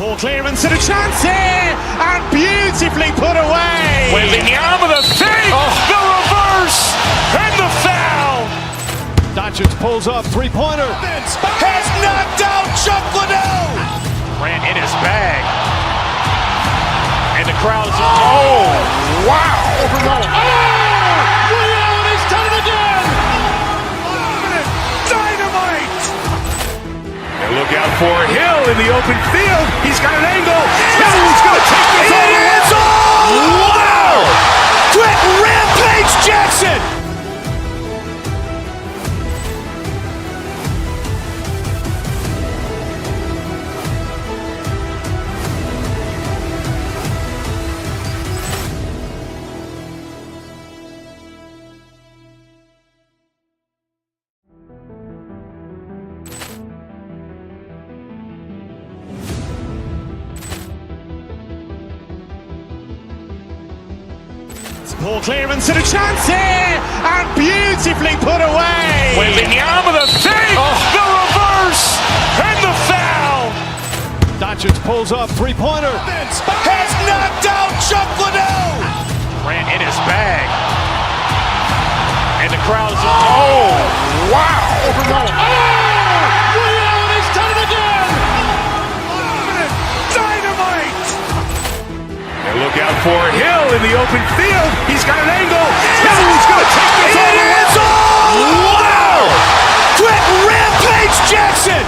Poor clearance and a chance here, and beautifully put away. Waving the arm with a fake, the reverse, and the foul. Doncic pulls up, three-pointer. Has knocked out Chuck Liddell. Ran in his bag. And the crowd is, oh, wow. Ray Allen has done it again. Dynamite. And look out for Hill in the open field. He's got an angle. Hill's going to take this all the way. Wow. Quick Rampage Jackson. Poor clearance and a chance here, and beautifully put away. Waving the arm with a fake, the reverse, and the foul. Doncic pulls up, three-pointer. Has knocked out Chuck Liddell. Ran in his bag. And the crowd is, oh, wow. Ray Allen has done it again. Dynamite. And look out for Hill in the open field. He's got an angle. Hill's going to take this all the way. Wow. Quick Rampage Jackson.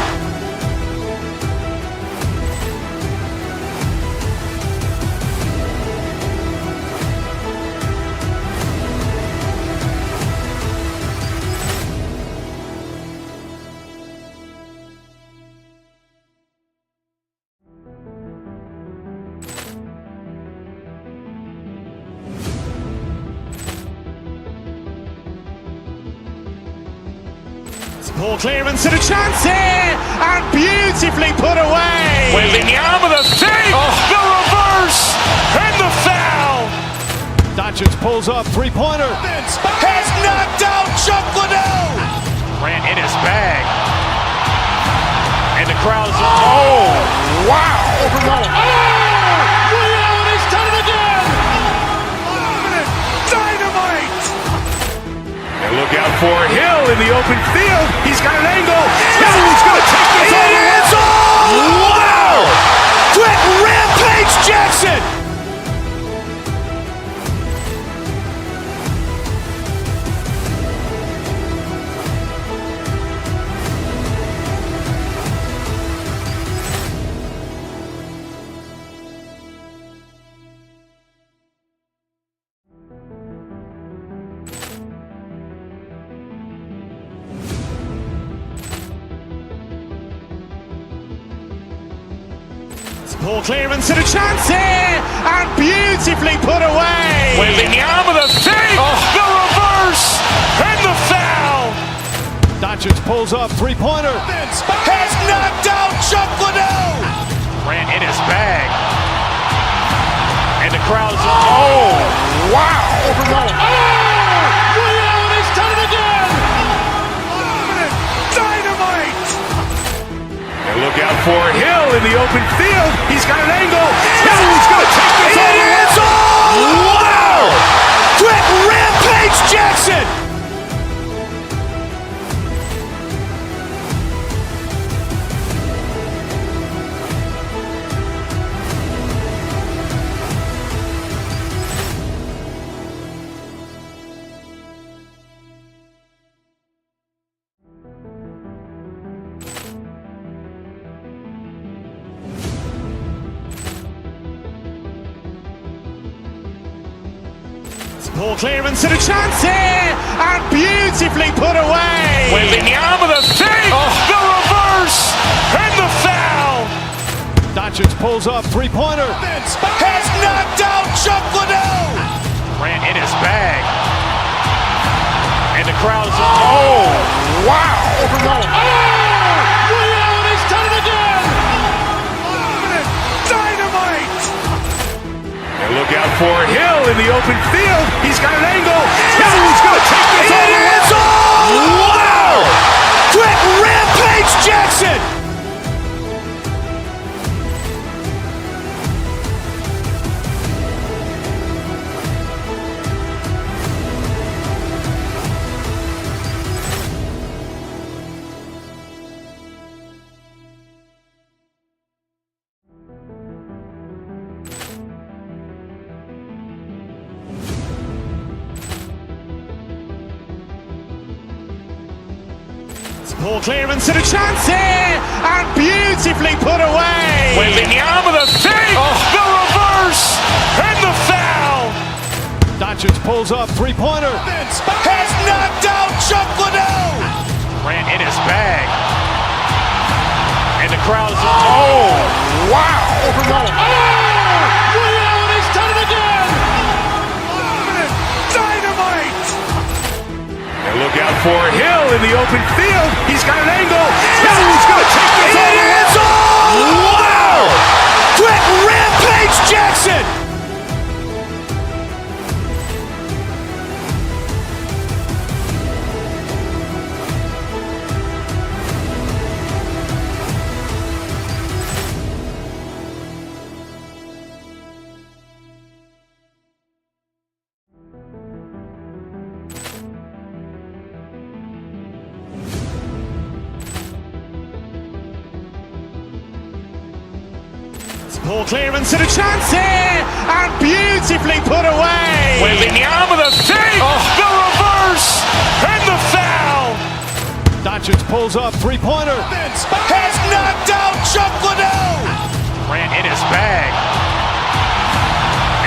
Poor clearance and a chance here, and beautifully put away. Waving the arm with a fake, the reverse, and the foul. Doncic pulls up, three-pointer. Has knocked out Chuck Liddell. Ran in his bag. And the crowd is, oh, wow. Ray Allen has done it again. Dynamite. And look out for Hill in the open field. He's got an angle. Hill's going to take this all the way. Wow. Quick Rampage Jackson. Poor clearance and a chance here, and beautifully put away. Waving the arm with a fake, the reverse, and the foul. Doncic pulls up, three-pointer. Has knocked out Chuck Liddell. Ran in his bag. And the crowd is, oh, wow. Ray Allen has done it again. Dynamite. And look out for Hill in the open field. He's got an angle. Hill's going to take this all the way. Wow. Quick Rampage Jackson. Poor clearance and a chance here, and beautifully put away. Waving the arm with a fake, the reverse, and the foul. Doncic pulls up, three-pointer. Has knocked out Chuck Liddell. Ran in his bag. And the crowd is, oh, wow. Ray Allen has done it again. Dynamite. And look out for Hill in the open field. He's got an angle. Hill's going to take this all the way. Wow. Quick Rampage Jackson. Poor clearance and a chance here, and beautifully put away. Waving the arm of the fake, the reverse, and the foul. Doncic pulls up, three-pointer. Has knocked out Chuck Liddell. Grant in his bag. And the crowd is, oh, wow. Ray Allen has done it again. Dynamite. And look out for Hill in the open field. He's got an angle. Hill's going to take this all the way. Wow. Quick Rampage Jackson. Poor clearance and a chance here, and beautifully put away. Waving the arm of the fake, the reverse, and the foul. Doncic pulls up, three-pointer. Has knocked out Chuck Liddell. Grant in his bag.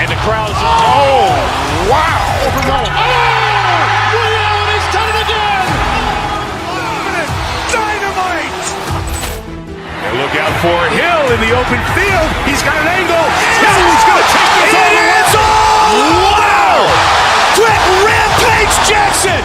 And the crowd is, oh, wow. Ray Allen has done it again. Dynamite. And look out for Hill in the open field. He's got an angle. Hill's going to take this all the way. Wow. Quick Rampage Jackson.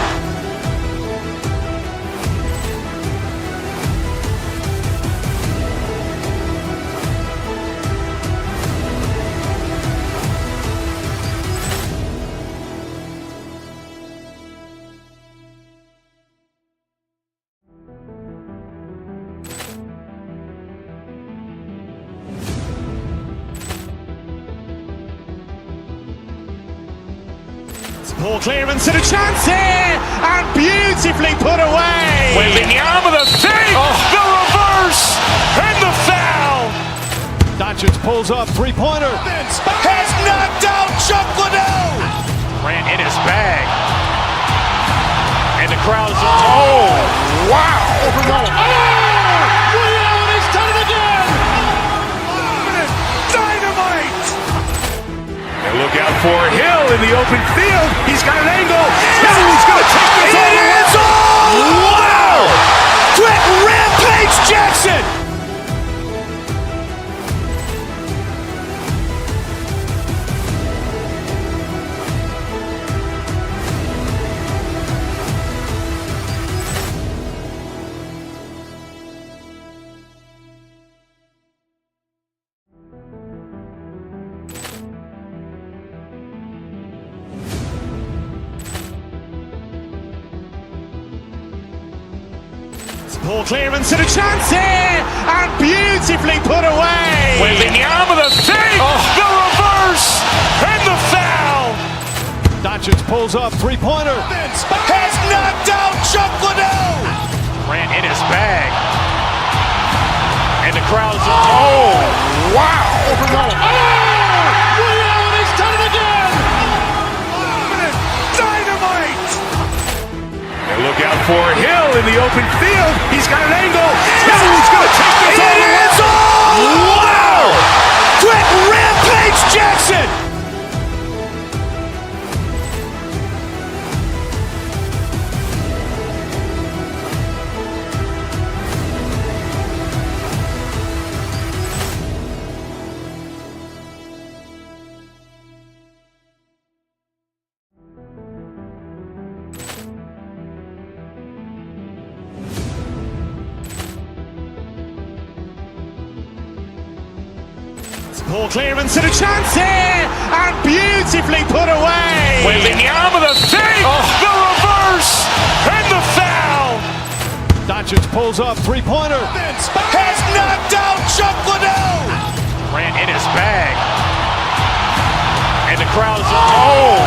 Poor clearance and a chance here, and beautifully put away. Waving the arm of the fake, the reverse, and the foul. Doncic pulls up, three-pointer. Has knocked out Chuck Liddell. Grant in his bag. And the crowd is, oh, wow. Ray Allen has done it again. Dynamite. And look out for Hill in the open field. He's got an angle. Hill's going to take this all the way. Wow. Quick Rampage Jackson. Poor clearance and a chance here, and beautifully put away. Waving the arm of the fake, the reverse, and the foul. Doncic pulls up, three-pointer. Has knocked out Chuck Liddell. Grant in his bag. And the crowd is, oh, wow. Ray Allen has done it again. Dynamite. And look out for Hill in the open field. He's got an angle. Hill's going to take this all the way. Wow. Quick Rampage Jackson. Poor clearance and a chance here, and beautifully put away. Waving the arm of the fake, the reverse, and the foul. Doncic pulls up, three-pointer. Has knocked out Chuck Liddell. Grant in his bag. And the crowd is, oh,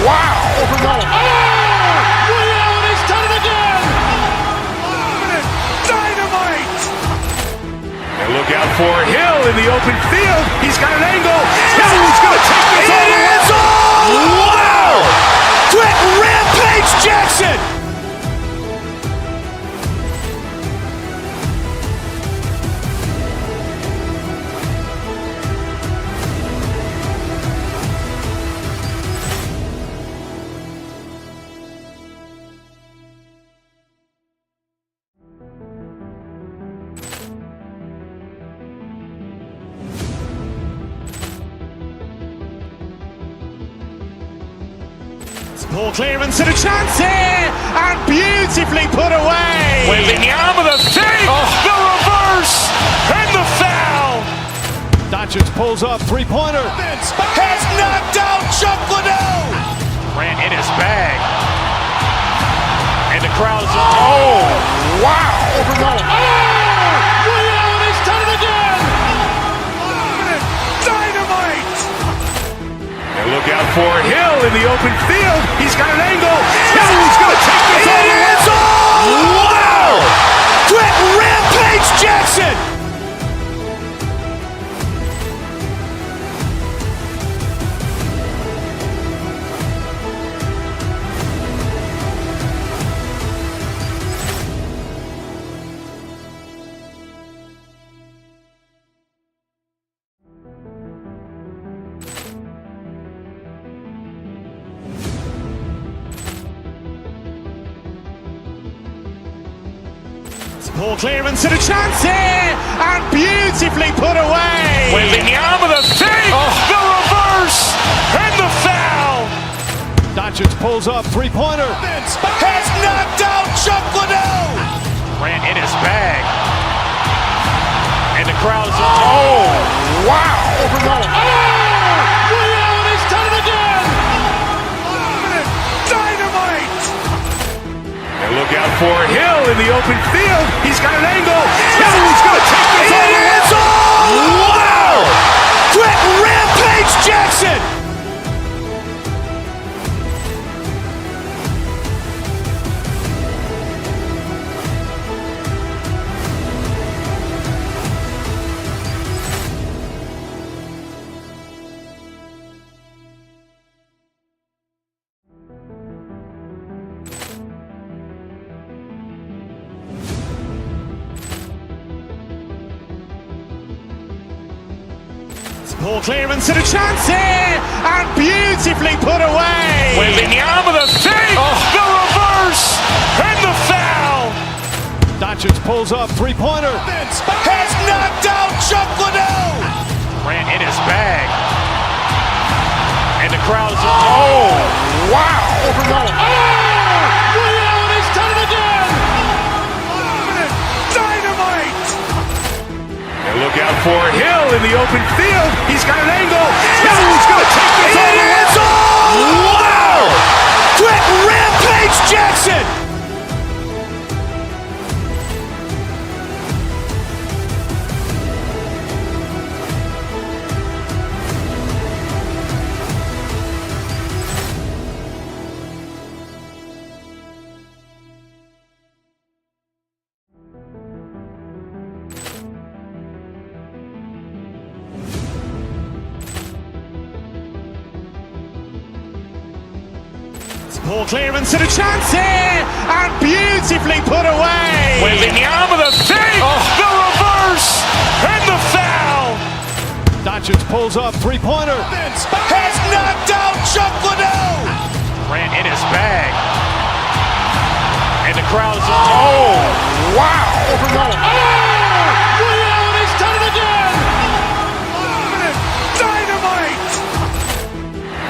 wow. Ray Allen has done it again. Dynamite. And look out for Hill in the open field. He's got an angle. Hill's going to take this all the way. Wow. Quick Rampage Jackson. Poor clearance and a chance here, and beautifully put away. Wembanyama the fake, the reverse, and the foul. Doncic pulls up, three-pointer. Has knocked out Chuck Liddell. Ran in his bag. And the crowd is, oh, wow. Ray Allen has done it again. Dynamite. And look out for Hill in the open field. He's got an angle. He's going to take this all the way. Wow. Quick Rampage Jackson. Poor clearance and a chance here, and beautifully put away. Wembanyama the fake, the reverse, and the foul. Doncic pulls up, three-pointer. Has knocked out Chuck Liddell. Ran in his bag. And the crowd is, oh, wow. Ray Allen has done it again. Dynamite. And look out for Hill in the open field. He's got an angle. He's going to take this all the way. Wow. Quick Rampage Jackson. Poor clearance and a chance here, and beautifully put away. Wembanyama the fake, the reverse, and the foul. Doncic pulls up, three-pointer. Has knocked out Chuck Liddell. Ran in his bag. And the crowd is, oh, wow. Ray Allen has done it again. Dynamite. And look out for Hill in the open field. He's got an angle. He's going to take this all the way. Wow. Quick Rampage Jackson. Poor clearance and a chance here, and beautifully put away. Wembanyama the fake, the reverse, and the foul. Doncic pulls up, three-pointer. Has knocked out Chuck Liddell. Ran in his bag. And the crowd is, oh, wow. Ray Allen has done it again. Dynamite.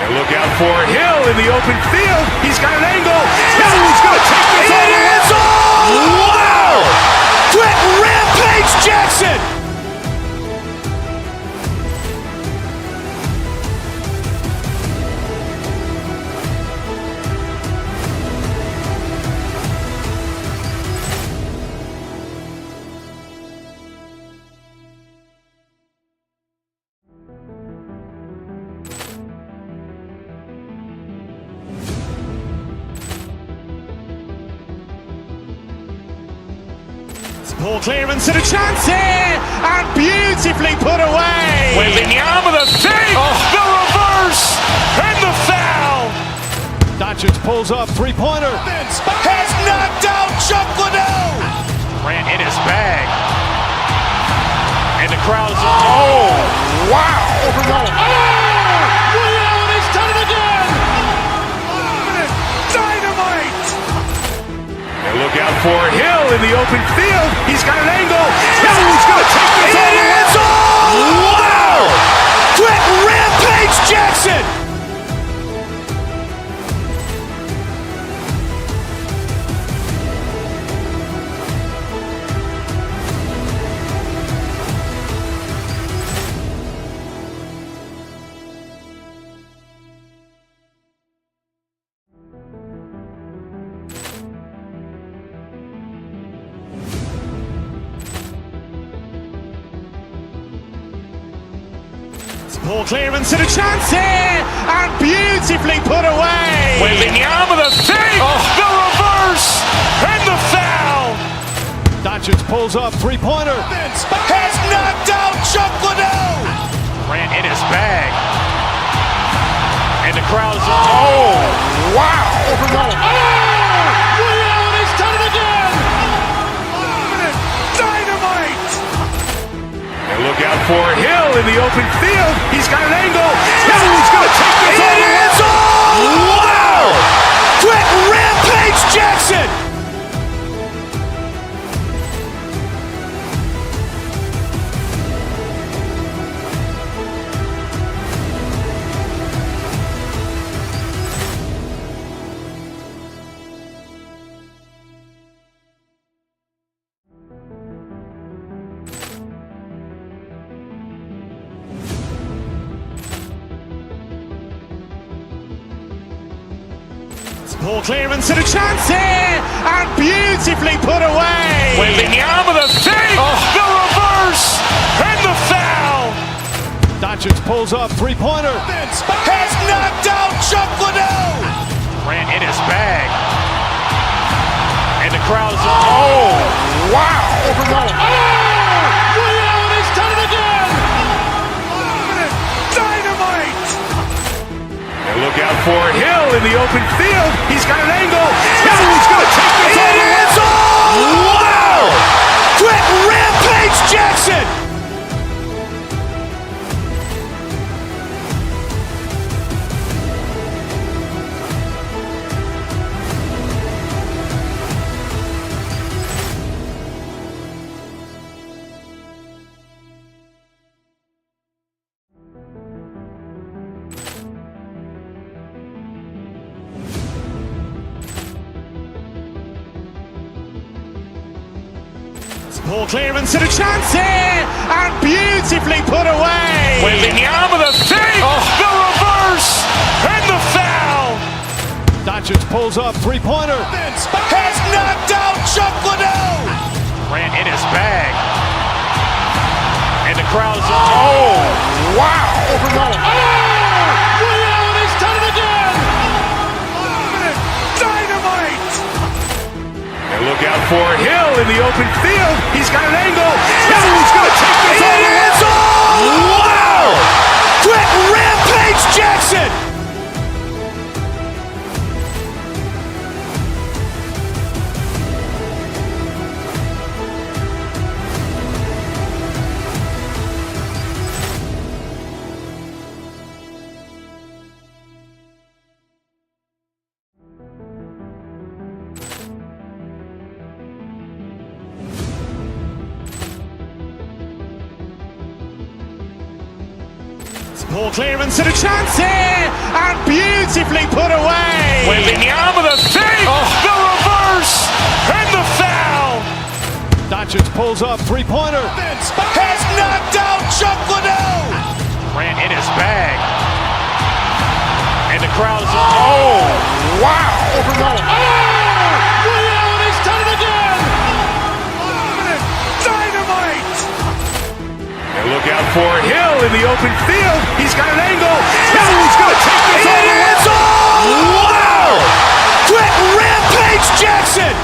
And look out for Hill in the open field. He's got an angle. He's going to take this all the way. Wow. Quick Rampage Jackson. Poor clearance and a chance here, and beautifully put away. Wembanyama the fake, the reverse, and the foul. Doncic pulls up, three-pointer. Has knocked out Chuck Liddell. Ran in his bag. And the crowd is, oh, wow. Ray Allen has done it again. Dynamite. And look out for Hill in the open field. He's got an angle. He's going to take this all the way. Wow. Quick Rampage Jackson. Ball clearance and a chance here, and beautifully put away. Wembanyama the fake, the reverse, and the foul. Doncic pulls up, three-pointer. Has knocked out Chuck Liddell. Grant in his bag. And the crowd's oh, wow. Ray Allen has done it again. Dynamite. And look out for Hill in the open field. He's got an angle. He's going to take this all the way. Wow. Quick Rampage Jackson. Ball clearance and a chance here, and beautifully put away. Wembanyama the fake, the reverse, and the foul. Doncic pulls up, three-pointer. Has knocked out Chuck Liddell. Grant in his bag. And the crowd's oh, wow. Ray Allen has done it again. Dynamite. And look out for Hill in the open field. He's got an angle. He's going to take this all the way. Wow. Quick Rampage Jackson. Ball clearance and a chance here, and beautifully put away. Wembanyama the fake, the reverse, and the foul. Doncic pulls up, three-pointer. Has knocked out Chuck Liddell. Grant in his bag. And the crowd's oh, wow. Ray Allen has done it again. Dynamite. And look out for Hill in the open field. He's got an angle. He's going to take this all the way. Wow. Quick Rampage Jackson. Ball clearance and a chance here, and beautifully put away. Wembanyama the fake, the reverse, and the foul. Doncic pulls up, three-pointer. Has knocked out Chuck Liddell. Grant in his bag. And the crowd's oh, wow. Ray Allen has done it again. Dynamite. And look out for Hill in the open field. He's got an angle. He's going to take this all the way. Wow. Quick Rampage Jackson.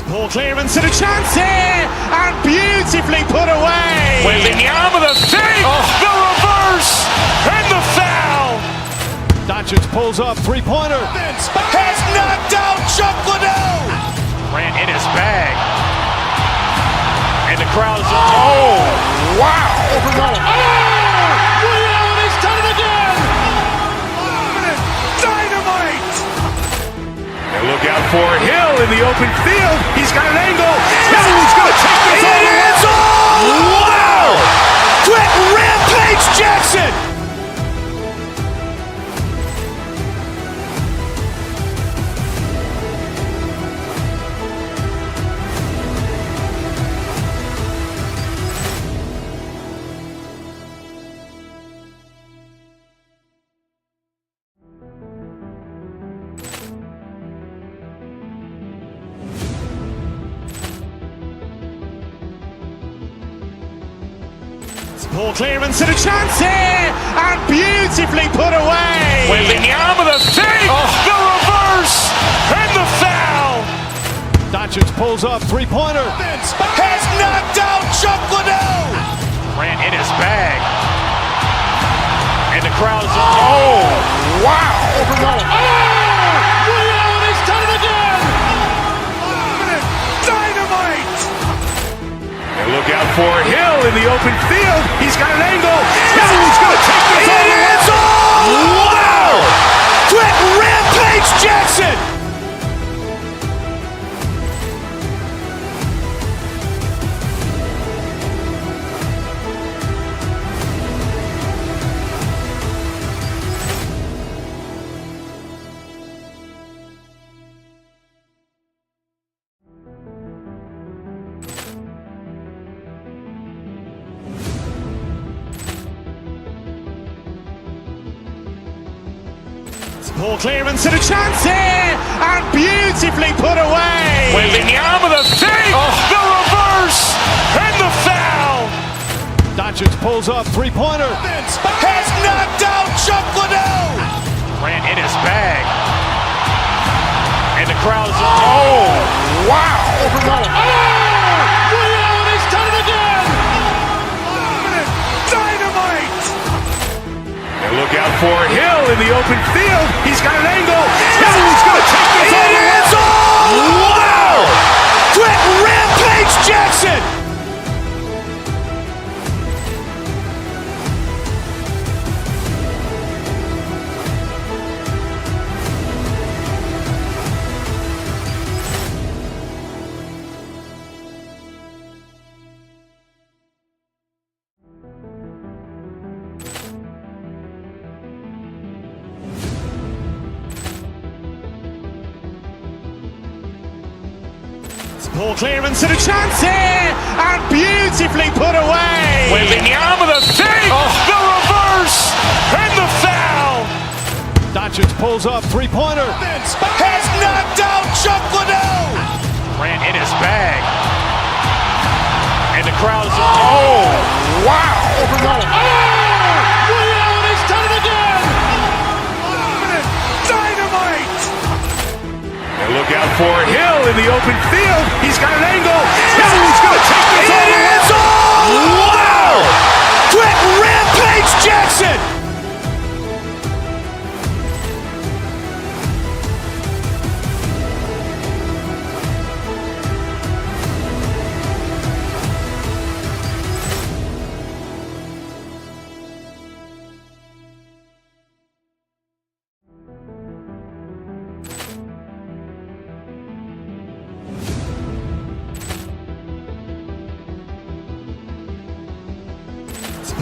Ball clearance and a chance here, and beautifully put away. Wembanyama the fake, the reverse, and the foul. Doncic pulls up, three-pointer. Has knocked out Chuck Liddell. Grant in his bag. And the crowd's oh, wow. Ray Allen has done it again. Dynamite. And look out for Hill in the open field. He's got an angle. He's going to take this all the way. Wow. Quick Rampage Jackson. Poor clearance and a chance here, and beautifully put away. Wembanyama with a fake, the reverse, and the foul. Doncic pulls up, three-pointer. Has knocked out Chuck Liddell. Ran in his bag. And the crowd is, oh, wow. Ray Allen, he's done it again. Dynamite. And look out for Hill in the open field. He's got an angle. Hill's going to take this all the way. Wow. Quick Rampage Jackson. Poor clearance and a chance here, and beautifully put away. Wembanyama with a fake, the reverse, and the foul. Doncic pulls up, three-pointer. Has knocked out Chuck Liddell. Ran in his bag. And the crowd is, oh, wow. Ray Allen, he's done it again. Dynamite. And look out for Hill in the open field. He's got an angle. Hill's going to take this all the way. Wow. Quick Rampage Jackson. Poor clearance and a chance here, and beautifully put away. Wembanyama with a fake, the reverse, and the foul. Doncic pulls up, three-pointer. Has knocked out Chuck Liddell. Ran in his bag. And the crowd is, oh, wow. Ray Allen, he's done it again. Dynamite. And look out for Hill in the open field. He's got an angle. Hill's going to take this all the way. Wow. Quick Rampage Jackson.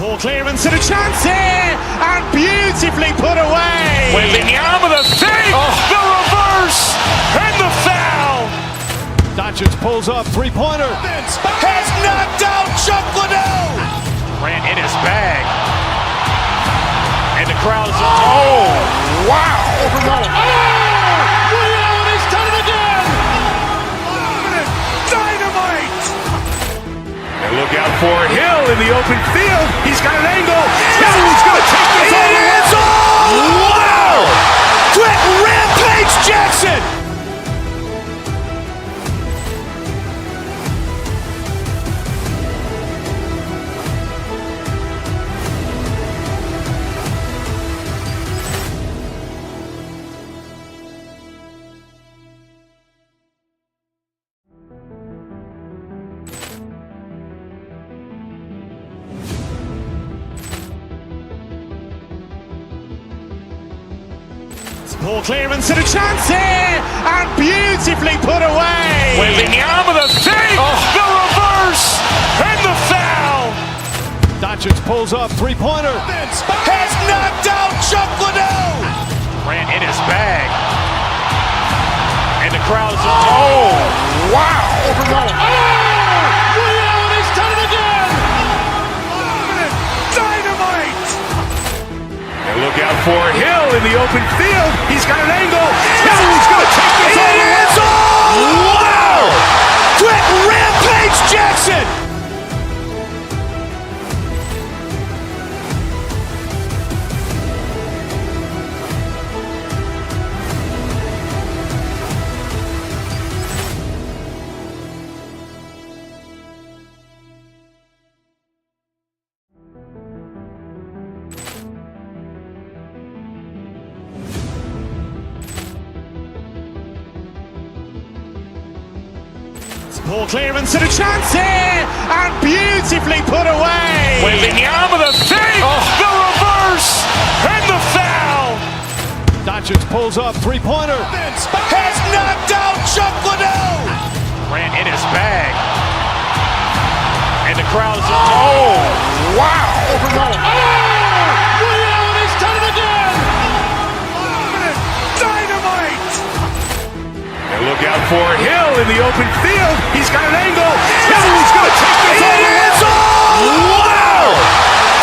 Poor clearance and a chance here, and beautifully put away. Wembanyama with a fake, the reverse, and the foul. Doncic pulls up, three-pointer. Has knocked out Chuck Liddell. Ran in his bag. And the crowd is, oh, wow. Ray Allen, he's done it again. Dynamite. And look out for Hill in the open field. He's got an angle. Hill's going to take this all the way. Wow. Quick Rampage Jackson. Poor clearance and a chance here, and beautifully put away. Wembanyama with a fake, the reverse, and the foul. Doncic pulls up, three-pointer. Has knocked out Chuck Liddell. Ran in his bag. And the crowd is, oh, wow. Ray Allen, he's done it again. Dynamite. And look out for Hill in the open field. He's got an angle. Hill's going to take this all the way. Wow. Quick Rampage Jackson. Ball clearance and a chance here, and beautifully put away. Wembanyama the fake, the reverse, and the foul. Doncic pulls up, three-pointer. Has knocked out Chuck Liddell. Ran in his bag. And the crowd is, oh, wow. Ray Allen has done it again. Dynamite. And look out for Hill in the open field. He's got an angle. Hill's going to take this all the way. Wow.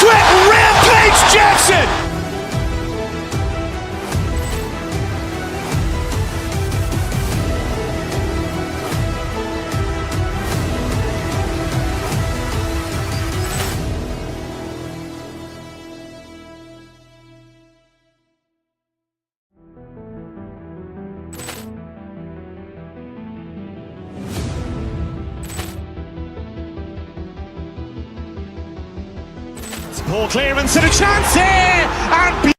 Quick Rampage Jackson. Ball clearance and a chance here, and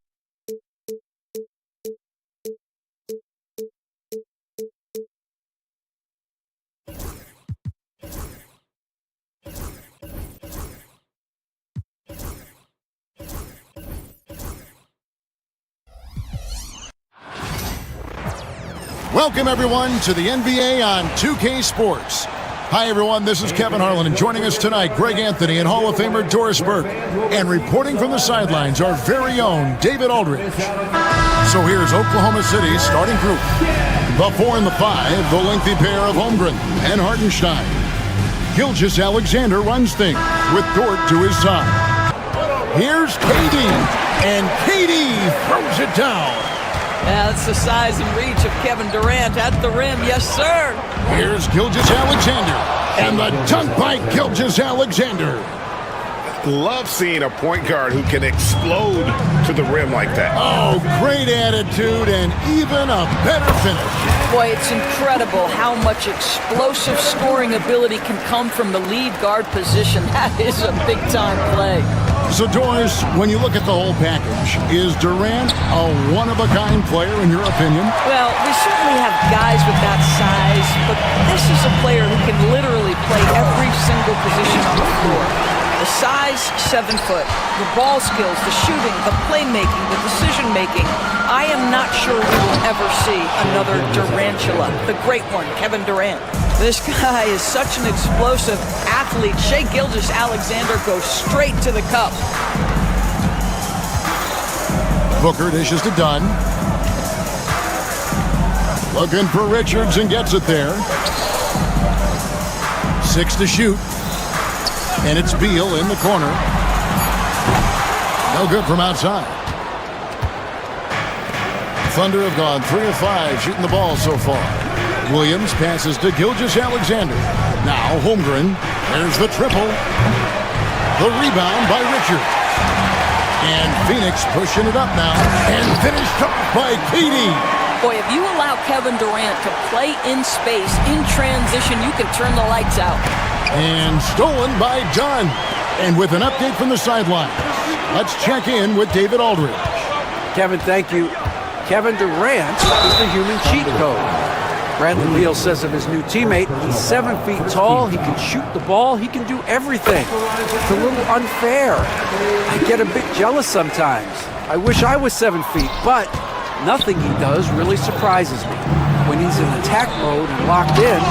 Welcome, everyone, to the NBA on 2K Sports. Hi, everyone. This is Kevin Harlan, and joining us tonight, Greg Anthony and Hall of Famer Doris Burke. And reporting from the sidelines, our very own David Aldridge. So here's Oklahoma City's starting group. The 4 and the 5, the lengthy pair of Holmgren and Hartenstein. Gilgeous-Alexander runs things with Dort to his side. Here's KD, and KD throws it down. Yeah, that's the size and reach of Kevin Durant at the rim. Yes, sir. Here's Gilgeous-Alexander, and the dunk by Gilgeous-Alexander. Love seeing a point guard who can explode to the rim like that. Oh, great attitude and even a better finish. Boy, it's incredible how much explosive scoring ability can come from the lead guard position. That is a big-time play. So, Doris, when you look at the whole package, is Durant a one-of-a-kind player in your opinion? Well, we certainly have guys with that size, but this is a player who can literally play every single position on the floor. The size, 7 foot. The ball skills, the shooting, the playmaking, the decision-making. I am not sure we will ever see another Durantula, the great one, Kevin Durant. This guy is such an explosive athlete. Shai Gilgeous-Alexander goes straight to the cup. Booker dishes to Dunn. Looking for Richards and gets it there. 6 to shoot. And it's Beal in the corner. No good from outside. Thunder have gone 3 of 5 shooting the ball so far. Williams passes to Gilgeous-Alexander. Now Holmgren. There's the triple. The rebound by Richards. And Phoenix pushing it up now. And finished off by KD. Boy, if you allow Kevin Durant to play in space, in transition, you can turn the lights out. And stolen by Dunn. And with an update from the sideline, let's check in with David Aldridge. Kevin, thank you. Kevin Durant is the human cheat code. Bradley Beal says of his new teammate, he's 7 feet tall, he can shoot the ball, he can do everything. It's a little unfair. I get a bit jealous sometimes. I wish I was 7 feet, but nothing he does really surprises me. When he's in attack mode and locked in,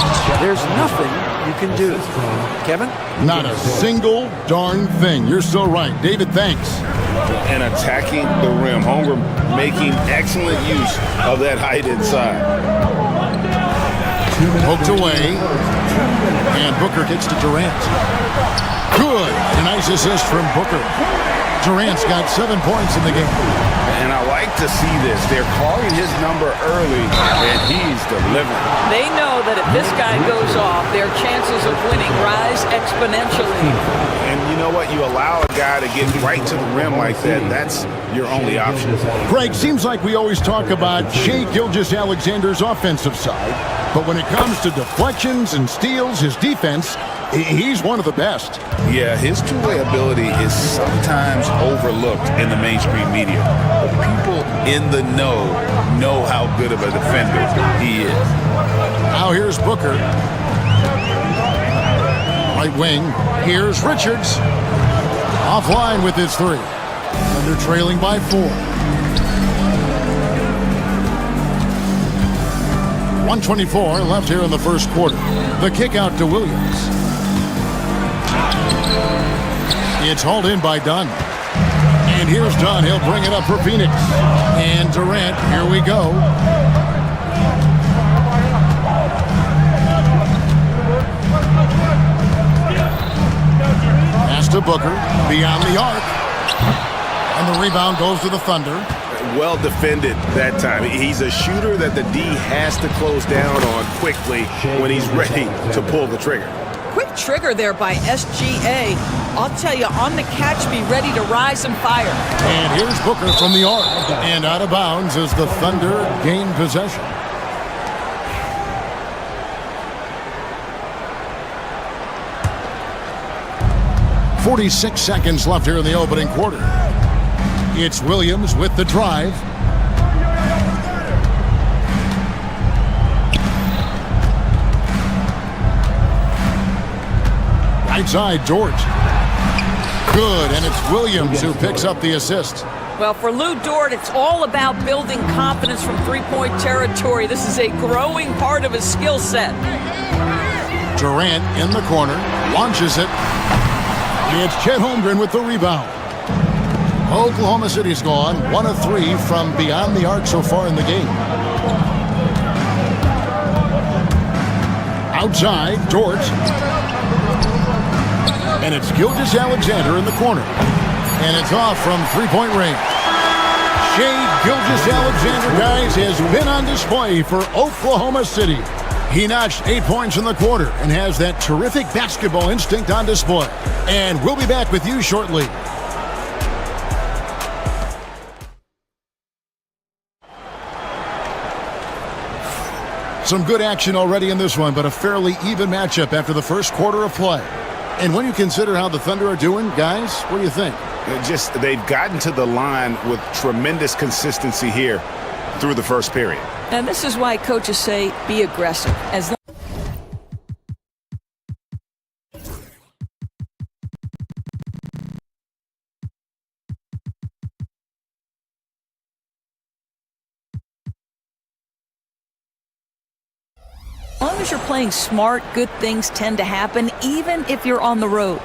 there's nothing you can do. Kevin? Not a single darn thing. You're so right. David, thanks. And attacking the rim. Holmgren making excellent use of that height inside. Poked away. And Booker gets to Durant. Good. A nice assist from Booker. Durant's got 7 points in the game. And I like to see this. They're calling his number early, and he's delivering. They know that if this guy goes off, their chances of winning rise exponentially. And you know what? You allow a guy to get right to the rim like that, that's your only option. Greg, seems like we always talk about Shai Gilgeous-Alexander's offensive side, but when it comes to deflections and steals, his defense, he's one of the best. Yeah, his two-way ability is sometimes overlooked in the mainstream media. But people in the know how good of a defender he is. Now here's Booker. Right wing, here's Richards. Offline with his three. Thunder trailing by 4. 1:24 left here in the first quarter. The kick out to Williams. It's hauled in by Dunn. And here's Dunn. He'll bring it up for Phoenix. And Durant, here we go. Pass to Booker. Beyond the arc. And the rebound goes to the Thunder. Well defended that time. He's a shooter that the D has to close down on quickly when he's ready to pull the trigger. Quick trigger there by SGA. I'll tell you, on the catch, be ready to rise and fire. And here's Booker from the arc. And out of bounds as the Thunder gain possession. .46 seconds left here in the opening quarter. It's Williams with the drive. Right side, Dort. Good, and it's Williams who picks up the assist. Well, for Lou Dort, it's all about building confidence from three-point territory. This is a growing part of his skill set. Durant in the corner, launches it. It's Chet Holmgren with the rebound. Oklahoma City's gone 1 of 3 from beyond the arc so far in the game. Outside, Dort. And it's Gilgeous-Alexander in the corner. And it's off from three-point range. Shai Gilgeous-Alexander, guys, has been on display for Oklahoma City. He notched 8 points in the quarter and has that terrific basketball instinct on display. And we'll be back with you shortly. Some good action already in this one, but a fairly even matchup after the first quarter of play. And when you consider how the Thunder are doing, guys, what do you think? They've gotten to the line with tremendous consistency here through the first period. And this is why coaches say be aggressive. As long as you're playing smart, good things tend to happen, even if you're on the road.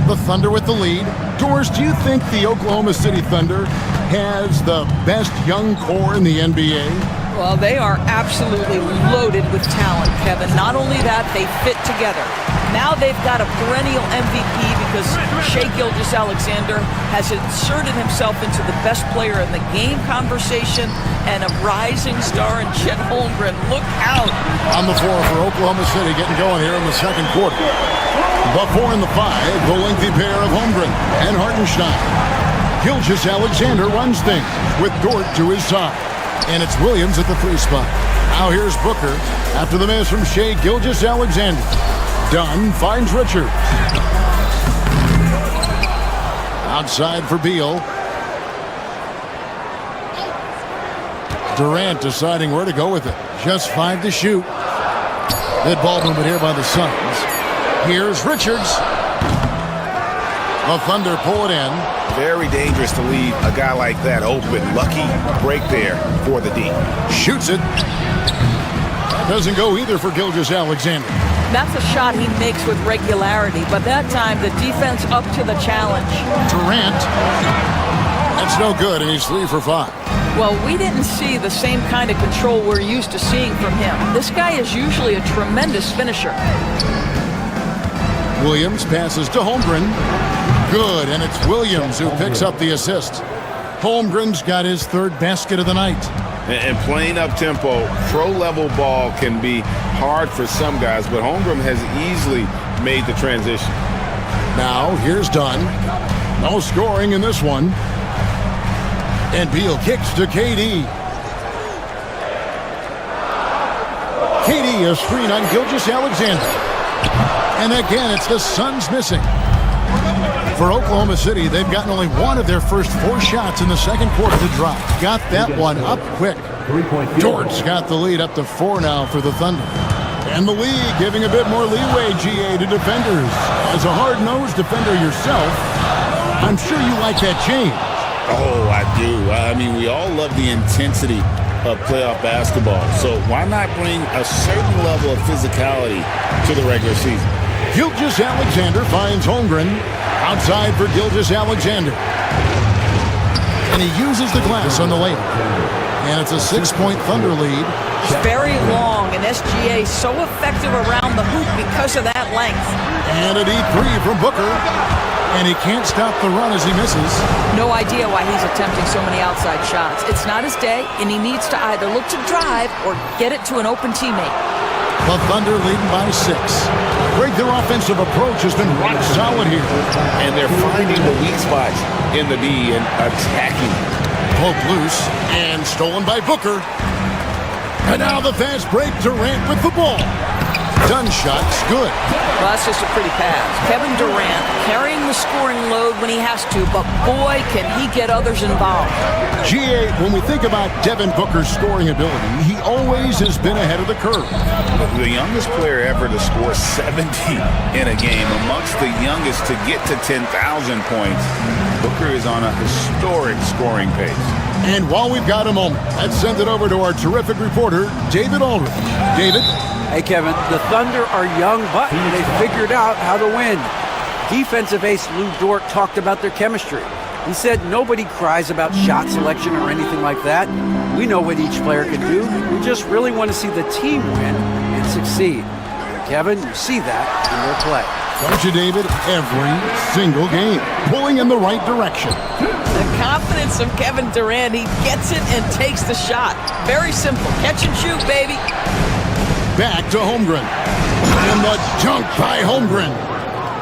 The Thunder with the lead. Doris, do you think the Oklahoma City Thunder has the best young core in the NBA? Well, they are absolutely loaded with talent, Kevin. Not only that, they fit together. Now they've got a perennial MVP because Shai Gilgeous-Alexander has inserted himself into the best player in the game conversation and a rising star in Chet Holmgren. Look out. On the floor for Oklahoma City, getting going here in the second quarter. The 4 and the 5, the lengthy pair of Holmgren and Hartenstein. Gilgeous-Alexander runs things with Dort to his side. And it's Williams at the 3 spot. Now here's Booker after the miss from Shai Gilgeous-Alexander. Dunn finds Richards. Outside for Beal. Durant deciding where to go with it. Just 5 to shoot. Good ball movement here by the Suns. Here's Richards. The Thunder pull it in. Very dangerous to leave a guy like that open. Lucky break there for the D. Shoots it. That doesn't go either for Gilgeous-Alexander. That's a shot he makes with regularity, but that time the defense up to the challenge. Durant. That's no good, and he's 3 for 5. Well, we didn't see the same kind of control we're used to seeing from him. This guy is usually a tremendous finisher. Williams passes to Holmgren. Good, and it's Williams who picks up the assist. Holmgren's got his 3rd basket of the night. And playing up-tempo, pro-level ball can be hard for some guys, but Holmgren has easily made the transition. Now, here's Dunn. No scoring in this one. And Beal kicks to KD. KD, a screen on Gilgeous-Alexander. And again, it's the Suns missing. For Oklahoma City, they've gotten only 1 of their first 4 shots in the second quarter to drop. Got that one up quick. Dort's got the lead up to 4 now for the Thunder. And the league giving a bit more leeway, GA, to defenders. As a hard-nosed defender yourself, I'm sure you like that change. Oh, I do. I mean, we all love the intensity of playoff basketball. So why not bring a certain level of physicality to the regular season? Gilgeous-Alexander finds Holmgren. Outside for Gilgeous-Alexander. And he uses the glass on the layup. And it's a 6-point Thunder lead. Very long, and SGA so effective around the hoop because of that length. And a deep three from Booker. And he can't stop the run as he misses. No idea why he's attempting so many outside shots. It's not his day, and he needs to either look to drive or get it to an open teammate. The Thunder leading by 6. Greg, their offensive approach has been rock solid here. And they're finding the weak spots in the D and attacking. Poke loose and stolen by Booker. And now the fast break. Durant with the ball. Done shot's good. Well, that's just a pretty pass. Kevin Durant carrying the scoring load when he has to, but boy, can he get others involved. GA, when we think about Devin Booker's scoring ability, he always has been ahead of the curve. The youngest player ever to score 70 in a game, amongst the youngest to get to 10,000 points. Booker is on a historic scoring pace. And while we've got a moment, let's send it over to our terrific reporter, David Aldridge. David? Hey, Kevin, the Thunder are young, but they figured out how to win. Defensive ace Lou Dort talked about their chemistry. He said nobody cries about shot selection or anything like that. We know what each player can do. We just really want to see the team win and succeed. Kevin, you see that in their play. Don't you, David? Every single game. Pulling in the right direction. The confidence of Kevin Durant, he gets it and takes the shot. Very simple. Catch and shoot, baby. Back to Holmgren. And the dunk by Holmgren.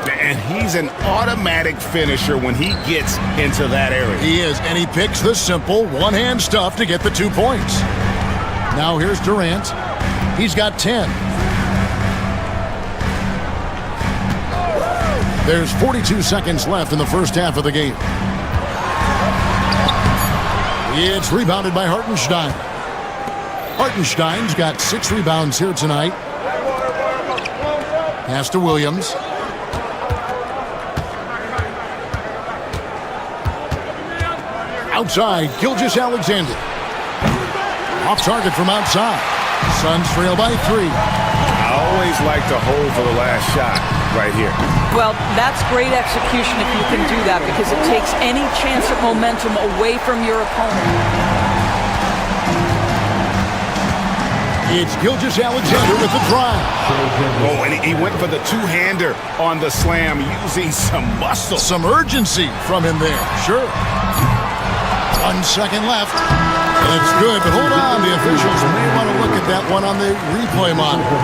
And he's an automatic finisher when he gets into that area. He is, and he picks the simple one-hand stuff to get the 2 points. Now here's Durant. He's got 10. There's 42 seconds left in the first half of the game. It's rebounded by Hartenstein. Hartenstein's got 6 rebounds here tonight. Pass to Williams. Outside, Gilgeous-Alexander. Off target from outside. Suns trail by 3. I always like to hold for the last shot right here. Well, that's great execution if you can do that, because it takes any chance of momentum away from your opponent. It's Gilgeous-Alexander with the drive. Oh, and he went for the two-hander on the slam, using some muscle. Some urgency from him there, sure. 1 second left. It's good, but hold on. The officials may want to look at that one on the replay monitor.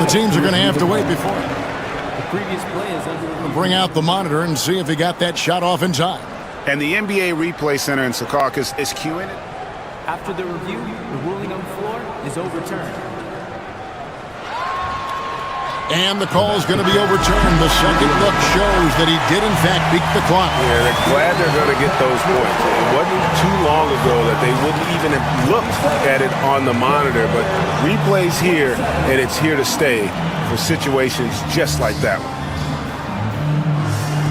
The teams are going to have to wait before The previous play is under bring out the monitor and see if he got that shot off in time. And the NBA Replay Center in Secaucus is cueing it. After the review, the ruling on the floor is overturned. And the call is going to be overturned. The second look shows that he did, in fact, beat the clock. Yeah, they're glad they're going to get those points. It wasn't too long ago that they wouldn't even have looked at it on the monitor, but replay's here, and it's here to stay for situations just like that one.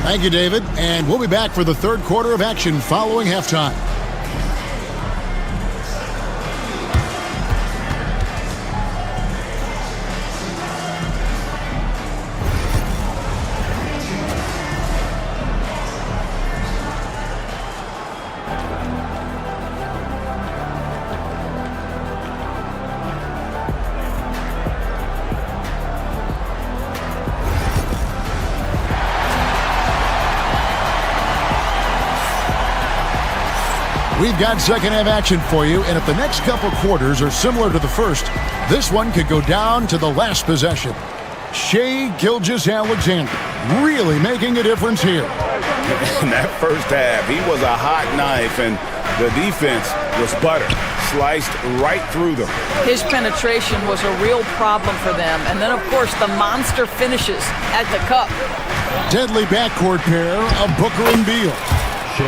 Thank you, David. And we'll be back for the third quarter of action following halftime. We've got second half action for you, and if the next couple quarters are similar to the first, this one could go down to the last possession. Shai Gilgeous-Alexander really making a difference here. In that first half, he was a hot knife, and the defense was butter, sliced right through them. His penetration was a real problem for them. And then, of course, the monster finishes at the cup. Deadly backcourt pair of Booker and Beal.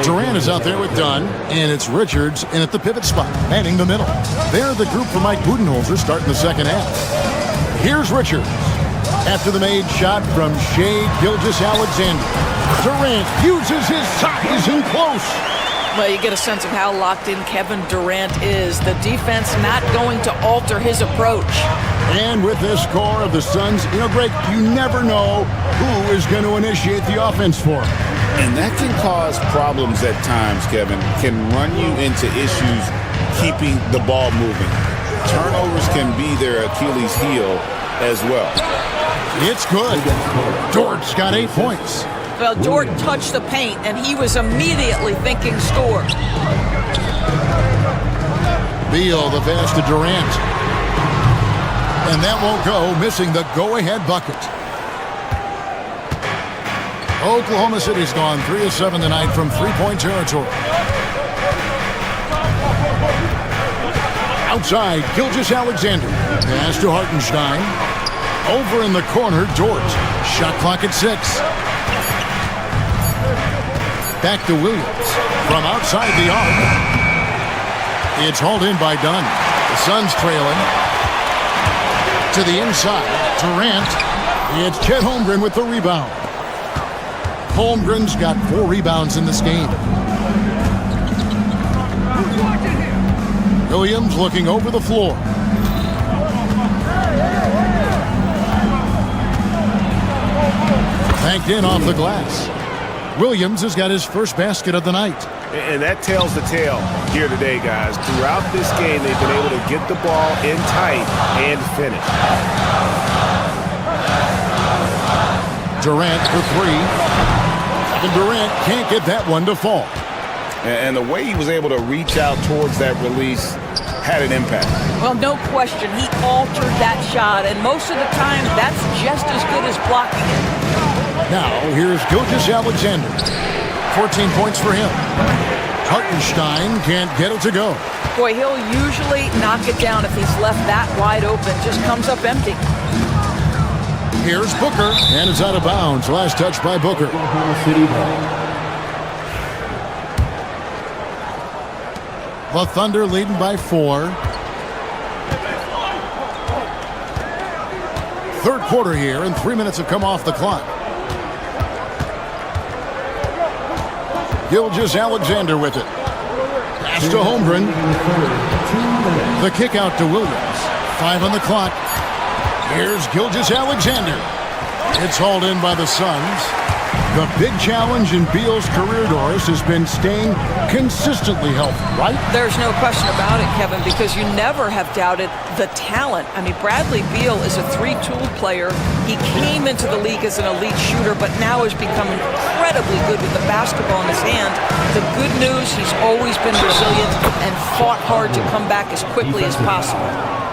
Durant is out there with Dunn, and it's Richards in at the pivot spot, manning the middle. They're the group for Mike Budenholzer starting the second half. Here's Richards. After the made shot from Shea Gilgeous-Alexander, Durant uses his size and close. Well, you get a sense of how locked in Kevin Durant is. The defense not going to alter his approach. And with this score of the Suns, Greg, you never know who is going to initiate the offense for him. And that can cause problems at times, Kevin. Can run you into issues keeping the ball moving. Turnovers can be their Achilles heel as well. It's good. Dort's got 8 points. Well, Dort touched the paint, and he was immediately thinking score. Beal, the pass to Durant. And that won't go, missing the go-ahead bucket. Oklahoma City's gone 3 of 7 tonight from three-point territory. Outside, Gilgeous-Alexander. Pass to Hartenstein. Over in the corner, Dort. Shot clock at 6. Back to Williams. From outside the arc. It's hauled in by Dunn. The Suns trailing. To the inside. Durant. It's Chet Holmgren with the rebound. Holmgren's got 4 rebounds in this game. Williams looking over the floor. Banked in off the glass. Williams has got his first basket of the night. And that tells the tale here today, guys. Throughout this game, they've been able to get the ball in tight and finish. Durant for 3. And Durant can't get that one to fall. And the way he was able to reach out towards that release had an impact. Well, no question. He altered that shot, and most of the time, that's just as good as blocking it. Now, here's Gilgeous-Alexander. 14 points for him. Hartenstein can't get it to go. Boy, he'll usually knock it down if he's left that wide open. Just comes up empty. Here's Booker, and it's out of bounds. Last touch by Booker. The Thunder leading by 4. Third quarter here, and 3 minutes have come off the clock. Gilgeous-Alexander with it. Pass to Holmgren. The kick out to Williams. 5 on the clock. Here's Gilgeous-Alexander. It's hauled in by the Suns. The big challenge in Beal's career, Doris, has been staying consistently healthy, right? There's no question about it, Kevin, because you never have doubted the talent. I mean, Bradley Beal is a 3-tool player. He came into the league as an elite shooter, but now has become incredibly good with the basketball in his hand. The good news, he's always been resilient and fought hard to come back as quickly as possible.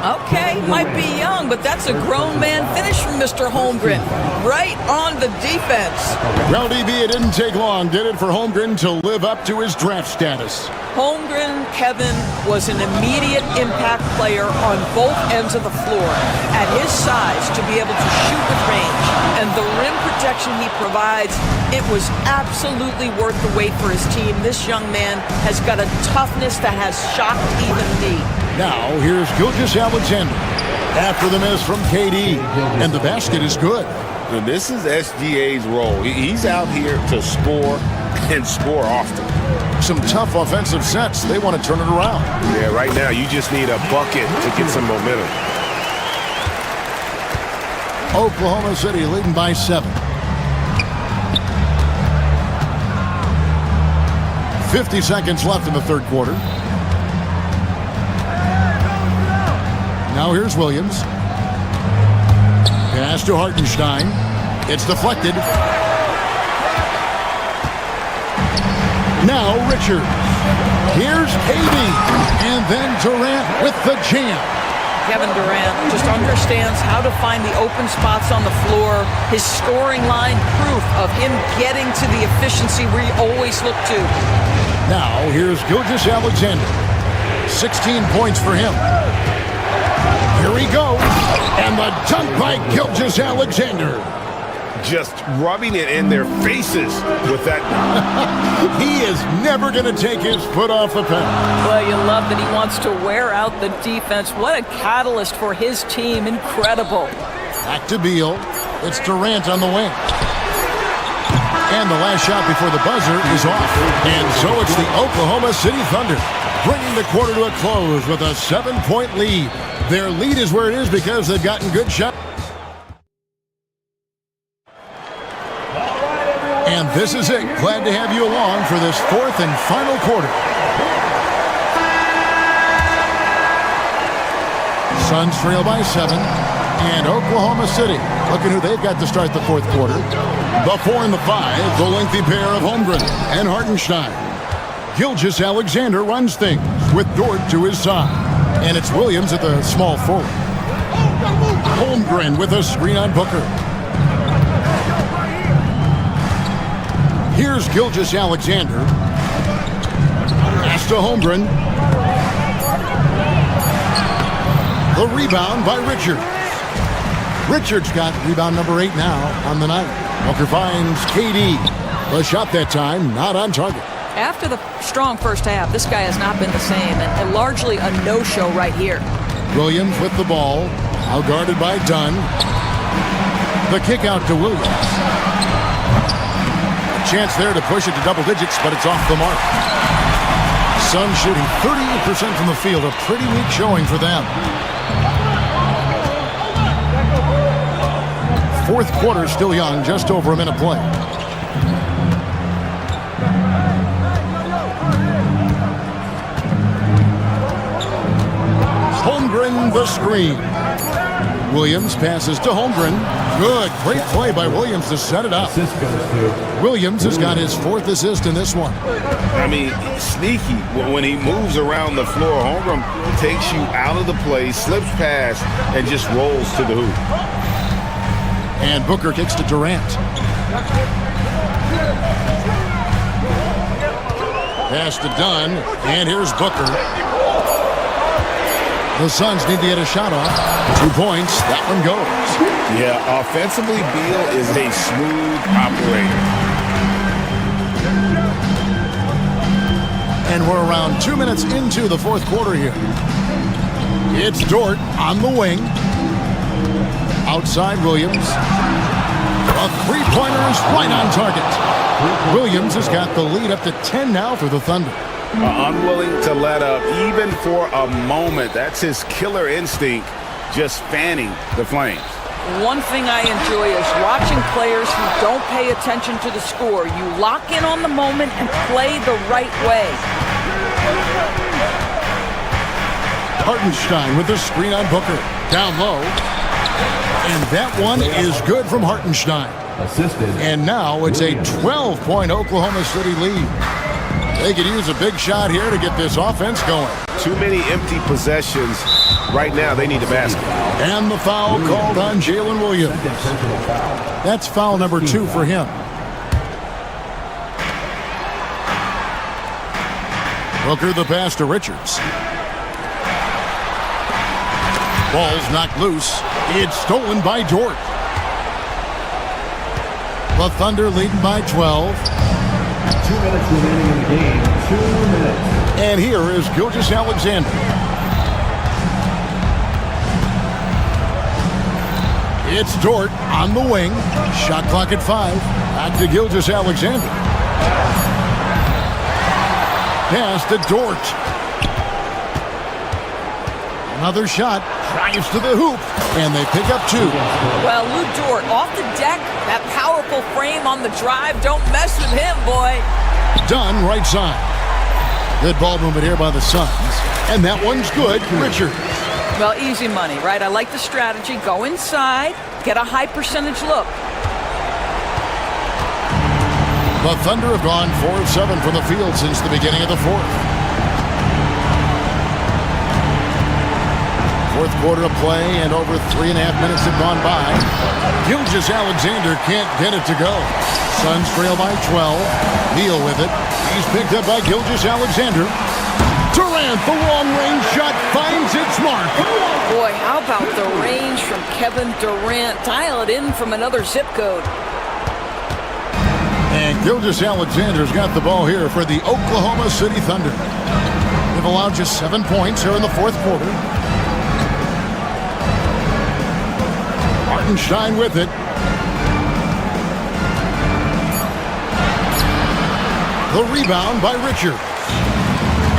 Okay, might be young, but that's a grown man finish from Mr. Holmgren. Right on the defense. Well, DB, it didn't take long, did it, for Holmgren to live up to his draft status? Holmgren, Kevin, was an immediate impact player on both ends of the floor. At his size, to be able to shoot with range and the rim protection he provides, it was absolutely worth the wait for his team. This young man has got a toughness that has shocked even me. Now, here's Gilgeous-Alexander. After the miss from KD, and the basket is good. And this is SGA's role. He's out here to score and score often. Some tough offensive sets. They want to turn it around. Yeah, right now you just need a bucket to get some momentum. Oklahoma City leading by 7. 50 seconds left in the third quarter. Now here's Williams. Pass to Hartenstein. It's deflected. Now Richards. Here's KD. And then Durant with the jam. Kevin Durant just understands how to find the open spots on the floor. His scoring line, proof of him getting to the efficiency we always look to. Now here's Gilgeous-Alexander. 16 points for him. Here he goes. And the dunk by Gilgeous-Alexander. just rubbing it in their faces with that. He is never going to take his foot off the pedal. Well, you love that he wants to wear out the defense. What a catalyst for his team. Incredible. Back to Beal. It's Durant on the wing. And the last shot before the buzzer is off. And so it's the Oklahoma City Thunder bringing the quarter to a close with a 7-point lead. Their lead is where it is because they've gotten good shots. And this is it. Glad to have you along for this fourth and final quarter. Suns trail by 7. And Oklahoma City, looking who they've got to start the fourth quarter. The 4 and the 5, the lengthy pair of Holmgren and Hartenstein. Gilgeous-Alexander runs things with Dort to his side. And it's Williams at the small forward. Holmgren with a screen on Booker. Here's Gilgeous-Alexander. Pass to Holmgren. The rebound by Richards. Richards got rebound number 8 now on the night. Booker finds KD. The shot that time not on target. After the strong first half, this guy has not been the same, and largely a no-show right here. Williams with the ball. Out guarded by Dunn. The kick out to Williams. Chance there to push it to double digits, but it's off the mark. Suns shooting 38% from the field. A pretty weak showing for them. Fourth quarter still young, just over a minute play. Holmgren the screen. Williams passes to Holmgren. Good, great play by Williams to set it up. Williams has got his 4th assist in this one. I mean, sneaky. When he moves around the floor, Holmgren takes you out of the play, slips past, and just rolls to the hoop. And Booker kicks to Durant. Pass to Dunn, and here's Booker. The Suns need to get a shot off. 2 points, that one goes. Yeah, offensively, Beal is a smooth operator. And we're around 2 minutes into the fourth quarter here. It's Dort on the wing. Outside Williams. A three-pointer is right on target. Williams has got the lead up to 10 now for the Thunder. Unwilling to let up even for a moment. That's his killer instinct, just fanning the flames. One thing I enjoy is watching players who don't pay attention to the score. You lock in on the moment and play the right way. Hartenstein with the screen on Booker. Down low. And that one is good from Hartenstein. Assisted. And now it's a 12-point Oklahoma City lead. They could use a big shot here to get this offense going. Too many empty possessions. Right now, they need a basket. And the foul called on Jalen Williams. That's foul number 2 for him. Booker the pass to Richards. Ball's knocked loose. It's stolen by Dort. The Thunder leading by 12. 2 minutes remaining in the game. 2 minutes. And here is Gilgeous-Alexander. It's Dort on the wing. Shot clock at 5. Back to Gilgeous-Alexander. Pass to Dort. Another shot. Drives to the hoop. And they pick up 2. Well, Lou Dort off the deck. That powerful frame on the drive. Don't mess with him, boy. Dunn right side. Good ball movement here by the Suns. And that one's good. Richards. Well, easy money, right? I like the strategy. Go inside. Get a high percentage look. The Thunder have gone 4 of 7 from the field since the beginning of the fourth. Fourth quarter of play, and over 3.5 minutes have gone by. Gilgeous-Alexander can't get it to go. Suns trail by 12. Beal with it. He's picked up by Gilgeous-Alexander. Durant, the long-range shot finds its mark. Boy, how about the range from Kevin Durant? Dial it in from another zip code. And Gilgeous Alexander's got the ball here for the Oklahoma City Thunder. They've allowed just 7 points here in the fourth quarter. Hartenstein with it. The rebound by Richard.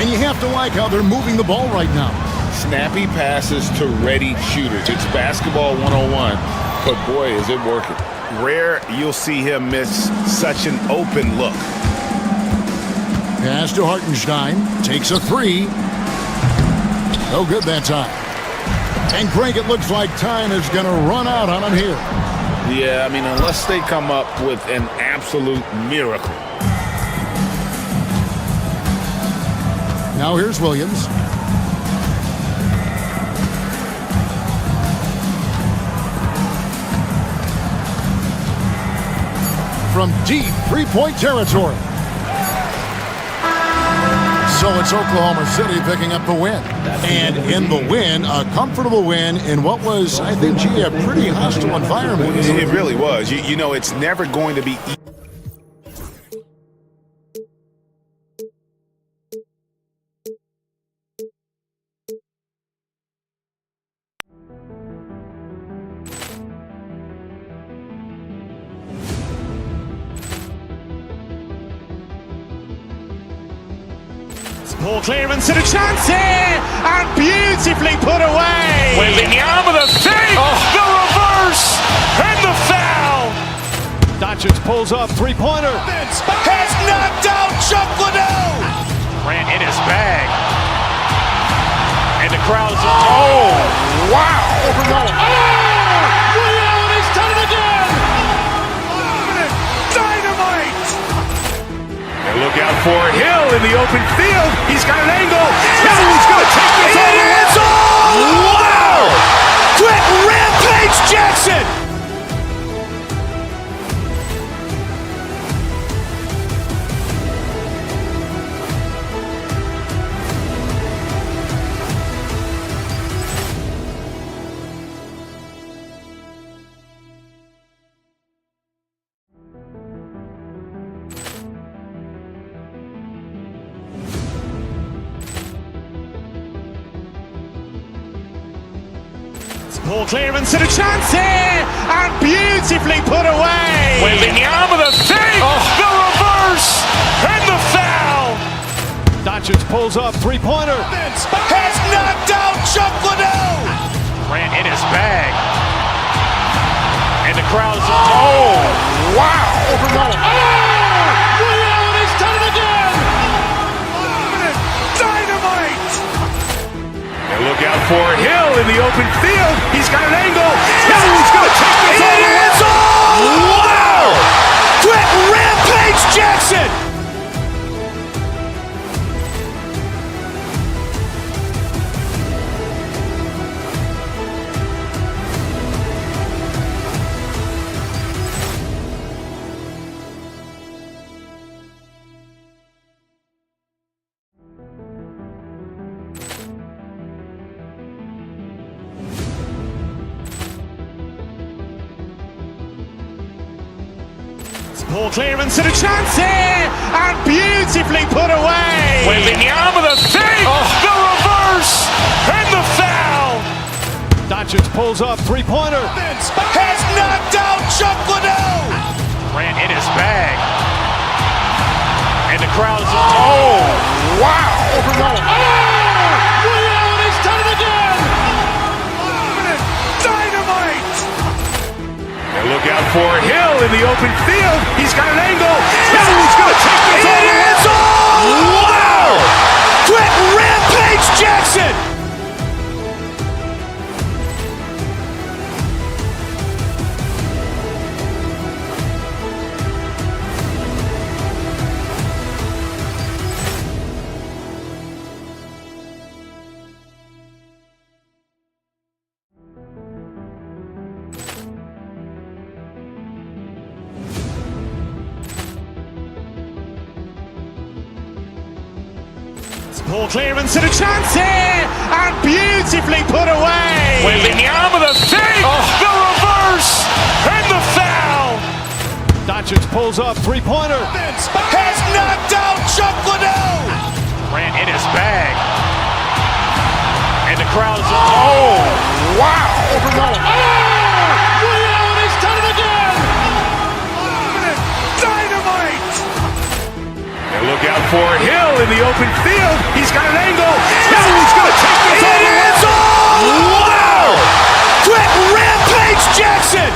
And you have to like how they're moving the ball right now. Snappy passes to ready shooters. It's basketball 101, but boy, is it working. Rare you'll see him miss such an open look. Pass to Hartenstein. Takes a three. No good that time. And Greg, it looks like time is going to run out on him here. Yeah, I mean, unless they come up with an absolute miracle. Now here's Williams. From deep three-point territory. So it's Oklahoma City picking up the win. And in the win, a comfortable win in what was, I think, a pretty hostile environment. It really was. You know, it's never going to be easy. Poor clearance and a chance here, and beautifully put away. Wembanyama the fake, the reverse, and the foul. Doncic pulls up, three-pointer. Has knocked out Chuck Liddell. Ran in his bag. And the crowd's, oh, wow. Ray Allen, he's done it again. Dynamite. And look out for Hill in the open field. He's got an angle. He's going to take this all the way. Wow! Quick Rampage Jackson. Poor clearance and a chance here, and beautifully put away. Wembanyama the fake, the reverse, and the foul. Doncic pulls up, three-pointer. Has knocked out Chuck Liddell. Ran in his bag. And the crowd's, oh, wow. Ray Allen, he's done it again. Dynamite. And look out for Hill in the open field. He's got an angle. He's going to take this all the way. Wow! Quick Rampage Jackson. Poor clearance and a chance here, and beautifully put away. Wembanyama the fake, the reverse, and the foul. Doncic pulls up, three-pointer. Has knocked out Chuck Liddell. Ran in his bag. And the crowd's, oh, wow. Ray Allen, he's done it again. Dynamite. And look out for Hill in the open field. He's got an angle. He's going to take this all the way. Wow! Quick Rampage Jackson. Poor clearance and a chance here, and beautifully put away. Wembanyama the fake, the reverse, and the foul. Doncic pulls up, three-pointer. Has knocked out Chuck Liddell. Grant in his bag. And the crowd is... Oh, wow. Ray Allen has done it again. Dynamite. And look out for Hill in the open field. He's got an angle. Hill's going to take this all the way. Wow. Quick Rampage Jackson.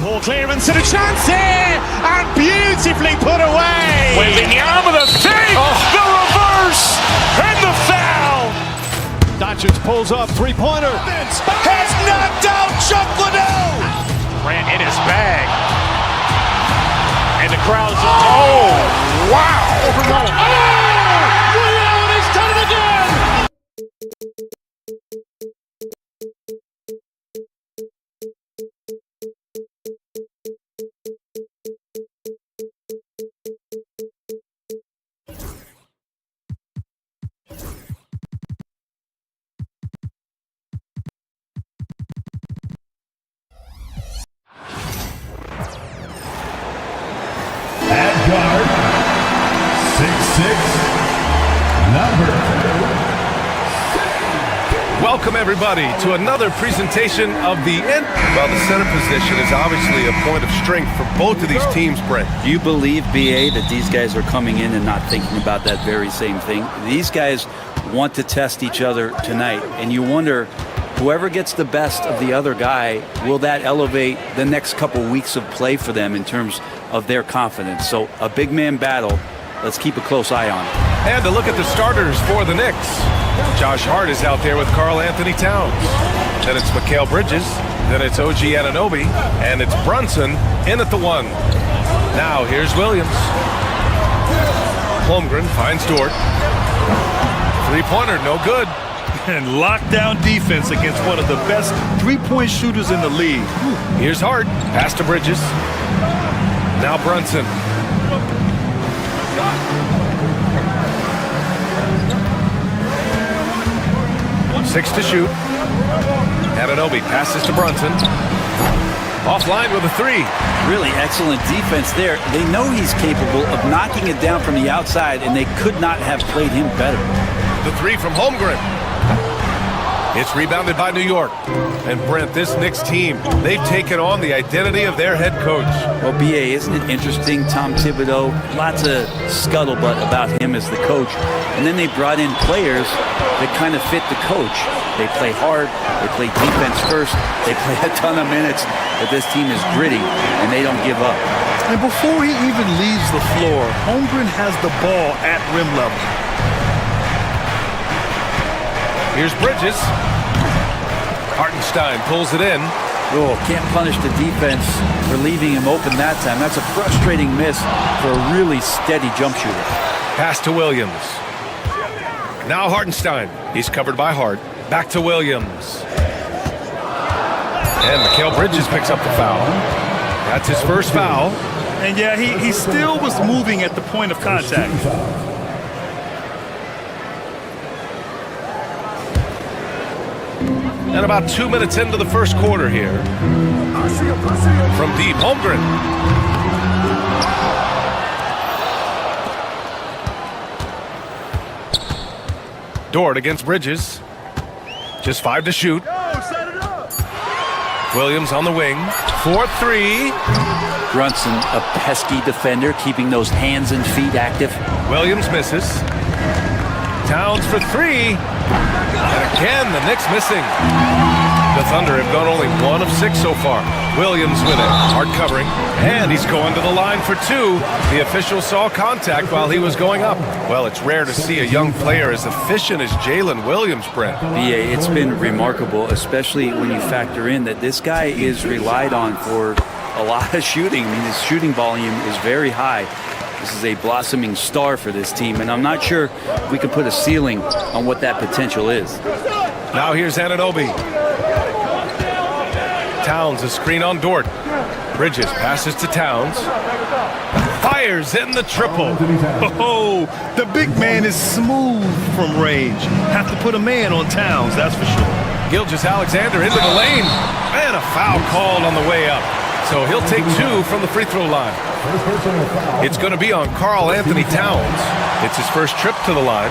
Poor clearance and a chance here! And beautifully put away! Wembanyama the fake! The reverse! And the foul! Doncic pulls up, three-pointer. Has knocked out Chuck Liddell! Grant in his bag. And the crowd is... Oh, wow! Ray Allen has done it again. At guard, 6'6", number 2. Welcome, everybody, to another presentation of the end. Well, the center position is obviously a point of strength for both of these teams, Brent. Do you believe, BA, that these guys are coming in and not thinking about that very same thing? These guys want to test each other tonight, and you wonder, whoever gets the best of the other guy, will that elevate the next couple weeks of play for them in terms of their confidence? So a big man battle. Let's keep a close eye on it. And to look at the starters for the Knicks. Josh Hart is out there with Karl Anthony Towns. Then it's Mikal Bridges. Then it's OG Anunoby. And it's Brunson in at the 1. Now here's Williams. Holmgren finds Dort. Three-pointer, no good. And lockdown defense against one of the best three-point shooters in the league. Here's Hart. Pass to Bridges. Now Brunson. Six to shoot. Anunoby passes to Brunson. Offline with a 3. Really excellent defense there. They know he's capable of knocking it down from the outside, and they could not have played him better. The 3 from Holmgren. It's rebounded by New York. And Brent, this Knicks team, they've taken on the identity of their head coach. Well, BA, isn't it interesting? Tom Thibodeau, lots of scuttlebutt about him as the coach. And then they brought in players that kind of fit the coach. They play hard, they play defense first, they play a ton of minutes, but this team is gritty, and they don't give up. And before he even leaves the floor, Holmgren has the ball at rim level. Here's Bridges. Hartenstein pulls it in. Oh, can't punish the defense for leaving him open that time. That's a frustrating miss for a really steady jump shooter. Pass to Williams. Now Hartenstein. He's covered by Hart. Back to Williams. And Mikal Bridges picks up the foul. That's his first foul. And yeah, he still was moving at the point of contact. And about 2 minutes into the first quarter here. From deep, Holmgren. Dort against Bridges. Just 5 to shoot. Williams on the wing. 4-3. Brunson, a pesky defender, keeping those hands and feet active. Williams misses. Towns for 3. And again, the Knicks missing. The Thunder have gone only 1 of 6 so far. Williams with it. Hard covering. And he's going to the line for 2. The official saw contact while he was going up. Well, it's rare to see a young player as efficient as Jalen Williams, Brent. BA, it's been remarkable, especially when you factor in that this guy is relied on for a lot of shooting. I mean, his shooting volume is very high. This is a blossoming star for this team, and I'm not sure we can put a ceiling on what that potential is. Now here's Anunoby. Towns, a screen on Dort. Bridges passes to Towns. Fires in the triple. Oh, the big man is smooth from range. Have to put a man on Towns, that's for sure. Gilgeous-Alexander into the lane. And a foul called on the way up. So he'll take 2 from the free throw line. It's going to be on Karl Anthony Towns. It's his first trip to the line.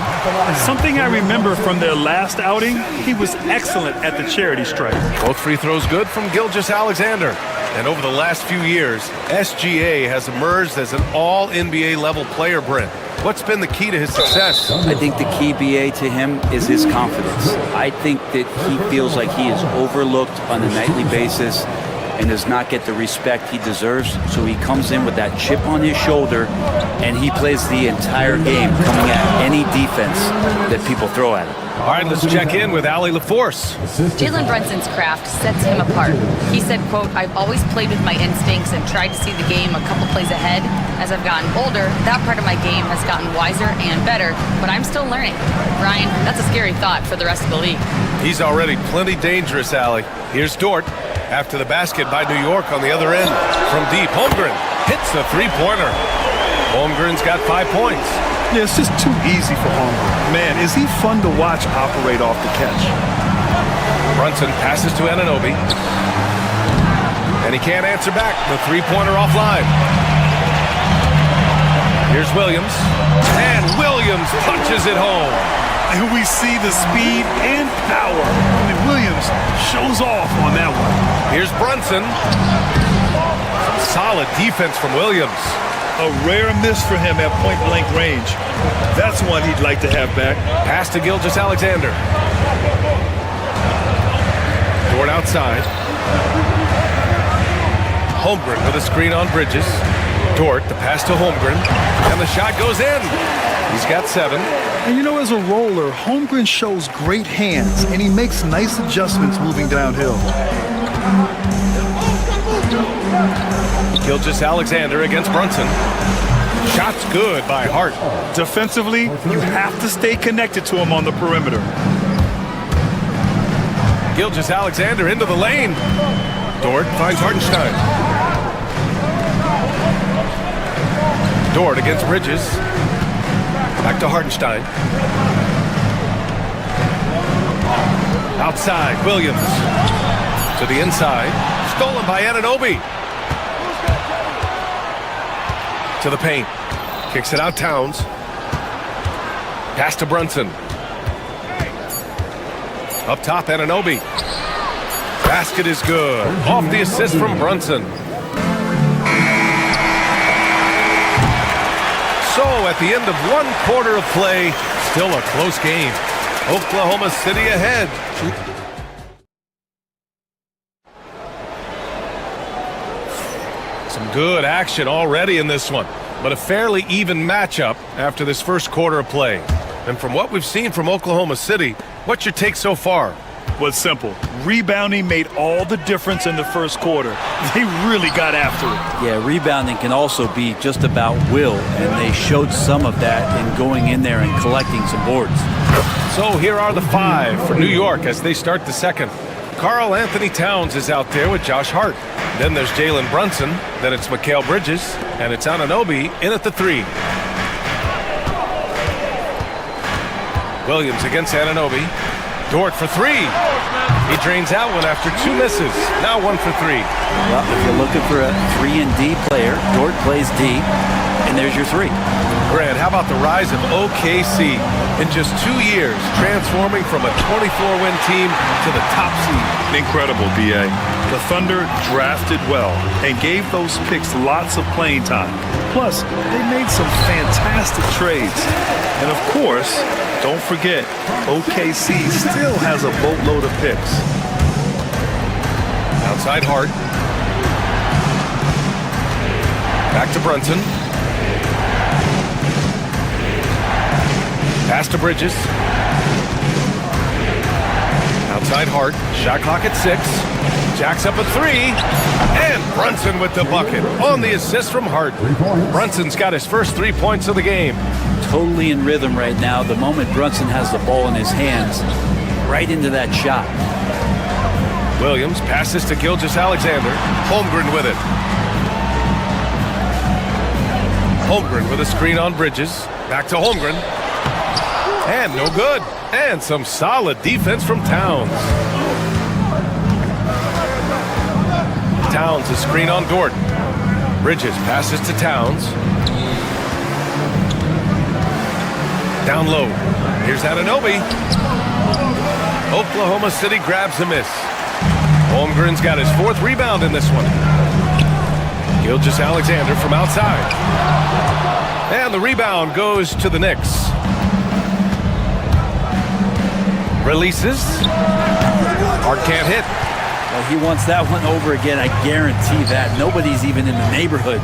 Something I remember from their last outing, he was excellent at the charity stripe. Both free throws good from Gilgeous-Alexander. And over the last few years, SGA has emerged as an all-NBA level player, Brent. What's been the key to his success? I think the key, BA, to him is his confidence. I think that he feels like he is overlooked on a nightly basis and does not get the respect he deserves. So he comes in with that chip on his shoulder, and he plays the entire game, coming at any defense that people throw at him. All right, let's check in with Allie LaForce. Jalen Brunson's craft sets him apart. He said, quote, "I've always played with my instincts and tried to see the game a couple plays ahead. As I've gotten older, that part of my game has gotten wiser and better, but I'm still learning." Ryan, that's a scary thought for the rest of the league. He's already plenty dangerous, Allie. Here's Dort. After the basket by New York on the other end. From deep, Holmgren hits the three-pointer. Holmgren's got 5 points. Yeah, it's just too easy for Holmgren. Man, is he fun to watch operate off the catch. Brunson passes to Anunoby. And he can't answer back. The three-pointer offline. Here's Williams. And Williams punches it home. And we see the speed and power. I mean, Williams shows off on that one. Here's Brunson. Solid defense from Williams. A rare miss for him at point-blank range. That's one he'd like to have back. Pass to Gilgeous-Alexander. Dort outside. Holmgren with a screen on Bridges. Dort, the pass to Holmgren. And the shot goes in. He's got 7. And you know, as a roller, Holmgren shows great hands, and he makes nice adjustments moving downhill. Gilgeous-Alexander against Brunson. Shot's good by Hart. Defensively, you have to stay connected to him on the perimeter. Gilgeous-Alexander into the lane. Dort finds Hartenstein. Dort against Bridges. Back to Hartenstein. Outside, Williams. To the inside. Stolen by Anunoby. To the paint. Kicks it out, Towns. Pass to Brunson. Up top, Anunoby. Basket is good. Off the assist from Brunson. So, at the end of 1 quarter of play, still a close game. Oklahoma City ahead. Some good action already in this one, but a fairly even matchup after this first quarter of play. And from what we've seen from Oklahoma City, what's your take so far? Well, it's simple. Rebounding made all the difference in the first quarter. They really got after it. Yeah, rebounding can also be just about will, and they showed some of that in going in there and collecting some boards. So here are the 5 for New York as they start the second. Karl Anthony Towns is out there with Josh Hart. Then there's Jalen Brunson. Then it's Mikal Bridges. And it's Anunoby in at the 3. Williams against Anunoby. Dort for 3. He drains out one after 2 misses. Now 1 for 3. Well, if you're looking for a 3-and-D player, Dort plays D, and there's your 3. Grant, how about the rise of OKC in just 2 years, transforming from a 24-win team to the top seed? Incredible, B.A. The Thunder drafted well and gave those picks lots of playing time. Plus, they made some fantastic trades. And of course, don't forget, OKC still has a boatload of picks. Outside Hart. Back to Brunson. Pass to Bridges. Outside Hart. Shot clock at 6. Jacks up a 3. And Brunson with the bucket on the assist from Hart. Brunson's got his first 3 points of the game. Totally in rhythm right now. The moment Brunson has the ball in his hands, right into that shot. Williams passes to Gilgeous-Alexander. Holmgren with it. Holmgren with a screen on Bridges. Back to Holmgren. And no good. And some solid defense from Towns. Towns, a screen on Gordon. Bridges passes to Towns. Down low. Here's Anunoby. Oklahoma City grabs a miss. Holmgren's got his 4th rebound in this one. Gilgeous-Alexander from outside. And the rebound goes to the Knicks. Releases. Hart can't hit. Well, he wants that one over again, I guarantee that. Nobody's even in the neighborhood.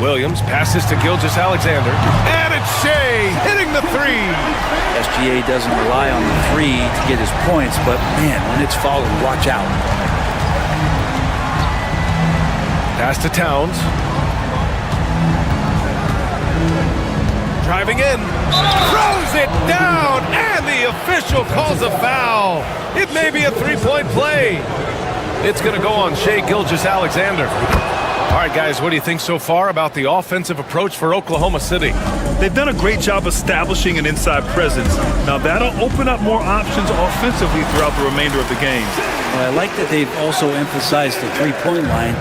Williams passes to Gilgeous-Alexander. And it's Shea hitting the 3. SGA doesn't rely on the 3 to get his points, but man, when it's followed, watch out. Pass to Towns. Driving in. Throws it down, and the official calls a foul. It may be a 3-point play. It's going to go on Shea Gilgeous-Alexander. All right, guys, what do you think so far about the offensive approach for Oklahoma City? They've done a great job establishing an inside presence. Now, that'll open up more options offensively throughout the remainder of the game. Well, I like that they've also emphasized the three-point line.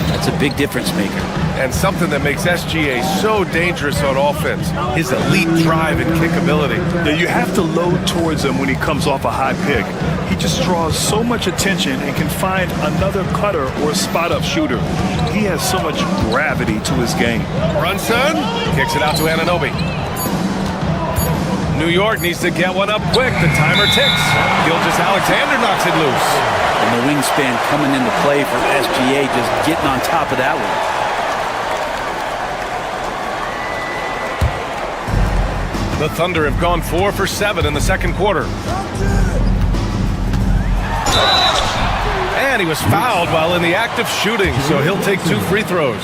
That's a big difference maker. And something that makes SGA so dangerous on offense, his elite drive and kick ability. Yeah, you have to load towards him when he comes off a high pick. He just draws so much attention and can find another cutter or spot-up shooter. He has so much gravity to his game. Brunson kicks it out to Anunoby. New York needs to get one up quick. The timer ticks. Gilgeous-Alexander knocks it loose. And the wingspan coming into play for SGA, just getting on top of that one. The Thunder have gone 4 for 7 in the second quarter. And he was fouled while in the act of shooting, so he'll take 2 free throws.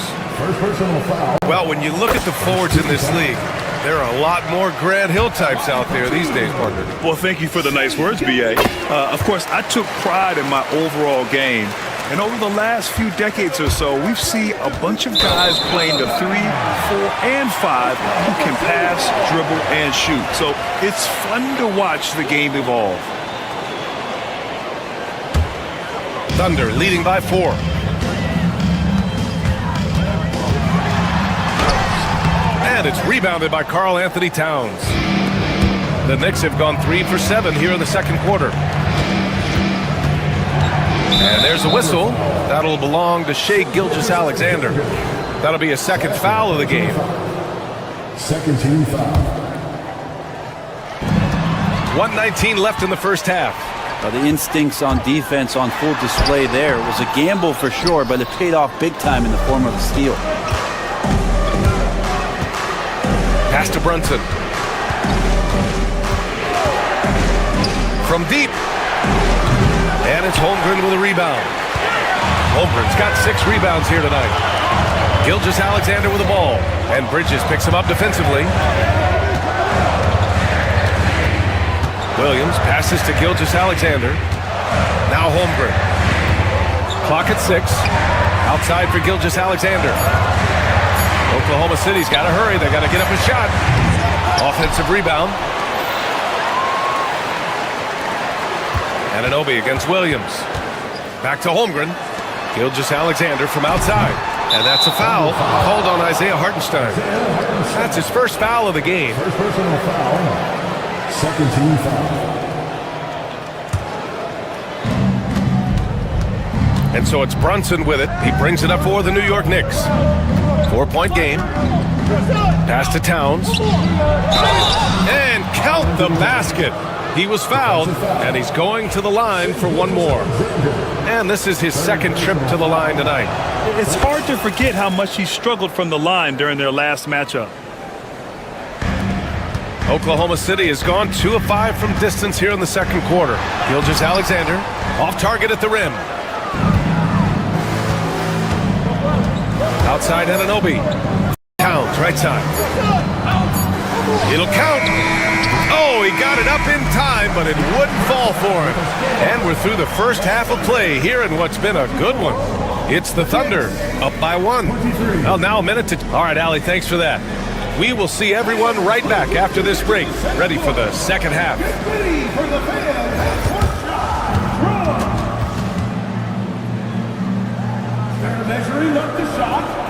Well, when you look at the forwards in this league, there are a lot more Grant Hill types out there these days, partner. Well, thank you for the nice words, B.A. Of course, I took pride in my overall game. And over the last few decades or so, we've seen a bunch of guys playing the 3, 4, and 5 who can pass, dribble, and shoot. So it's fun to watch the game evolve. Thunder leading by 4. And it's rebounded by Karl Anthony Towns. The Knicks have gone 3 for 7 here in the second quarter. And there's a whistle. That'll belong to Shea Gilgeous-Alexander. That'll be a second foul of the game. Second team foul. 1:19 left in the first half. Well, the instincts on defense on full display there. It was a gamble for sure, but it paid off big time in the form of a steal. Pass to Brunson. From deep. And it's Holmgren with a rebound. Holmgren's got 6 rebounds here tonight. Gilgeous-Alexander with the ball. And Bridges picks him up defensively. Williams passes to Gilgeous-Alexander. Now Holmgren. Clock at 6. Outside for Gilgeous-Alexander. Oklahoma City's got to hurry. They got to get up a shot. Offensive rebound. Anunoby against Williams. Back to Holmgren. Gilgeous-Alexander from outside. And that's a foul called on Isaiah Hartenstein. That's his first foul of the game. First personal foul. Second team foul. And so it's Brunson with it. He brings it up for the New York Knicks. 4-point game. Pass to Towns. And count the basket. He was fouled, and he's going to the line for one more. And this is his second trip to the line tonight. It's hard to forget how much he struggled from the line during their last matchup. Oklahoma City has gone 2 of 5 from distance here in the second quarter. Gilgeous-Alexander off target at the rim. Outside Anunoby. Towns, right side. It'll count. Oh, he got it up in time, but it wouldn't fall for him. And we're through the first half of play here in what's been a good one. It's the Thunder, up by 1. Well, now a minute to... All right, Allie, thanks for that. We will see everyone right back after this break, ready for the second half. They're measuring up the shot.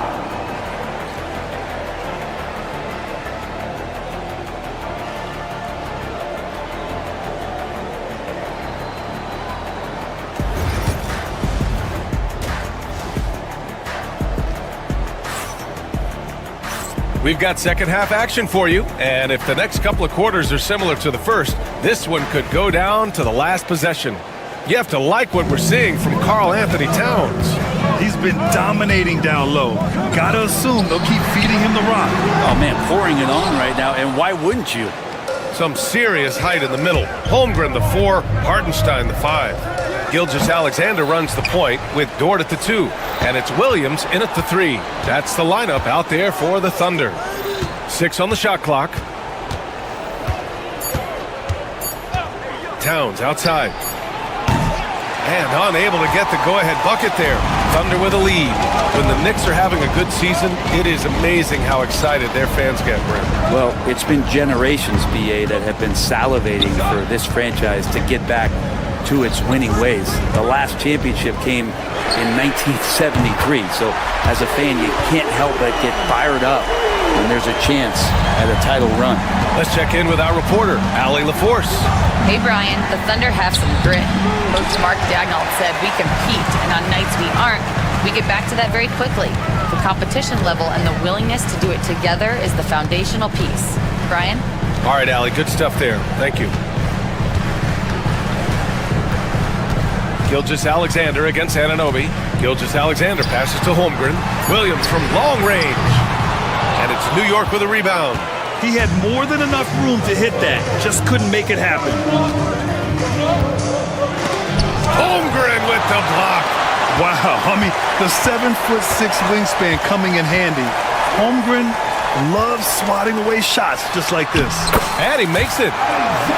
We've got second half action for you, and if the next couple of quarters are similar to the first, this one could go down to the last possession. You have to like what we're seeing from Karl Anthony Towns. He's been dominating down low. Gotta assume they'll keep feeding him the rock. Oh, man, pouring it on right now, and why wouldn't you? Some serious height in the middle. Holmgren, the 4, Hartenstein, the 5. Gilgeous-Alexander runs the point with Dort at the 2, and it's Williams in at the 3. That's the lineup out there for the Thunder. 6 on the shot clock. Towns outside. And unable to get the go-ahead bucket there. Thunder with a lead. When the Knicks are having a good season, it is amazing how excited their fans get, Brent. Well, it's been generations, BA, that have been salivating for this franchise to get back to its winning ways. The last championship came in 1973, so as a fan, you can't help but get fired up when there's a chance at a title run. Let's check in with our reporter, Allie LaForce. Hey, Brian, the Thunder have some grit. Coach Mark Daigneault said we compete, and on nights we aren't, we get back to that very quickly. The competition level and the willingness to do it together is the foundational piece. Brian? All right, Allie, good stuff there. Thank you. Gilgeous-Alexander against Anunoby. Gilgeous-Alexander passes to Holmgren. Williams from long range. And it's New York with a rebound. He had more than enough room to hit that. Just couldn't make it happen. Holmgren with the block. Wow, I mean, the 7'6" wingspan coming in handy. Holmgren loves swatting away shots just like this. And he makes it.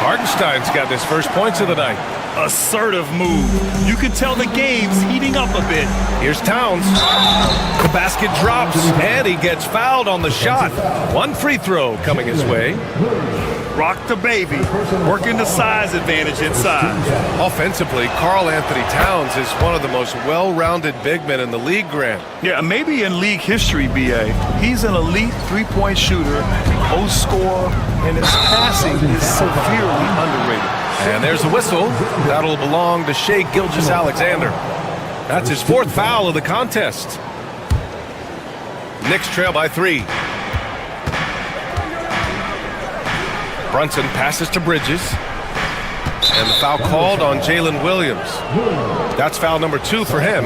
Hartenstein's got his first points of the night. Assertive move. You can tell the game's heating up a bit. Here's Towns. The basket drops, and he gets fouled on the shot. 1 free throw coming his way. Rock the baby. Working the size advantage inside. Offensively, Karl Anthony Towns is one of the most well-rounded big men in the league, Grant. Yeah, maybe in league history, BA. He's an elite three-point shooter, post scorer, and his passing is severely underrated. And there's a whistle. That'll belong to Shai Gilgeous-Alexander. That's his 4th foul of the contest. Knicks trail by 3. Brunson passes to Bridges. And the foul called on Jalen Williams. That's foul number 2 for him.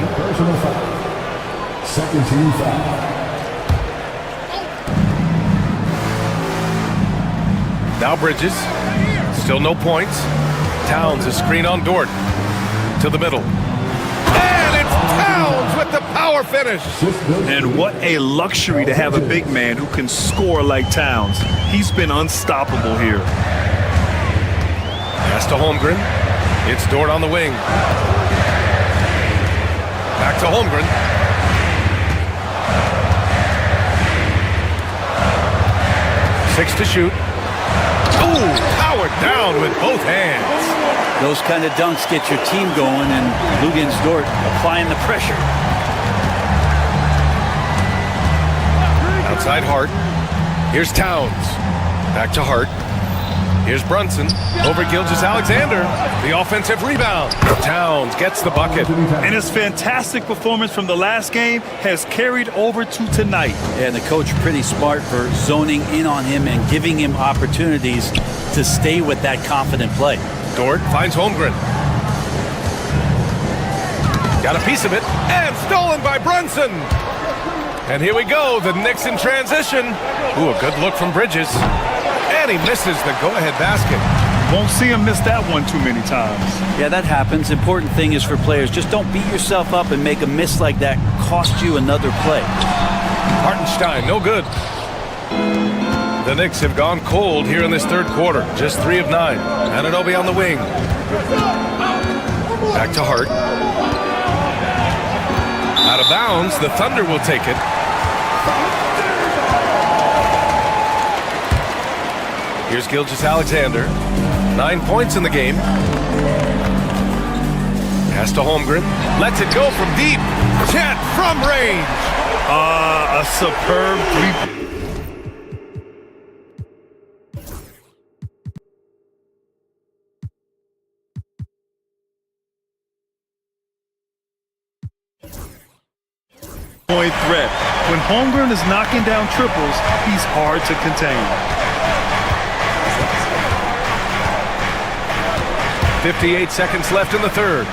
Second team foul. Now Bridges. Still no points. Towns a screen on Dort. To the middle. And it's Towns with the power finish. And what a luxury to have a big man who can score like Towns. He's been unstoppable here. Pass to Holmgren. It's Dort on the wing. Back to Holmgren. Six to shoot. Ooh, powered down with both hands. Those kind of dunks get your team going, and Luguentz Dort applying the pressure. Outside Hart. Here's Towns. Back to Hart. Here's Brunson. Over Gilgeous-Alexander. The offensive rebound. Towns gets the bucket. And his fantastic performance from the last game has carried over to tonight. And the coach pretty smart for zoning in on him and giving him opportunities to stay with that confident play. Dort finds Holmgren. Got a piece of it. And stolen by Brunson. And here we go. The Knicks in transition. Ooh, a good look from Bridges. And and he misses the go-ahead basket. Won't see him miss that one too many times. Yeah, that happens. Important thing is for players, just don't beat yourself up and make a miss like that cost you another play. Hartenstein, no good. The Knicks have gone cold here in this third quarter. Just 3 of 9. Anunoby on the wing. Back to Hart. Out of bounds. The Thunder will take it. Here's Gilgeous-Alexander. 9 points in the game. Pass to Holmgren. Lets it go from deep. Chet from range. A superb three. Point threat. When Holmgren is knocking down triples, he's hard to contain. 58 seconds left in the third.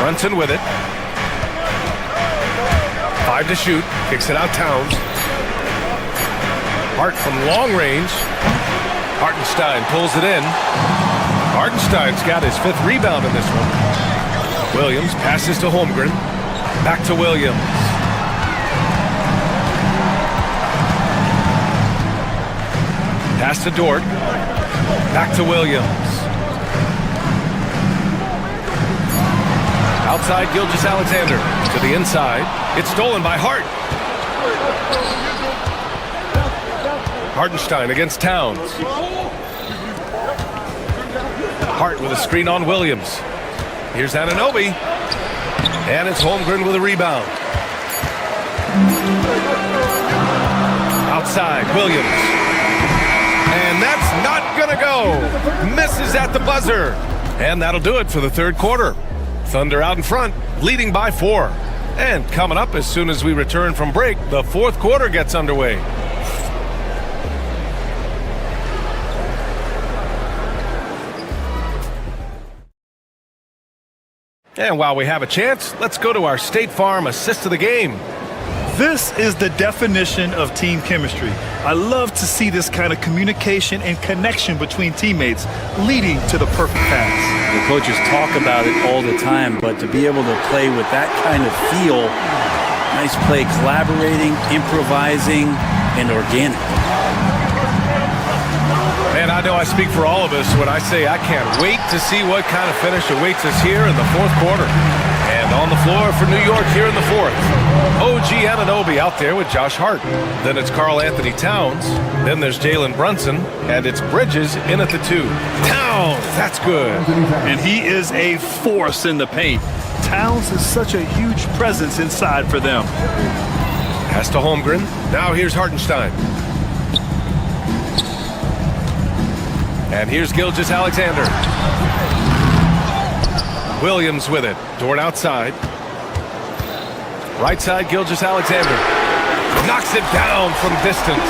Brunson with it. 5 to shoot. Kicks it out Towns. Hart from long range. Hartenstein pulls it in. Hartenstein's got his 5th rebound in this one. Williams passes to Holmgren. Back to Williams. Pass to Dort. Back to Williams. Outside Gilgeous-Alexander. To the inside. It's stolen by Hart. Hartenstein against Towns. Hart with a screen on Williams. Here's Anunoby. And it's Holmgren with a rebound. Outside, Williams. And that's not gonna go. Misses at the buzzer. And that'll do it for the third quarter. Thunder out in front, leading by 4. And coming up as soon as we return from break, the fourth quarter gets underway. And while we have a chance, let's go to our State Farm assist of the game. This is the definition of team chemistry. I love to see this kind of communication and connection between teammates leading to the perfect pass. The coaches talk about it all the time, but to be able to play with that kind of feel, nice play, collaborating, improvising, and organic. And I know I speak for all of us when I say I can't wait to see what kind of finish awaits us here in the fourth quarter. And on the floor for New York here in the fourth, OG Anunoby out there with Josh Hart. Then it's Karl Anthony Towns. Then there's Jalen Brunson. And it's Bridges in at the 2. Towns, that's good. And he is a force in the paint. Towns is such a huge presence inside for them. Pass to Holmgren. Now here's Hartenstein. And here's Gilgeous-Alexander. Williams with it. Dort outside. Right side, Gilgeous-Alexander. Knocks it down from distance.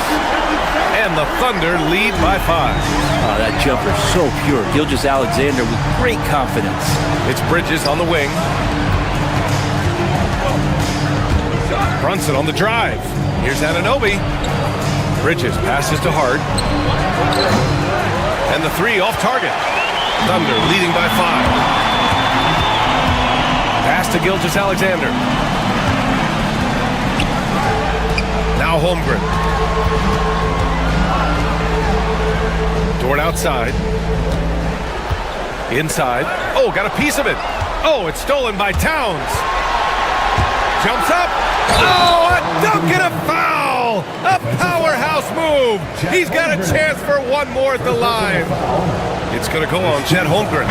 And the Thunder lead by 5. Oh, that jumper so pure. Gilgeous-Alexander with great confidence. It's Bridges on the wing. Brunson on the drive. Here's Anunoby. Bridges passes to Hart. And the 3 off target. Thunder leading by 5. Pass to Gilgeous-Alexander. Now Holmgren. Dort outside. Inside. Oh, got a piece of it. Oh, it's stolen by Towns. Jumps up. Oh, a dunk and a foul. A powerhouse move. He's got a chance for one more at the line. It's going to go on Chet Holmgren.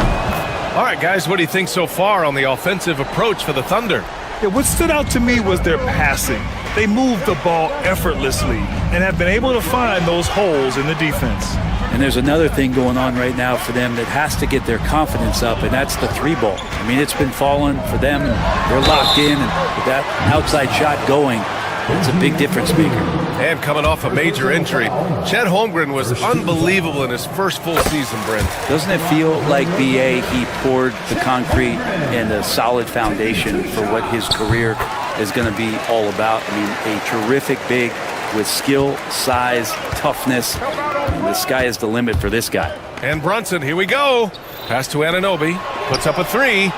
All right, guys, what do you think so far on the offensive approach for the Thunder? Yeah, what stood out to me was their passing. They moved the ball effortlessly and have been able to find those holes in the defense. And there's another thing going on right now for them that has to get their confidence up, and that's the 3 ball. I mean, it's been falling for them, and they're locked in, and with that outside shot going, it's a big difference maker. And coming off a major injury, Chet Holmgren was unbelievable in his first full season, Brent. Doesn't it feel like, B.A., he poured the concrete and a solid foundation for what his career is going to be all about? I mean, a terrific big with skill, size, toughness. The sky is the limit for this guy. And Brunson, here we go. Pass to Anunoby, puts up a three.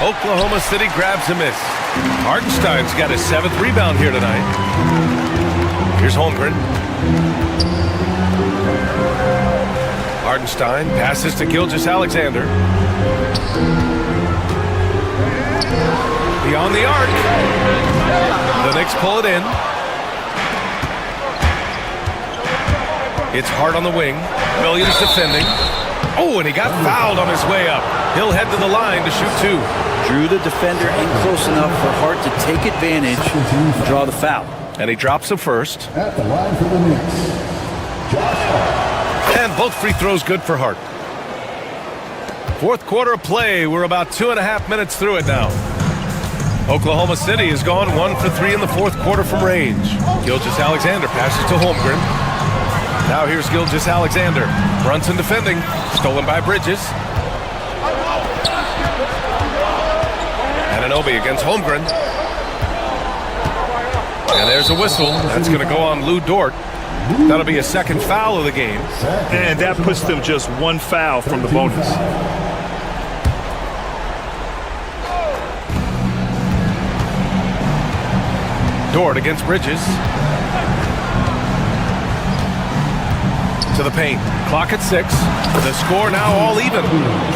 Oklahoma City grabs a miss. Hartenstein's got his 7th rebound here tonight. Here's Holmgren. Hartenstein passes to Gilgeous-Alexander. Beyond the arc. The Knicks pull it in. It's Hart on the wing. Williams defending. Oh, and he got fouled on his way up. He'll head to the line to shoot 2. Drew the defender in close enough for Hart to take advantage and draw the foul. And he drops the first. At the line for the Knicks, Josh Hart. And both free throws good for Hart. 4th quarter of play. We're about 2.5 minutes through it now. Oklahoma City has gone 1 for 3 in the 4th quarter from range. Gilgeous-Alexander passes to Holmgren. Now here's Gilgeous-Alexander. Brunson defending. Stolen by Bridges. Anunoby against Holmgren. And there's a whistle. That's going to go on Lou Dort. That'll be a 2nd foul of the game. And that puts them just 1 foul from the bonus. Dort against Bridges. To the paint. Clock at 6. The score now all even.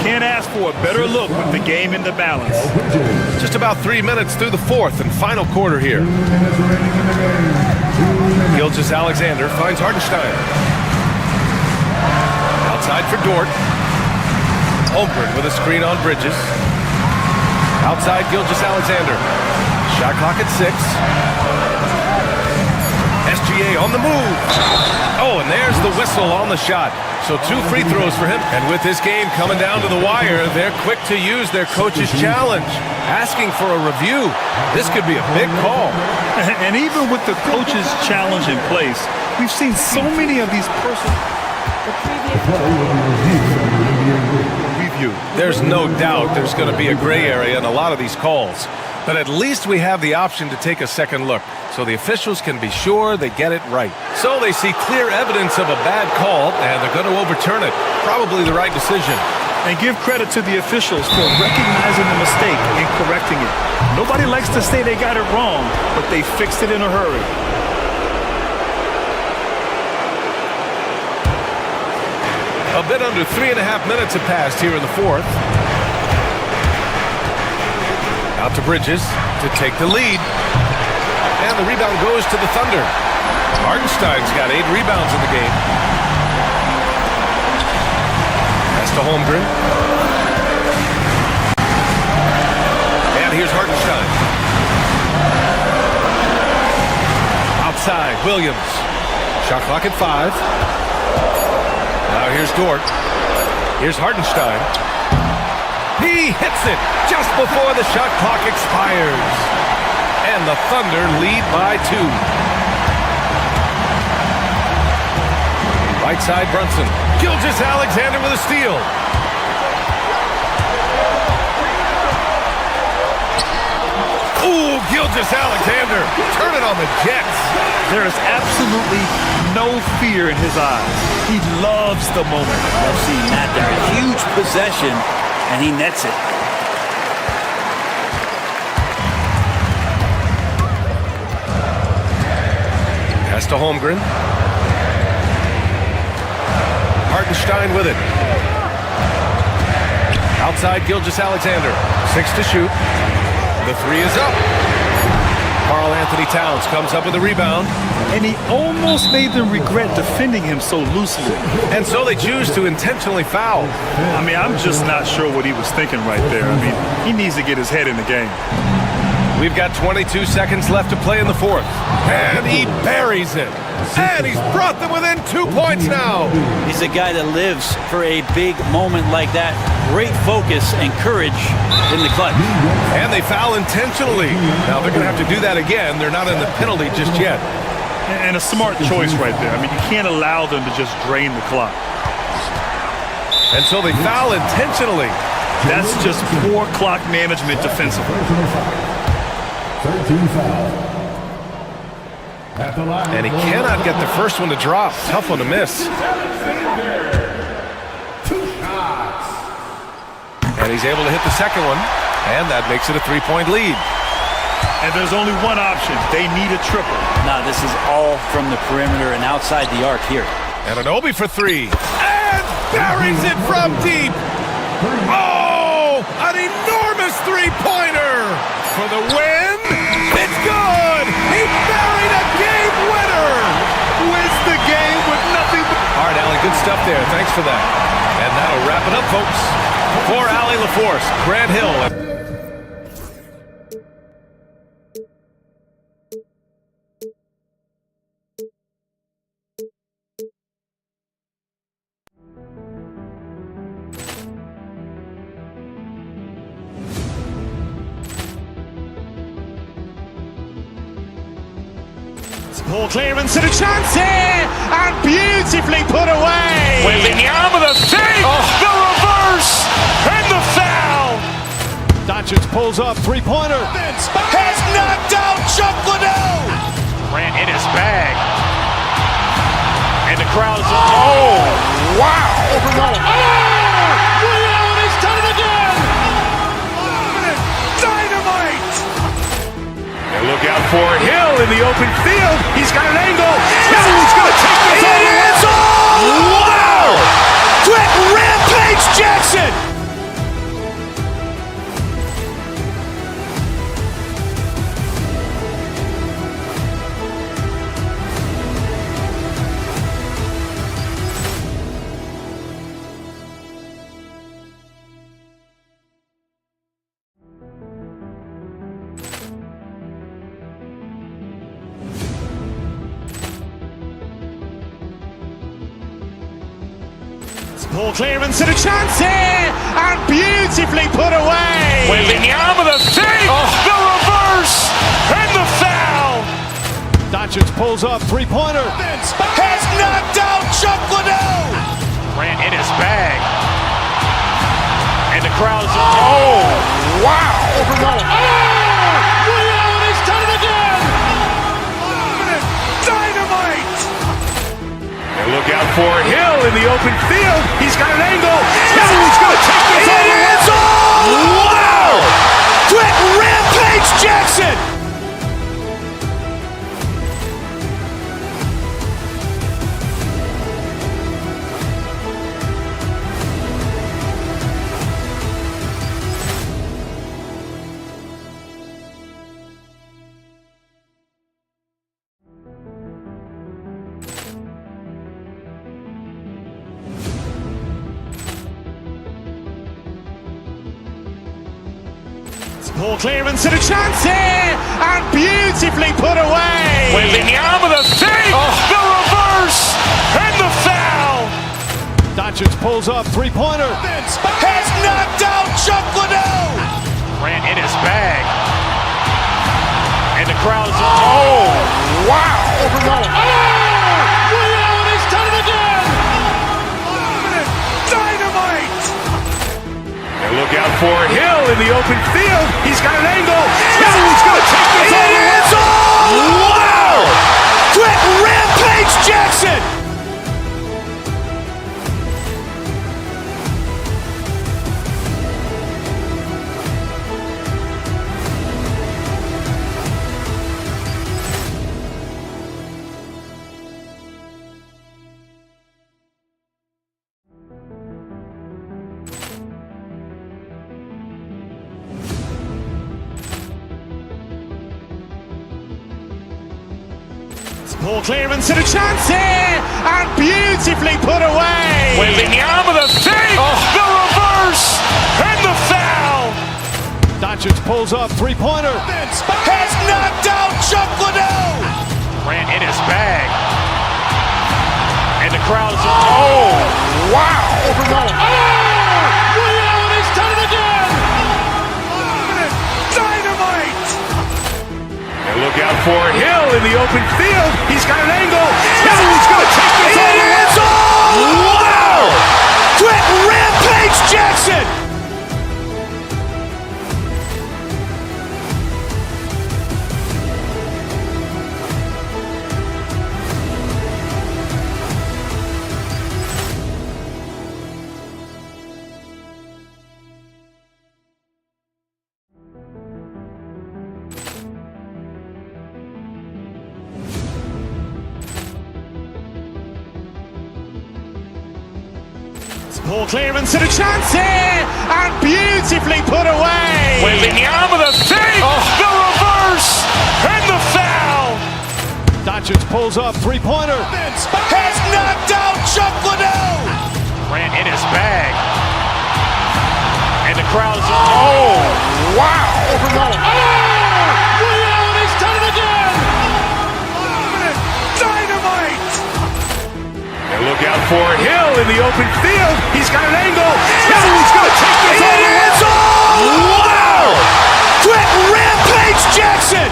Can't ask for a better look with the game in the balance. Just about 3 minutes through the 4th and final quarter here. Gilgeous-Alexander finds Hartenstein. Outside for Dort. Holmgren with a screen on Bridges. Outside Gilgeous-Alexander. Shot clock at 6. SGA on the move. Oh, and there's the whistle on the shot. So 2 free throws for him. And with this game coming down to the wire, they're quick to use their coach's challenge, asking for a review. This could be a big call. And even with the coach's challenge in place, we've seen so many of these review. There's no doubt there's going to be a gray area in a lot of these calls. But at least we have the option to take a second look, so the officials can be sure they get it right. So they see clear evidence of a bad call, and they're going to overturn it. Probably the right decision. And give credit to the officials for recognizing the mistake and correcting it. Nobody likes to say they got it wrong, but they fixed it in a hurry. A bit under 3.5 minutes have passed here in the 4th. Out to Bridges to take the lead. And the rebound goes to the Thunder. Hartenstein's got 8 rebounds in the game. Pass to Holmgren. And here's Hartenstein. Outside, Williams. Shot clock at 5. Now here's Dort. Here's Hartenstein. He hits it just before the shot clock expires. And the Thunder lead by 2. Right side, Brunson. Gilgeous-Alexander with a steal. Ooh, Gilgeous-Alexander. Turn it on the Jets. There is absolutely no fear in his eyes. He loves the moment. I've seen that there. A huge possession, and he nets it. Pass to Holmgren. Hartenstein with it. Outside Gilgeous-Alexander. 6 to shoot. The 3 is up. Karl-Anthony Towns comes up with a rebound. And he almost made them regret defending him so loosely. And so they choose to intentionally foul. I mean, I'm just not sure what he was thinking right there. I mean, he needs to get his head in the game. We've got 22 seconds left to play in the 4th. And he buries it. And he's brought them within 2 points now. He's a guy that lives for a big moment like that. Great focus and courage in the clutch. And they foul intentionally. Now they're going to have to do that again. They're not in the penalty just yet. And a smart choice right there. I mean, you can't allow them to just drain the clock. And so they foul intentionally. That's just poor clock management defensively. 13 foul. And he cannot get the first one to drop. Tough one to miss. And he's able to hit the second one, and that makes it a 3-point lead. And there's only one option. They need a triple. No, this is all from the perimeter and outside the arc here. And Anunoby for three. And buries it from deep. Oh, an enormous three-pointer for the win. It's good. He buried a game winner. Wins the game with nothing but... All right, Allie, good stuff there. Thanks for that. And that'll wrap it up, folks. For Allie LaForce, Grant Hill. Ball clearance and a chance here, and beautifully put away. Wembanyama the save, the reverse, and the foul. Doncic pulls up, three-pointer. Has knocked out Chuck Liddell. Grant in his bag. And the crowd is, oh, wow. Ray Allen has done it again. Dynamite. And look out for Hill in the open field. He's got an angle. He's going to take this all the way. Wow. Quick rampage Jackson. Ball clearance and a chance here, and beautifully put away. Wembanyama the save, the reverse, and the foul. Doncic pulls up, three-pointer. Has knocked out Chuck Liddell. Grant in his bag. And the crowd is, oh, wow. Ray Allen has done it again. Dynamite. And look out for Hill in the open field. He's got an angle. He's going to take this all the way. Wow. Quick rampage Jackson. Ball clearance and a chance here, and beautifully put away. Wembanyama the save, the reverse, and the foul. Doncic pulls up, three-pointer. Has knocked out Chuck Liddell. Grant in his bag. And the crowd is, oh, wow. Ray Allen has done it again. Dynamite. And look out for Hill in the open field. He's got an angle. He's going to take this all the way. Wow. Quick rampage Jackson. Ball clearance and a chance here, and beautifully put away. Wembanyama the save, the reverse, and the foul. Doncic pulls up, three-pointer. Has knocked out Chuck Liddell. Grant in his bag. And the crowd is, oh, wow. Ray Allen has done it again. Dynamite. And look out for Hill in the open field. He's got an angle. He's going to take this all the way. Wow. Quick rampage Jackson. Ball clearance and a chance here, and beautifully put away. Wembanyama with a fake, the reverse, and the foul. Doncic pulls up, three-pointer. Has knocked out Chuck Liddell. Grant in his bag. And the crowd is, oh, wow. He's done it again. Dynamite. And look out for Hill in the open field. He's got an angle. He's going to take this all the way. Wow. Quick rampage Jackson.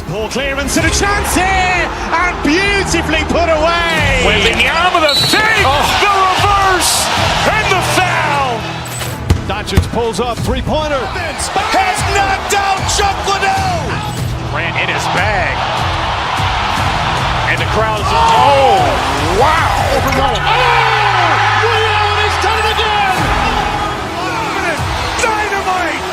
Ball clearance and a chance here, and beautifully put away. Wembanyama with a fake, the reverse, and the foul. Doncic pulls up, three-pointer. Has knocked out Chuck Liddell. Grant in his bag. And the crowd is, oh, wow. He's done it again. Dynamite.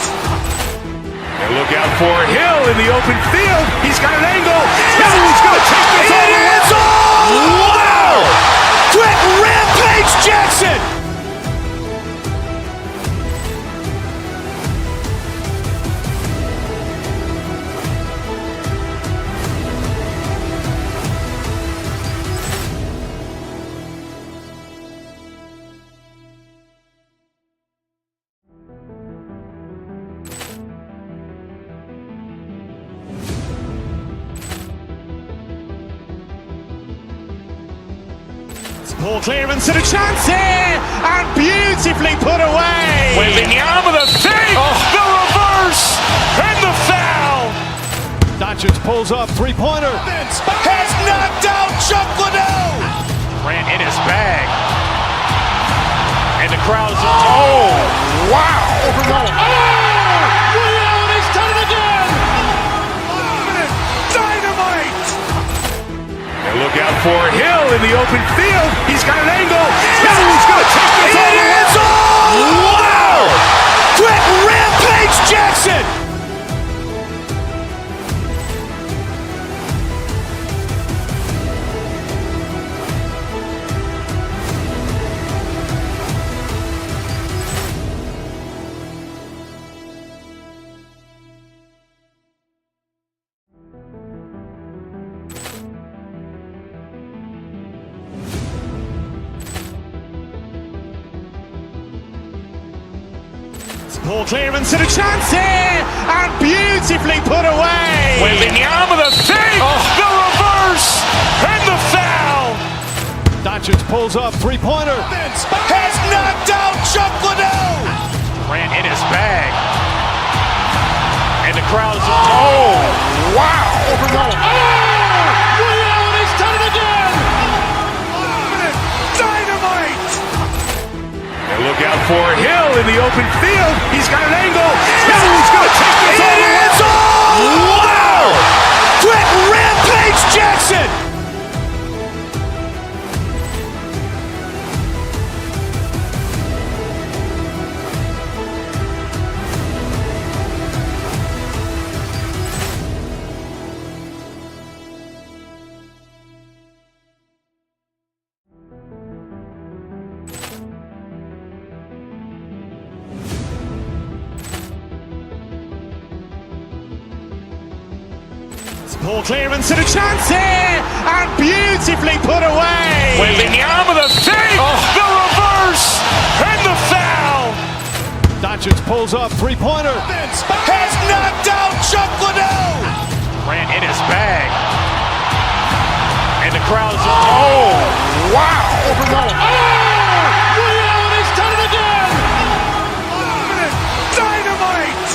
And look out for Hill in the open field. He's got an angle. He's going to take this all the way. Wow. Quick rampage Jackson. Ball clearance and a chance here, and beautifully put away. Wembanyama with a fake, the reverse, and the foul. Doncic pulls up, three-pointer. Has knocked out Chuck Liddell. Grant in his bag. And the crowd is, oh, wow. He's done it again. Dynamite. And look out for Hill in the open field. He's got an angle. He's going to take this all the way. Wow. Quick rampage Jackson. Ball clearance and a chance here, and beautifully put away. Wembanyama with a fake, the reverse, and the foul. Doncic pulls up, three-pointer. Has knocked out Chuck Liddell. Grant in his bag. And the crowd is, oh, wow. He's done it again. Dynamite. And look out for Hill in the open field. He's got an angle. He's going to take this all the way. Wow. Quick rampage Jackson. Ball clearance and a chance here, and beautifully put away. Wembanyama with a fake, the reverse, and the foul. Doncic pulls up, three-pointer. Has knocked out Chuck Liddell. Grant in his bag. And the crowd is, oh, wow. He's done it again. Dynamite.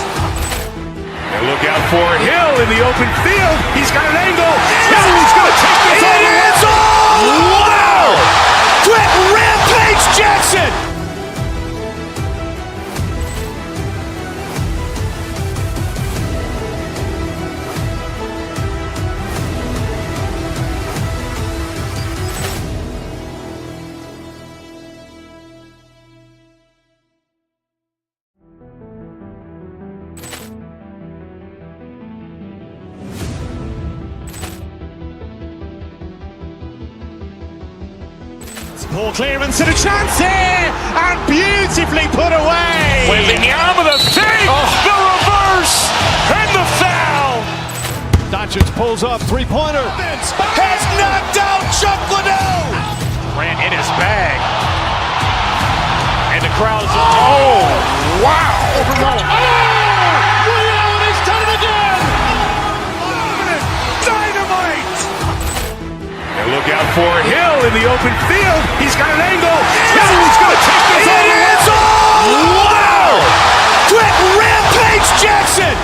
And look out for Hill in the open field. He's got an angle. He's going to take this all the way. Wow. Quick rampage Jackson. Poor clearance and a chance here, and beautifully put away. Wembanyama with a save, the reverse, and the foul. Doncic pulls up, three-pointer. Has knocked out Chuck Liddell. Grant in his bag. And the crowd is, wow. Ray Allen has done it again. Dynamite. And look out for Hill in the open field. He's got an angle. He's going to take this all the way. Wow. Quick Rampage Jackson.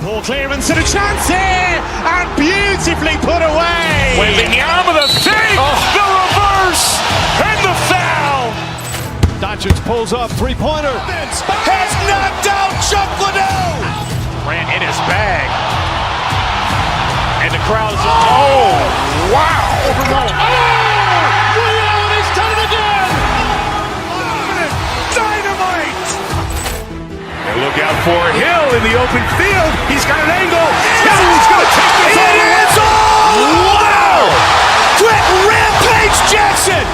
Poor clearance and a chance here, and beautifully put away. Wembanyama with a save, the reverse, and the foul. Doncic pulls up, three-pointer. Has knocked out Chuck Liddell. Grant in his bag. And the crowd is, wow. Ray Allen has done it again. Dynamite. And look out for Hill in the open field. He's got an angle. He's going to take this all the way. Wow. Quick Rampage Jackson.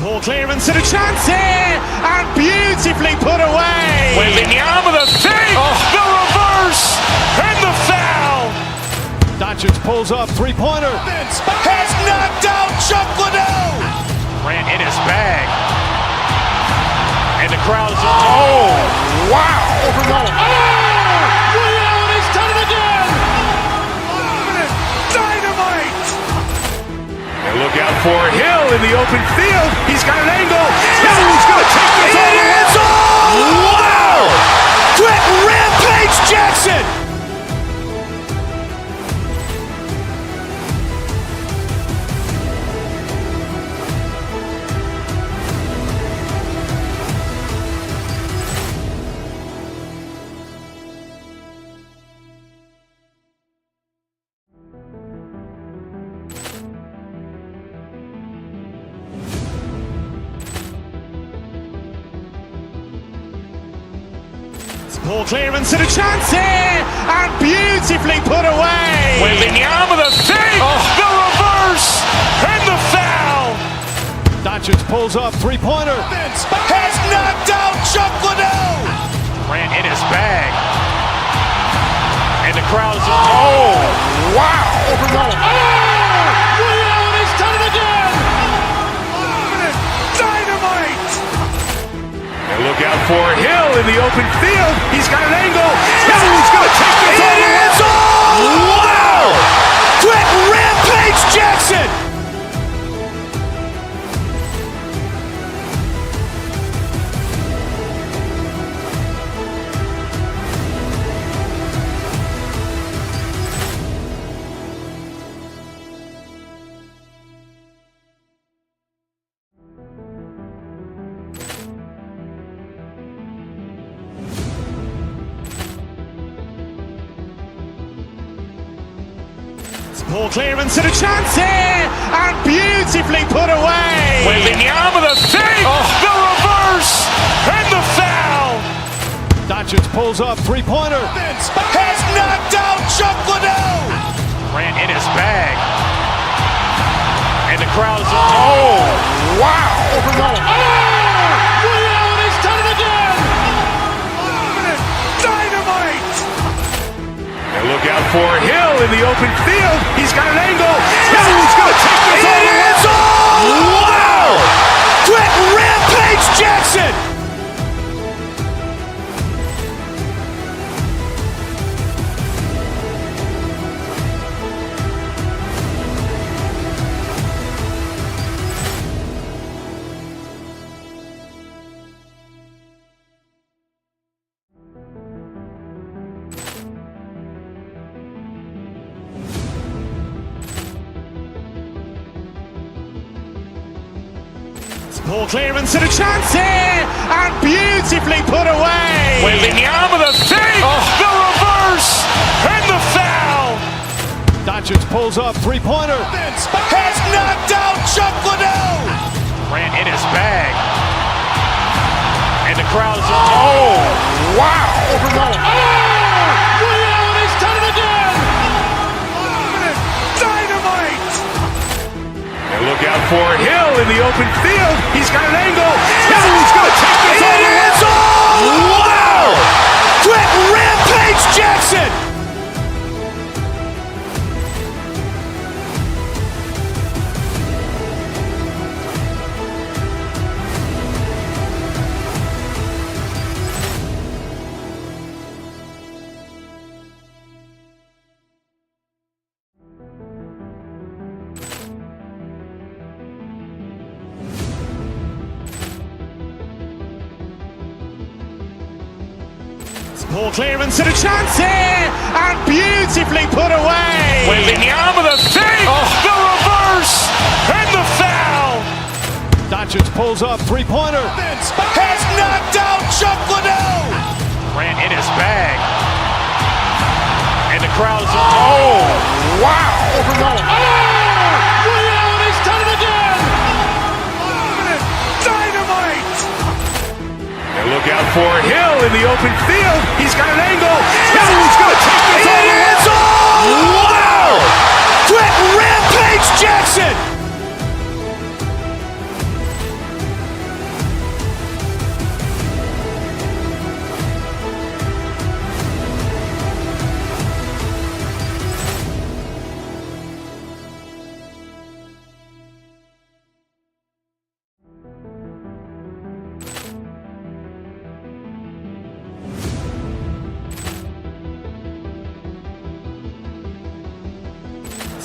Poor clearance and a chance here, and beautifully put away. Wembanyama with a save, the reverse, and the foul. Doncic pulls up, three-pointer. Has knocked out Chuck Liddell. Grant in his bag. And the crowd is, wow. Ray Allen has done it again. Dynamite. And look out for Hill in the open field. He's got an angle. He's going to take this all the way. Wow. Quick Rampage Jackson. Poor clearance and a chance here, and beautifully put away. Wembanyama with a save, the reverse, and the foul. Doncic pulls up, three-pointer. Has knocked out Chuck Liddell. Grant in his bag. And the crowd is, wow. Ray Allen has done it again. Dynamite. And look out for Hill in the open field. He's got an angle. He's going to take this all the way. Wow. Quick Rampage Jackson. Poor clearance and a chance here, and beautifully put away. Wembanyama with a save, the reverse, and the foul. Doncic pulls up, three-pointer. Has knocked out Chuck Liddell. Grant in his bag. And the crowd is, wow. Ray Allen has done it again. Dynamite. And look out for Hill in the open field. He's got an angle. He's going to take this all the way. Wow. Quick Rampage Jackson. Ball clearance and a chance here, and beautifully put away. Wembanyama with a fake, the reverse, and the foul. Doncic pulls up, three-pointer. Has knocked out Chuck Liddell. Grant in his bag. And the crowd is, oh, wow. Ray Allen has done it again. Dynamite. And look out for Hill in the open field. He's got an angle. He's going to take this all the way. Wow. Quick Rampage Jackson. Ball clearance and a chance here, and beautifully put away. Wembanyama with a fake, the reverse, and the foul. Doncic pulls up, three-pointer. Has knocked out Chuck Liddell. Grant in his bag. And the crowd is, oh, wow. Ray Allen has done it again. Dynamite. And look out for Hill in the open field. He's got an angle. He's going to take this all the way. Wow. Quick Rampage Jackson.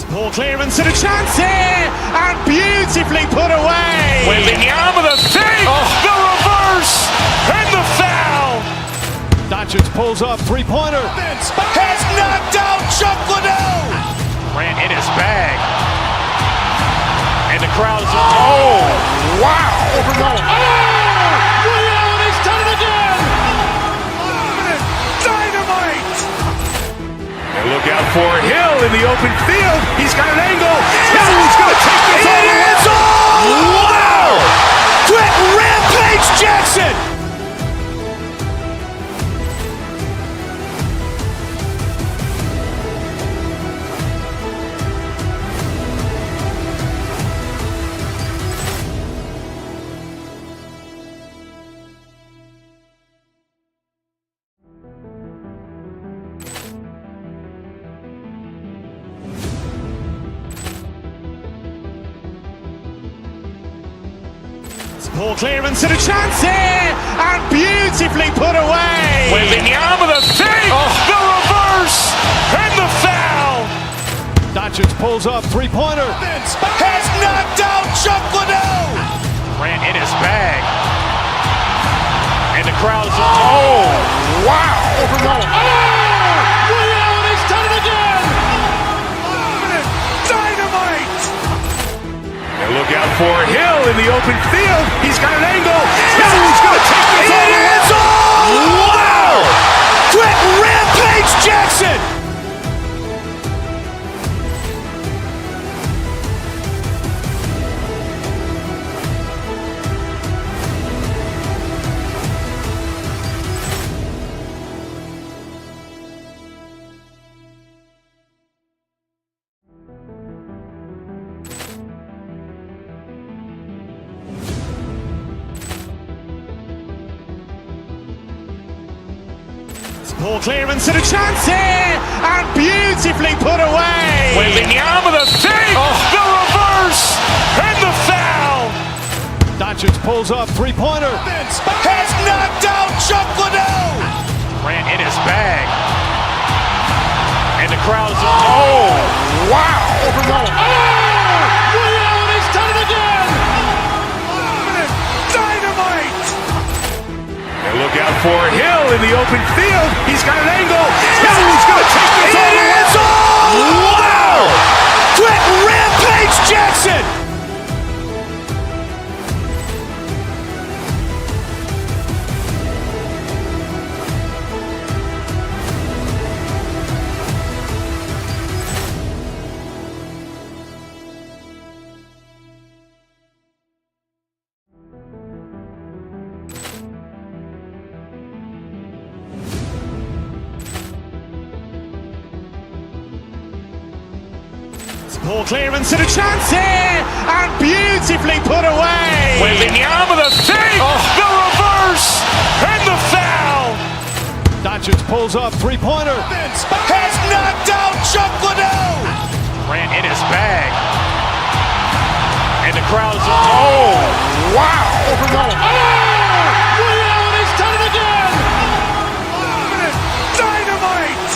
Ball clearance and a chance here, and beautifully put away. Wembanyama with a fake, the reverse, and the foul. Doncic pulls up, three-pointer. Has knocked out Chuck Liddell. Grant in his bag. And the crowd is, oh, wow. Ray Allen has done it again. Dynamite. And look out for Hill in the open field. He's got an angle. He's going to take this all the way. Wow. Quick Rampage Jackson. Ball clearance and a chance here, and beautifully put away. Wembanyama with a fake, the reverse, and the foul. Doncic pulls up, three-pointer. Has knocked out Chuck Liddell. Grant in his bag. And the crowd is, oh, wow. Ray Allen has done it again. Dynamite. And look out for Hill in the open field. He's got an angle. He's going to take this all the way. Wow. Quick Rampage Jackson. Ball clearance and a chance here, and beautifully put away. Wembanyama with a fake, the reverse, and the foul. Doncic pulls up, three-pointer. Has knocked out Chuck Liddell. Grant in his bag. And the crowd is, oh, wow. Ray Allen has done it again. Dynamite. And look out for Hill in the open field. He's got an angle. He's going to take this all the way. Wow. Quick Rampage Jackson. Poor clearance and a chance here, and beautifully put away. Wembanyama the save, the reverse, and the foul. Doncic pulls up, three-pointer. Has knocked out Chuck Liddell. Grant in his bag. And the crowd's, oh, wow. Ray Allen has done it again. Dynamite.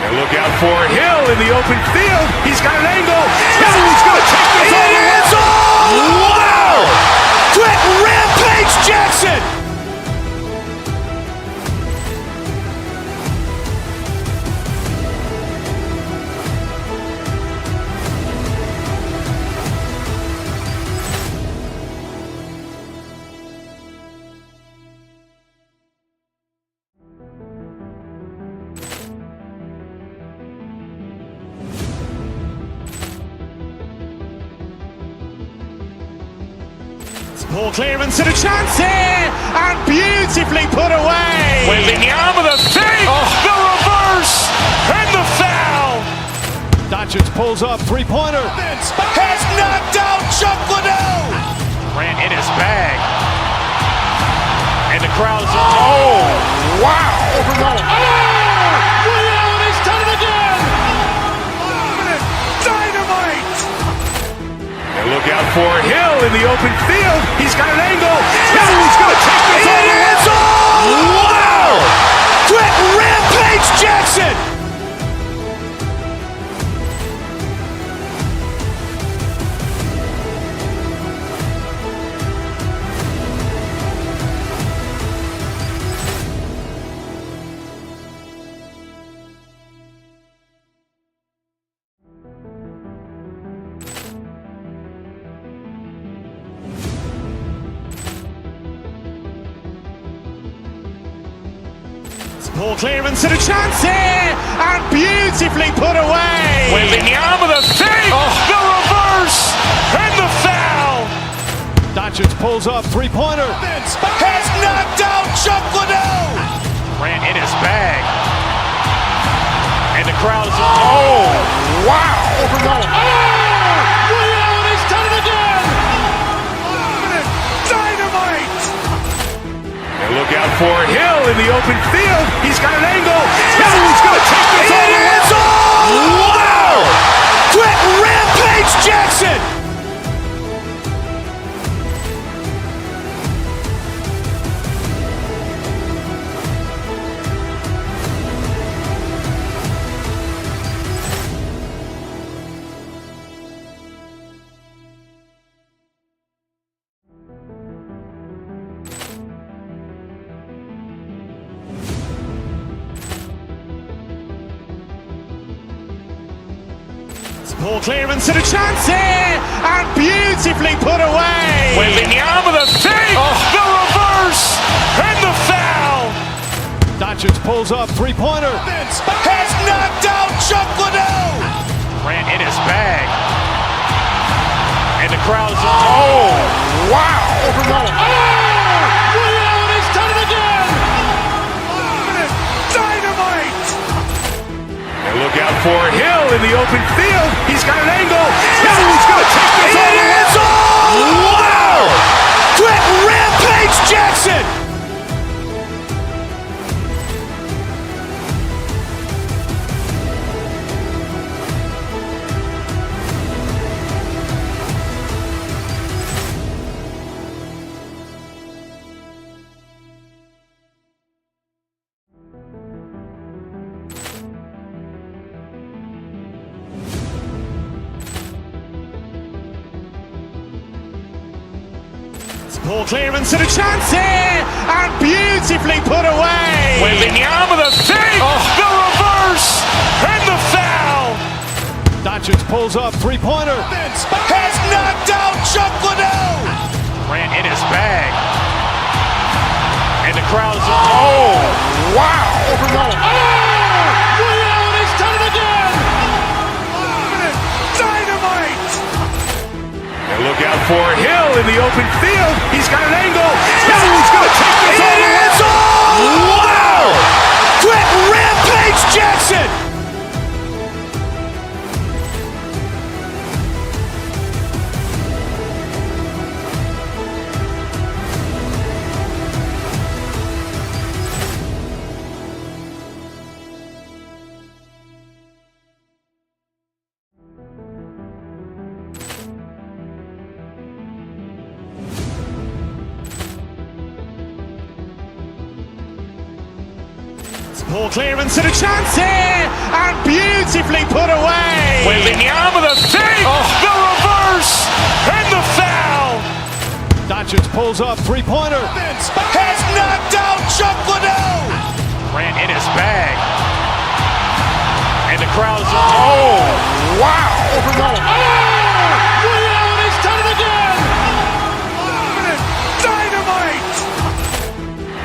And look out for Hill in the open field. He's got an angle. He's going to take this all the way. Wow. Quick Rampage Jackson. Poor clearance and a chance here, and beautifully put away. Wembanyama the save, the reverse, and the foul. Doncic pulls up, three-pointer. Has knocked out Chuck Liddell. Grant in his bag. And the crowd's, oh, wow. Ray Allen has done it again. Dynamite. And look out for Hill in the open field. He's got an angle. He's going to take this all the way. Wow. Quick Rampage Jackson. Poor clearance and a chance here, and beautifully put away. Wembanyama the save, the reverse, and the foul. Doncic pulls up, three-pointer. Has knocked out Chuck Liddell. Grant in his bag. And the crowd's, oh, wow. Ray Allen has done it again. Dynamite. And look out for Hill in the open field. He's got an angle. He's going to take this all the way. Wow. Quick Rampage Jackson. Poor clearance and a chance here, and beautifully put away. Wembanyama the save, the reverse, and the foul. Doncic pulls up, three-pointer. Has knocked out Chuck Liddell. Grant in his bag. And the crowd's, oh, wow. Ray Allen has done it again. Dynamite. And look out for Hill in the open field. He's got an angle. He's going to take this all the way. Wow. Quick Rampage Jackson. Poor clearance and a chance here, and beautifully put away. Wembanyama the save, the reverse, and the foul. Doncic pulls up, three-pointer. Has knocked out Chuck Liddell. Grant in his bag. And the crowd's, oh, wow. Ray Allen has done it again. Dynamite. And look out for Hill in the open field. He's got an angle. He's going to take this all the way. Wow. Quick Rampage Jackson. Poor clearance and a chance here, and beautifully put away. Waving the arm of the fake, the reverse, and the foul. Doncic pulls up, three-pointer. Has knocked out Chuck Liddell. Grant in his bag. And the crowd's wow. Allen has done it again. Dynamite.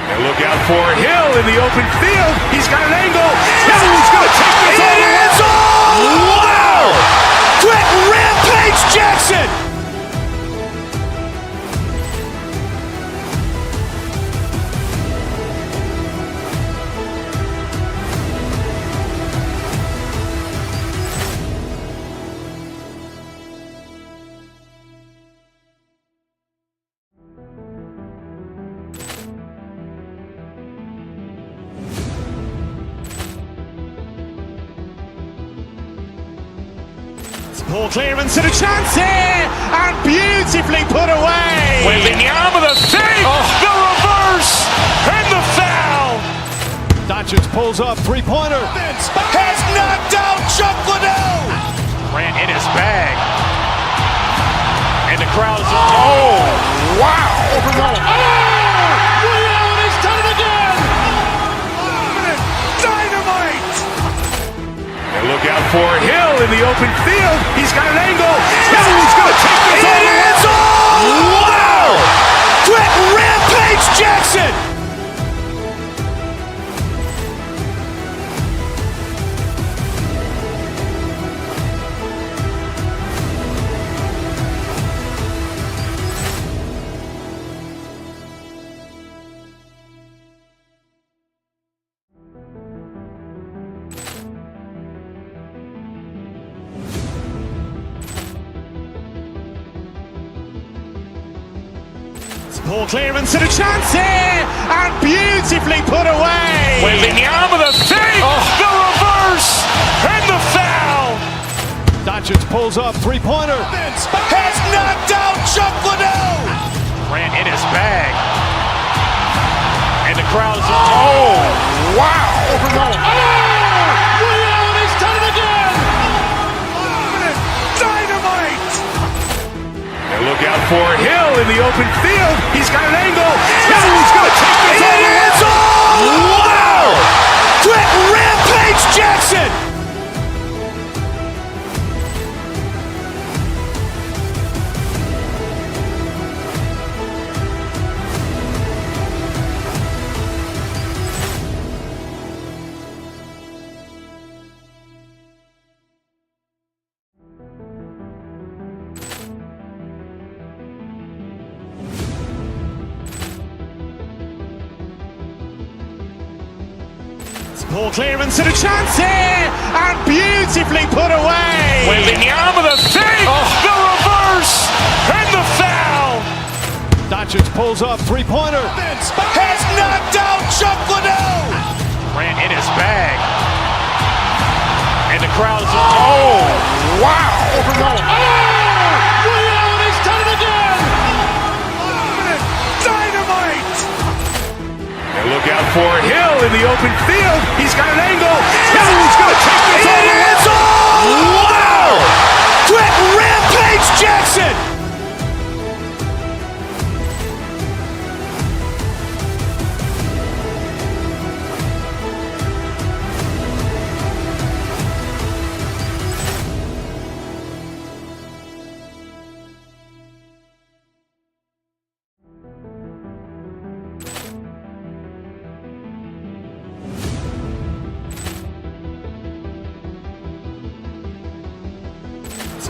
And look out for Hill in the open field. He's got an angle. Hill's going to take this all the way. Wow. Quick rampage Jackson. Poor clearance and a chance here, and beautifully put away. Waving the arm of the fake, the reverse, and the foul. Doncic pulls up, three-pointer. Has knocked out Chuck Liddell. Grant in his bag. And the crowd's wow. Allen has done it again. Dynamite. And look out for Hill in the open field. He's got an angle. Hill's going to take this all the way. Wow. Quick rampage Jackson. Poor clearance and a chance here, and beautifully put away. Waving the arm of the fake, the reverse, and the foul. Doncic pulls up, three-pointer. Has knocked out Chuck Liddell. Grant in his bag. And the crowd's wow. Allen has done it again. Dynamite. And look out for Hill in the open field. He's got an angle. Hill's going to take this all the way. Wow. Quick rampage Jackson. Poor clearance and a chance here, and beautifully put away. Waving the arm of the fake, the reverse, and the foul. Doncic pulls up, three-pointer. Has knocked out Chuck Liddell. Grant in his bag. And the crowd's wow. Allen has done it again. Dynamite. And look out for Hill in the open field. He's got an angle. Hill's going to take this all the way. Wow. Quick rampage Jackson.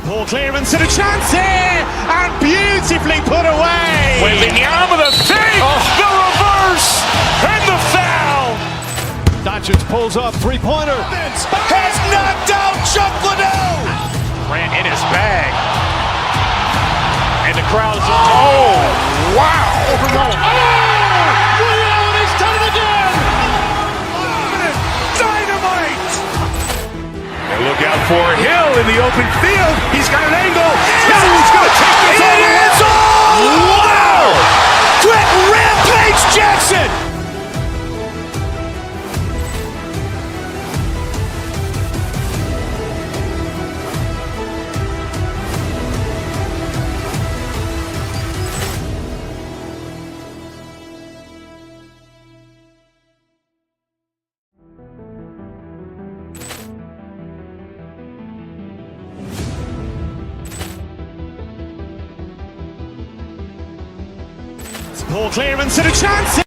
Poor clearance and a chance here, and beautifully put away. Waving the arm of the fake, the reverse, and the foul. Doncic pulls up, three-pointer. Has knocked out Chuck Liddell. Grant in his bag. And the crowd's wow. Allen has done it again. Dynamite. And look out for Hill in the open field. He's got an angle. Hill's going to take this all the way. Wow. Quick rampage Jackson. Poor clearance and a chance.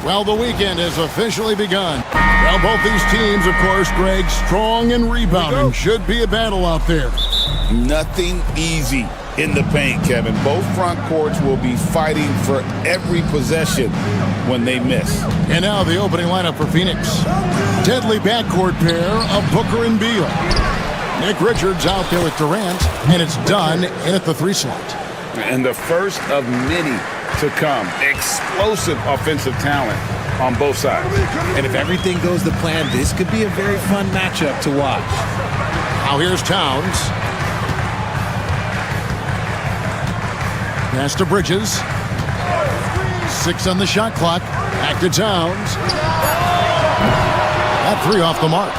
Well, the weekend has officially begun. Well, both these teams, of course, Greg, strong and rebounding. Should be a battle out there. Nothing easy in the paint, Kevin. Both front courts will be fighting for every possession when they miss. And now the opening lineup for Phoenix. Deadly backcourt pair of Booker and Beal. Nick Richards out there with Durant, and it's done in at the 3 slot. And the first of many to come. Explosive offensive talent on both sides. And if everything goes to plan, this could be a very fun matchup to watch. Now here's Towns. Pass to Bridges. 6 on the shot clock. Back to Towns. That 3 off the mark.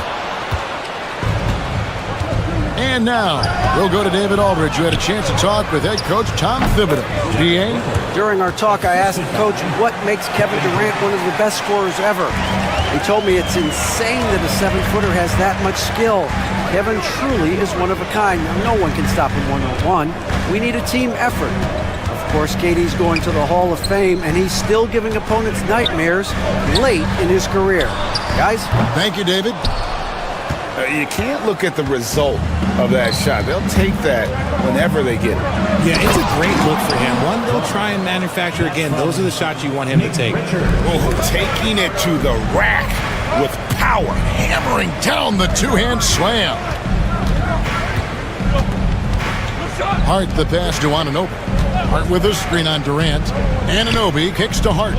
And now, we'll go to David Aldridge, who had a chance to talk with head coach Tom Thibodeau. DA? During our talk, I asked Coach what makes Kevin Durant one of the best scorers ever. He told me it's insane that a 7-footer has that much skill. Kevin truly is one of a kind. No one can stop him one-on-one. We need a team effort. Of course, KD's going to the Hall of Fame, and he's still giving opponents nightmares late in his career. Guys? Thank you, David. You can't look at the result of that shot. They'll take that whenever they get it. Yeah, it's a great look for him. One they'll try and manufacture again. Those are the shots you want him to take. Oh, taking it to the rack with power. Hammering down the 2-hand slam. Hart the pass to Anunoby. Hart with a screen on Durant. Anunoby kicks to Hart.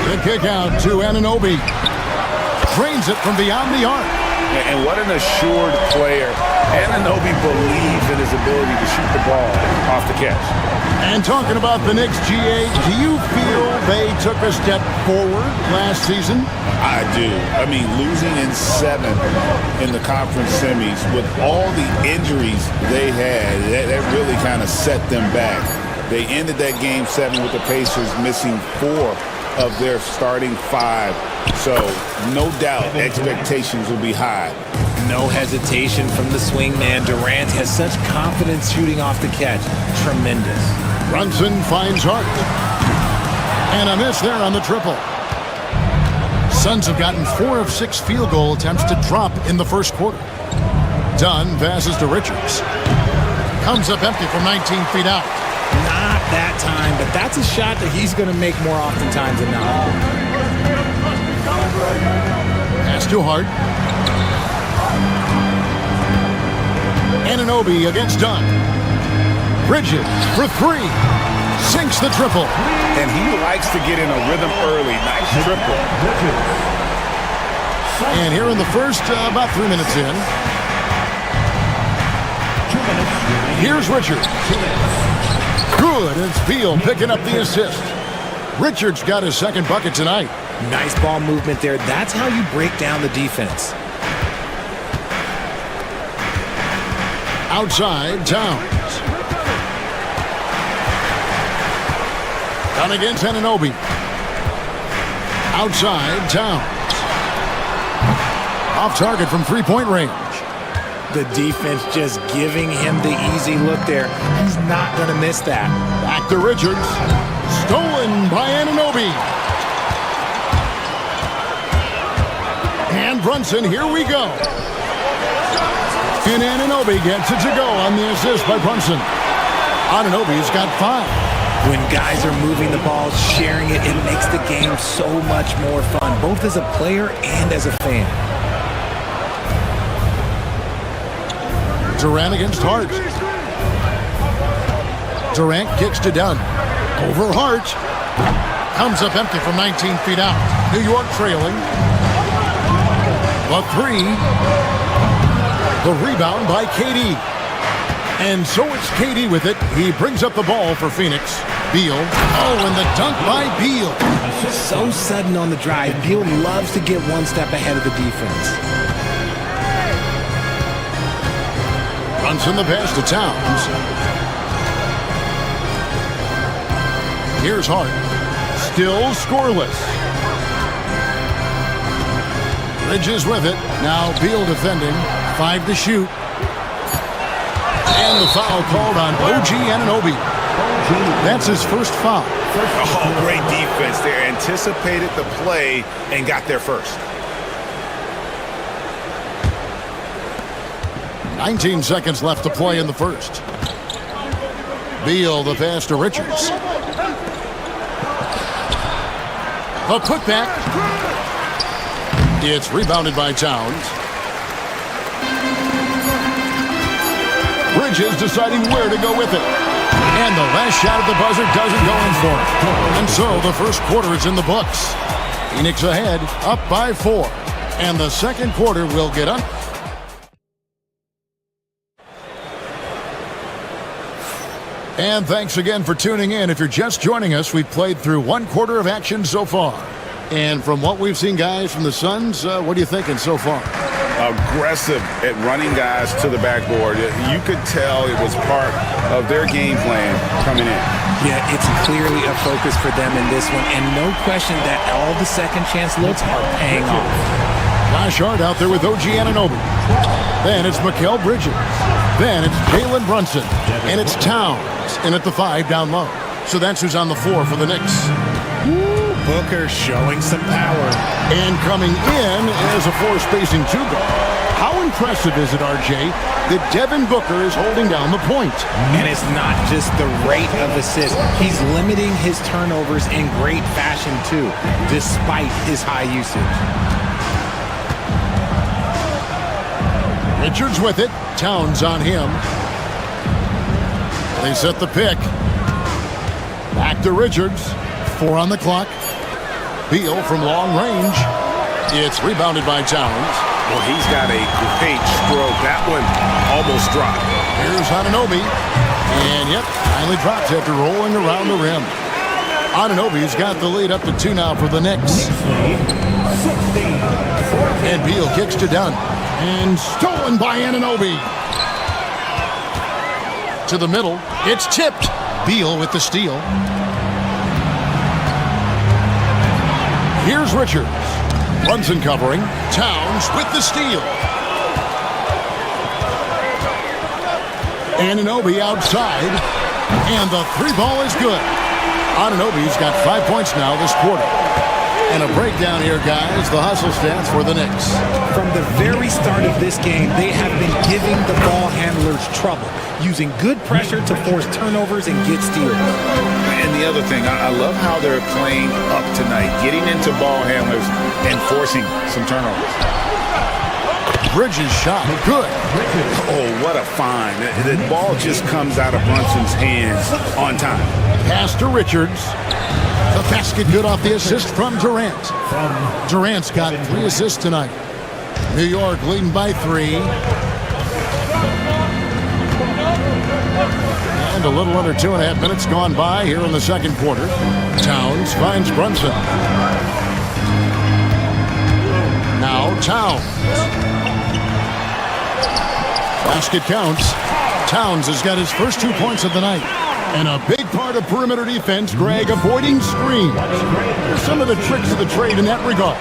The kick out to Anunoby. Drains it from beyond the arc. And what an assured player. Anunoby believes in his ability to shoot the ball off the catch. And talking about the Knicks, GA, do you feel they took a step forward last season? I do. I mean, losing in 7 in the conference semis with all the injuries they had, that really kind of set them back. They ended that game 7 with the Pacers missing 4 of their starting 5. So, no doubt, expectations will be high. No hesitation from the swing man. Durant has such confidence shooting off the catch. Tremendous. Brunson finds Hart. And a miss there on the triple. Suns have gotten 4 of 6 field goal attempts to drop in the first quarter. Dunn passes to Richards. Comes up empty from 19 feet out. Not that time, but that's a shot that he's going to make more oftentimes than not. Pass to Hart. Anunoby against Dunn. Bridges for 3. Sinks the triple. And he likes to get in a rhythm early. Nice triple. And here in the first, about 3 minutes in. Here's Richards. Good. It's Beal picking up the assist. Richards got his second bucket tonight. Nice ball movement there. That's how you break down the defense. Outside, Towns. Down against Anunoby. Outside, Towns. Off target from 3-point range. The defense just giving him the easy look there. He's not going to miss that. Back to Richards. Stolen by Anunoby. And Brunson, here we go. And Anunoby gets it to go on the assist by Brunson. Anunoby's got 5. When guys are moving the ball, sharing it, it makes the game so much more fun, both as a player and as a fan. Durant against Hart. Durant kicks to Dunn. Over Hart. Comes up empty from 19 feet out. New York trailing. The 3. The rebound by KD. And so it's KD with it. He brings up the ball for Phoenix. Beal. Oh, and the dunk by Beal. So sudden on the drive. Beal loves to get one step ahead of the defense. Brunson the pass to Towns. Here's Hart. Still scoreless. Bridges with it. Now Beal defending. 5 to shoot. And the foul called on OG Anunoby. That's his first foul. Oh, great defense there. Anticipated the play and got there first. 19 seconds left to play in the first. Beal the pass to Richards. A putback. It's rebounded by Towns. Bridges deciding where to go with it. And the last shot at the buzzer doesn't go in for it. And so the first quarter is in the books. Phoenix ahead, up by 4. And the second quarter will get up. And thanks again for tuning in. If you're just joining us, we've played through one quarter of action so far. And from what we've seen, guys, from the Suns, what are you thinking so far? Aggressive at running guys to the backboard. You could tell it was part of their game plan coming in. Yeah, it's clearly a focus for them in this one, and no question that all the second chance looks are paying off. Josh Hart out there with OG Anunoby. Then it's Mikal Bridges. Then it's Jalen Brunson. And it's Towns in at the 5 down low. So that's who's on the floor for the Knicks. Booker showing some power. And coming in as a floor spacing 2 guard. How impressive is it, RJ, that Devin Booker is holding down the point? And it's not just the rate of assist. He's limiting his turnovers in great fashion, too, despite his high usage. Richards with it. Towns on him. They set the pick. Back to Richards. 4 on the clock. Beal from long range. It's rebounded by Towns. Well, he's got a great stroke. That one almost dropped. Here's Anunoby. And yep, finally dropped after rolling around the rim. Anunoby's got the lead up to 2 now for the Knicks. And Beal kicks to Dunn. And stolen by Anunoby. To the middle. It's tipped. Beal with the steal. Here's Richards. Brunson covering. Towns with the steal. Anunoby outside. And the 3 ball is good. Anunoby's got 5 points now this quarter. And a breakdown here, guys. The hustle stats for the Knicks. From the very start of this game, they have been giving the ball handlers trouble, using good pressure to force turnovers and get steals. And the other thing, I love how they're playing up tonight, getting into ball handlers and forcing some turnovers. Bridges shot. Good. Oh, what a find. The ball just comes out of Brunson's hands on time. Pass to Richards. The basket good off the assist from Durant. Durant's got 3 assists tonight. New York leading by 3. And a little under 2.5 minutes gone by here in the second quarter. Towns finds Brunson. Now Towns. Basket counts. Towns has got his first 2 points of the night. And a big part of perimeter defense, Greg, avoiding screens. Some of the tricks of the trade in that regard.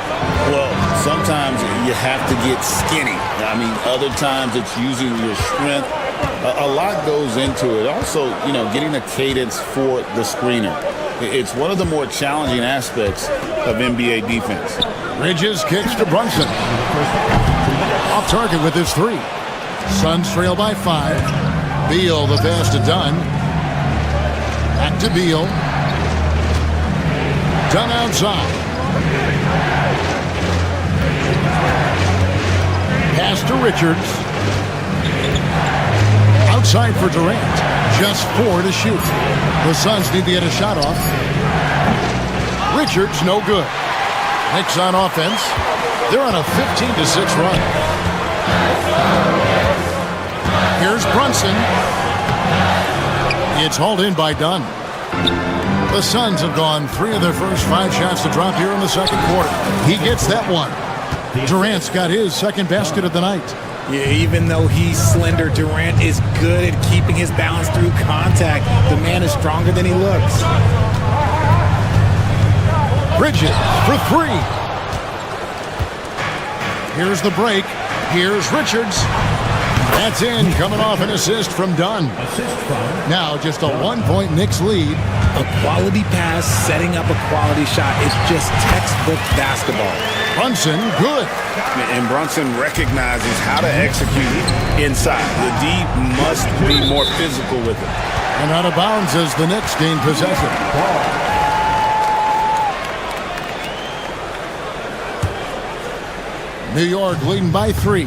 Well, sometimes you have to get skinny. I mean, other times it's using your strength. A lot goes into it. Also, getting a cadence for the screener. It's one of the more challenging aspects of NBA defense. Bridges kicks to Brunson. Off target with his 3. Suns trail by 5. Beal the pass to Dunn. Back to Beal. Dunn outside. Pass to Richards. Outside for Durant. Just 4 to shoot. The Suns need to get a shot off. Richards, no good. Knicks on offense. They're on a 15-6 run. Here's Brunson. It's hauled in by Dunn. The Suns have gone 3 of their first 5 shots to drop here in the second quarter. He gets that one. Durant's got his second basket of the night. Yeah, even though he's slender, Durant is good at keeping his balance through contact. The man is stronger than he looks. Bridges for three. Here's the break. Here's Richards. That's in, coming off an assist from Dunn. Now just a 1-point Knicks lead. A quality pass setting up a quality shot is just textbook basketball. Brunson, good. And Brunson recognizes how to execute inside. The D must be more physical with it. And out of bounds as the Knicks gain possession. New York leading by 3.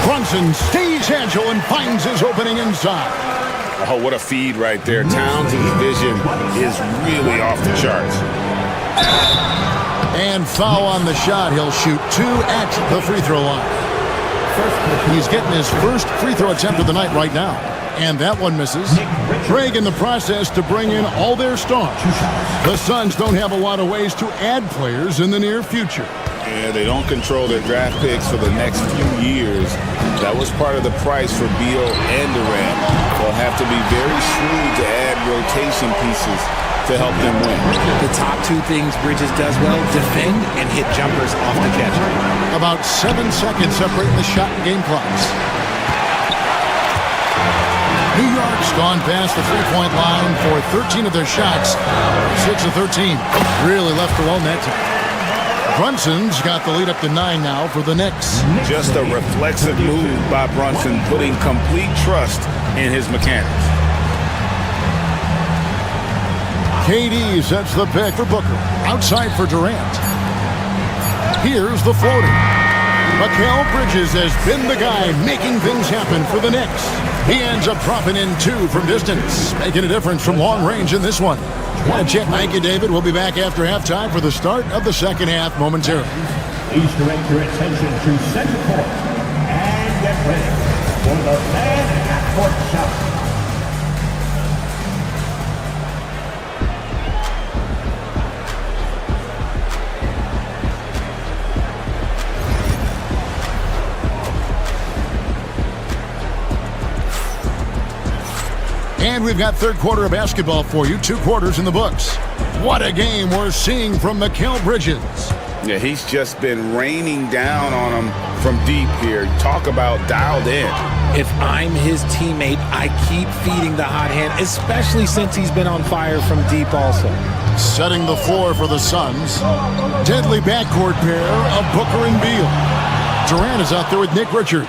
Brunson stays agile and finds his opening inside. Oh, what a feed right there. Towns' vision is really off the charts. And foul on the shot. He'll shoot 2 at the free throw line. He's getting his first free throw attempt of the night right now. And that one misses. Craig in the process to bring in all their stars. The Suns don't have a lot of ways to add players in the near future. Yeah, they don't control their draft picks for the next few years. That was part of the price for Beal and Durant. They'll have to be very shrewd to add rotation pieces to help them win. The top 2 things Bridges does well, defend and hit jumpers off the catch. About 7 seconds separating the shot and game clocks. New York's gone past the three-point line for 13 of their shots. 6 of 13. Really left alone that time. Brunson's got the lead up to 9 now for the Knicks. Just a reflexive move by Brunson, putting complete trust in his mechanics. KD sets the pick for Booker. Outside for Durant. Here's the floater. Mikal Bridges has been the guy making things happen for the Knicks. He ends up dropping in 2 from distance, making a difference from long range in this one. Want to check? Thank you, David. We'll be back after halftime for the start of the second half momentarily. Please direct your attention to center court and get ready for the fan half-court shot. And we've got third quarter of basketball for you. 2 quarters in the books. What a game we're seeing from Mikal Bridges. Yeah, he's just been raining down on him from deep here. Talk about dialed in. If I'm his teammate, I keep feeding the hot hand, especially since he's been on fire from deep also. Setting the floor for the Suns. Deadly backcourt pair of Booker and Beal. Durant is out there with Nick Richards.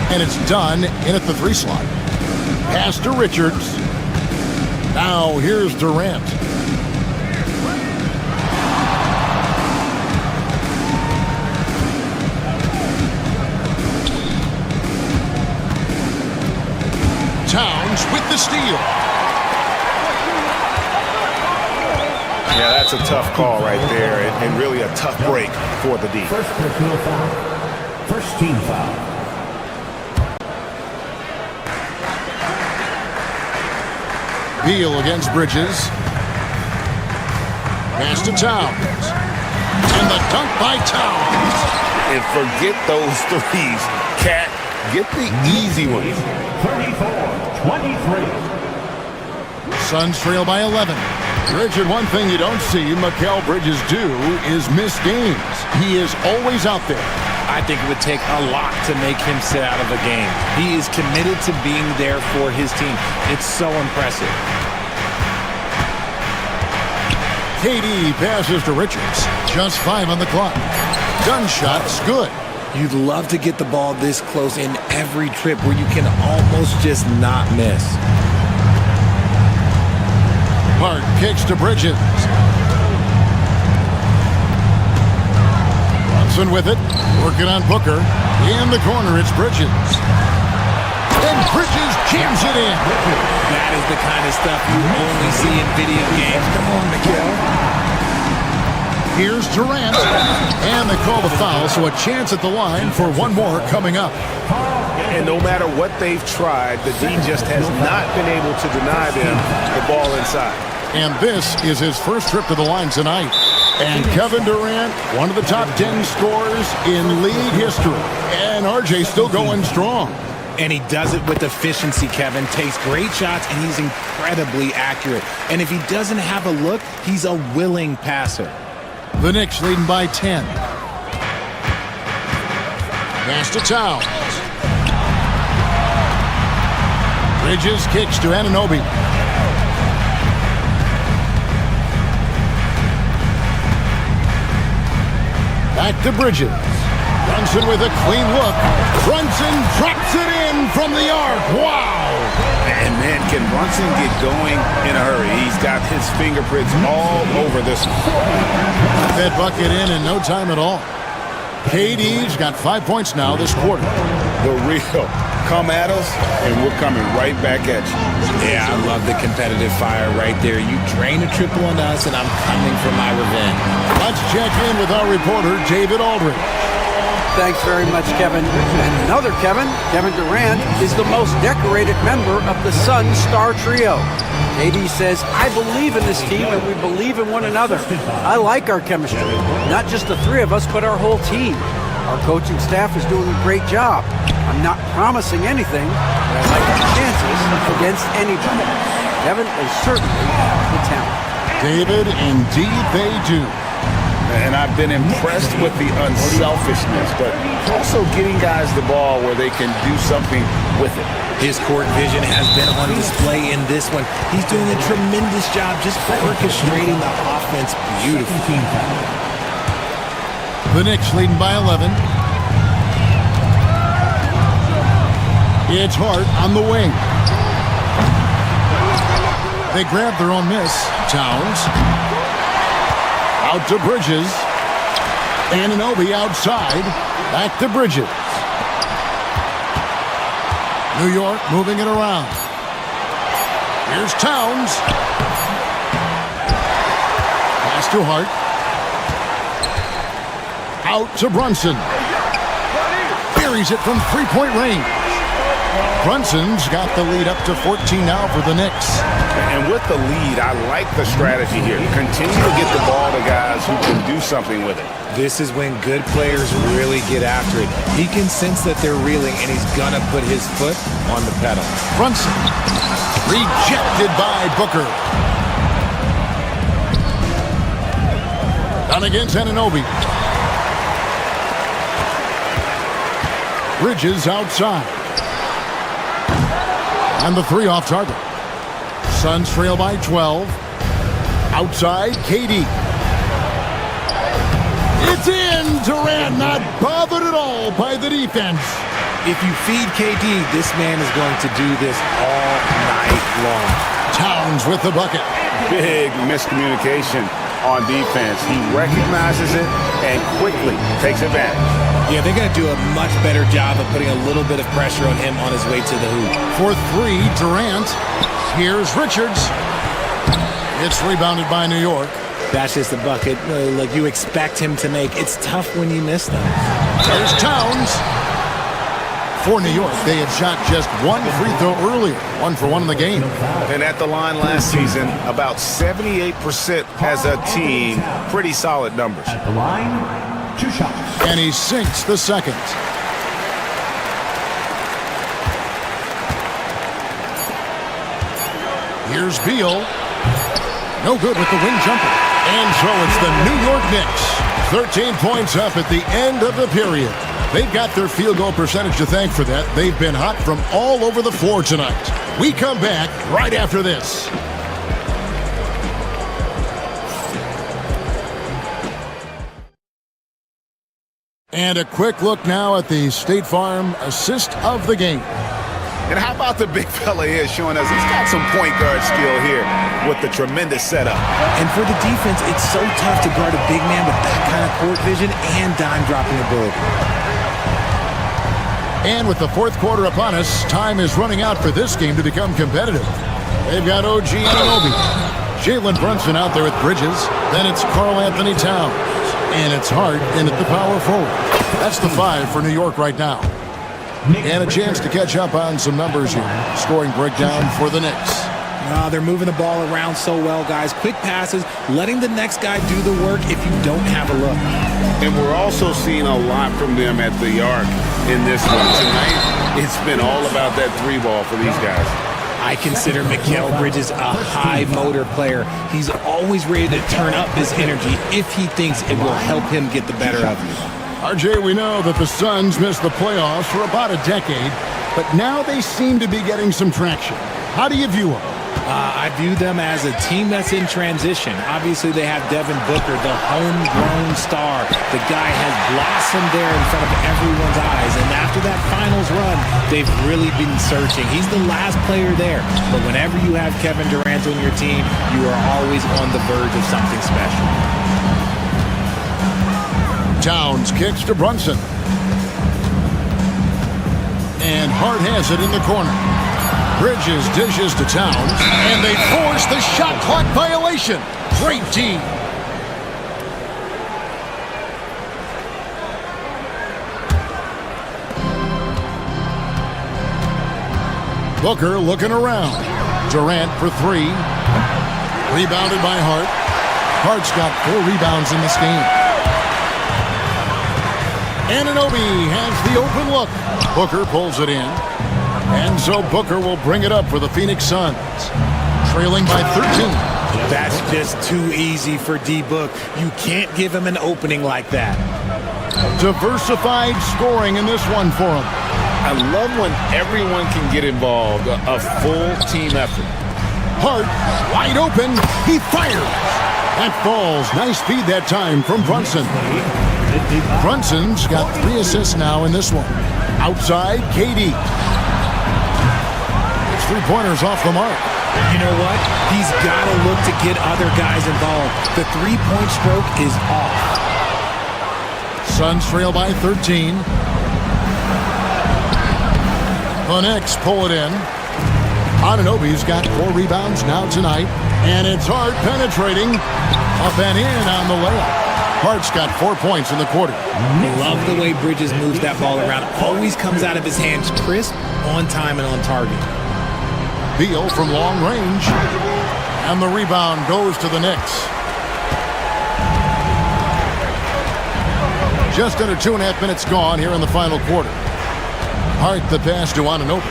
And it's done in at the 3 slot. Pass to Richards. Now here's Durant. Towns with the steal. Yeah, that's a tough call right there, and really a tough break for the D. First personal foul. First team foul. Beal against Bridges. Pass to Towns. And the dunk by Towns. And forget those threes. Cat, get the easy ones. 34-23. Suns trail by 11. Richard, one thing you don't see Mikal Bridges do is miss games. He is always out there. I think it would take a lot to make him sit out of a game. He is committed to being there for his team. It's so impressive. KD passes to Richards. Just 5 on the clock. Gun shot's good. You'd love to get the ball this close in every trip where you can almost just not miss. Hart kicks to Bridges. Brunson with it. Working on Booker. In the corner, it's Bridges. And Bridges jams it in. That is the kind of stuff you only see in video games. Come on, Mikal. Here's Durant. And they call the foul, so a chance at the line for one more coming up. And no matter what they've tried, the D just has not been able to deny them the ball inside. And this is his first trip to the line tonight. And Kevin Durant, one of the top 10 scorers in league history. And RJ still going strong. And he does it with efficiency, Kevin. Takes great shots, and he's incredibly accurate. And if he doesn't have a look, he's a willing passer. The Knicks leading by 10. Pass to Towns. Bridges kicks to Anunoby. Back to Bridges. Brunson with a clean look. Brunson drops it in from the arc. Wow! And man, can Brunson get going in a hurry? He's got his fingerprints all over this. Got that bucket in no time at all. KD's got 5 points now this quarter. The real. Come at us, and we're coming right back at you. Yeah, I love the competitive fire right there. You drain a triple on us, and I'm coming for my revenge. Let's check in with our reporter, David Aldridge. Thanks very much, Kevin. And another Kevin, Kevin Durant, is the most decorated member of the Sun Star Trio. KD says, I believe in this team and we believe in one another. I like our chemistry. Not just the three of us, but our whole team. Our coaching staff is doing a great job. I'm not promising anything, but I like our chances against anybody. Kevin, they certainly have the talent. David, indeed they do. And I've been impressed with the unselfishness, but also getting guys the ball where they can do something with it. His court vision has been on display in this one. He's doing a tremendous job just orchestrating the offense beautifully. The Knicks leading by 11. It's Hart on the wing. They grab their own miss. Towns. Out to Bridges. Anunoby outside. Back to Bridges. New York moving it around. Here's Towns. Pass to Hart. Out to Brunson. Buries it from three-point range. Brunson's got the lead up to 14 now for the Knicks. And with the lead, I like the strategy here. Continue to get the ball to guys who can do something with it. This is when good players really get after it. He can sense that they're reeling, and he's gonna put his foot on the pedal. Brunson. Rejected by Booker. Down against Anunoby. Bridges outside. And the three off target. Suns trail by 12. Outside, KD. It's in! Durant not bothered at all by the defense. If you feed KD, this man is going to do this all night long. Towns with the bucket. Big miscommunication on defense. He recognizes it and quickly takes advantage. Yeah, they're going to do a much better job of putting a little bit of pressure on him on his way to the hoop. For three, Durant. Here's Richards. It's rebounded by New York. That's just a bucket like you expect him to make. It's tough when you miss them. There's Towns. For New York, they had shot just one free throw earlier. 1 for 1 in the game. And at the line last season, about 78% as a team. Pretty solid numbers. At the line, 2 shots. And he sinks the second. Here's Beal. No good with the wing jumper. And so it's the New York Knicks. 13 points up at the end of the period. They've got their field goal percentage to thank for that. They've been hot from all over the floor tonight. We come back right after this. And a quick look now at the State Farm assist of the game. And how about the big fella here showing us he's got some point guard skill here with the tremendous setup. And for the defense, it's so tough to guard a big man with that kind of court vision and dime-dropping ability. And with the fourth quarter upon us, time is running out for this game to become competitive. They've got OG Anunoby. Jalen Brunson out there with Bridges. Then it's Karl Anthony Towns. And it's Hart in at the power forward. That's the 5 for New York right now. And a chance to catch up on some numbers here. Scoring breakdown for the Knicks. They're moving the ball around so well, guys. Quick passes, letting the next guy do the work if you don't have a look. And we're also seeing a lot from them at the arc in this one. Tonight, it's been all about that three ball for these guys. I consider Mikal Bridges a high motor player. He's always ready to turn up his energy if he thinks it will help him get the better of you. RJ, we know that the Suns missed the playoffs for about a decade, but now they seem to be getting some traction. How do you view them? I view them as a team that's in transition. Obviously, they have Devin Booker, the homegrown star. The guy has blossomed there in front of everyone's eyes. And after that finals run, they've really been searching. He's the last player there. But whenever you have Kevin Durant on your team, you are always on the verge of something special. Towns kicks to Brunson. And Hart has it in the corner. Bridges dishes to Towns, and they force the shot clock violation. Great D. Booker looking around. Durant for three. Rebounded by Hart. Hart's got 4 rebounds in this game. Anunoby has the open look. Booker pulls it in. And so Booker will bring it up for the Phoenix Suns. Trailing by 13. That's just too easy for D-Book. You can't give him an opening like that. Diversified scoring in this one for him. I love when everyone can get involved, a full team effort. Hart, wide open, he fires. That falls. Nice speed that time from Brunson. Brunson's got 3 assists now in this one. Outside, KD. 3-pointers off the mark. You know what? He's got to look to get other guys involved. The 3-point stroke is off. Suns trail by 13. The Knicks pull it in. Anunoby's got 4 rebounds now tonight. And it's Hart penetrating. Up and in on the layup. Hart's got 4 points in the quarter. Love the way Bridges moves that ball around. Always comes out of his hands crisp, on time, and on target. Beal from long range. And the rebound goes to the Knicks. Just under 2.5 minutes gone here in the final quarter. Hart the pass to Anunoby.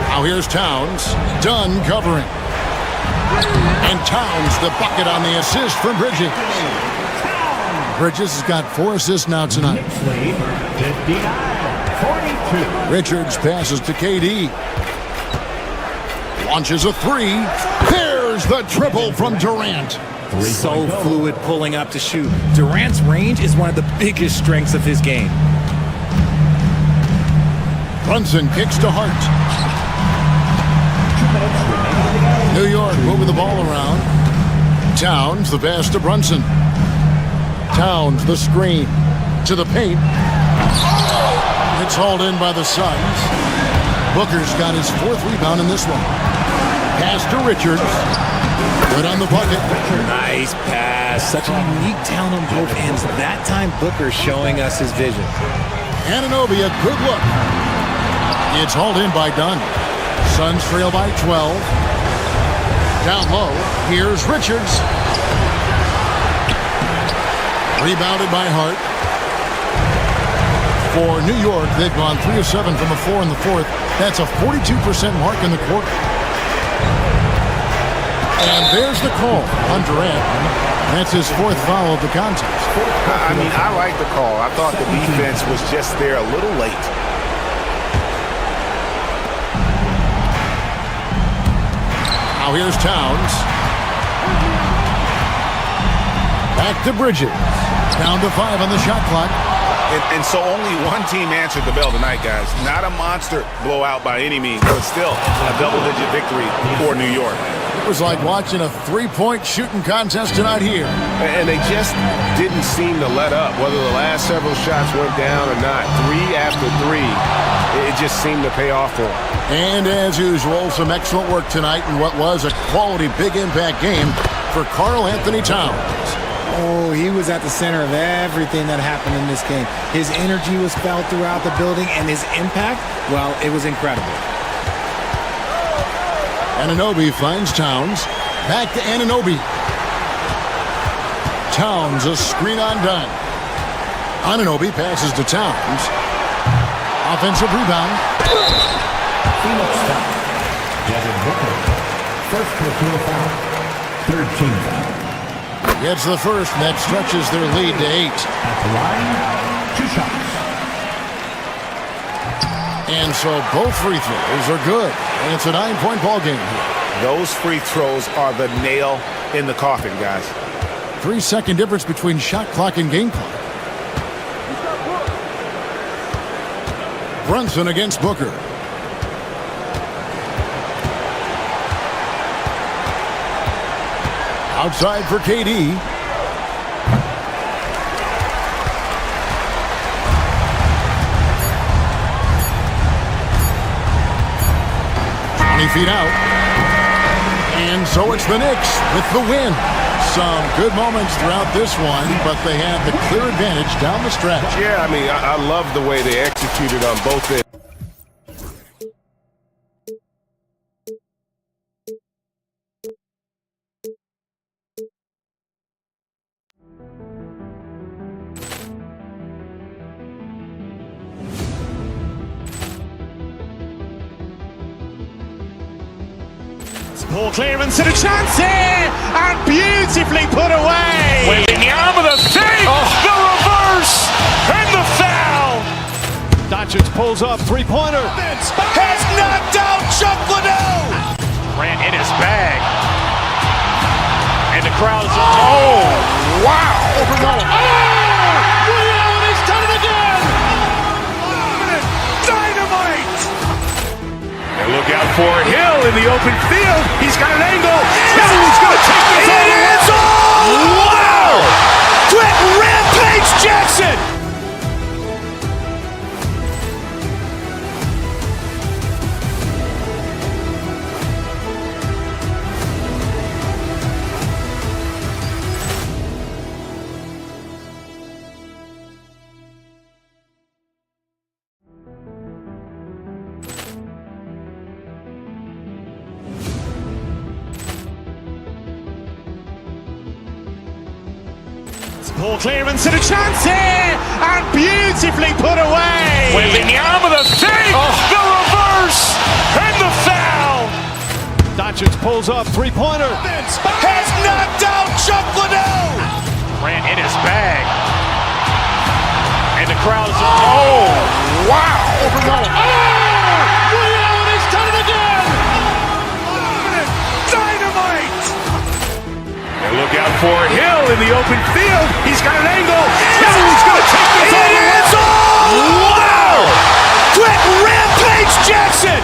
Now here's Towns. Dunn covering. And Towns the bucket on the assist from Bridges. Bridges has got 4 assists now tonight. 59-42. Richards passes to KD. Launches a 3. There's the triple from Durant. So fluid pulling up to shoot. Durant's range is one of the biggest strengths of his game. Brunson kicks to Hart. New York moving the ball around. Towns the pass to Brunson. Towns the screen to the paint. It's hauled in by the Suns. Booker's got his 4th rebound in this one. Pass to Richards. Good on the bucket. Nice pass. Such a unique talent on both ends. That time Booker showing us his vision. Anunoby a good look. It's hauled in by Dunn. Suns trail by 12. Down low. Here's Richards. Rebounded by Hart. For New York, they've gone 3 of 7 from the floor in the 4th. That's a 42% mark in the quarter. And there's the call on Durant. That's his 4th foul of the contest. I mean, I like the call. I thought the defense was just there a little late. Now here's Towns. Back to Bridges. Down to 5 on the shot clock. And so only one team answered the bell tonight, guys. Not a monster blowout by any means, but still a double-digit victory for New York. It was like watching a 3-point shooting contest tonight here. And they just didn't seem to let up, whether the last several shots went down or not. 3 after 3, it just seemed to pay off for them. And as usual, some excellent work tonight in what was a quality big impact game for Karl Anthony Towns. Oh, he was at the center of everything that happened in this game. His energy was felt throughout the building, and his impact, well, it was incredible. Anunoby finds Towns. Back to Anunoby. Towns, a screen on done. Anunoby passes to Towns. Offensive rebound. Phoenix foul. Devin Booker. First personal foul. Third team foul. Gets the first, and that stretches their lead to 8. At the line, 2 shots. And so both free throws are good. And it's a 9-point ball game here. Those free throws are the nail in the coffin, guys. 3-second difference between shot clock and game clock. Brunson against Booker. Outside for KD. Feet out. And so it's the Knicks with the win. Some good moments throughout this one, but they had the clear advantage down the stretch. Yeah, I mean, I love the way they executed on both ends. Poor clearance and a chance here, and beautifully put away. Wembanyama the save, the reverse, and the foul. Doncic pulls up, three-pointer. Has knocked out Chuck Liddell. Grant in his bag. And the crowd is... Oh, wow. Liddell has done it again. Dynamite. And look out for Hill in the open field. He's got an angle. Hill's going to take this all the way. It is all! Wow! Quick Rampage Jackson! Poor clearance and a chance here, and beautifully put away. Wembanyama the save, the reverse, and the foul. Doncic pulls up, three-pointer. Has knocked out Chuck Liddell. Grant in his bag. And the crowd is... Oh, wow. Liddell has done it again. Dynamite. And look out for Hill in the open field. He's got an angle. Hill's going to take this all the way. It is all! Wow! Quick Rampage Jackson!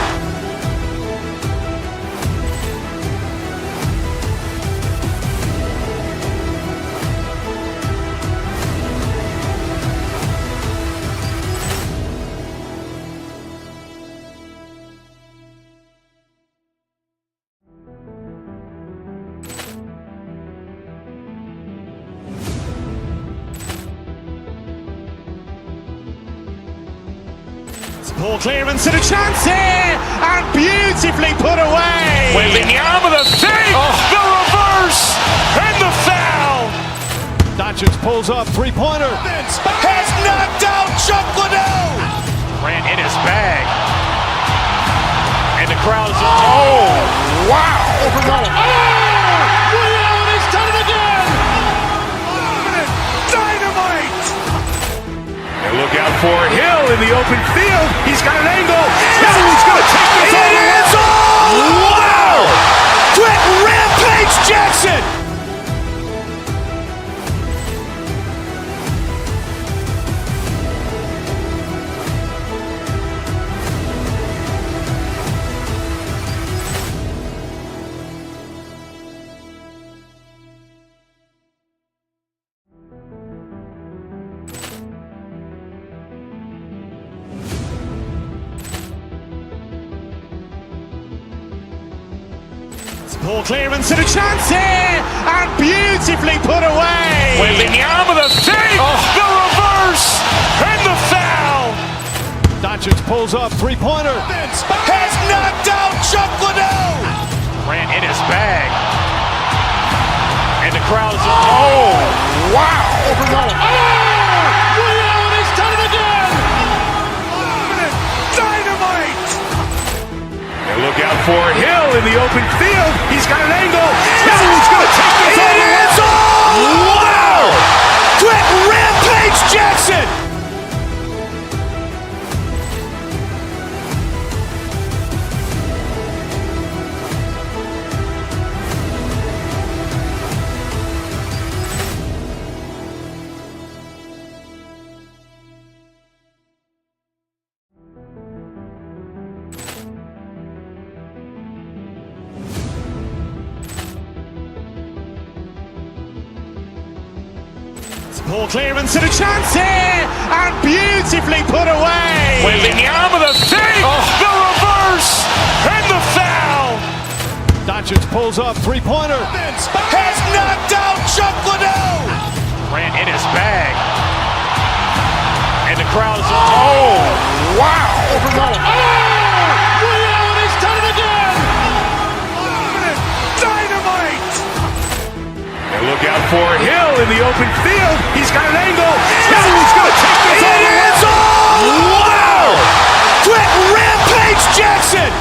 Poor clearance and a chance here, and beautifully put away. Wembanyama the save, the reverse, and the foul. Doncic pulls up, three-pointer. Has knocked out Chuck Liddell. Grant in his bag. And the crowd is... Oh, wow. Liddell has done it again. Dynamite. And look out for Hill in the open field. He's got an angle. Hill's going to take this all the way. It is all! Wow! Quick Rampage Jackson! Poor clearance and a chance here, and beautifully put away. Wembanyama the save, the reverse, and the foul. Doncic pulls up, three-pointer. Has knocked out Chuck Liddell. Grant in his bag. And the crowd's, oh, wow. He's done it again! Dynamite! And look out for Hill in the open field. He's got an angle. He's going to take this all the way. Wow! Quick Rampage Jackson! Ball clearance and a chance here, and beautifully put away. Wembanyama the save, the reverse, and the foul. Doncic pulls up, three-pointer. Has knocked out Chuck Liddell. Grant in his bag. And the crowd's, oh, wow. He's done it again! Dynamite. And look out for Hill in the open field. He's got an angle. He's going to take this all the way. Wow! Quick Rampage Jackson!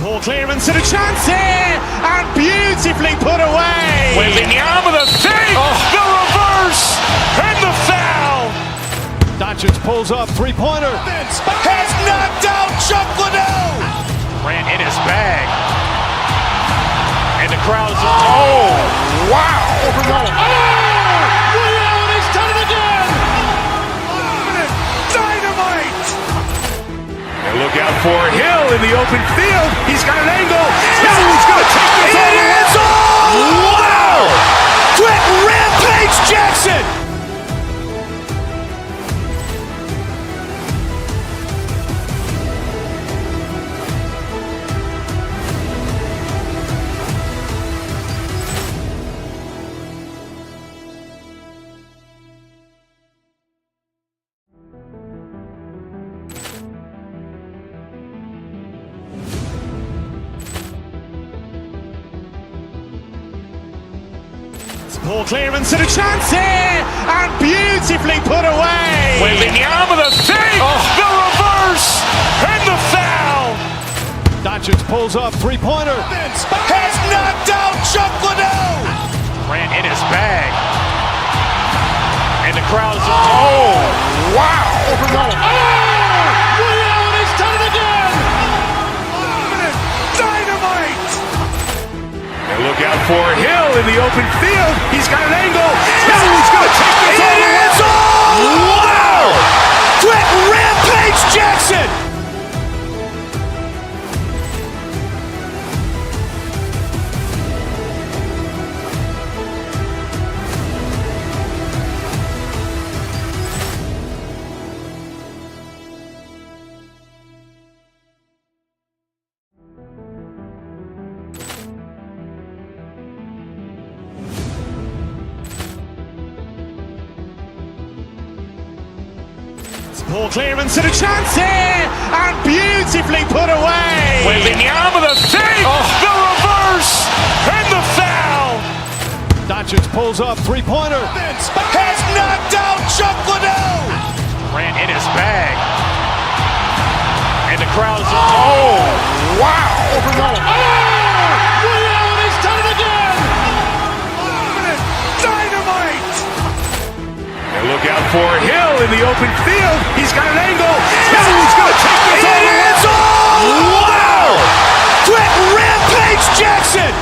Ball clearance and a chance here, and beautifully put away. Wembanyama the save, the reverse, and the foul. Doncic pulls up, three-pointer. Has knocked out Chuck Liddell. Grant in his bag. And the crowd's, oh, wow. He's done it again! Dynamite. And look out for Hill in the open field. He's got an angle. He's going to take this all the way. Wow! Quick Rampage Jackson! Ball clearance and a chance here, and beautifully put away. Wembanyama the save, the reverse, and the foul. Doncic pulls up, three-pointer. Has knocked out Chuck Liddell. Grant in his bag. And the crowd's, oh, wow. He's done it again! Dynamite. And look out for Hill in the open field. He's got an angle. He's going to take this all the way. Wow! Quick Rampage Jackson! Ball clearance and a chance here, and beautifully put away. Wembanyama the save, the reverse, and the foul. Doncic pulls up, three-pointer. Has knocked out Chuck Liddell. Grant in his bag. And the crowd's, oh, wow. He's done it again! Dynamite. And look out for Hill in the open field. He's got an angle. He's going to take this all the way. Wow! Quick Rampage Jackson!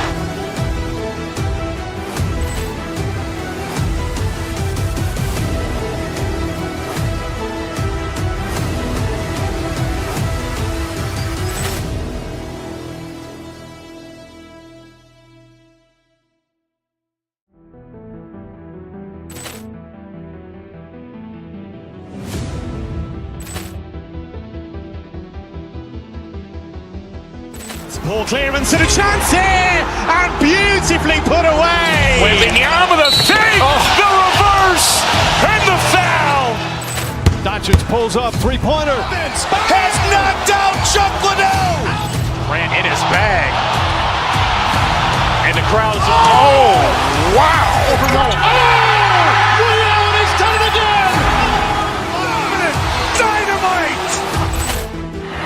Poor clearance and a chance here, and beautifully put away. Wembanyama the save, the reverse, and the foul. Doncic pulls up, three-pointer. Has knocked out Chuck Liddell. Grant in his bag. And the crowd's, oh, wow. He's done it again. Dynamite.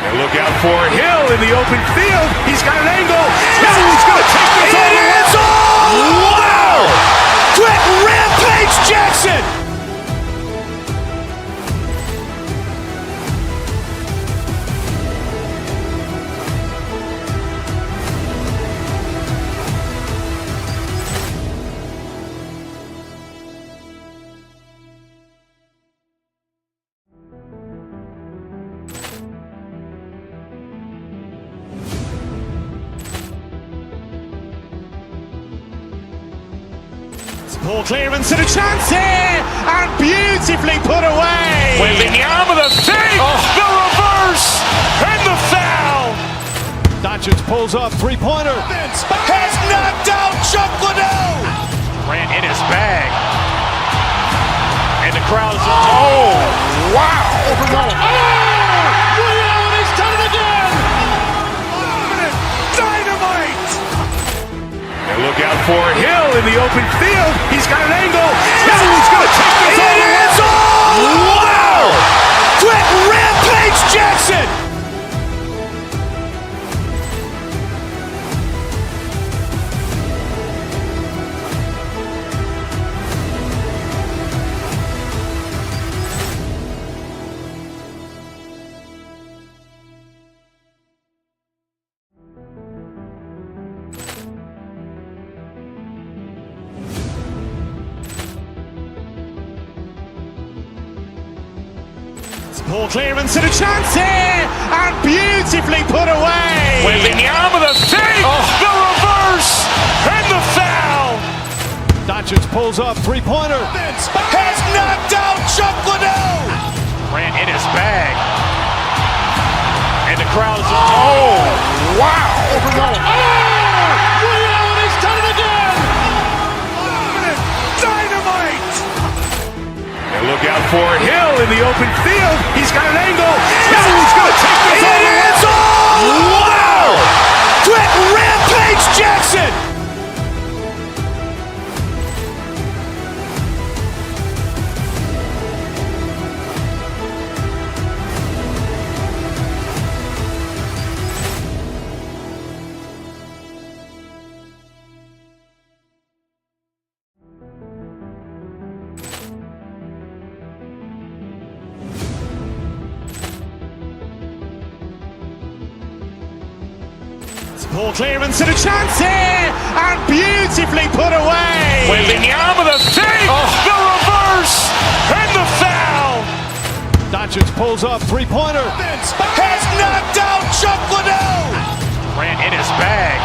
And look out for Hill in the open field. He's got an angle. Hill's going to take this all the way. Wow. Quick rampage Jackson. Poor clearance and a chance here, and beautifully put away. Wembanyama the save, the reverse, and the foul. Doncic pulls up, three-pointer. Has knocked out Chuck Liddell. Grant in his bag. And the crowd's, oh, wow. He's done it again. Dynamite. And look out for Hill in the open field. He's got an angle. Hill's going to take this all the way. Wow. Quick rampage Jackson. Poor clearance and a chance here, and beautifully put away. Wembanyama the save, the reverse, and the foul. Doncic pulls up, three-pointer. Has knocked out Chuck Liddell. Grant in his bag. And the crowd's, oh, wow. He's done it again. Dynamite. And look out for Hill in the open field. He's got an angle. Hill's going to take this all the way. Wow. Quick rampage Jackson. Poor clearance and a chance here, and beautifully put away. Wembanyama the save, the reverse, and the foul. Doncic pulls up, three-pointer. Has knocked out Chuck Liddell. Grant in his bag.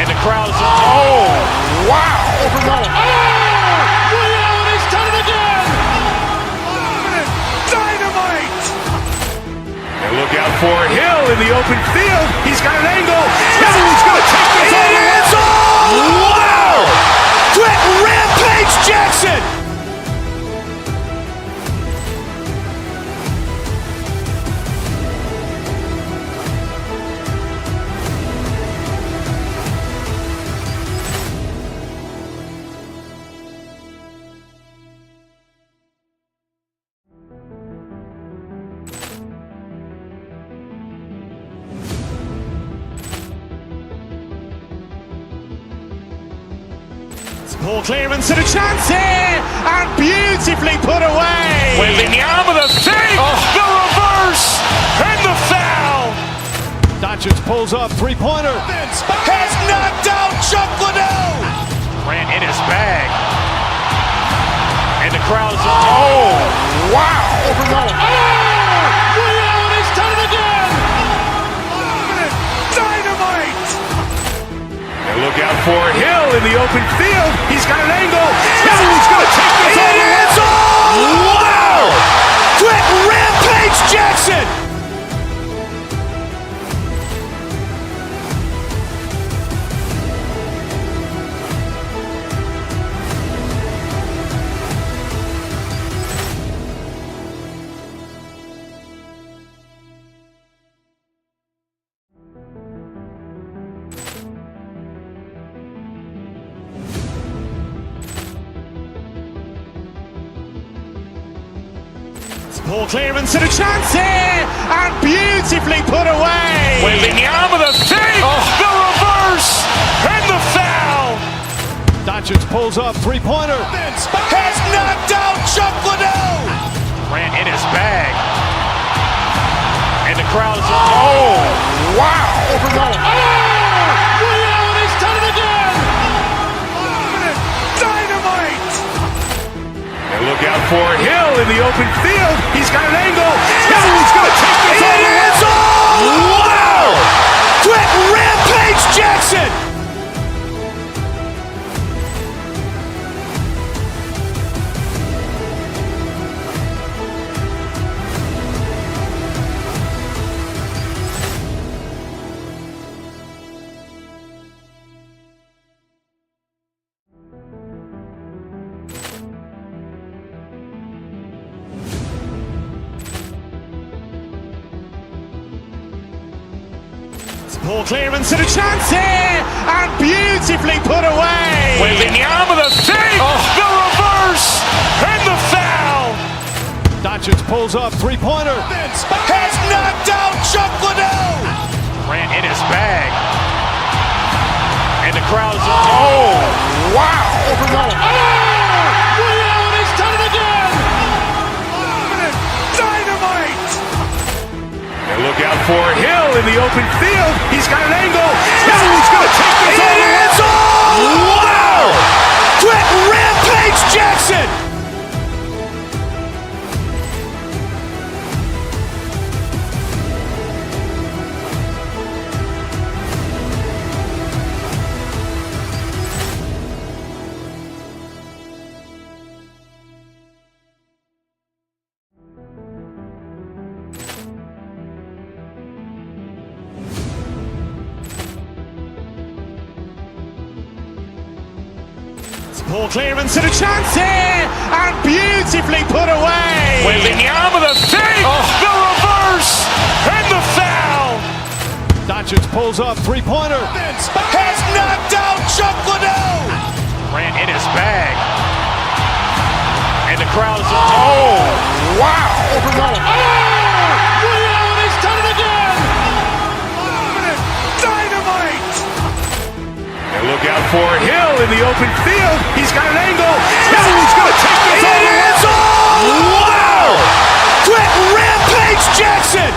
And the crowd's, oh, wow. He's done it again. Dynamite. And look out for Hill in the open field. He's got an angle. Hill's going to take this all the way. Wow. Quick rampage Jackson. Poor clearance and a chance here, and beautifully put away. Wembanyama the save, the reverse, and the foul. Doncic pulls up, three-pointer. Has knocked out Chuck Liddell. Grant in his bag. And the crowd's, oh, wow. He's done it again. Dynamite. And look out for Hill in the open field. He's got an angle. Hill's going to take this all the way. Wow. Quick rampage Jackson. Poor clearance and a chance here, and beautifully put away. Wembanyama with a save, the reverse, and the foul. Doncic pulls up, three-pointer. Has knocked out Chuck Liddell. Grant in his bag. And the crowd is, oh, wow. He's done it again. Dynamite. And look out for Hill in the open field. He's got an angle. He's going to take this all the way. Wow. Quick Rampage Jackson. Poor clearance and a chance here, and beautifully put away. Wembanyama with a save, the reverse, and the foul. Doncic pulls up, three-pointer. Has knocked out Chuck Liddell. Grant in his bag. And the crowd is, oh, wow. He's done it again. Dynamite. And look out for Hill in the open field. He's got an angle. He's going to take this all the way. Wow. Quick Rampage Jackson. Poor clearance and a chance here, and beautifully put away. Wembanyama with a save, the reverse, and the foul. Doncic pulls up, three-pointer. Has knocked out Chuck Liddell. Grant in his bag. And the crowd is, oh, wow. He's done it again. Dynamite. And look out for Hill in the open field. He's got an angle. He's going to take this all the way. Wow. Quick Rampage Jackson.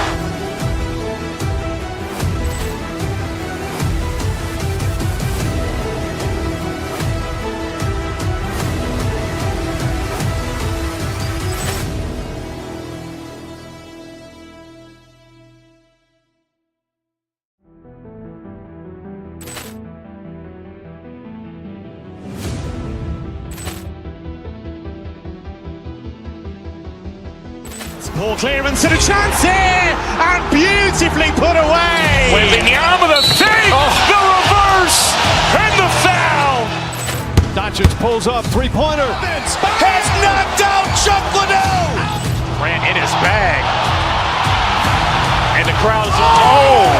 Poor clearance and a chance here, and beautifully put away. Wembanyama with a save, the reverse, and the foul. Doncic pulls up, three-pointer. Has knocked out Chuck Liddell. Grant in his bag. And the crowd is, oh,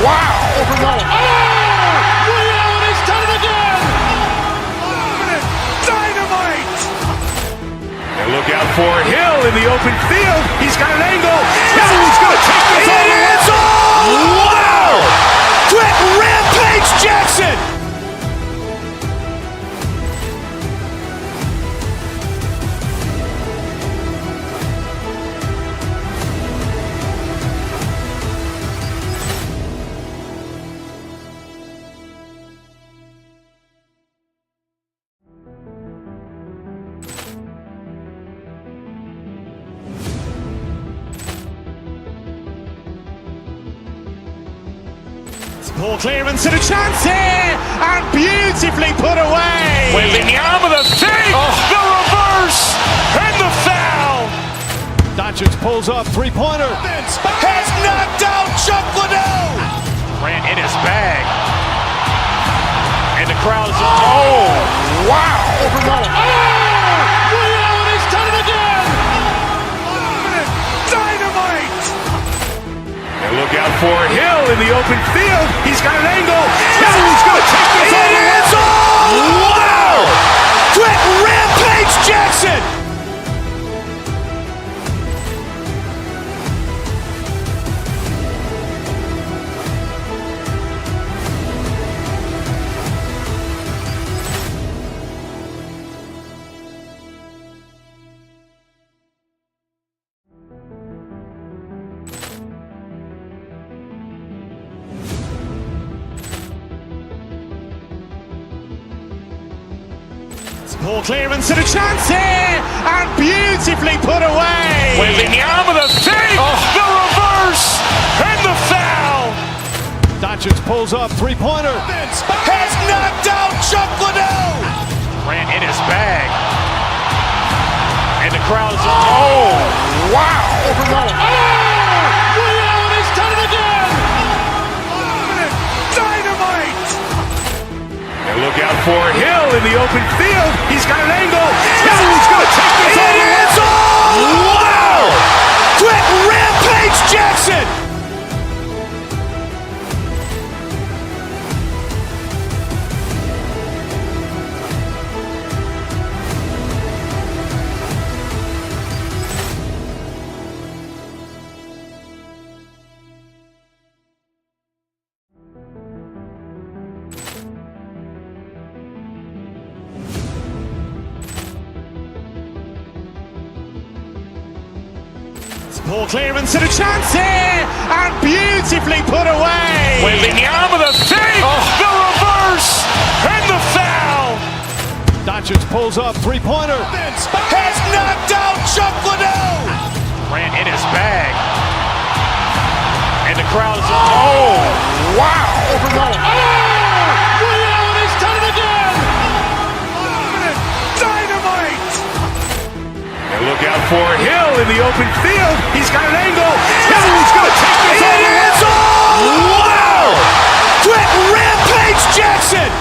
wow. He's done it again. Dynamite. And look out for Hill in the open field. He's got an angle. He's going to take this all the way. Wow. Quick Rampage Jackson. Poor clearance and a chance here, and beautifully put away. Wembanyama with a save, the reverse, and the foul. Doncic pulls up, three-pointer. Has knocked out Chuck Liddell. Grant in his bag. And the crowd is, oh, wow. He's done it again. Dynamite. And look out for Hill in the open field. He's got an angle. He's going to take this all the way. Wow. Quick Rampage Jackson. Poor clearance and a chance here, and beautifully put away. Wembanyama with a fake, the reverse, and the foul. Doncic pulls up, three-pointer. Has knocked out Chuck Liddell. Grant in his bag. And the crowd is, oh, wow. Ray Allen has done it again. Dynamite. And look out for Hill in the open field. He's got an angle. Hill's going to take this all the way. Wow. Quick Rampage Jackson. Poor clearance and a chance here, and beautifully put away. Wembanyama with a fake, the reverse, and the foul. Doncic pulls up, three-pointer. Has knocked out Chuck Liddell. Grant in his bag. And the crowd is, oh, wow. Ray Allen has done it again. Dynamite. And look out for Hill in the open field. He's got an angle. Hill's going to take this all the way. Wow. Quick Rampage Jackson.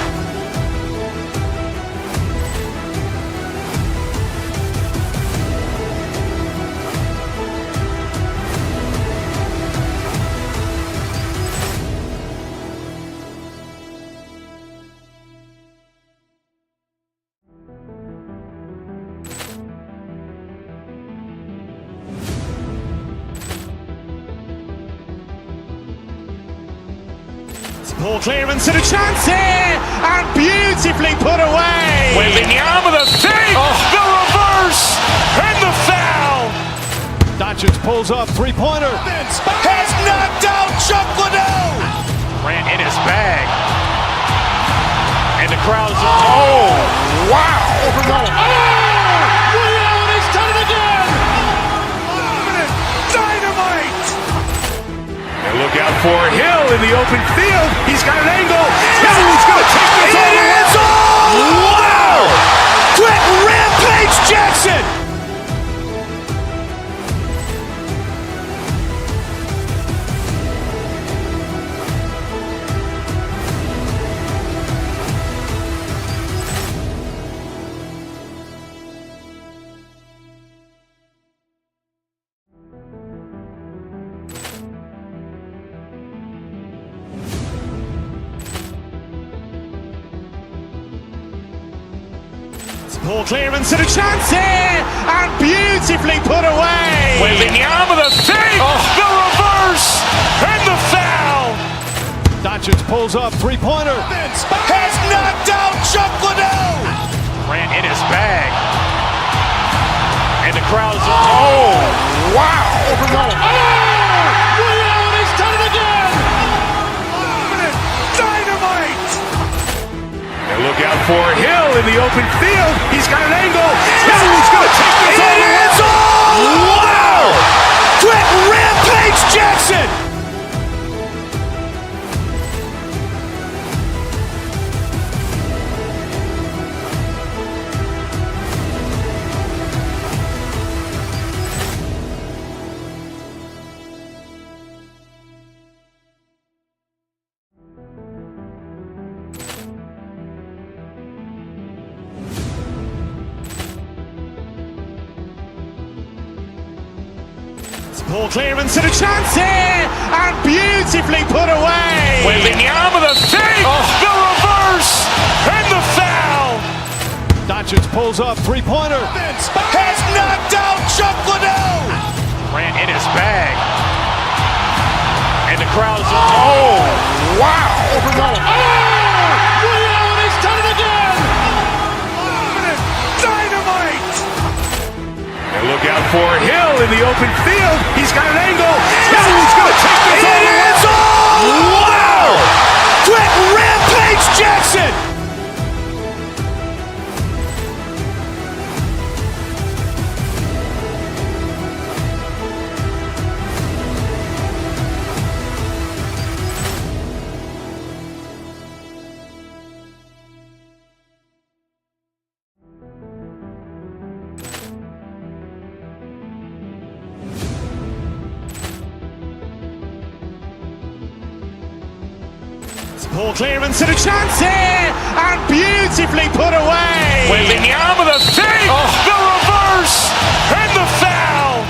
Poor clearance and a chance here, and beautifully put away. Wembanyama with a fake, the reverse, and the foul. Doncic pulls up, three-pointer. Has knocked out Chuck Liddell. Grant in his bag. And the crowd is, oh, wow. Ray Allen has done it again. Dynamite. And look out for Hill in the open field. He's got an angle. Hill's going to take this all the way. Wow. Quick Rampage Jackson. Poor clearance and a chance here, and beautifully put away. Wembanyama with a fake, the reverse, and the foul. Doncic pulls up, three-pointer. Has knocked out Chuck Liddell. Grant in his bag. And the crowd is, oh, wow. Ray Allen has done it again. Dynamite. And look out for Hill in the open field. He's got an angle. Hill's going to take this all the way. Wow. Quick Rampage Jackson. Poor clearance and a chance here, and beautifully put away. Wembanyama with a fake, the reverse, and the foul. Doncic pulls up, three-pointer. Has knocked out Chuck Liddell. Grant in his bag. And the crowd is, oh, wow. Ray Allen has done it again. Dynamite. And look out for Hill in the open field. He's got an angle. Hill's going to take this all the way. Wow. Quick Rampage Jackson. Poor clearance and a chance here, and beautifully put away. Wembanyama the save, the reverse, and the foul.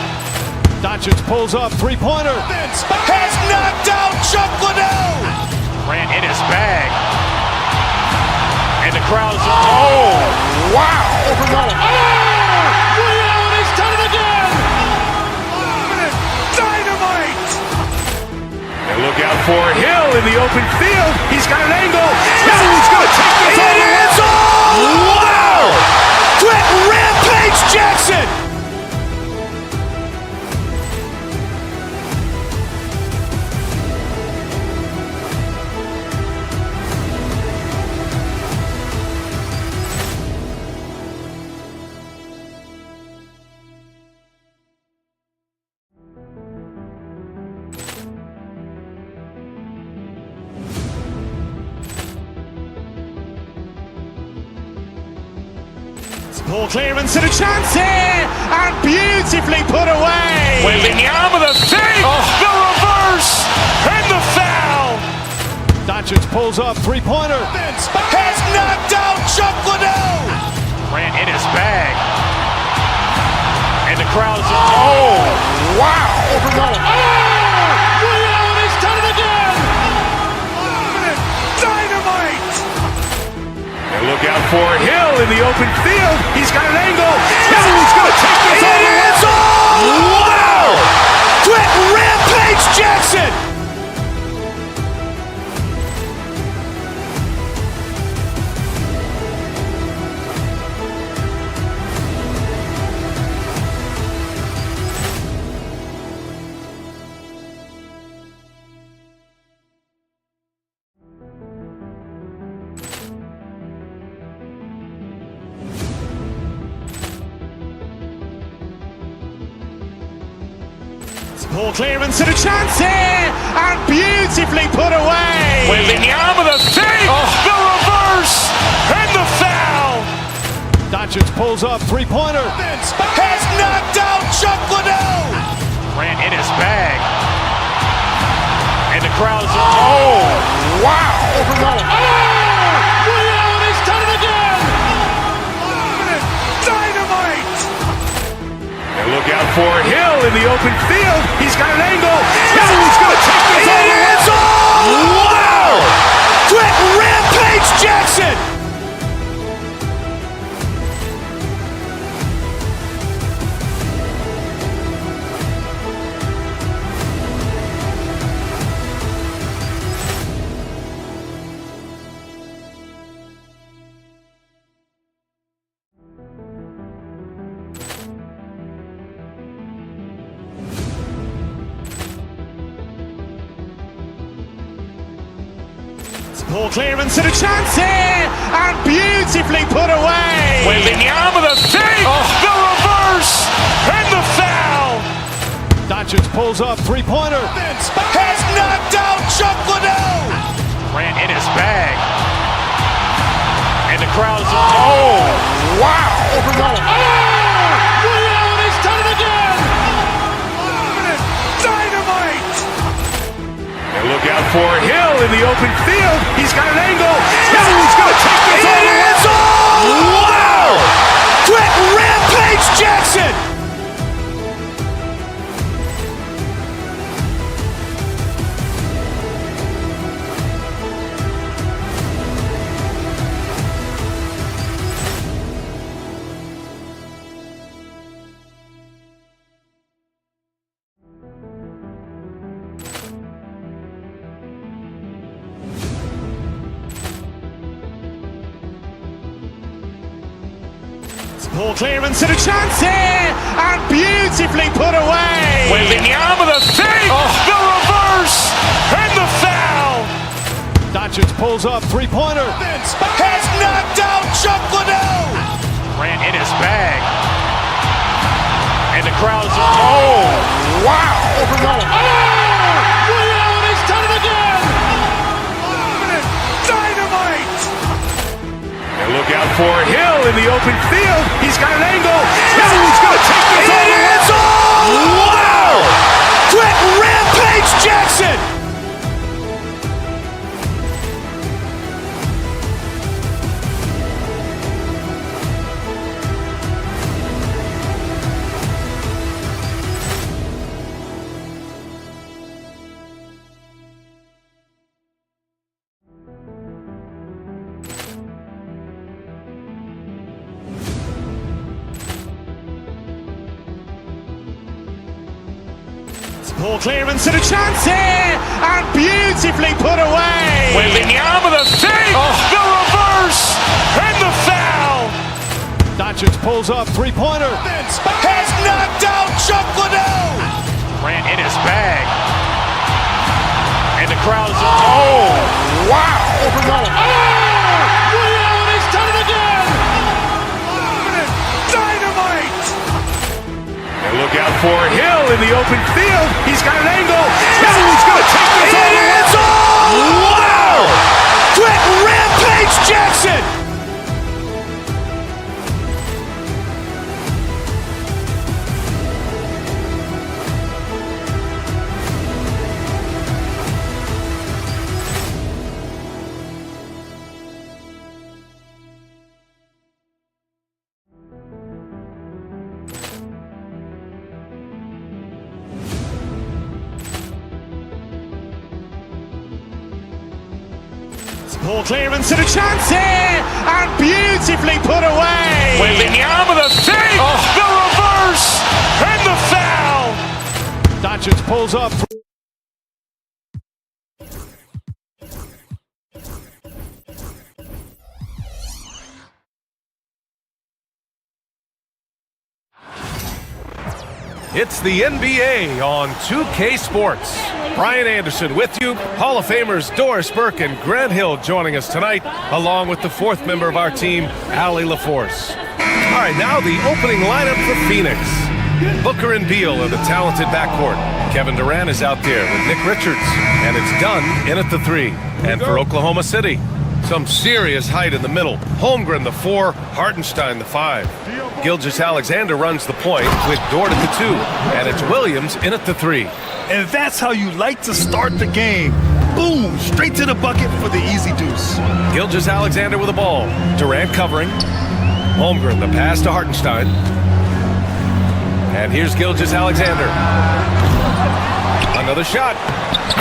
Doncic pulls up, three-pointer. Has knocked out Chuck Liddell. Grant in his bag. And the crowd's, oh, wow. He's done it again. Dynamite. And look out for Hill in the open field. He's got an angle. Hill's going to take this all the way. Wow. Quick Rampage Jackson. Poor clearance and a chance here, and beautifully put away. Wembanyama the save, the reverse, and the foul. Doncic pulls up, three-pointer. Has knocked out Chuck Liddell. Grant in his bag. And the crowd's, oh, wow. He's done it again. Dynamite. And look out for Hill in the open field. He's got an angle. Hill's going to take this all the way. Wow. Quick Rampage Jackson. Poor clearance and a chance here, and beautifully put away. Wembanyama the save, the reverse, and the foul. Doncic pulls up, three-pointer. Has knocked out Chuck Liddell. Grant in his bag. And the crowd's, oh, wow. He's done it again. Dynamite. And look out for Hill in the open field. He's got an angle. Hill's going to take this all the way. Wow. Quick Rampage Jackson. Poor clearance and a chance here, and beautifully put away. Wembanyama the save, the reverse, and the foul. Doncic pulls up, three-pointer. Has knocked out Chuck Liddell. Grant in his bag. And the crowd's, oh, wow. He's done it again. Dynamite. And look out for Hill in the open field. He's got an angle. Hill's going to take this all the way. Wow. Quick Rampage Jackson. Poor clearance and a chance here, and beautifully put away. Wembanyama the save, the reverse, and the foul. Doncic pulls up, three-pointer. Has knocked out Chuck Liddell. Grant in his bag. And the crowd's, oh, wow. He's done it again. Dynamite. And look out for Hill in the open field. He's got an angle. Hill's going to take this all the way. Wow. Quick Rampage Jackson. Poor clearance and a chance here, and beautifully put away. Wembanyama the save, the reverse, and the foul. Doncic pulls up, three-pointer. Has knocked out Chuck Liddell. Ran in his bag. And the crowd is, oh, wow. He's done it again. Dynamite. And look out for Hill in the open field. He's got an angle. He's going to take this all the way. It's all! Wow! Quick Rampage Jackson. Poor clearance and a chance here, and beautifully put away. Wembanyama the save, the reverse, and the foul. Doncic pulls up. It's the NBA on 2K Sports. Brian Anderson with you. Hall of Famers Doris Burke and Grant Hill joining us tonight, along with the fourth member of our team, Allie LaForce. All right, now the opening lineup for Phoenix. Booker and Beal are the talented backcourt. Kevin Durant is out there with Nick Richards, and it's Dunn in at the 3. And for Oklahoma City, some serious height in the middle. Holmgren the 4, Hartenstein the 5. Gilgeous-Alexander runs the point with Dort at the 2, and it's Williams in at the 3. And that's how you like to start the game. Boom, straight to the bucket for the easy deuce. Gilgeous-Alexander with the ball. Durant covering. Holmgren the pass to Hartenstein. And here's Gilgeous-Alexander. Another shot.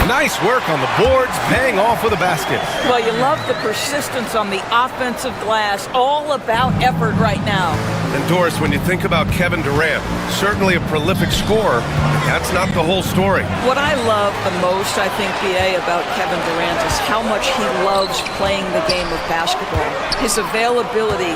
Nice work on the boards, paying off with a basket. Well, you love the persistence on the offensive glass. All about effort right now. And Doris, when you think about Kevin Durant, certainly a prolific scorer, but that's not the whole story. What I love the most, I think, BA, about Kevin Durant is how much he loves playing the game of basketball. His availability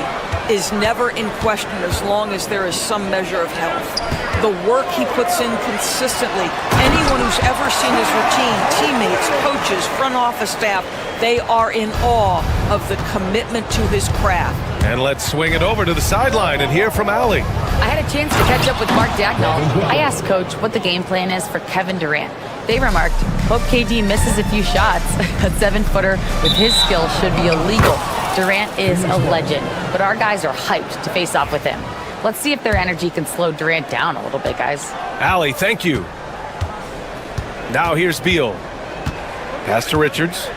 is never in question as long as there is some measure of health. The work he puts in consistently, anyone who's ever seen his routine, teammates, coaches, front office staff, they are in awe of the commitment to his craft. And let's swing it over to the sideline and hear from Allie. I had a chance to catch up with Mark Dagnall. I asked Coach what the game plan is for Kevin Durant. They remarked, hope KD misses a few shots. A 7-footer with his skill should be illegal. Durant is a legend, but our guys are hyped to face off with him. Let's see if their energy can slow Durant down a little bit, guys. Allie, thank you. Now here's Beal. Pass to Richards.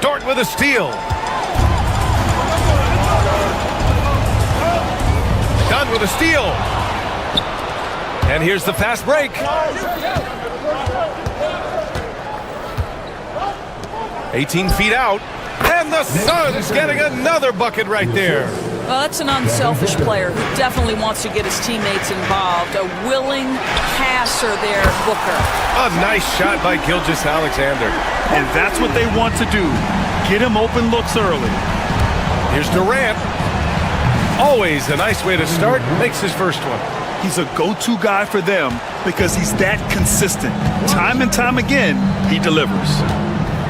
Dort with a steal. Dunn with a steal. And here's the fast break. 18 feet out. And the Suns getting another bucket right there. Well, that's an unselfish player who definitely wants to get his teammates involved. A willing passer there, Booker. A nice shot by Gilgeous-Alexander. And that's what they want to do. Get him open looks early. Here's Durant. Always a nice way to start. Makes his first one. He's a go-to guy for them because he's that consistent. Time and time again, he delivers.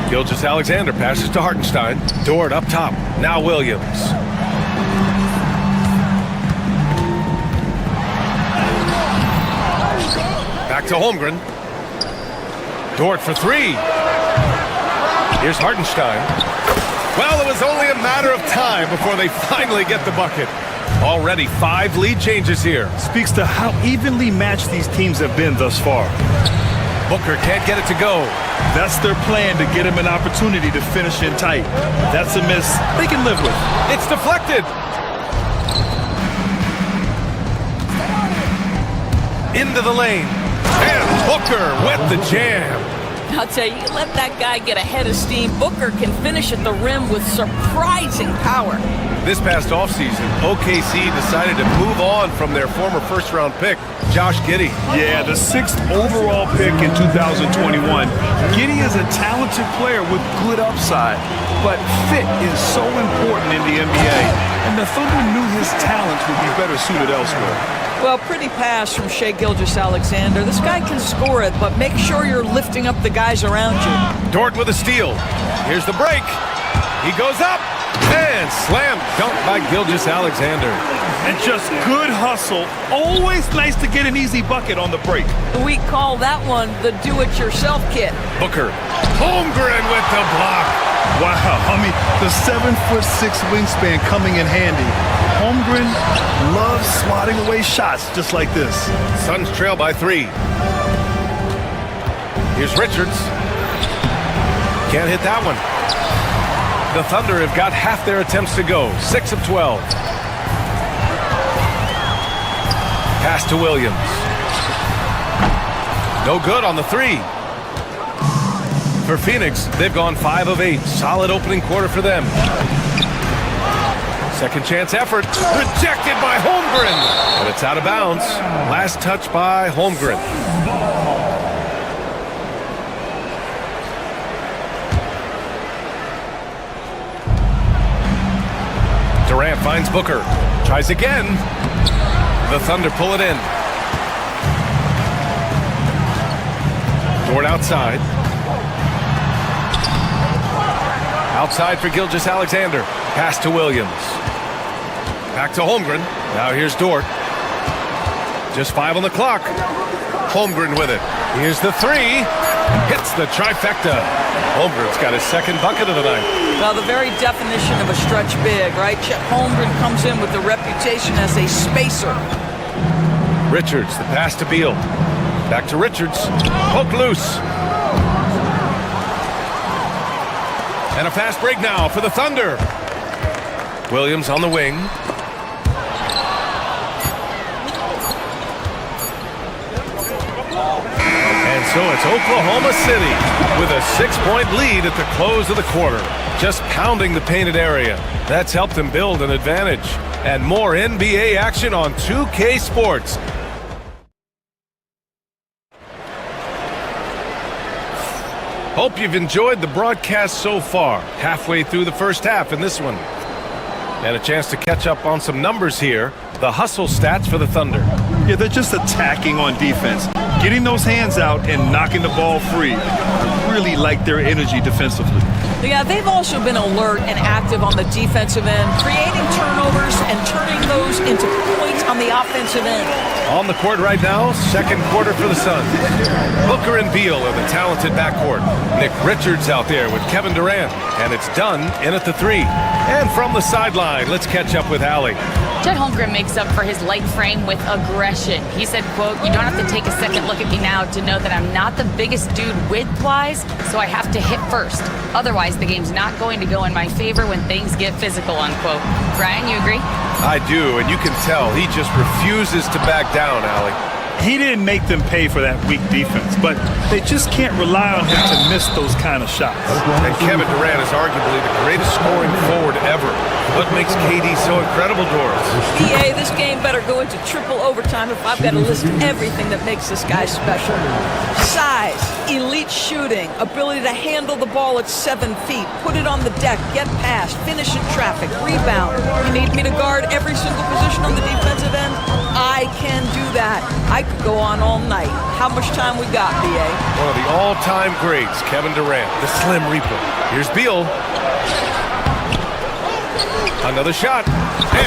Gilgeous-Alexander passes to Hartenstein. Dort up top. Now Williams. Back to Holmgren. Dort for 3. Here's Hartenstein. Well, it was only a matter of time before they finally get the bucket. Already 5 lead changes here. Speaks to how evenly matched these teams have been thus far. Booker can't get it to go. That's their plan, to get him an opportunity to finish in tight. That's a miss they can live with. It's deflected. Into the lane. And Booker with the jam. I'll tell you, let that guy get a head of steam. Booker can finish at the rim with surprising power. This past offseason, OKC decided to move on from their former first-round pick, Josh Giddey. Yeah, the 6th overall pick in 2021. Giddey is a talented player with good upside, but fit is so important in the NBA, and the Thunder knew his talents would be better suited elsewhere. Well, pretty pass from Shai Gilgeous-Alexander. This guy can score it, but make sure you're lifting up the guys around you. Dort with a steal. Here's the break. He goes up and slam dunk by Gilgeous-Alexander. And just good hustle. Always nice to get an easy bucket on the break. We call that one the do-it-yourself kit. Booker. Holmgren with the block. Wow, I mean, the 7'6" wingspan coming in handy. Holmgren loves swatting away shots just like this. Suns trail by 3. Here's Richards. Can't hit that one. The Thunder have got half their attempts to go. 6 of 12. Pass to Williams. No good on the 3. For Phoenix, they've gone 5 of 8. Solid opening quarter for them. Second chance effort. Rejected by Holmgren. But it's out of bounds. Last touch by Holmgren. Durant finds Booker. Tries again. The Thunder pull it in. Dort outside. Outside for Gilgeous-Alexander. Pass to Williams. Back to Holmgren. Now here's Dort. Just 5 on the clock. Holmgren with it. Here's the 3. Hits the trifecta. Holmgren's got his second bucket of the night. Well, the very definition of a stretch big, right? Chet Holmgren comes in with the reputation as a spacer. Richards, the pass to Beal. Back to Richards. Poke loose. And a fast break now for the Thunder. Williams on the wing. And so it's Oklahoma City with a 6-point lead at the close of the quarter. Just pounding the painted area. That's helped them build an advantage. And more NBA action on 2K Sports. Hope you've enjoyed the broadcast so far. Halfway through the first half in this one. And a chance to catch up on some numbers here. The hustle stats for the Thunder. Yeah, they're just attacking on defense. Getting those hands out and knocking the ball free. I really like their energy defensively. Yeah, they've also been alert and active on the defensive end, creating turnovers and turning those into points on the offensive end. On the court right now, second quarter for the Suns. Booker and Beal are the talented backcourt. Nick Richards out there with Kevin Durant. And it's done in at the 3. And from the sideline, let's catch up with Allie. Chet Holmgren makes up for his light frame with aggression. He said, quote, "You don't have to take a second look at me now to know that I'm not the biggest dude width-wise, so I have to hit first. Otherwise, the game's not going to go in my favor when things get physical," unquote. Brian, you agree? I do, and you can tell he just refuses to back down, Allie. He didn't make them pay for that weak defense, but they just can't rely on him to miss those kind of shots. And Kevin Durant is arguably the greatest scoring forward ever. What makes KD so incredible, Doris? EA, this game better go into triple overtime if I've got to list everything that makes this guy special. Size, elite shooting, ability to handle the ball at 7 feet, put it on the deck, get past, finish in traffic, rebound. You need me to guard every single position on the defensive end? I can do that. I could go on all night. How much time we got, BA? One of the all-time greats, Kevin Durant, the Slim Reaper. Here's Beal. Another shot.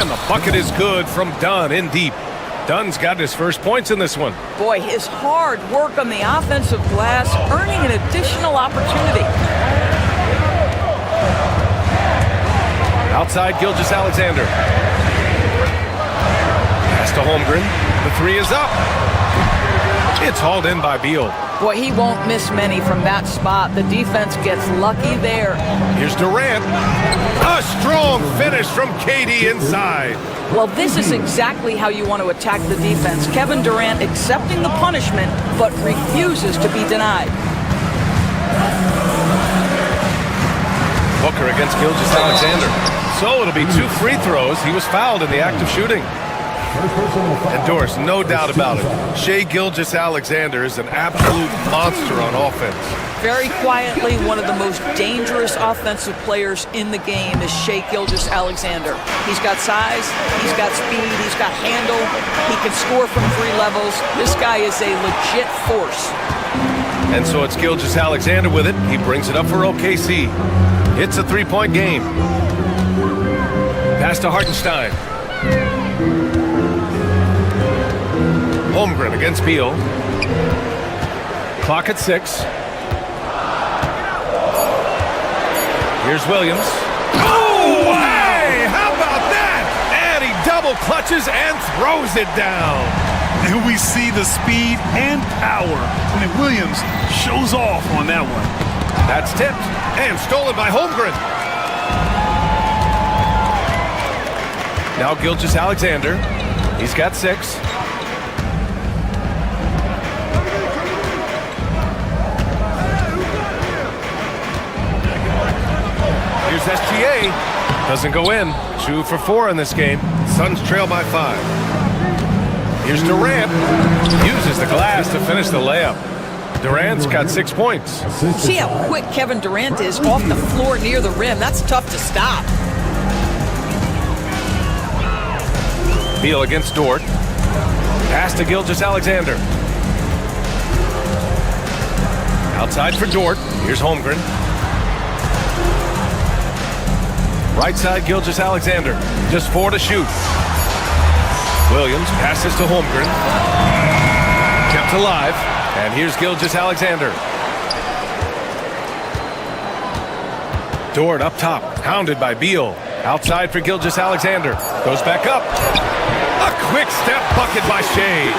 And the bucket is good from Dunn in deep. Dunn's got his first points in this one. Boy, his hard work on the offensive glass, earning an additional opportunity. Outside, Gilgeous-Alexander. Pass to Holmgren. The 3 is up. It's hauled in by Beal. Boy, he won't miss many from that spot. The defense gets lucky there. Here's Durant. A strong finish from KD inside. Well, this is exactly how you want to attack the defense. Kevin Durant accepting the punishment, but refuses to be denied. Booker against Gilgeous-Alexander. So it'll be 2 free throws. He was fouled in the act of shooting. And Doris, no doubt about it, Shai Gilgeous-Alexander is an absolute monster on offense. Very quietly, one of the most dangerous offensive players in the game is Shai Gilgeous-Alexander. He's got size, he's got speed, he's got handle, he can score from 3 levels. This guy is a legit force. And so it's Gilgeous-Alexander with it. He brings it up for OKC. It's a 3-point game. Pass to Hartenstein. Holmgren against Beal. Clock at 6. Here's Williams. Oh, hey! How about that? And he double clutches and throws it down. And we see the speed and power. I mean, Williams shows off on that one. That's tipped and stolen by Holmgren. Now Gilgeous-Alexander. He's got 6. Here's SGA. Doesn't go in. 2 for 4 in this game. Suns trail by 5. Here's Durant. Uses the glass to finish the layup. Durant's got 6 points. See how quick Kevin Durant is off the floor near the rim. That's tough to stop. Beal against Dort. Pass to Gilgeous-Alexander. Outside for Dort. Here's Holmgren. Right side, Gilgeous-Alexander. Just 4 to shoot. Williams passes to Holmgren. Kept alive. And here's Gilgeous-Alexander. Dort up top. Hounded by Beal. Outside for Gilgeous-Alexander. Goes back up. A quick step bucket by Shai.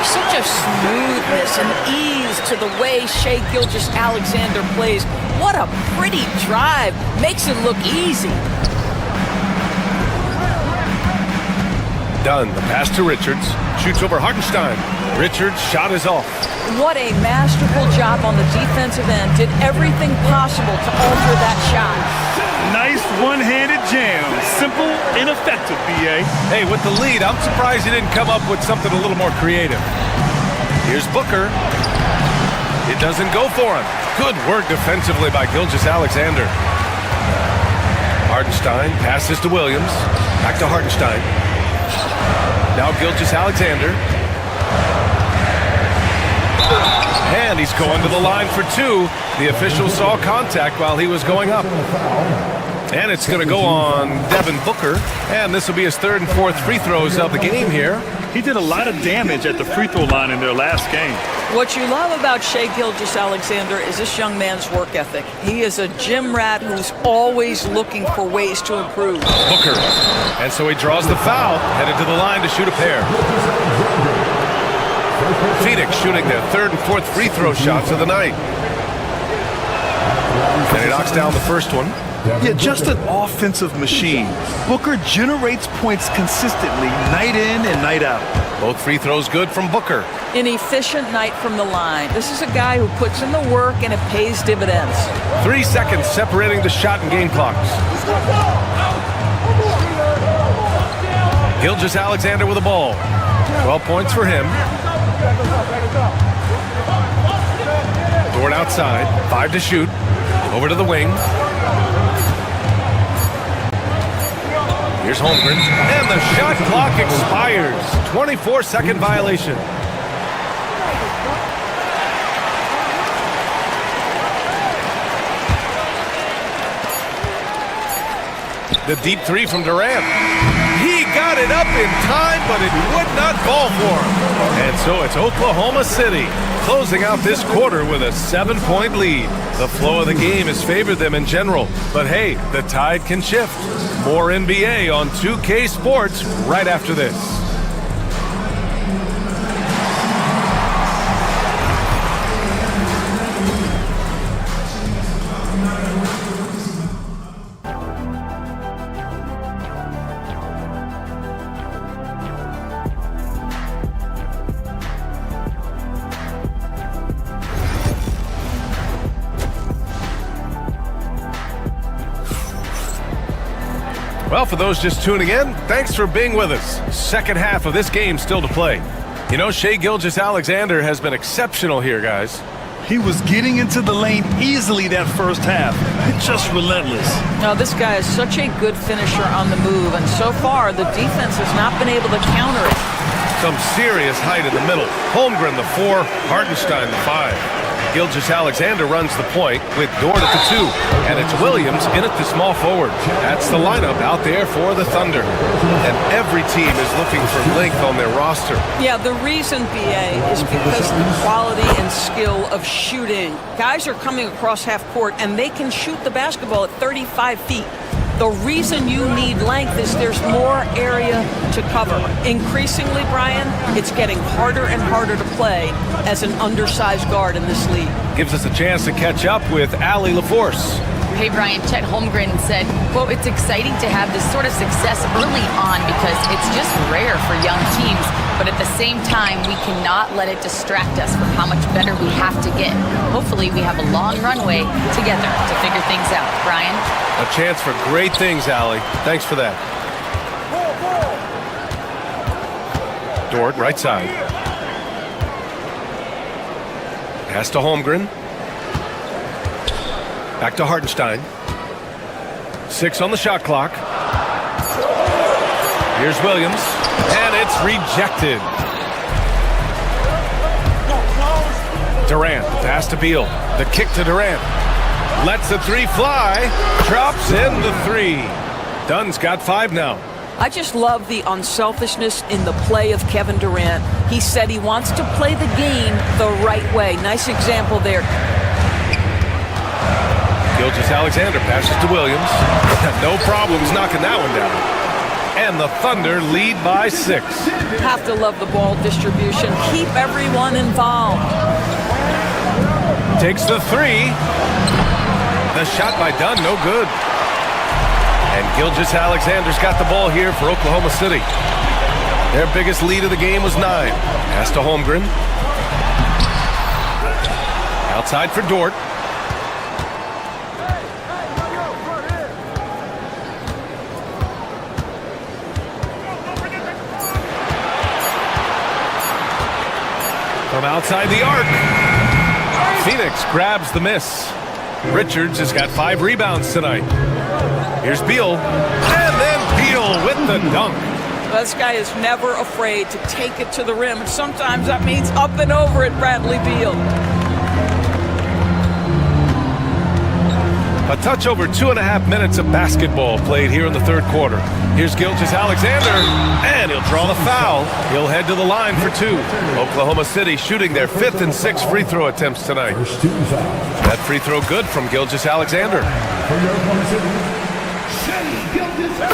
Such a smoothness and ease to the way Shai Gilgeous-Alexander plays. What a pretty drive. Makes it look easy. Dunn, the pass to Richards. Shoots over Hartenstein. Richards' shot is off. What a masterful job on the defensive end. Did everything possible to alter that shot. Nice one-handed jam. Simple and effective, B.A. Hey, with the lead, I'm surprised he didn't come up with something a little more creative. Here's Booker. It doesn't go for him. Good work defensively by Gilgeous-Alexander. Hartenstein passes to Williams. Back to Hartenstein. Now Gilgeous-Alexander. And he's going to the line for 2. The official saw contact while he was going up. And it's going to go on Devin Booker. And this will be his 3rd and 4th free throws of the game here. He did a lot of damage at the free throw line in their last game. What you love about Shai Gilgeous-Alexander is this young man's work ethic. He is a gym rat who's always looking for ways to improve. Booker. And so he draws the foul, headed to the line to shoot a pair. Phoenix shooting their 3rd and 4th free throw shots of the night. And he knocks down the first one. Yeah, just an offensive machine. Booker generates points consistently, night in and night out. Both free throws good from Booker. An efficient night from the line. This is a guy who puts in the work and it pays dividends. 3 seconds separating the shot and game clocks. Gilgeous-Alexander with the ball. 12 points for him. Dort outside. 5 to shoot. Over to the wing. Here's Holmgren. And the shot clock expires. 24-second violation. The deep 3 from Durant. He got it up in time, but it would not fall for him. And so it's Oklahoma City closing out this quarter with a 7-point lead. The flow of the game has favored them in general. But hey, the tide can shift. More NBA on 2K Sports right after this. Well, for those just tuning in, thanks for being with us. Second half of this game still to play. You know, Shai Gilgeous-Alexander has been exceptional here, guys. He was getting into the lane easily that first half. Just relentless. Now, this guy is such a good finisher on the move, and so far, the defense has not been able to counter it. Some serious height in the middle. Holmgren, the 4, Hartenstein, the 5. Gilgeous-Alexander runs the point with Dort at the 2, and it's Williams in at the small forward. That's the lineup out there for the Thunder. And every team is looking for length on their roster. Yeah, the reason, BA, is because of the quality and skill of shooting. Guys are coming across half court, and they can shoot the basketball at 35 feet. The reason you need length is there's more area to cover. Increasingly, Brian, it's getting harder and harder to play as an undersized guard in this league. Gives us a chance to catch up with Allie LaForce. Hey, Brian, Chet Holmgren said, quote, it's exciting to have this sort of success early on because it's just rare for young teams. But at the same time, we cannot let it distract us from how much better we have to get. Hopefully, we have a long runway together to figure things out. Brian? A chance for great things, Allie. Thanks for that. Dort, right side. Pass to Holmgren. Back to Hartenstein. 6 on the shot clock. Here's Williams. And it's rejected. Durant, pass to Beal. The kick to Durant. Lets the 3 fly. Drops in the 3. Dunn's got 5 now. I just love the unselfishness in the play of Kevin Durant. He said he wants to play the game the right way. Nice example there. Gilgeous-Alexander passes to Williams. No problems knocking that one down. And the Thunder lead by 6. Have to love the ball distribution. Keep everyone involved. Takes the 3. The shot by Dunn, no good. And Gilgeous-Alexander's got the ball here for Oklahoma City. Their biggest lead of the game was 9. Pass to Holmgren. Outside for Dort. From outside the arc. Phoenix grabs the miss. Richards has got 5 rebounds tonight. Here's Beal. And then Beal with the dunk. This guy is never afraid to take it to the rim. And sometimes that means up and over it, Bradley Beal. A touch over 2.5 minutes of basketball played here in the third quarter. Here's Gilgeous-Alexander, and he'll draw the foul. He'll head to the line for 2. Oklahoma City shooting their 5th and 6th free throw attempts tonight. That free throw good from Gilgeous-Alexander.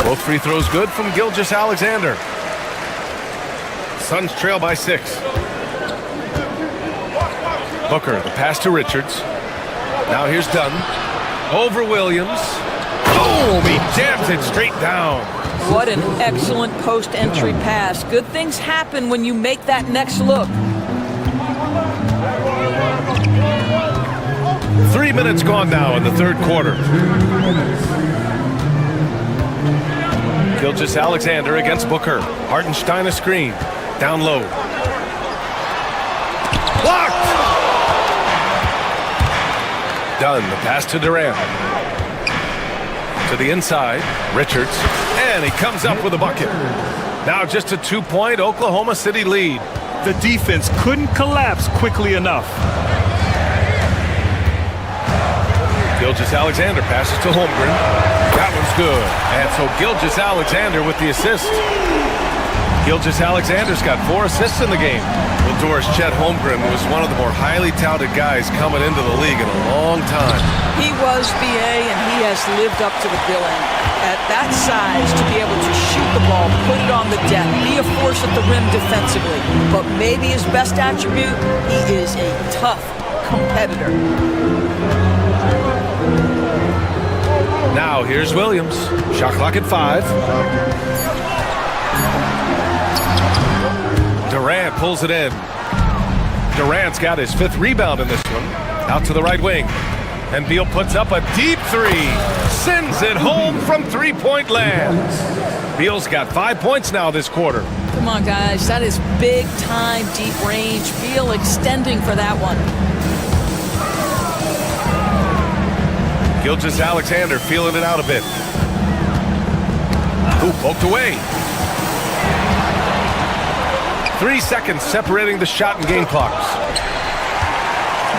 Both free throws good from Gilgeous-Alexander. Suns trail by 6. Booker, the pass to Richards. Now here's Dunn. Over Williams. Boom! He jams it straight down. What an excellent post-entry pass. Good things happen when you make that next look. 3 minutes gone now in the third quarter. Gilgeous-Alexander against Booker. Hartenstein a screen. Down low. Blocked! Dunn, the pass to Durant. To the inside, Richards. And he comes up with a bucket. Now just a 2-point Oklahoma City lead. The defense couldn't collapse quickly enough. Gilgeous-Alexander passes to Holmgren. That one's good. And so Gilgeous-Alexander with the assist. Gilgeous-Alexander's got 4 assists in the game. Well, Doris, Chet Holmgren was one of the more highly touted guys coming into the league in a long time. He was, BA, and he has lived up to the billing. At that size, to be able to shoot the ball, put it on the deck, be a force at the rim defensively. But maybe his best attribute, he is a tough competitor. Now here's Williams. Shot clock at 5. Durant pulls it in. Durant's got his 5th rebound in this one. Out to the right wing. And Beal puts up a deep three. Sends it home from three-point land. Beal's got 5 points now this quarter. Come on, guys. That is big-time deep range. Beal extending for that one. Gilgeous-Alexander feeling it out a bit. Ooh, poked away. 3 seconds separating the shot and game clocks.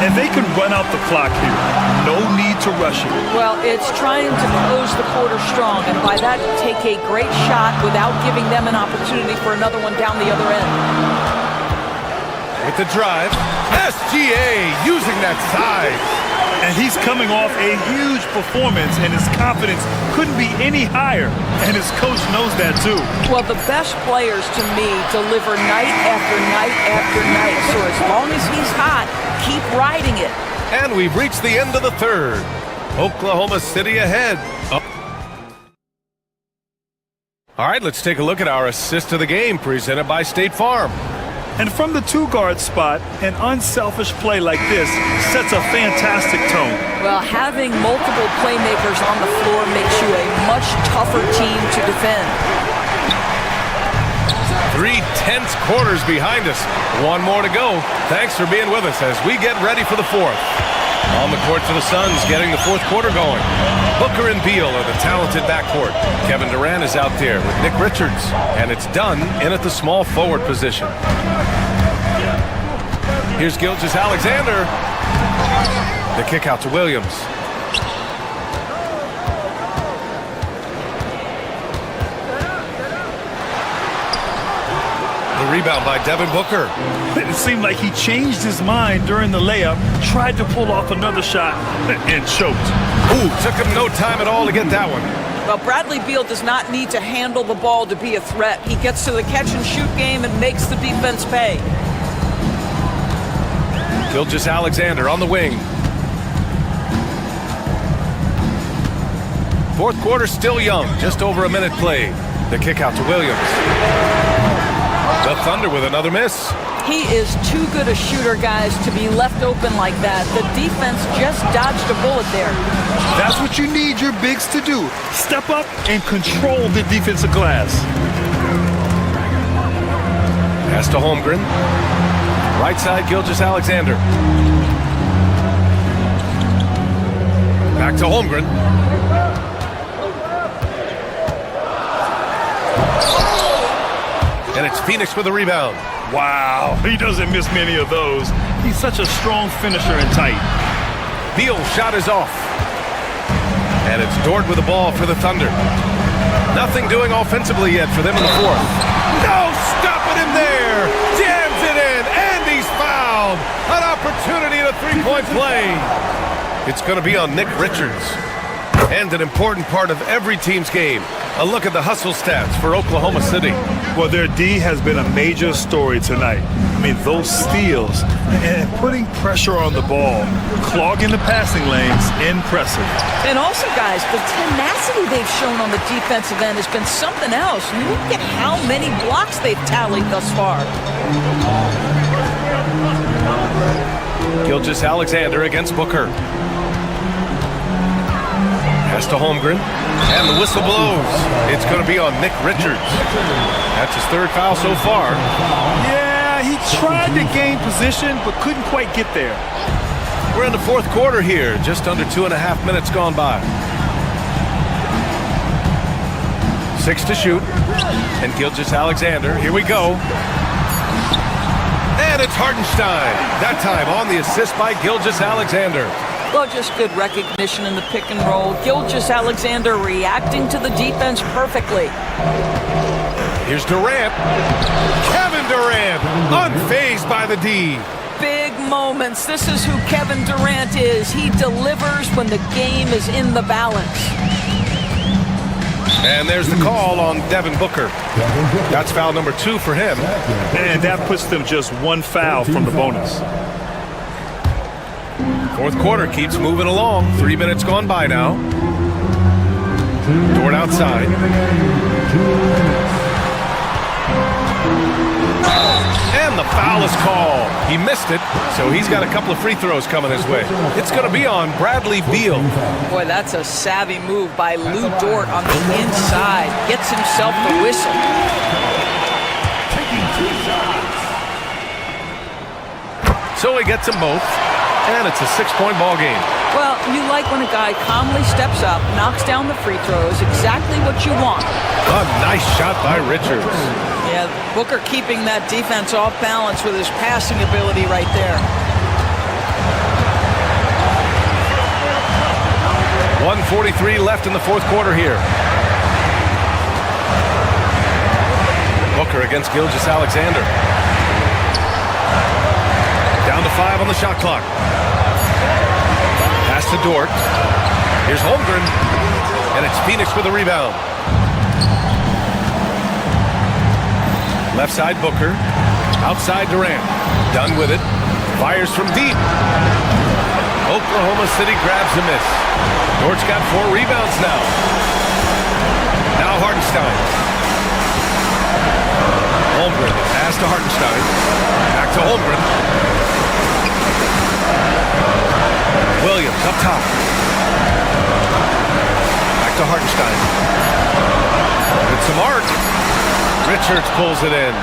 And they can run out the clock here. No need to rush it. Well, it's trying to close the quarter strong, and by that, take a great shot without giving them an opportunity for another one down the other end. With the drive, SGA using that size. And he's coming off a huge performance, and his confidence couldn't be any higher. And his coach knows that, too. Well, the best players, to me, deliver night after night after night. So as long as he's hot, keep riding it. And we've reached the end of the third. Oklahoma City ahead. All right, let's take a look at our assist of the game presented by State Farm. And from the two-guard spot, an unselfish play like this sets a fantastic tone. Well, having multiple playmakers on the floor makes you a much tougher team to defend. 3 tense quarters behind us. One more to go. Thanks for being with us as we get ready for the fourth. On the court for the Suns, getting the fourth quarter going. Booker and Beal are the talented backcourt. Kevin Durant is out there with Nick Richards, and it's done in at the small forward position. Here's Gilgeous-Alexander. The kick out to Williams. The rebound by Devin Booker. It seemed like he changed his mind during the layup, tried to pull off another shot, and choked. Ooh, took him no time at all to get that one. Well, Bradley Beal does not need to handle the ball to be a threat. He gets to the catch-and-shoot game and makes the defense pay. Gilgeous-Alexander on the wing. Fourth quarter still young, just over a minute played. The kick out to Williams. The Thunder with another miss. He is too good a shooter, guys, to be left open like that. The defense just dodged a bullet there. That's what you need your bigs to do. Step up and control the defensive glass. Pass to Holmgren. Right side, Gilgeous-Alexander. Back to Holmgren. And it's Phoenix with the rebound. Wow, he doesn't miss many of those. He's such a strong finisher and tight. Beal's shot is off. And it's Dort with the ball for the Thunder. Nothing doing offensively yet for them in the fourth. No stopping him there. Jams it in, and he's fouled. An opportunity at a three-point play. It's going to be on Nick Richards. And an important part of every team's game. A look at the hustle stats for Oklahoma City. Well, their D has been a major story tonight. I mean, those steals and putting pressure on the ball, clogging the passing lanes, impressive. And also, guys, the tenacity they've shown on the defensive end has been something else. You look at how many blocks they've tallied thus far. Gilgeous-Alexander against Booker. Pass to Holmgren. And the whistle blows. It's going to be on Nick Richards. That's his third foul so far. Yeah, he tried to gain position, but couldn't quite get there. We're in the fourth quarter here. Just under 2.5 minutes gone by. 6 to shoot. And Gilgeous-Alexander. Here we go. And it's Hartenstein. That time on the assist by Gilgeous-Alexander. Well, just good recognition in the pick and roll. Gilgeous-Alexander reacting to the defense perfectly. Here's Durant. Kevin Durant, unfazed by the D. Big moments. This is who Kevin Durant is. He delivers when the game is in the balance. And there's the call on Devin Booker. That's foul number 2 for him. And that puts them just one foul from the bonus. Fourth quarter keeps moving along. 3 minutes gone by now. Dort outside. And the foul is called. He missed it, so he's got a couple of free throws coming his way. It's going to be on Bradley Beal. Boy, that's a savvy move by Lou Dort on the inside. Gets himself the whistle. So he gets them both, and it's a 6-point ball game. Well, you like when a guy calmly steps up, knocks down the free throws, exactly what you want. A nice shot by Richards. Yeah, Booker keeping that defense off balance with his passing ability right there. 1:43 left in the fourth quarter here. Booker against Gilgeous-Alexander. Down to 5 on the shot clock. Pass to Dort. Here's Holmgren. And it's Phoenix with a rebound. Left side Booker. Outside Durant. Done with it. Fires from deep. Oklahoma City grabs the miss. Dort's got 4 rebounds now. Now Hartenstein. Holmgren. Pass to Hartenstein. Back to Holmgren. Williams up top. Back to Hartenstein. It's a mark. Richards pulls it in.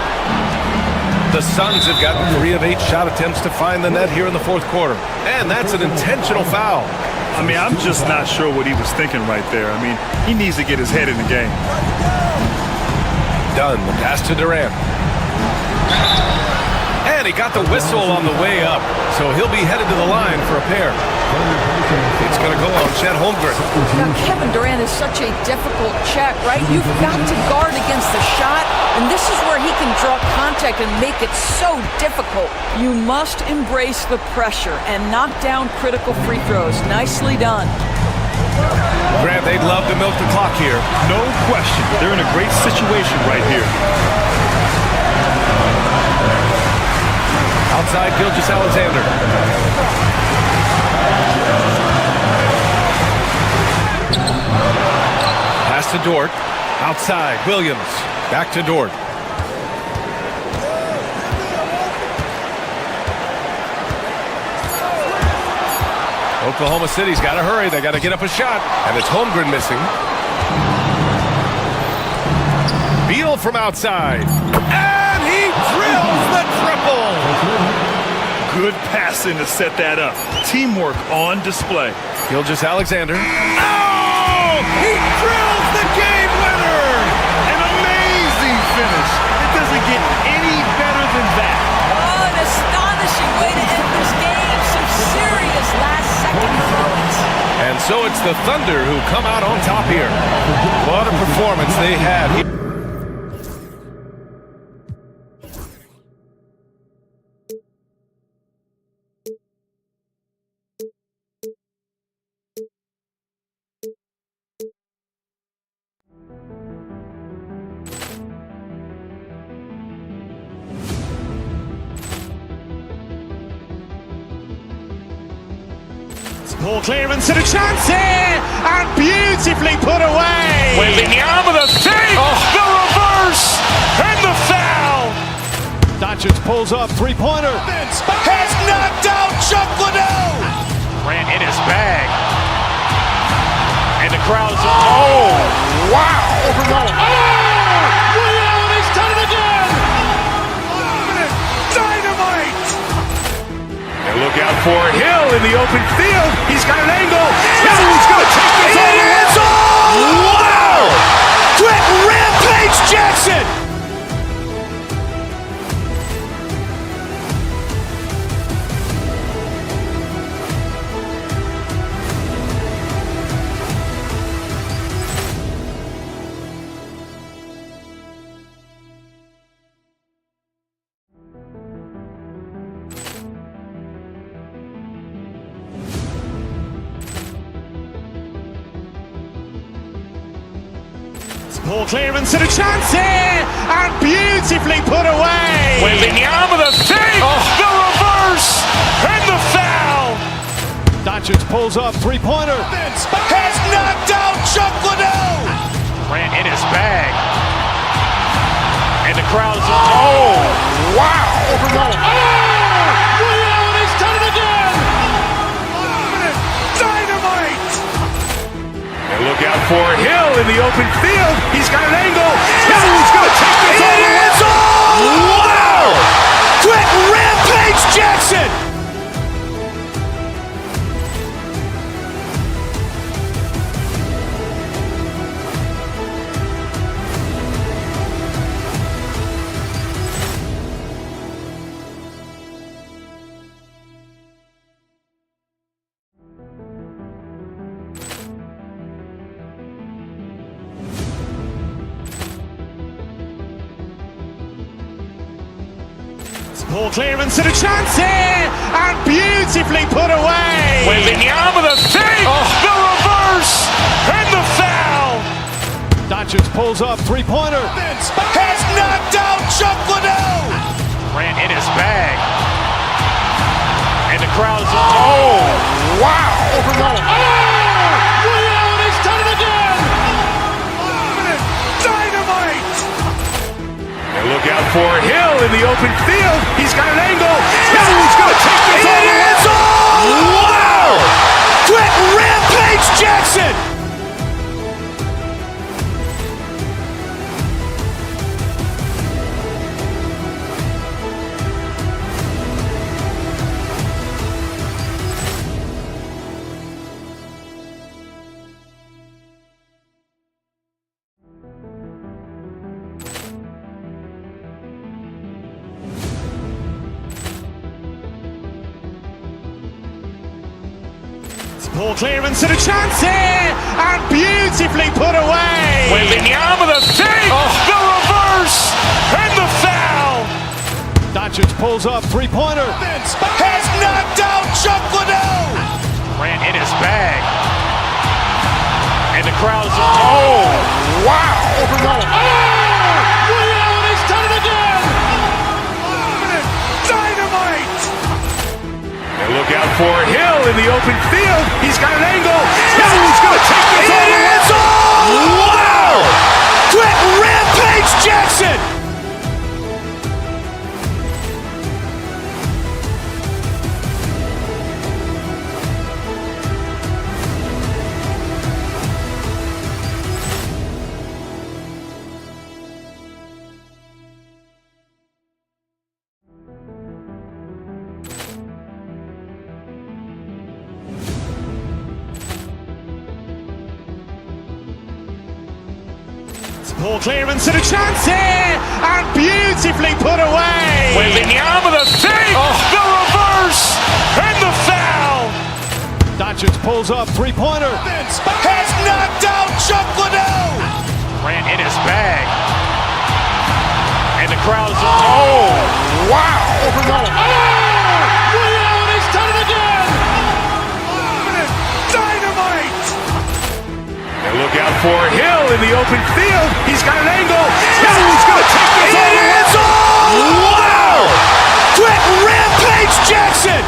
The Suns have gotten 3 of 8 shot attempts to find the net here in the fourth quarter. And that's an intentional foul. I mean, I'm just not sure what he was thinking right there. I mean, he needs to get his head in the game. Done. The pass to Durant. And he got the whistle on the way up, so he'll be headed to the line for a pair. It's going to go on Chet Holmgren. Now, Kevin Durant is such a difficult check, right? You've got to guard against the shot, and this is where he can draw contact and make it so difficult. You must embrace the pressure and knock down critical free throws. Nicely done. Grant, they'd love to milk the clock here. No question. They're in a great situation right here. Outside Gilgeous-Alexander. Pass to Dort. Outside Williams. Back to Dort. Oklahoma City's got to hurry. They got to get up a shot. And it's Holmgren missing. Beal from outside. And he drills the triple. Good passing to set that up. Teamwork on display. Gilgeous-Alexander. Oh! He drills the game winner! An amazing finish. It doesn't get any better than that. Oh, an astonishing way to end this game. Some serious last-second throws. And so it's the Thunder who come out on top here. What a performance they had here. Ball clearance and a chance here, and beautifully put away. Wembanyama the save, the reverse, and the foul. Doncic pulls up, three-pointer. Has knocked out Chuck Liddell. Ran in his bag. And the crowd's, oh, wow. He's done it again. Dynamite. And look out for Hill in the open field. He's got an angle. He's going to take this all the way. Wow! Quick rampage Jackson. Ball clearance and a chance here, and beautifully put away. Wembanyama the save, the reverse, and the foul. Doncic pulls up, three-pointer. Has knocked out Chuck Liddell. Ran in his bag. And the crowd is, oh, wow! Overrun. Williams has done it again! Dynamite! And look out for Hill in the open field. He's got an angle. Hill's going to take this all the way. Wow! Quick Rampage Jackson! Poor clearance and a chance here, and beautifully put away. Wembanyama the fake, the reverse, and the foul. Doncic pulls up, three-pointer. Has knocked out Chuck Liddell! Grant in his bag. And the crowd is, oh, wow! Williams has done it again! Dynamite! And look out for Hill in the open field. He's got an angle. Hill's going to take this all the way. Wow! Quick Rampage Jackson! Poor clearance and a chance here, and beautifully put away. Wembanyama the fake, the reverse, and the foul. Doncic pulls up, three-pointer. Has knocked out Chuck Liddell! Grant in his bag. And the crowd is, oh, wow! Williams has done it again! Dynamite! And look out for Hill in the open field. He's got an angle. Hill's going to take this all the way. Wow! Quick Rampage Jackson! Poor clearance and a chance here, and beautifully put away. Wembanyama the fake, the reverse, and the foul. Doncic pulls up, three-pointer. Has knocked out Chuck Liddell! Grant in his bag. And the crowd is, oh, wow! Williams has done it again! Dynamite! And look out for Hill in the open field. He's got an angle. Hill's going to take this all the way. Wow! Quick Rampage Jackson!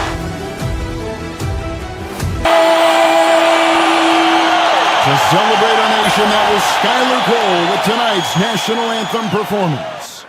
To celebrate our nation, that was Skylar Cole with tonight's national anthem performance.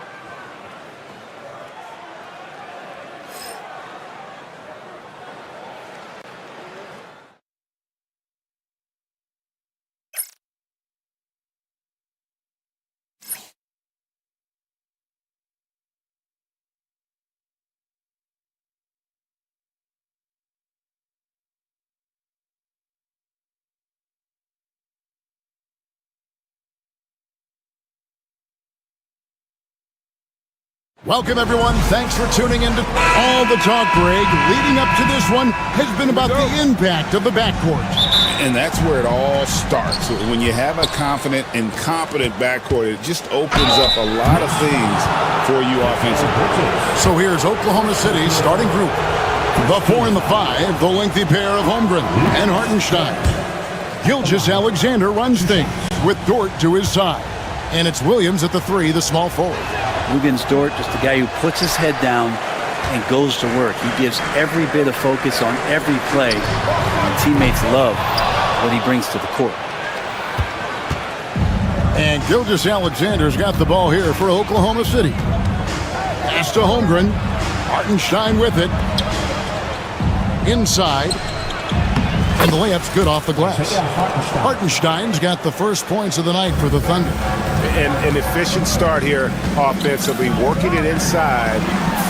Welcome, everyone. Thanks for tuning in to all the talk, Greg. Leading up to this one has been about the impact of the backcourt. And that's where it all starts. When you have a confident and competent backcourt, it just opens up a lot of things for you offensively. So here's Oklahoma City's starting group. The 4 and the 5, the lengthy pair of Holmgren and Hartenstein. Gilgeous-Alexander runs things with Dort to his side. And it's Williams at the 3, the small forward. Lugens Dort, just a guy who puts his head down and goes to work. He gives every bit of focus on every play, and teammates love what he brings to the court. And Gilgeous Alexander's got the ball here for Oklahoma City. Pass to Holmgren. Hartenstein with it. Inside. And the layup's good off the glass. Hartenstein's got the first points of the night for the Thunder. An efficient start here offensively, working it inside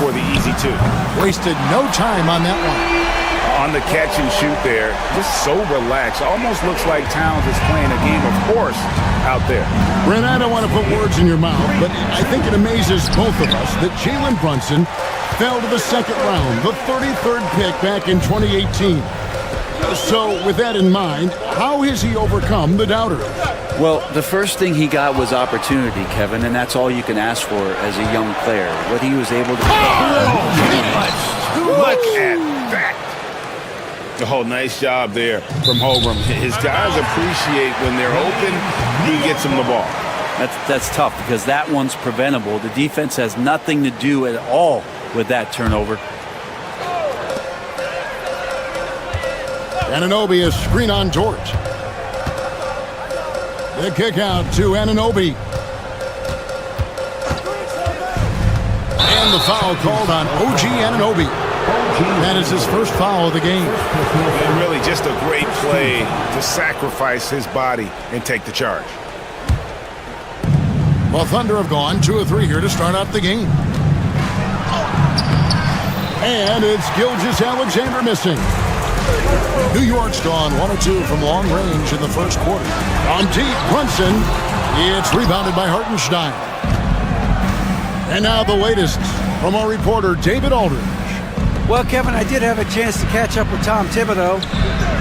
for the easy two. Wasted no time on that one. On the catch and shoot there, just so relaxed. Almost looks like Towns is playing a game of horse out there. Brent, I don't want to put words in your mouth, but I think it amazes both of us that Jalen Brunson fell to the second round, the 33rd pick back in 2018. So with that in mind, how has he overcome the doubters? Well, the first thing he got was opportunity, Kevin, and that's all you can ask for as a young player. What he was able to do. Look at that. Oh, nice job there from Holmgren. His guys appreciate when they're open, he gets them the ball. That's tough because that one's preventable. The defense has nothing to do at all with that turnover. Anunoby is screen on George. The kick out to Anunoby. And the foul called on OG Anunoby. That is his first foul of the game. And really just a great play to sacrifice his body and take the charge. Well, Thunder have gone 2 of 3 here to start out the game. And it's Gilgeous Alexander missing. New York's gone 1 of 2 from long range in the first quarter. On deep, Brunson. It's rebounded by Hartenstein. And now the latest from our reporter, David Aldridge. Well, Kevin, I did have a chance to catch up with Tom Thibodeau.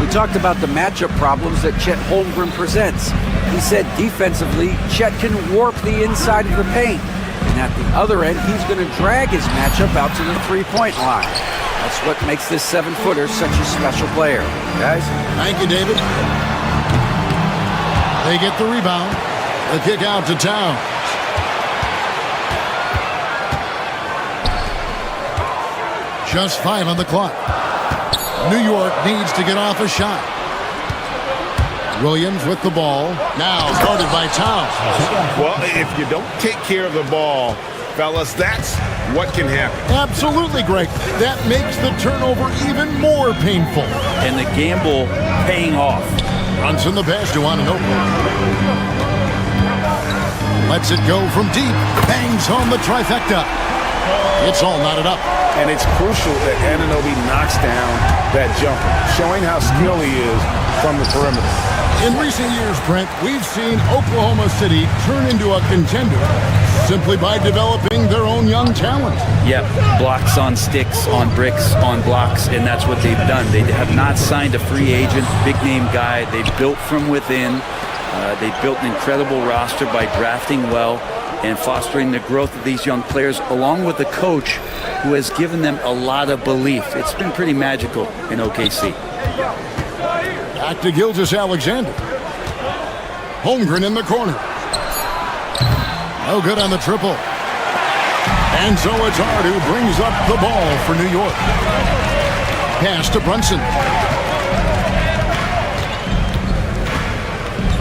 We talked about the matchup problems that Chet Holmgren presents. He said defensively, Chet can warp the inside of the paint. And at the other end, he's going to drag his matchup out to the three-point line. That's what makes this 7-footer such a special player. Guys? Thank you, David. They get the rebound. The kick out to Towns. Just 5 on the clock. New York needs to get off a shot. Williams with the ball. Now guarded by Towns. Well, if you don't take care of the ball, fellas, that's what can happen. Absolutely, Greg. That makes the turnover even more painful. And the gamble paying off. Brunson the pass to Anunoby. Lets it go from deep. Bangs home the trifecta. It's all knotted up. And it's crucial that Anunoby knocks down that jumper, showing how skilled he is from the perimeter. In recent years, Brent, we've seen Oklahoma City turn into a contender simply by developing their own young talent. Yep, blocks on sticks, on bricks, on blocks, and that's what they've done. They have not signed a free agent, big-name guy. They've built from within. They've built an incredible roster by drafting well and fostering the growth of these young players, along with a coach who has given them a lot of belief. It's been pretty magical in OKC. Back to Gilgeous Alexander. Holmgren in the corner. No good on the triple. And so it's Hart who brings up the ball for New York. Pass to Brunson.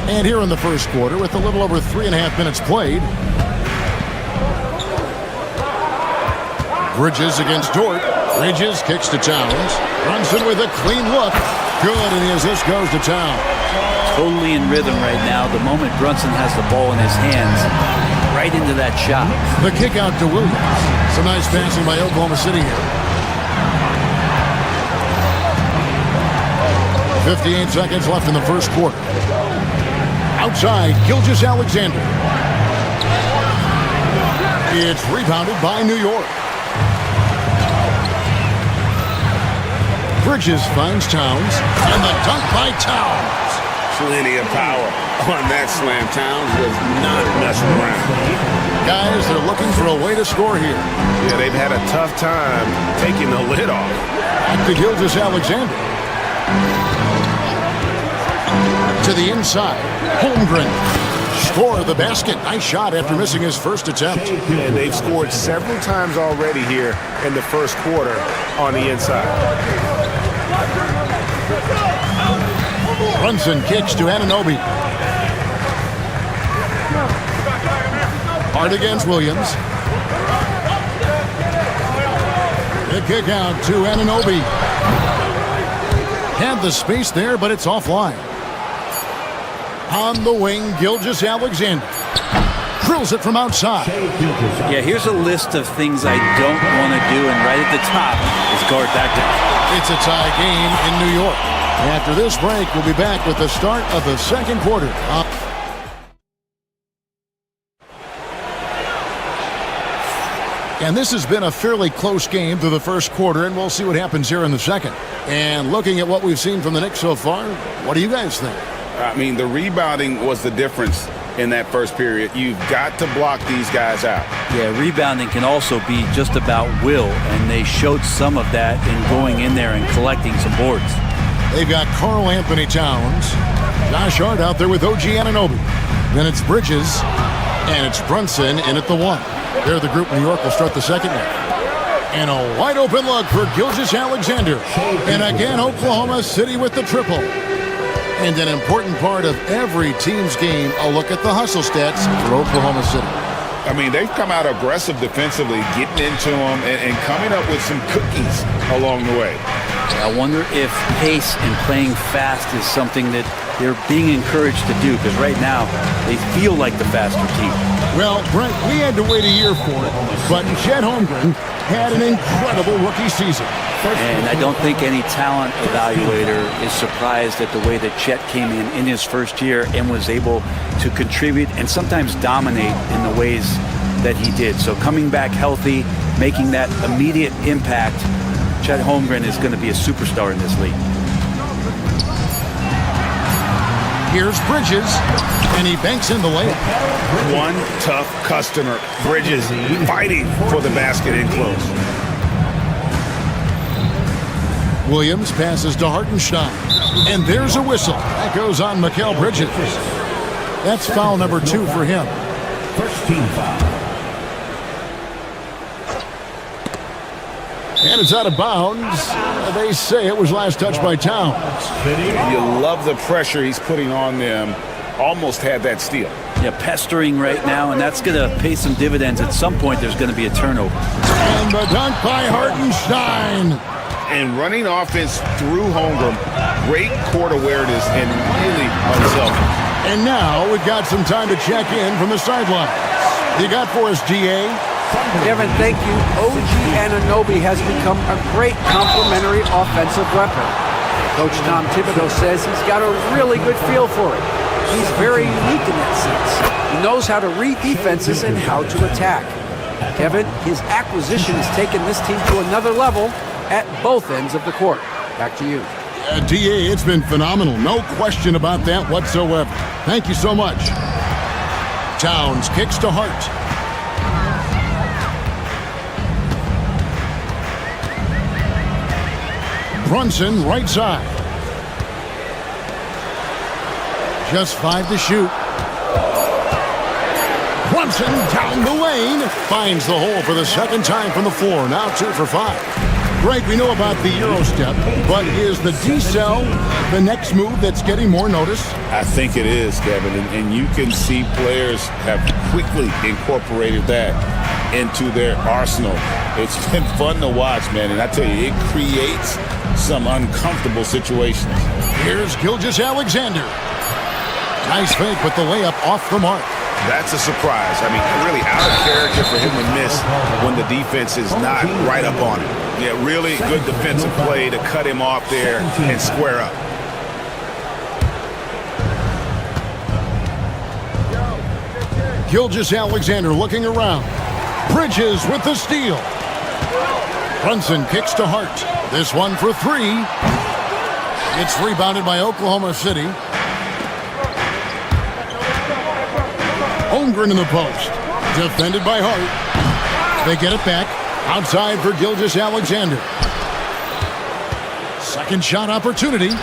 And here in the first quarter, with a little over 3.5 minutes played, Bridges against Dort. Bridges kicks to Towns. Brunson with a clean look. Good, and as this goes to Towns. Totally in rhythm right now. The moment Brunson has the ball in his hands, right into that shot. The kick out to Williams. Some nice passing by Oklahoma City here. 58 seconds left in the first quarter. Outside, Gilgeous Alexander. It's rebounded by New York. Bridges finds Towns, and the dunk by Towns. Plenty of power on that slam. Towns was not messing around. Guys, they're looking for a way to score here. Yeah, they've had a tough time taking the lid off. Back to Gilgeous Alexander. To the inside, Holmgren. Score the basket. Nice shot after missing his first attempt. And they've scored several times already here in the first quarter on the inside. Brunson kicks to Anunoby. Hard against Williams. The kick out to Anunoby. Had the space there, but it's offline. On the wing, Gilgeous-Alexander. Drills it from outside. Yeah, here's a list of things I don't want to do, and right at the top is guard that guy. It's a tie game in New York. After this break, we'll be back with the start of the second quarter. And this has been a fairly close game through the first quarter, and we'll see what happens here in the second. And looking at what we've seen from the Knicks so far, what do you guys think? I mean, the rebounding was the difference in that first period. You've got to block these guys out. Yeah, rebounding can also be just about will, and they showed some of that in going in there and collecting some boards. They've got Karl Anthony Towns, Josh Hart out there with OG Anunoby. Then it's Bridges, and it's Brunson in at the 1. They're the group. New York will start the second half. And a wide open look for Gilgeous-Alexander. And again, Oklahoma City with the triple. And an important part of every team's game, a look at the hustle stats for Oklahoma City. I mean, they've come out aggressive defensively, getting into them and coming up with some cookies along the way. I wonder if pace and playing fast is something that they're being encouraged to do, because right now they feel like the faster team. Well, Brent, we had to wait a year for it, but Chet Holmgren had an incredible rookie season. And I don't think any talent evaluator is surprised at the way that Chet came in his first year and was able to contribute and sometimes dominate in the ways that he did. So coming back healthy, making that immediate impact, Chet Holmgren is going to be a superstar in this league. Here's Bridges, and he banks in the layup. One tough customer, Bridges, fighting for the basket in close. Williams passes to Hartenstein, and there's a whistle. That goes on Mikal Bridges. That's foul number 2 for him. First team foul. And it's out of bounds. They say it was last touched by Towns. You love the pressure he's putting on them. Almost had that steal. Yeah, pestering right now, and that's going to pay some dividends. At some point, there's going to be a turnover. And the dunk by Hartenstein. And running offense through Holmgren, great court awareness and really unselfish. And now we've got some time to check in from the sidelines. You got for us, GA? Kevin, thank you. OG Anunoby has become a great complementary offensive weapon. Coach Tom Thibodeau says he's got a really good feel for it. He's very unique in that sense. He knows how to read defenses and how to attack. Kevin, his acquisition has taken this team to another level at both ends of the court. Back to you. DA, it's been phenomenal. No question about that whatsoever. Thank you so much. Towns kicks to Hart. Brunson, right side. Just 5 to shoot. Brunson down the lane. Finds the hole for the second time from the floor. Now 2 for 5. Greg, we know about the Euro step, but is the D-cell the next move that's getting more notice? I think it is, Kevin, and you can see players have quickly incorporated that into their arsenal. It's been fun to watch, man, and I tell you, it creates some uncomfortable situations. Here's Gilgeous-Alexander. Nice fake, but the layup off the mark. That's a surprise. I mean, really out of character for him to miss when the defense is not right up on him. Yeah, really good defensive play to cut him off there and square up. Gilgeous-Alexander looking around. Bridges with the steal. Brunson kicks to Hart. This one for 3. It's rebounded by Oklahoma City. Holmgren in the post. Defended by Hart. They get it back. Outside for Gilgeous-Alexander. Second shot opportunity.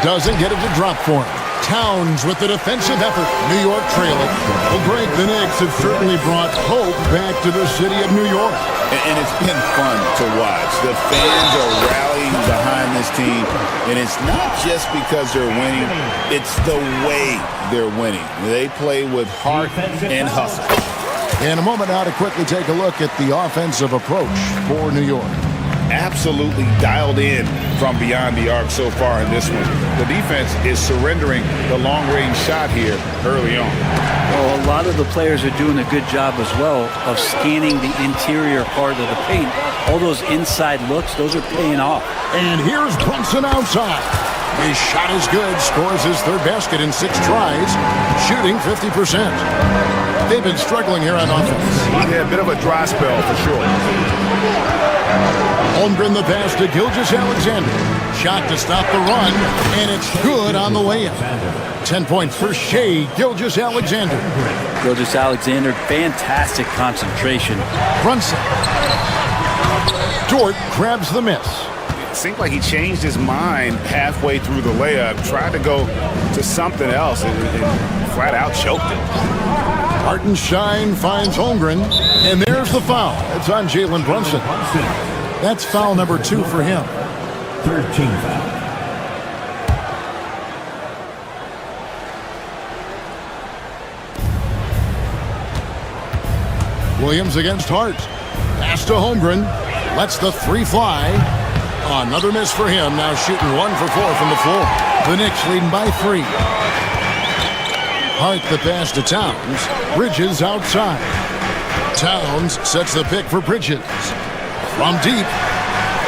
Doesn't get it to drop for him. Towns with the defensive effort. New York trailing. Well, Greg, the Knicks have certainly brought hope back to the city of New York. And it's been fun to watch. The fans are rallying behind this team. And it's not just because they're winning. It's the way they're winning. They play with heart and hustle. In a moment now to quickly take a look at the offensive approach for New York. Absolutely dialed in from beyond the arc so far in this one. The defense is surrendering the long-range shot here early on. Well, a lot of the players are doing a good job as well of scanning the interior part of the paint. All those inside looks, those are paying off. And here's Brunson outside. His shot is good, scores his third basket in 6 tries, shooting 50%. They've been struggling here on offense. Yeah, a bit of a dry spell for sure. Holmgren the pass to Gilgeous-Alexander. Shot to stop the run, and it's good on the layup. 10 points for Shea Gilgeous-Alexander. Gilgeous-Alexander, fantastic concentration. Brunson. Dort grabs the miss. It seemed like he changed his mind halfway through the layup, tried to go to something else, and flat out choked it. Hartenstein finds Holmgren, and there's the foul. It's on Jalen Brunson. That's foul number 2 for him. 13 foul. Williams against Hart. Pass to Holmgren. Lets the 3 fly. Another miss for him. Now shooting 1 for 4 from the floor. The Knicks leading by 3. Hart the pass to Towns. Bridges outside. Towns sets the pick for Bridges. From deep.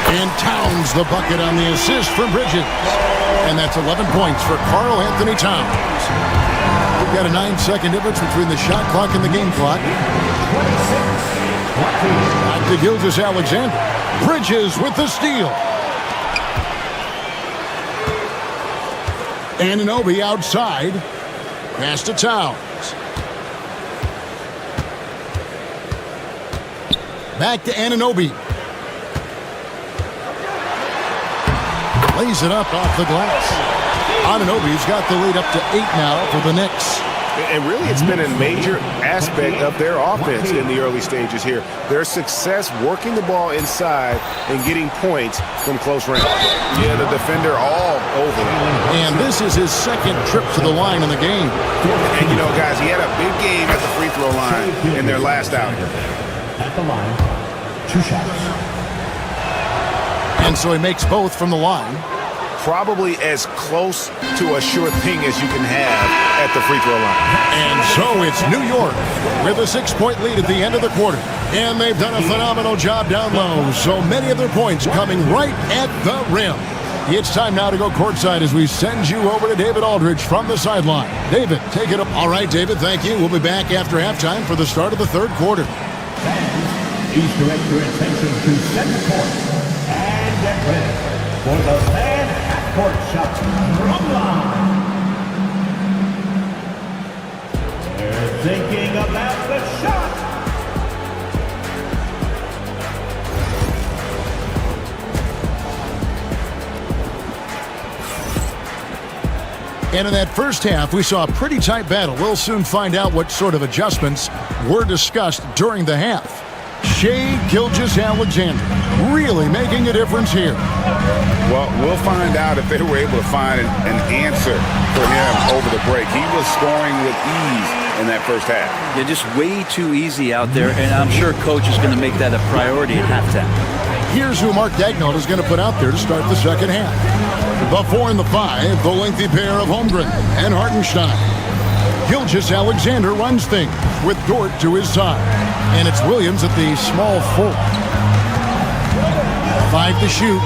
And Towns the bucket on the assist from Bridges. And that's 11 points for Karl Anthony Towns. We've got a 9-second difference between the shot clock and the game clock. Back to Gilgeous-Alexander. Bridges with the steal. Anunoby outside. Pass to Towns. Back to Anunoby. Lays it up off the glass. Anunoby's got the lead up to 8 now for the Knicks. And really, it's been a major aspect of their offense in the early stages here. Their success working the ball inside and getting points from close range. Yeah, the defender all over him. And this is his second trip to the line in the game. And, you know, guys, he had a big game at the free throw line in their last outing. At the line, 2 shots. And so he makes both from the line. Probably as close to a sure thing as you can have at the free throw line. And so it's New York with a 6-point lead at the end of the quarter. And they've done a phenomenal job down low. So many of their points coming right at the rim. It's time now to go courtside as we send you over to David Aldridge from the sideline. David, take it up. All right, David, thank you. We'll be back after halftime for the start of the third quarter. Fans, please direct your attention to center court and get ready for the fan half-court shot from line. They're thinking about the shot. And in that first half, we saw a pretty tight battle. We'll soon find out what sort of adjustments were discussed during the half. Shea Gilgeous-Alexander really making a difference here. Well, we'll find out if they were able to find an answer for him over the break. He was scoring with ease in that first half. Yeah, just way too easy out there, and I'm sure Coach is going to make that a priority at halftime. Here's who Mark Daigneault is going to put out there to start the second half. The 4 and the 5, the lengthy pair of Holmgren and Hartenstein. Gilgeous-Alexander runs things with Dort to his side. And it's Williams at the small 4. 5 to shoot.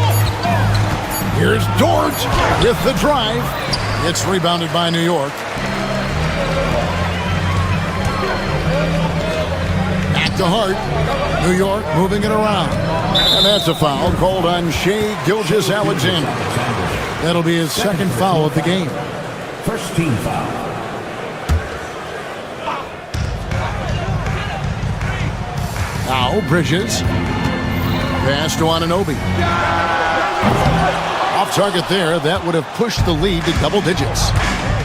Here's Dort with the drive. It's rebounded by New York. Back to Hart. New York moving it around. And that's a foul called on Shea Gilgeous-Alexander. That'll be his second foul of the game. First team foul. Now Bridges. Pass to Anunoby. Off target there. That would have pushed the lead to double digits.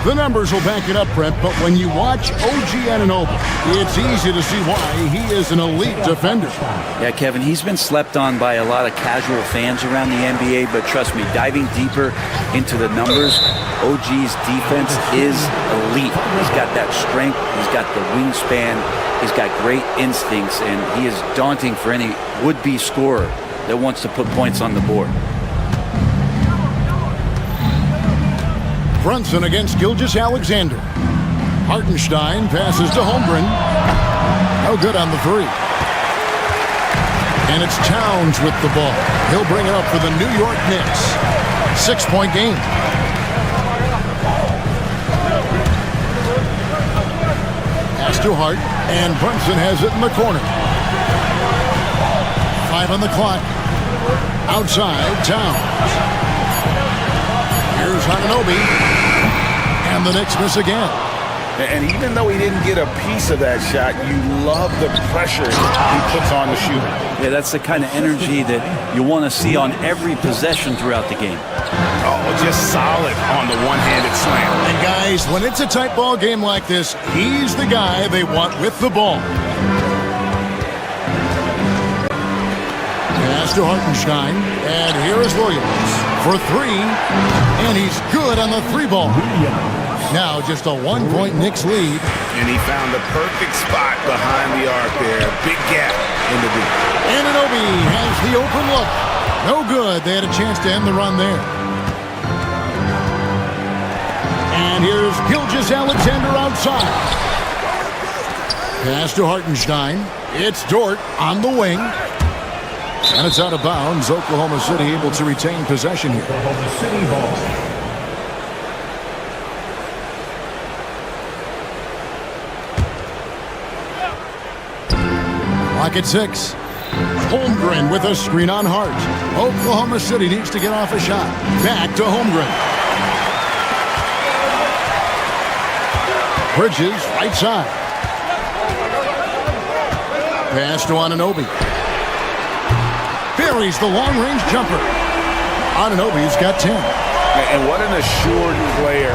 The numbers will back it up, Brent, but when you watch OG Anunoby, it's easy to see why he is an elite defender. Yeah, Kevin, he's been slept on by a lot of casual fans around the NBA, but trust me, diving deeper into the numbers, OG's defense is elite. He's got that strength, he's got the wingspan, he's got great instincts, and he is daunting for any would-be scorer that wants to put points on the board. Brunson against Gilgeous-Alexander. Hartenstein passes to Holmgren. No good on the three. And it's Towns with the ball. He'll bring it up for the New York Knicks. 6-point game. Pass to Hart, and Brunson has it in the corner. 5 on the clock. Outside, Towns. Here's Anunoby. And the Knicks miss again. And even though he didn't get a piece of that shot, you love the pressure he puts on the shooter. Yeah, that's the kind of energy that you want to see on every possession throughout the game. Oh, just solid on the one-handed slam. And guys, when it's a tight ball game like this, he's the guy they want with the ball. Pass to Hartenstein, and here is Williams for 3, and he's good on the 3 ball. Now just a 1-point Knicks lead. And he found the perfect spot behind the arc there. Big gap in the deep. Anunoby has the open look. No good. They had a chance to end the run there. And here's Gilgeous-Alexander outside. Pass to Hartenstein. It's Dort on the wing. And it's out of bounds. Oklahoma City able to retain possession here. Oklahoma City ball. Clock at 6. Holmgren with a screen on Hart. Oklahoma City needs to get off a shot. Back to Holmgren. Bridges, right side. Pass to Anunoby. Buries the long-range jumper. Anunoby's got 10. And what an assured player.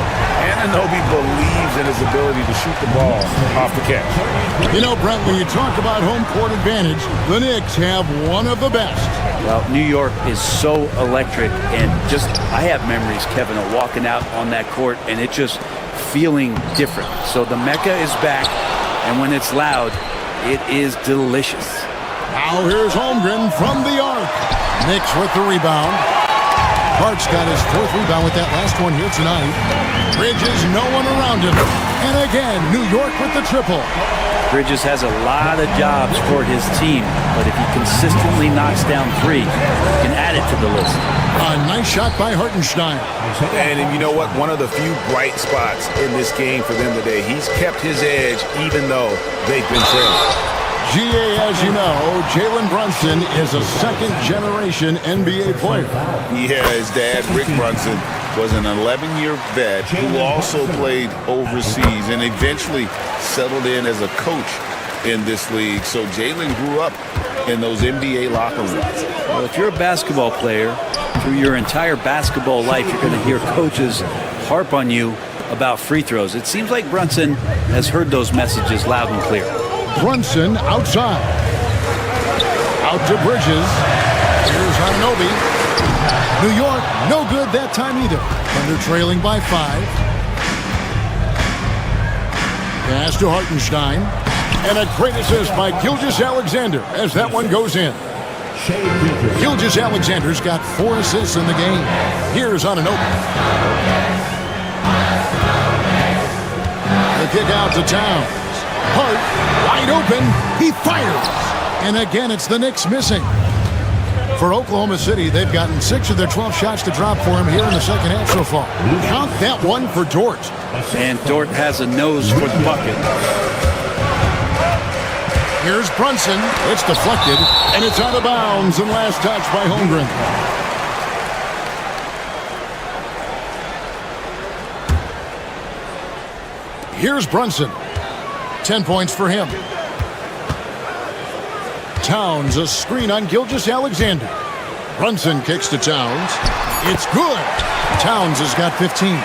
Anunoby believes in his ability to shoot the ball off the catch. You know, Brent, when you talk about home court advantage, the Knicks have one of the best. Well, New York is so electric, and just, I have memories, Kevin, of walking out on that court, and it just feeling different. So the Mecca is back, and when it's loud, it is delicious. Now here's Holmgren from the arc. Knicks with the rebound. Hart's got his 4th rebound with that last one here tonight. Bridges, no one around him. And again, New York with the triple. Bridges has a lot of jobs for his team, but if he consistently knocks down 3, he can add it to the list. A nice shot by Hartenstein. And you know what? One of the few bright spots in this game for them today. He's kept his edge even though they've been trailing. GA, as you know, Jalen Brunson is a second-generation NBA player. Yeah, his dad, Rick Brunson, was an 11-year vet who also played overseas and eventually settled in as a coach in this league. So Jalen grew up in those NBA locker rooms. Well, if you're a basketball player, through your entire basketball life, you're going to hear coaches harp on you about free throws. It seems like Brunson has heard those messages loud and clear. Brunson outside. Out to Bridges. Here's Anunoby. New York, no good that time either. Thunder trailing by 5. Pass to Hartenstein. And a great assist by Gilgeous-Alexander as that one goes in. Gilgeous-Alexander's got 4 assists in the game. Here's Anunoby. The kick out to Towns. Hart, wide open, he fires. And again, it's the Knicks missing. For Oklahoma City, they've gotten 6 of their 12 shots to drop for him here in the second half so far. Count that one for Dort. And Dort has a nose for the bucket. Here's Brunson. It's deflected, and it's out of bounds, and last touch by Holmgren. Here's Brunson. 10 points for him. Towns, a screen on Gilgeous-Alexander. Brunson kicks to Towns. It's good. Towns has got 15.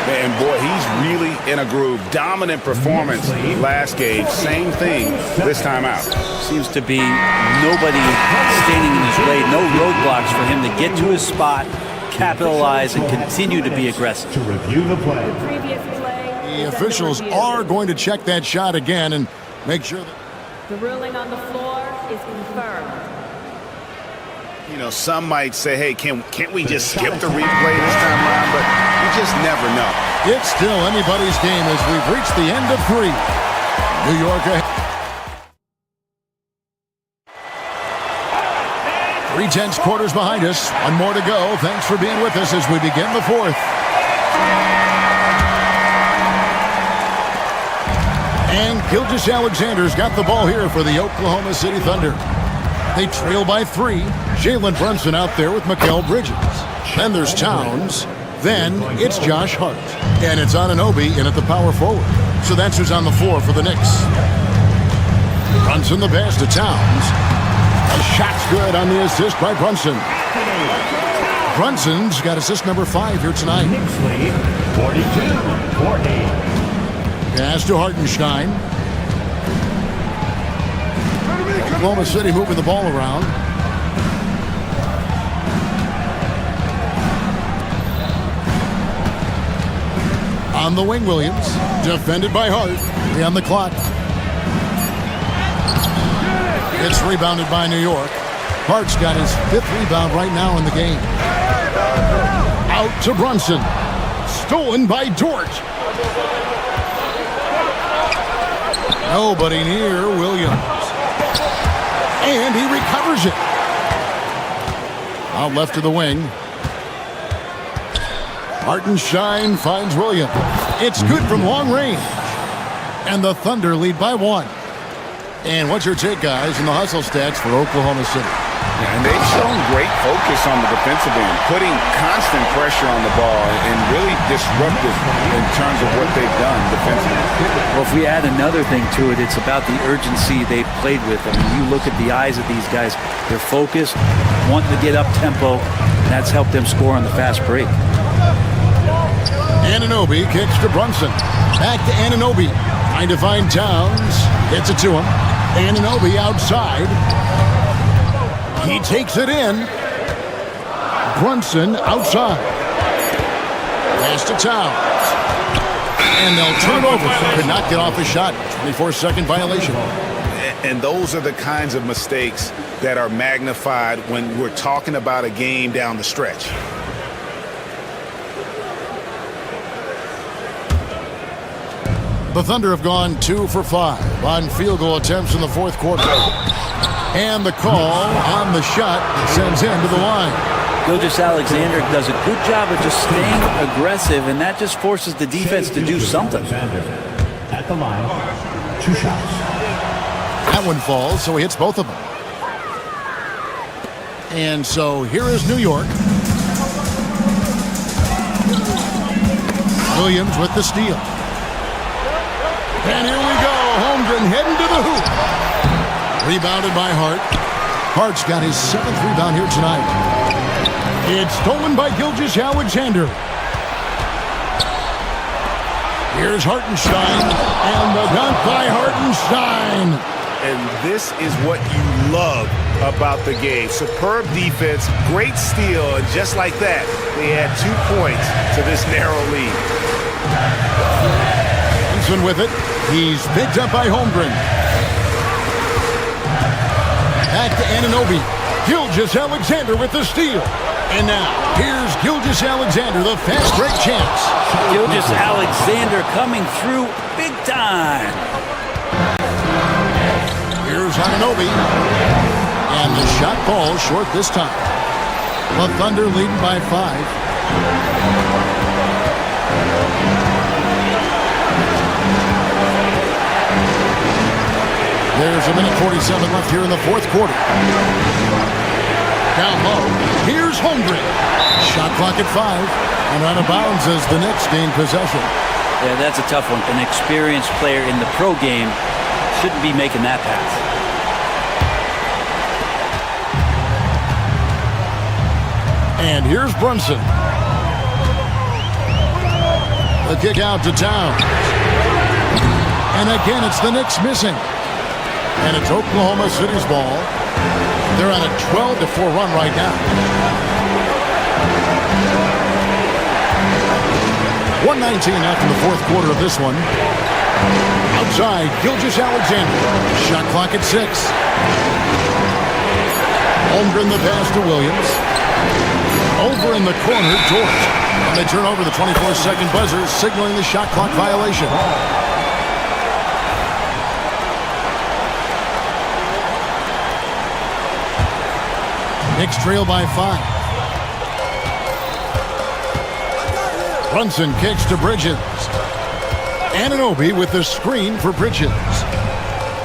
And boy, he's really in a groove. Dominant performance last game. Same thing this time out. Seems to be nobody standing in his way, no roadblocks for him to get to his spot, capitalize, and continue to be aggressive. To review the play. The officials are going to check that shot again and make sure that... The ruling on the floor is confirmed. You know, some might say, hey, can't we just skip the replay this time around? But you just never know. It's still anybody's game as we've reached the end of 3. New York ahead. 3/10 quarters behind us. One more to go. Thanks for being with us as we begin the 4th. And Gilgeous-Alexander's got the ball here for the Oklahoma City Thunder. They trail by 3. Jalen Brunson out there with Mikal Bridges. Then there's Towns. Then it's Josh Hart. And it's Anunoby in at the power forward. So that's who's on the floor for the Knicks. Brunson the pass to Towns. A shot's good on the assist by Brunson. Brunson's got assist number 5 here tonight. Knicks lead 42-40. Pass to Hartenstein. Oklahoma City moving the ball around. On the wing, Williams. Defended by Hart. 3 on the clock. It's rebounded by New York. Hart's got his 5th rebound right now in the game. Out to Brunson. Stolen by Dort. Nobody near Williams. And he recovers it. Out left to the wing. Hartenstein finds Williams. It's good from long range. And the Thunder lead by 1. And what's your take, guys, in the hustle stats for Oklahoma City? And they've shown great focus on the defensive end, putting constant pressure on the ball and really disruptive in terms of what they've done defensively. Well, if we add another thing to it, it's about the urgency they've played with. I mean, you look at the eyes of these guys, they're focused, wanting to get up tempo, and that's helped them score on the fast break. Anunoby kicks to Brunson. Back to Anunoby. Trying to find Towns. Gets it to him. Anunoby outside. He takes it in. Brunson outside. Pass to Towns. And they'll turn over. Could not get off a shot. 24-second violation. And those are the kinds of mistakes that are magnified when we're talking about a game down the stretch. The Thunder have gone 2 for 5 on field goal attempts in the 4th quarter. And the call on the shot sends him to the line. Gilgeous-Alexander does a good job of just staying aggressive, and that just forces the defense to do something. At the line, 2 shots. That one falls, so he hits both of them. And so here is New York. Williams with the steal. And here we go. Holmgren heading to the hoop. Rebounded by Hart. Hart's got his 7th rebound here tonight. It's stolen by Gilgeous-Alexander. Here's Hartenstein. And the dunk by Hartenstein. And this is what you love about the game. Superb defense, great steal, and just like that, they add 2 points to this narrow lead. With it. He's picked up by Holmgren. Back to Anunoby. Gilgeous-Alexander with the steal. And now, here's Gilgeous-Alexander, the fast break chance. Gilgeous-Alexander coming through big time. Here's Anunoby. And the shot falls short this time. The Thunder leading by 5. There's a minute 47 left here in the 4th quarter. Down low. Here's Holmgren. Shot clock at 5. And out of bounds as the Knicks gain possession. Yeah, that's a tough one. An experienced player in the pro game shouldn't be making that pass. And here's Brunson. The kick out to Towns. And again, it's the Knicks missing. And it's Oklahoma City's ball. They're on a 12-4 run right now. 1:19 left in the fourth quarter of this one. Outside, Gilgeous-Alexander. Shot clock at 6. Holmgren the pass to Williams. Over in the corner, George. And they turn over the 24-second buzzer, signaling the shot clock violation. Knicks trail by 5. Brunson kicks to Bridges. Anunoby with the screen for Bridges.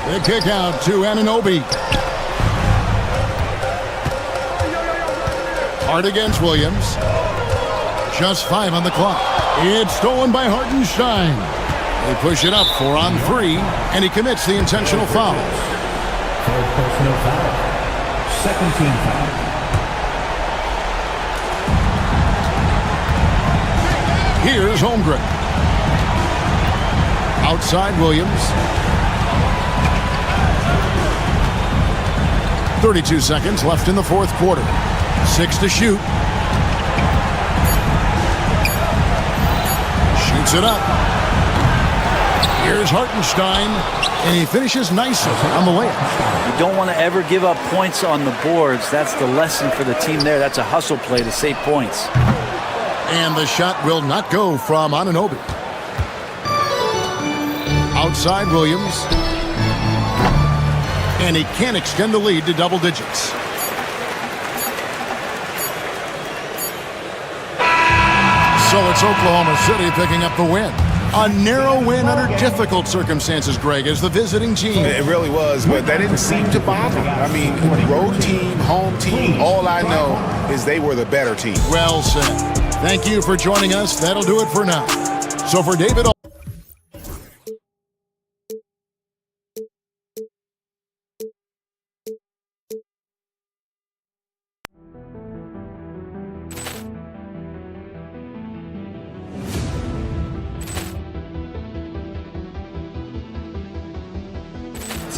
The kick out to Anunoby. Hard against Williams. Just 5 on the clock. It's stolen by Hartenstein. They push it up 4 on 3, and he commits the intentional foul. Third personal foul. Second team foul. Here's Holmgren. Outside Williams. 32 seconds left in the fourth quarter. 6 to shoot. Shoots it up. Here's Hartenstein, and he finishes nicely on the layup. You don't want to ever give up points on the boards. That's the lesson for the team there. That's a hustle play to save points. And the shot will not go from Anunoby. Outside Williams. And he can't extend the lead to double digits. So it's Oklahoma City picking up the win. A narrow win under difficult circumstances, Greg, as the visiting team. It really was, but that didn't seem to bother them. I mean, road team, home team, all I know is they were the better team. Well said. Thank you for joining us. That'll do it for now. So for David...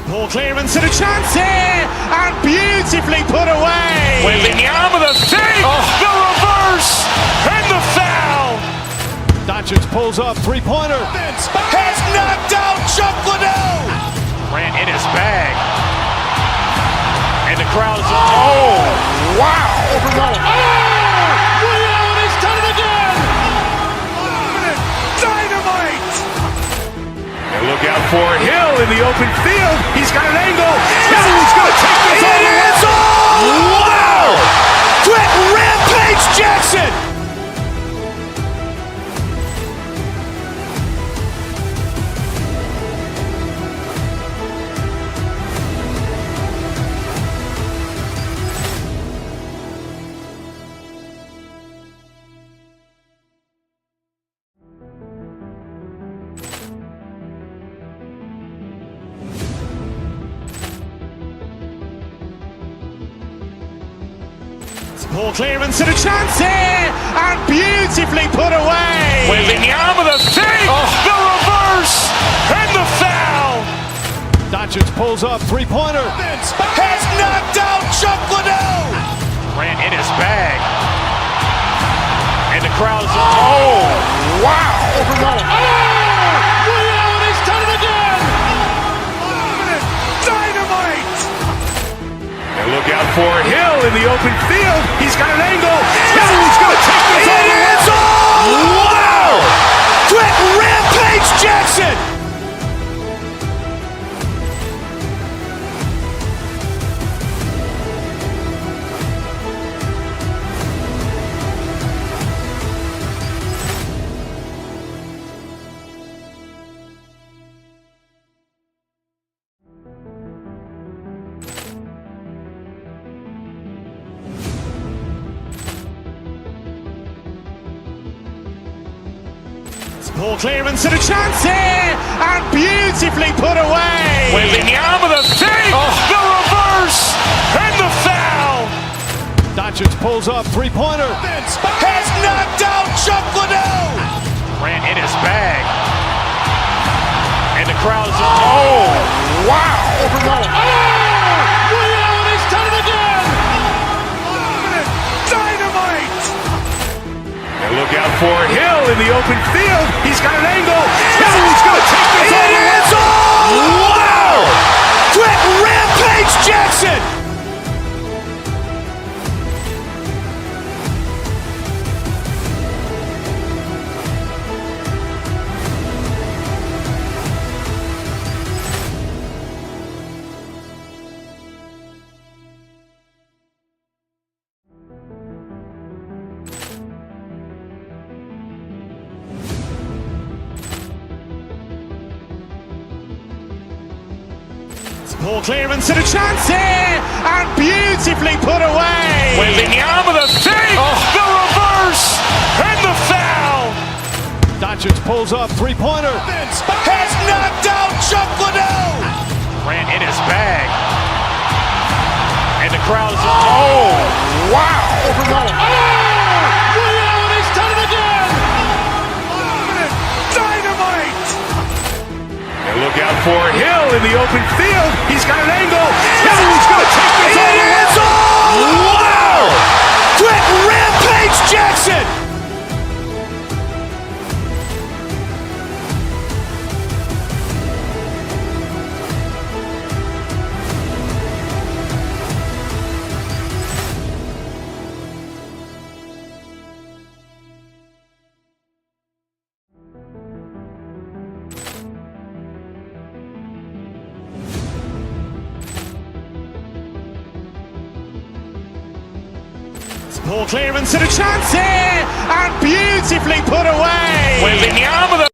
Ball clearance and a chance here, and beautifully put away. Wembanyama the save, the reverse, and the foul. Doncic pulls up, three-pointer. Has knocked out Chuck Liddell. Ran in his bag. And the crowd is... Oh, wow. He's done it again. Dynamite. And look out for Hill in the open field. He's got an angle. Hill's going to take this all the way. Wow! Quick Rampage Jackson. Ball clearance and a chance here, and beautifully put away. Wembanyama the save, the reverse, and the foul. Doncic pulls up, three-pointer. Has knocked out Chuck Liddell. Ran in his bag. And the crowd is... Oh, wow. He's done it again. Dynamite. And look out for Hill in the open field. He's got an angle. Hill's going to take this all the way. Wow! Quick Rampage Jackson. Ball clearance and a chance here, and beautifully put away. Wembanyama the save, the reverse, and the foul. Doncic pulls up, three-pointer. Has knocked out Chuck Liddell. Ran in his bag. And the crowd is... Oh, wow! Will Allen has done it again! Dynamite! And look out for Hill in the open field. He's got an angle. Hill's going to take this all the way. Wow! Quick Rampage Jackson! Ball clearance and a chance here! And beautifully put away! Wembanyama with a save! The reverse! And the foul! Doncic pulls up, three-pointer. Has knocked out Chuck Liddell! Ran in his bag. And the crowd is... Oh, wow! Will Allen has done it again! Dynamite! And look out for Hill in the open field. He's got an angle. Hill's going to take this all the way. Wow! Quick Rampage Jackson! Ball clearance and a chance here! And beautifully put away! Wembanyama with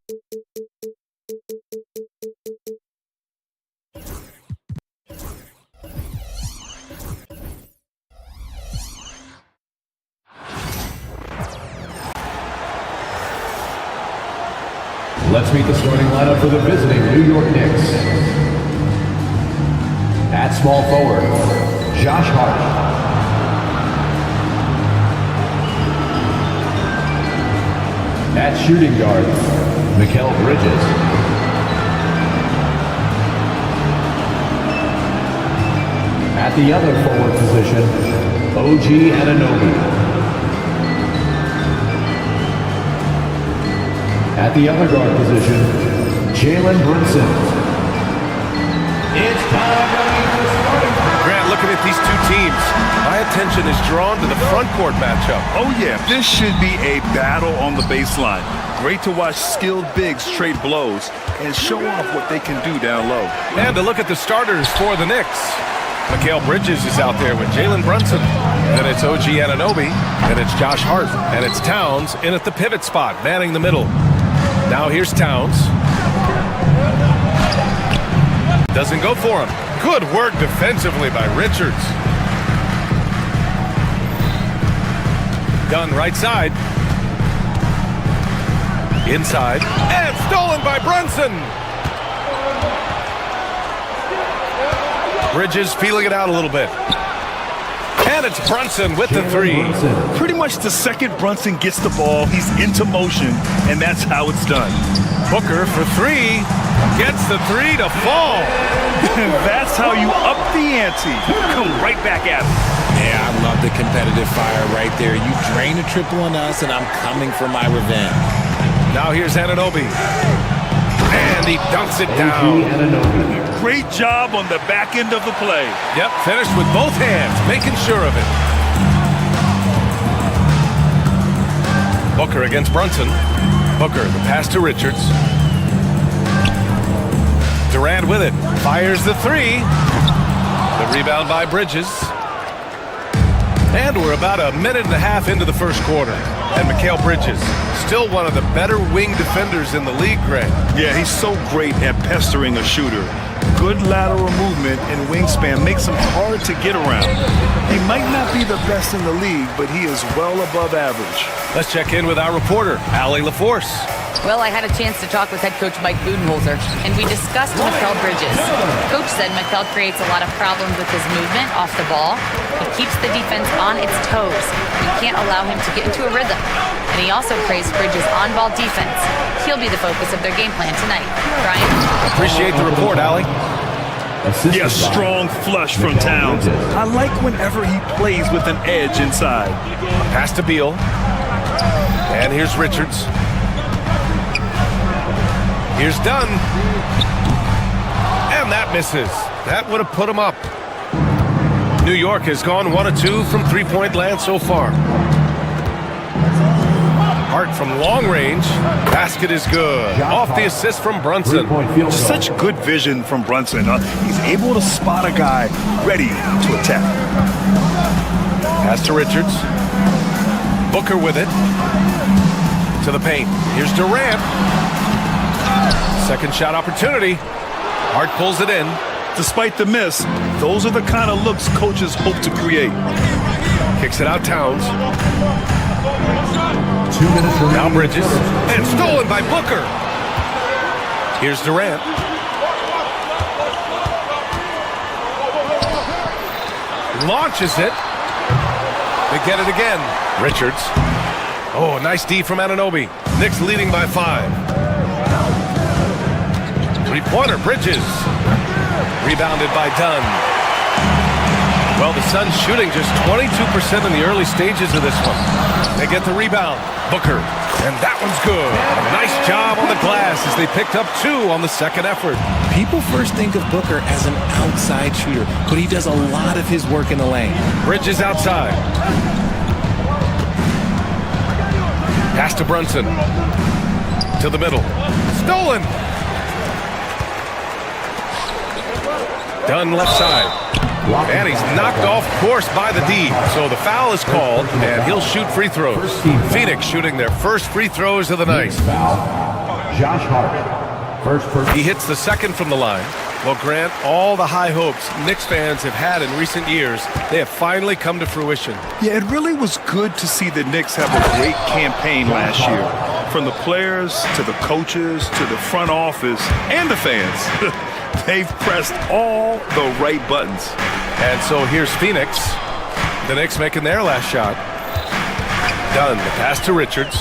Let's meet the starting lineup for the visiting New York Knicks. At small forward, Josh Hart. At shooting guard, Mikal Bridges. At the other forward position, OG Anunoby. At the other guard position, Jalen Brunson. It's time to meet the starting. Grant, looking at these two teams, my attention is drawn to the front court matchup. Oh yeah, this should be a battle on the baseline. Great to watch skilled bigs trade blows and show off what they can do down low. And to look at the starters for the Knicks. Mikal Bridges is out there with Jalen Brunson. Then it's OG Anunoby. Then it's Josh Hart. And it's Towns in at the pivot spot, manning the middle. Now here's Towns. Doesn't go for him. Good work defensively by Richards. Done right side. Inside. And stolen by Brunson. Bridges feeling it out a little bit. And it's Brunson with the three. Pretty much the second Brunson gets the ball, he's into motion, and that's how it's done. Booker for three. Gets the three to fall. That's how you up the ante. Come right back at him. Yeah, I love the competitive fire right there. You drain a triple on us, and I'm coming for my revenge. Now here's Anunoby. And he dunks it down. Great job on the back end of the play. Yep, finished with both hands, making sure of it. Booker against Brunson. Booker, the pass to Richards. Durant with it. Fires the three. The rebound by Bridges. And we're about a minute and a half into the first quarter. And Mikal Bridges, still one of the better wing defenders in the league, Greg. Yeah, he's so great at pestering a shooter. Good lateral movement and wingspan makes him hard to get around. He might not be the best in the league, but he is well above average. Let's check in with our reporter, Allie LaForce. Well, I had a chance to talk with head coach Mike Budenholzer, and we discussed Mikal Bridges. Coach said Mikal creates a lot of problems with his movement off the ball. He keeps the defense on its toes. We can't allow him to get into a rhythm. And he also praised Bridges' on-ball defense. He'll be the focus of their game plan tonight. Brian? Appreciate the report, Allie. Yeah, strong flush from Towns. I like whenever he plays with an edge inside. Pass to Beal. And here's Richards. Here's Dunn. And that misses. That would have put him up. New York has gone 1 of 2 from three-point land so far. Hart from long range. Basket is good. Off the assist from Brunson. Such good vision from Brunson. He's able to spot a guy ready to attack. Pass to Richards. Booker with it. To the paint. Here's Durant. Second shot opportunity. Hart pulls it in. Despite the miss, those are the kind of looks coaches hope to create. Kicks it out Towns. 2 minutes remaining. Now Bridges. And stolen by Booker. Here's Durant. Launches it. They get it again. Richards. Oh, nice D from Anunoby. Knicks leading by 5. Three-pointer, Bridges. Rebounded by Dunn. Well, the Suns shooting just 22% in the early stages of this one. They get the rebound. Booker. And that one's good. A nice job on the glass as they picked up 2 on the second effort. People first think of Booker as an outside shooter, but he does a lot of his work in the lane. Bridges outside. Pass to Brunson. To the middle. Stolen. Dunn left side. And he's knocked off course by the D. So the foul is called, and he'll shoot free throws. Phoenix shooting their first free throws of the night. Josh Hart. He hits the second from the line. Well, Grant, all the high hopes Knicks fans have had in recent years, they have finally come to fruition. Yeah, it really was good to see the Knicks have a great campaign last year. From the players to the coaches to the front office and the fans. They've pressed all the right buttons. And so here's Phoenix. The Knicks making their last shot. Dunn, the pass to Richards.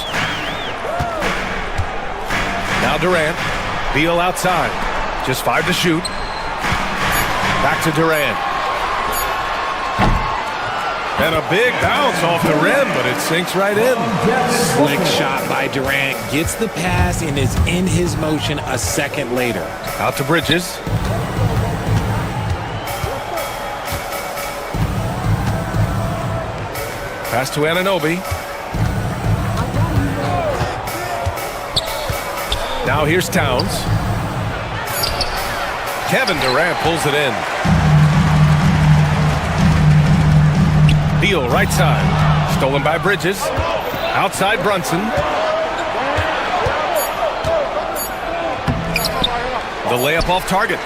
Now Durant. Beal outside. Just 5 to shoot. Back to Durant. And a big bounce off the rim, but it sinks right in. Slick shot by Durant. Gets the pass and is in his motion a second later. Out to Bridges. Pass to Anunoby. Now here's Towns. Kevin Durant pulls it in. Beal right side. Stolen by Bridges. Outside Brunson. The layup off target.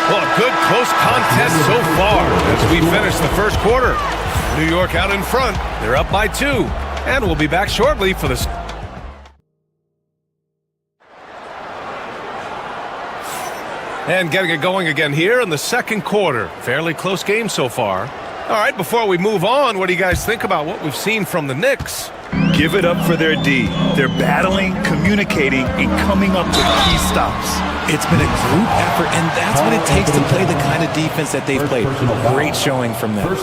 Well, a good close contest so far as we finish the first quarter. New York out in front. They're up by 2. And we'll be back shortly for the... And getting it going again here in the second quarter. Fairly close game so far. All right, before we move on, what do you guys think about what we've seen from the Knicks? Give it up for their D. They're battling, communicating, and coming up with key stops. It's been a group effort, and that's what it takes to play the kind of defense that they've played. Great showing from them.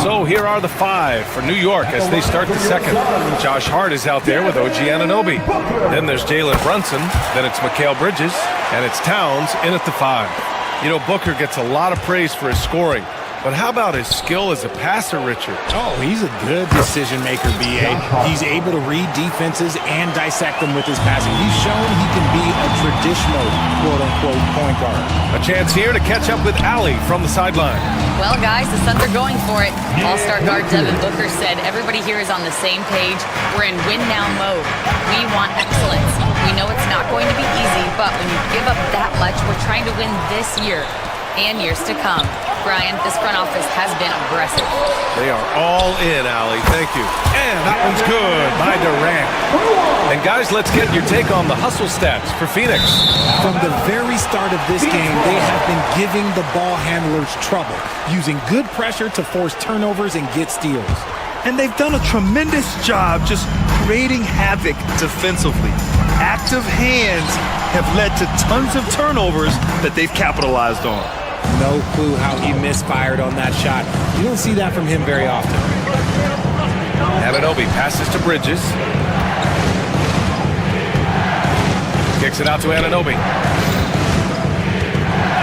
So here are the 5 for New York as they start the second. Josh Hart is out there with OG Anunoby. Then there's Jalen Brunson. Then it's Mikal Bridges. And it's Towns in at the 5. You know, Booker gets a lot of praise for his scoring. But how about his skill as a passer, Richard? Oh, he's a good decision maker, B.A. He's able to read defenses and dissect them with his passing. He's shown he can be a traditional, quote-unquote, point guard. A chance here to catch up with Allie from the sideline. Well, guys, the Suns are going for it. All-star guard Devin Booker said everybody here is on the same page. We're in win-now mode. We want excellence. We know it's not going to be easy, but when you give up that much, we're trying to win this year and years to come. Brian. This front office has been aggressive. They are all in, Allie. Thank you. And that one's good by Durant. And guys, let's get your take on the hustle stats for Phoenix. From the very start of this game, they have been giving the ball handlers trouble, using good pressure to force turnovers and get steals. And they've done a tremendous job just creating havoc defensively. Active hands have led to tons of turnovers that they've capitalized on. No clue how he misfired on that shot. You don't see that from him very often. Anunoby passes to Bridges. Kicks it out to Anunoby.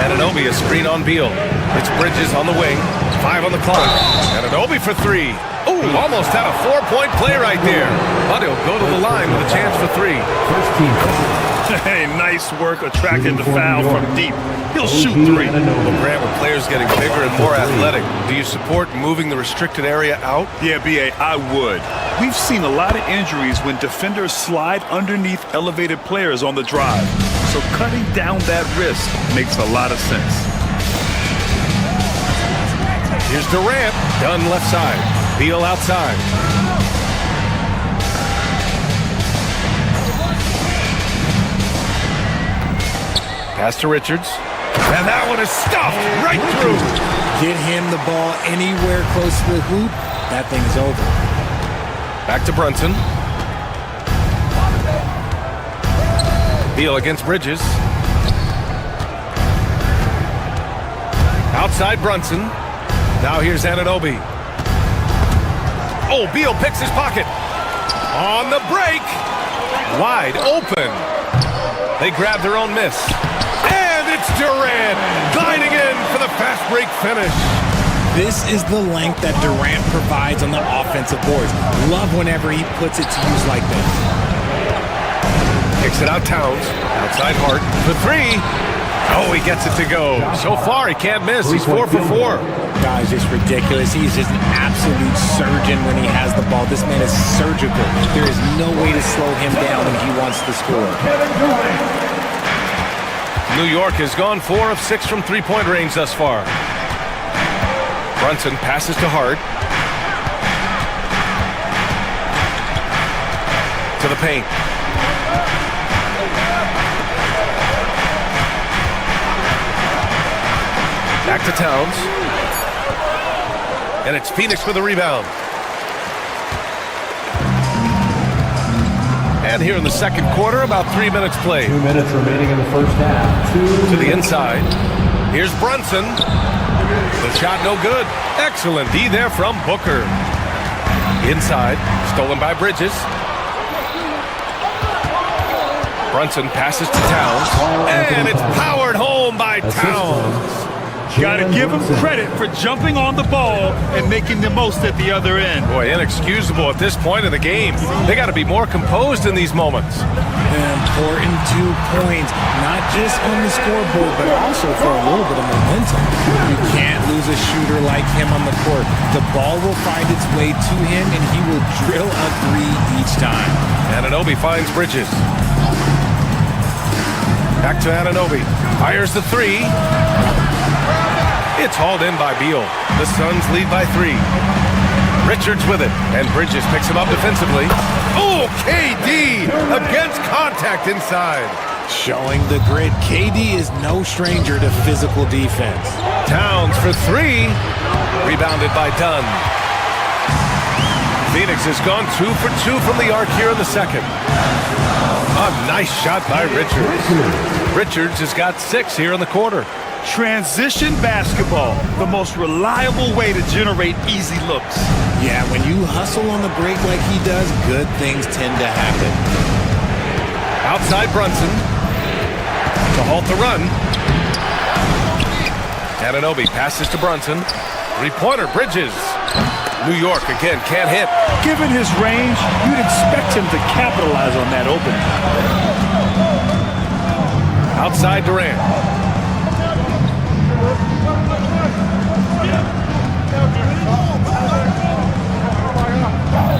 Anunoby, a screen on Beal. It's Bridges on the wing. 5 on the clock. Anunoby for 3. Ooh, almost had a 4-point play right there. But he'll go to the line with a chance for 3. First team foul. Hey, nice work attracting the foul from deep. He'll shoot 3. Well, Grant, with players getting bigger and more athletic, do you support moving the restricted area out? Yeah, B.A., I would. We've seen a lot of injuries when defenders slide underneath elevated players on the drive. So cutting down that risk makes a lot of sense. Here's Durant. Dunn left side. Beal outside. Pass to Richards. And that one is stuffed right through. Get him the ball anywhere close to the hoop, that thing's over. Back to Brunson. Beal against Bridges. Outside Brunson. Now here's Anunoby. Oh, Beal picks his pocket. On the break. Wide open. They grab their own miss. And it's Durant gliding in for the fast break finish. This is the length that Durant provides on the offensive boards. Love whenever he puts it to use like this. Kicks it out Towns. Outside Hart for 3. Oh, he gets it to go. So far, he can't miss. He's 4 for 4. Guys, just ridiculous. He's just an absolute surgeon when he has the ball. This man is surgical. There is no way to slow him down when he wants to score. New York has gone 4 of 6 from three-point range thus far. Brunson passes to Hart. To the paint. Back to Towns. And it's Phoenix with a rebound. And here in the second quarter, about 3 minutes played. 2 minutes remaining in the first half. To the inside. Here's Brunson. The shot no good. Excellent D there from Booker. Inside. Stolen by Bridges. Brunson passes to Towns. And it's powered home by Towns. Got to give him credit for jumping on the ball and making the most at the other end. Boy, inexcusable at this point in the game. They got to be more composed in these moments. An important 2 points, not just on the scoreboard, but also for a little bit of momentum. You can't lose a shooter like him on the court. The ball will find its way to him, and he will drill a 3 each time. Anunoby finds Bridges. Back to Anunoby. Fires the 3. It's hauled in by Beal. The Suns lead by 3. Richards with it, and Bridges picks him up defensively. Oh, KD against contact inside. Showing the grit, KD is no stranger to physical defense. Towns for 3. Rebounded by Dunn. Phoenix has gone 2 for 2 from the arc here in the second. A nice shot by Richards. Richards has got 6 here in the quarter. Transition basketball, the most reliable way to generate easy looks. Yeah, when you hustle on the break like he does, good things tend to happen. Outside Brunson. To halt the run. Anunoby passes to Brunson. 3-pointer, Bridges. New York again can't hit. Given his range, you'd expect him to capitalize on that opening. Outside Durant.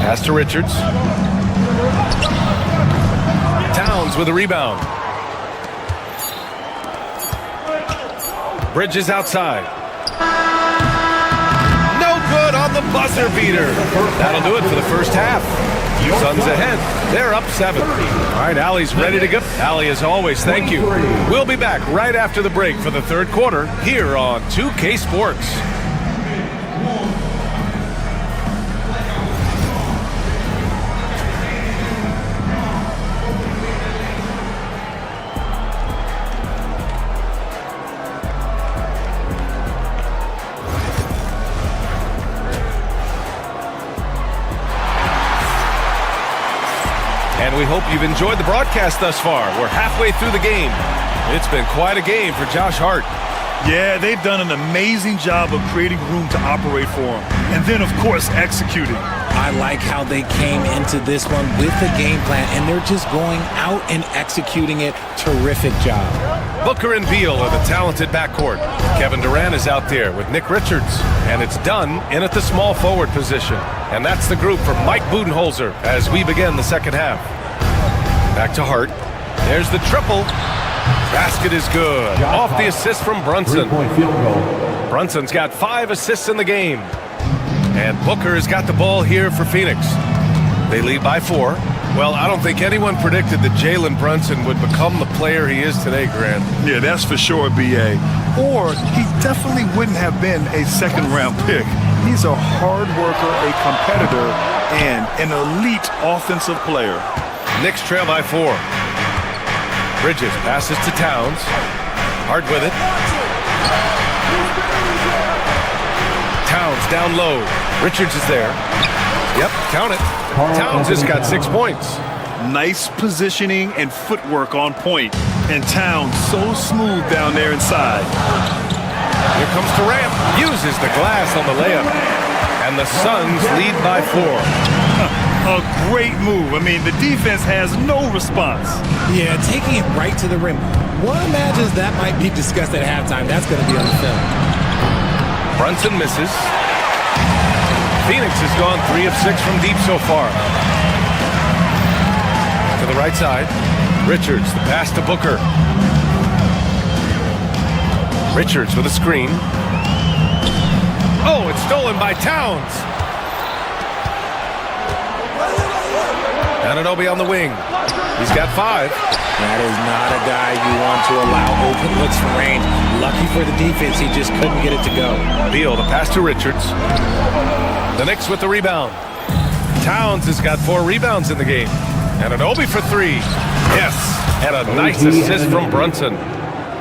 Pass to Richards. Towns with a rebound. Bridges outside. buzzer beater. That'll do it for the first half. Suns ahead. They're up 7. All right, Allie's ready to go. Allie, as always, thank you. We'll be back right after the break for the third quarter here on 2K Sports. And we hope you've enjoyed the broadcast thus far. We're halfway through the game. It's been quite a game for Josh Hart. Yeah, they've done an amazing job of creating room to operate for him. And then, of course, executing. I like how they came into this one with a game plan, and they're just going out and executing it. Terrific job. Booker and Beal are the talented backcourt. Kevin Durant is out there with Nick Richards, and it's Dunn in at the small forward position. And that's the group for Mike Budenholzer as we begin the second half. Back to Hart. There's the triple. Basket is good. Off the assist from Brunson. Brunson's got 5 assists in the game. And Booker has got the ball here for Phoenix. They lead by 4. Well, I don't think anyone predicted that Jalen Brunson would become the player he is today, Grant. Yeah, that's for sure, B.A. Or he definitely wouldn't have been a second-round pick. He's a hard worker, a competitor, and an elite offensive player. Knicks trail by 4. Bridges passes to Towns. Hart with it. Towns down low. Richards is there. Yep, count it. Towns has got 6 points. Nice positioning and footwork on point. And Towns so smooth down there inside. Here comes Durant. Uses the glass on the layup. And the Suns lead by 4. A great move. I mean, the defense has no response. Yeah, taking it right to the rim. One imagines that might be discussed at halftime. That's going to be on the film. Brunson misses. Phoenix has gone 3 of 6 from deep so far. To the right side. Richards, the pass to Booker. Richards with a screen. Oh, it's stolen by Towns. Anunoby on the wing. He's got 5. That is not a guy you want to allow open looks from range. Lucky for the defense, he just couldn't get it to go. Beal, the pass to Richards. The Knicks with the rebound. Towns has got 4 rebounds in the game. Anunoby for 3. Yes, and a nice assist from Brunson.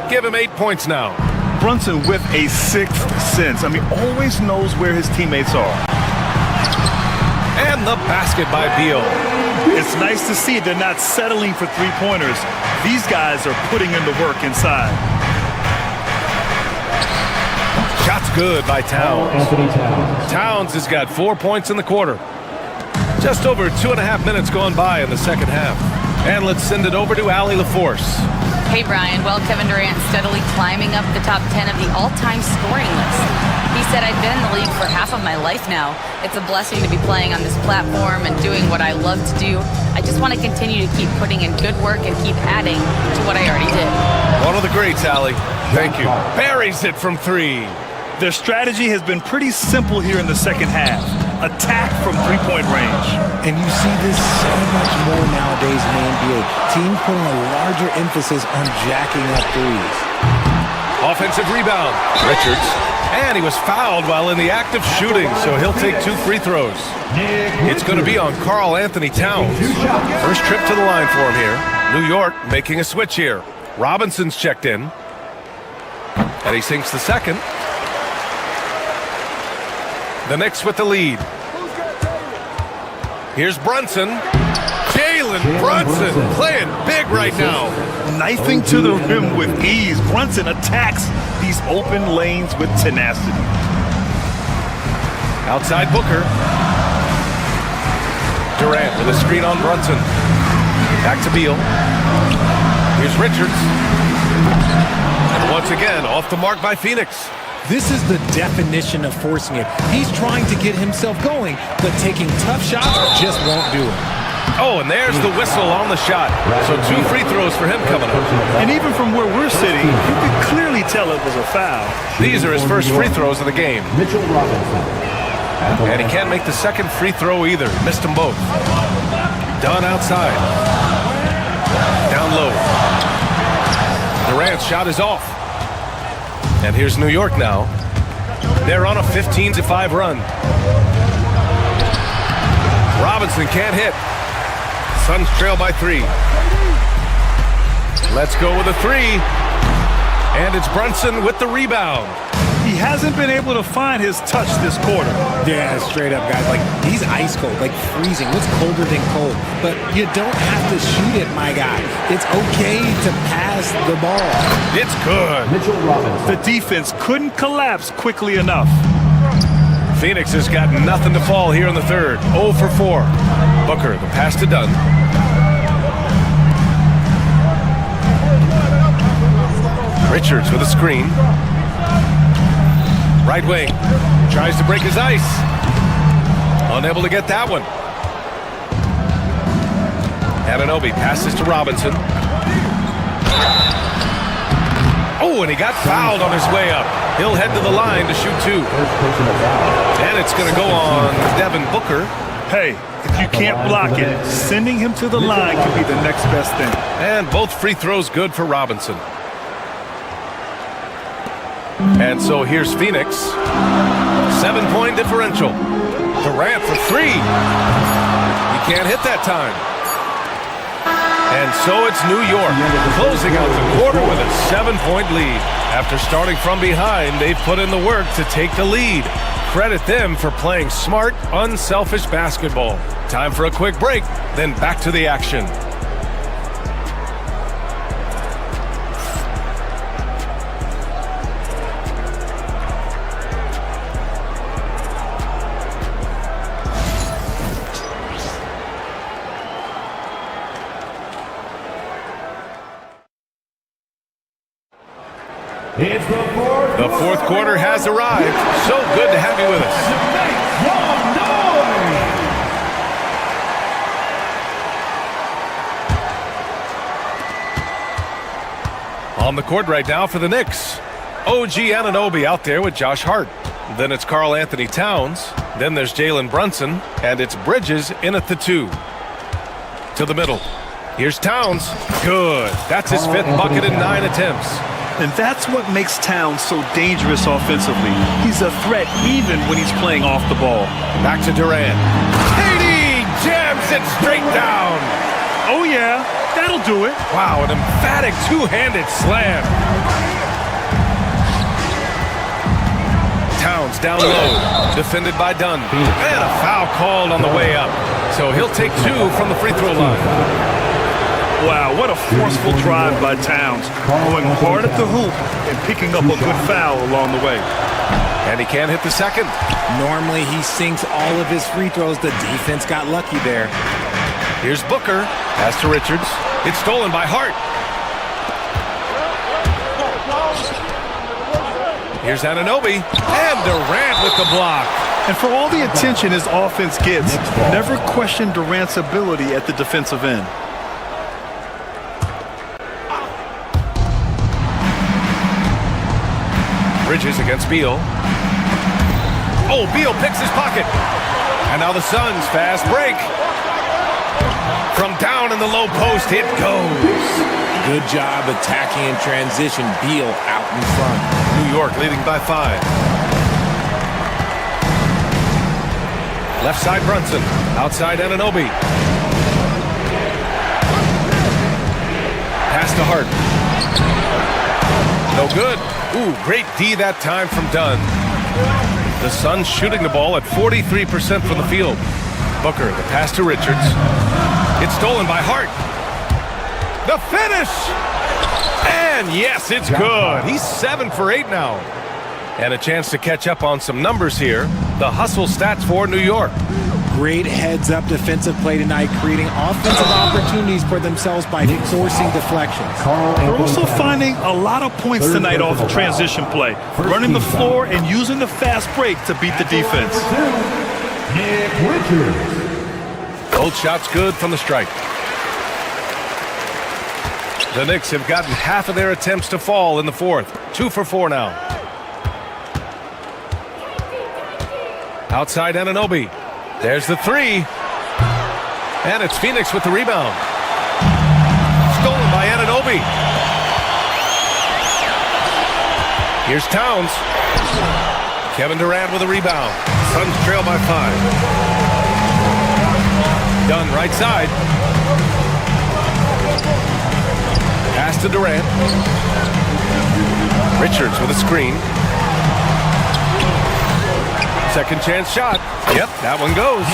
Give him 8 points now. Brunson with a 6th sense. I mean, always knows where his teammates are. And the basket by Beal. It's nice to see they're not settling for three-pointers. These guys are putting in the work inside. Shot's good by Towns. Towns has got 4 points in the quarter. Just over 2.5 minutes gone by in the second half. And let's send it over to Allie LaForce. Hey, Brian. Well, Kevin Durant steadily climbing up the top 10 of the all-time scoring list. He said, I've been in the league for half of my life now. It's a blessing to be playing on this platform and doing what I love to do. I just want to continue to keep putting in good work and keep adding to what I already did. One of the greats, Allie. Thank you. Buries it from 3. Their strategy has been pretty simple here in the second half. Attack from three-point range. And you see this so much more nowadays in the NBA. Teams putting a larger emphasis on jacking up threes. Offensive rebound. Richards. And he was fouled while in the act of shooting, so he'll take 2 free throws. It's going to be on Karl Anthony Towns. First trip to the line for him here. New York making a switch here. Robinson's checked in. And he sinks the second. The Knicks with the lead. Here's Brunson. Jalen Brunson playing big right now. Knifing to the rim with ease. Brunson attacks these open lanes with tenacity. Outside Booker. Durant with a screen on Brunson. Back to Beal. Here's Richards. And once again, off the mark by Phoenix. This is the definition of forcing it. He's trying to get himself going, but taking tough shots just won't do it. Oh, and there's the whistle on the shot. So 2 free throws for him coming up. And even from where we're sitting, you can clearly tell it was a foul. These are his first free throws of the game. Mitchell Robinson. And he can't make the second free throw either. Missed them both. Dunn outside. Down low. Durant's shot is off. And here's New York now. They're on a 15-5 run. Robinson can't hit. Suns trail by 3. Let's go with a 3. And it's Brunson with the rebound. He hasn't been able to find his touch this quarter. Yeah, straight up, guys. Like, he's ice cold, like freezing. What's colder than cold? But you don't have to shoot it, my guy. It's okay to pass the ball. It's good. Mitchell Robinson. The defense couldn't collapse quickly enough. Phoenix has got nothing to fall here in the third. 0 for 4. Booker, the pass to Dunn. Richards with a screen. Right wing. Tries to break his ice. Unable to get that one. Anunoby passes to Robinson. Oh, and he got fouled on his way up. He'll head to the line to shoot 2. And it's going to go on Devin Booker. Hey, if you can't block it, sending him to the line could be the next best thing. And both free throws good for Robinson. And so here's Phoenix. 7-point differential. Durant for 3. He can't hit that time. And so it's New York closing out the quarter with a 7-point lead. After starting from behind, they've put in the work to take the lead. Credit them for playing smart, unselfish basketball. Time for a quick break, then back to the action. It's The fourth quarter has arrived. So good to have you with us. On the court right now for the Knicks. OG Anunoby out there with Josh Hart. Then it's Karl Anthony Towns. Then there's Jalen Brunson. And it's Bridges in at the 2. To the middle. Here's Towns. Good. That's his 5th bucket in 9 attempts. And that's what makes Towns so dangerous offensively. He's a threat even when he's playing off the ball. Back to Durant. KD jams it straight down. Oh, yeah. That'll do it. Wow, an emphatic two-handed slam. Towns down low, defended by Dunn. And a foul called on the way up. So he'll take 2 from the free throw line. Wow, what a forceful drive by Towns. Going hard at the hoop and picking up a good foul along the way. And he can't hit the second. Normally he sinks all of his free throws. The defense got lucky there. Here's Booker. Pass to Richards. It's stolen by Hart. Here's Anunoby. And Durant with the block. And for all the attention his offense gets, never question Durant's ability at the defensive end. Bridges against Beal. Oh, Beal picks his pocket. And now the Suns fast break. From down in the low post, it goes. Good job attacking in transition. Beal out in front. New York leading by 5. Left side Brunson. Outside Anunoby. Pass to Hart. No good. Ooh, great D that time from Dunn. The Suns shooting the ball at 43% from the field. Booker, the pass to Richards. It's stolen by Hart. The finish! And yes, it's good. He's 7 for 8 now. And a chance to catch up on some numbers here. The hustle stats for New York. Great heads-up defensive play tonight, creating offensive opportunities for themselves by forcing deflections. They're also finding a lot of points tonight off of transition play, running the floor and using the fast break to beat the defense. Both shots good from the strike. The Knicks have gotten half of their attempts to fall in the fourth. 2 for 4 now. Outside Anunoby. There's the three. And it's Phoenix with the rebound. Stolen by Anunoby. Here's Towns. Kevin Durant with a rebound. Suns trail by 5. Dunn right side. Pass to Durant. Richards with a screen. Second chance shot. Yep, that one goes.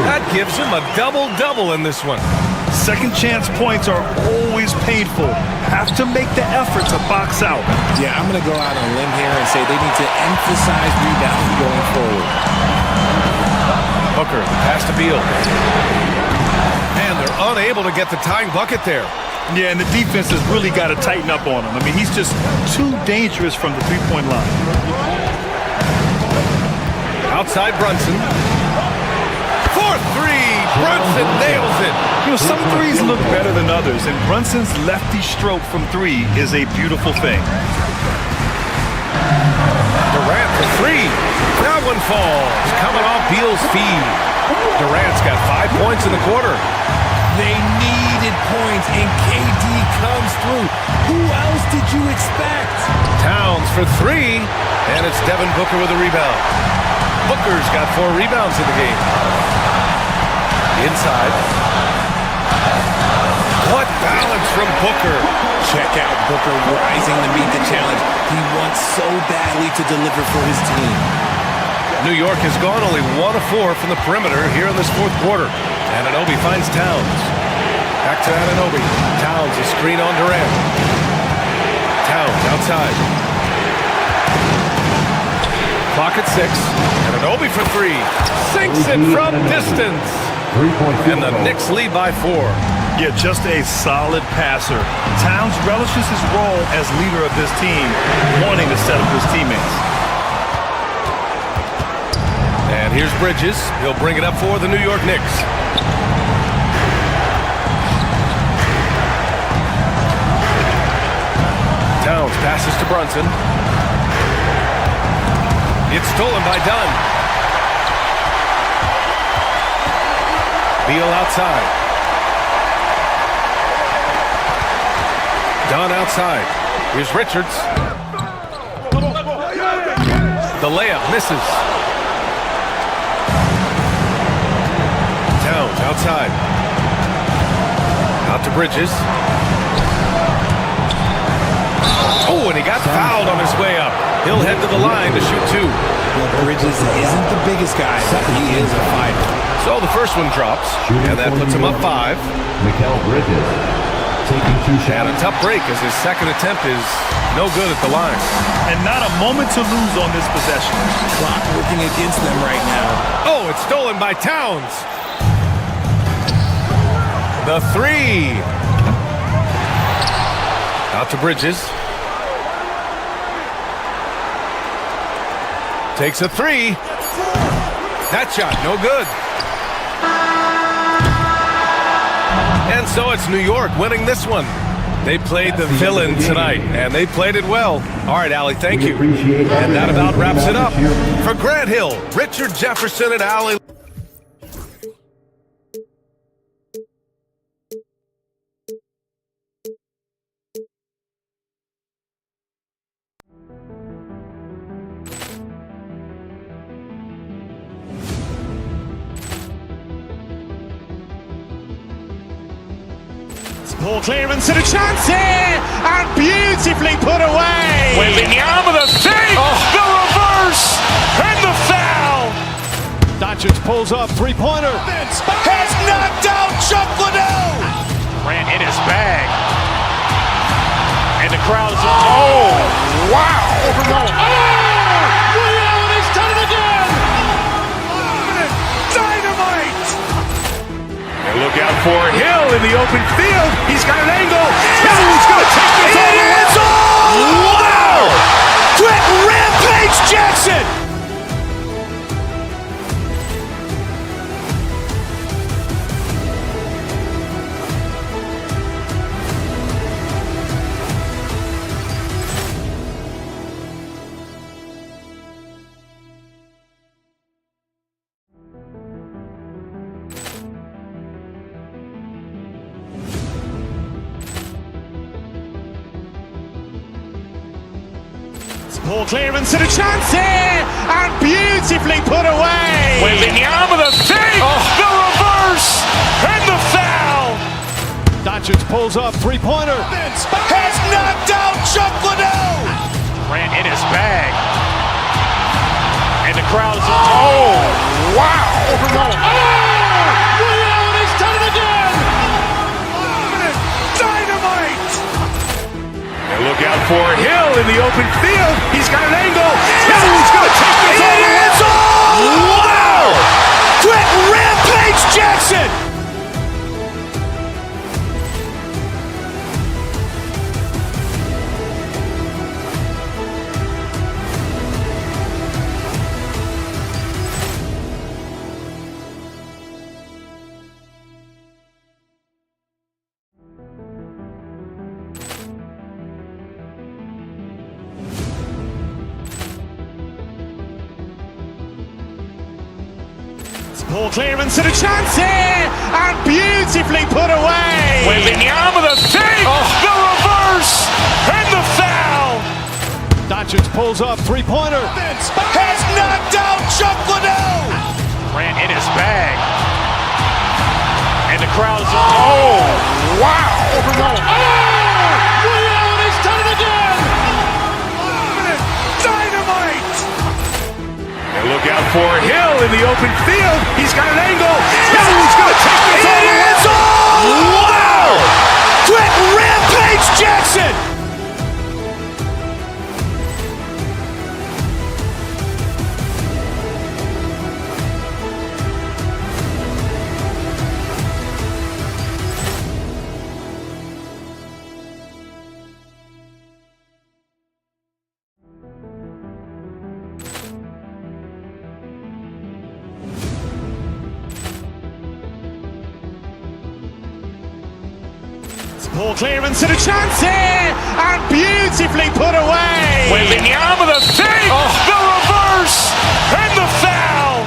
That gives him a double-double in this one. Second chance points are always painful. Have to make the effort to box out. Yeah, I'm going to go out on a limb here and say they need to emphasize rebounding going forward. Booker, pass to Beal. And they're unable to get the tying bucket there. Yeah, and the defense has really got to tighten up on him. I mean, he's just too dangerous from the three-point line. Outside Brunson. 4-3. Brunson nails it. You know, some threes look better than others, and Brunson's lefty stroke from 3 is a beautiful thing. Durant for 3. That one falls. Coming off Beal's feed. Durant's got 5 points in the quarter. They needed points, and KD comes through. Who else did you expect? Towns for 3. And it's Devin Booker with a rebound. Booker's got 4 rebounds in the game. Inside. What balance from Booker. Check out Booker rising to meet the challenge. He wants so badly to deliver for his team. New York has gone only 1 of 4 from the perimeter here in this fourth quarter. Anunoby finds Towns. Back to Anunoby. Towns, a screen on Durant. Towns outside. Clock at 6. Anunoby for 3. Sinks it from distance. And the Knicks lead by 4. Yeah, just a solid passer. Towns relishes his role as leader of this team, wanting to set up his teammates. And here's Bridges. He'll bring it up for the New York Knicks. Towns passes to Brunson. It's stolen by Dunn. Beal outside. Dunn outside. Here's Richards. The layup misses. Towns outside. Out to Bridges. Oh, and he got fouled on his way up. He'll head to the line to shoot 2. Well, Bridges isn't the biggest guy, but he is a fighter. So the first one drops, and that puts him up 5. Mikal Bridges taking 2 shots. And a tough break as his second attempt is no good at the line. And not a moment to lose on this possession. Clock working against them right now. Oh, it's stolen by Towns. The 3. Out to Bridges. Takes a 3. That shot, no good. And so it's New York winning this one. They played the villain tonight, and they played it well. All right, Allie, thank you. And that about wraps it up. For Grant Hill, Richard Jefferson, and Allie. Poor clearance and a chance here, and beautifully put away. Wembanyama the fake, the reverse, and the foul. Doncic pulls up, three-pointer. Has knocked out Chuck Liddell. Ran in his bag. And the crowd is, oh, wow. He's done it again. Dynamite. And look out for Hill in the open field. He's got an angle. He's going to take this all the way. Wow. Quick Rampage Jackson. Poor clearance and a chance here, and beautifully put away. Wembanyama the fake, the reverse, and the foul. Doncic pulls up, three-pointer. Has knocked out Chuck Liddell. Grant in his bag. And the crowd is... Oh, wow. He's done it again. Dynamite. And look out for Hill in the open field. He's got an angle. He's going to take this all the way. Wow! Quick Rampage Jackson. Poor clearance and a chance here, and beautifully put away. Wembanyama the fake, the reverse, and the foul. Doncic pulls up, three-pointer. Has knocked out Chuck Liddell. Grant in his bag. And the crowd is... Oh, wow. He's done it again. Dynamite. And look out for Hill in the open field. He's got an angle. He's going to take this all the way. Wow! Quick Rampage Jackson. Poor clearance and a chance here, and beautifully put away. Wembanyama the fake, the reverse, and the foul.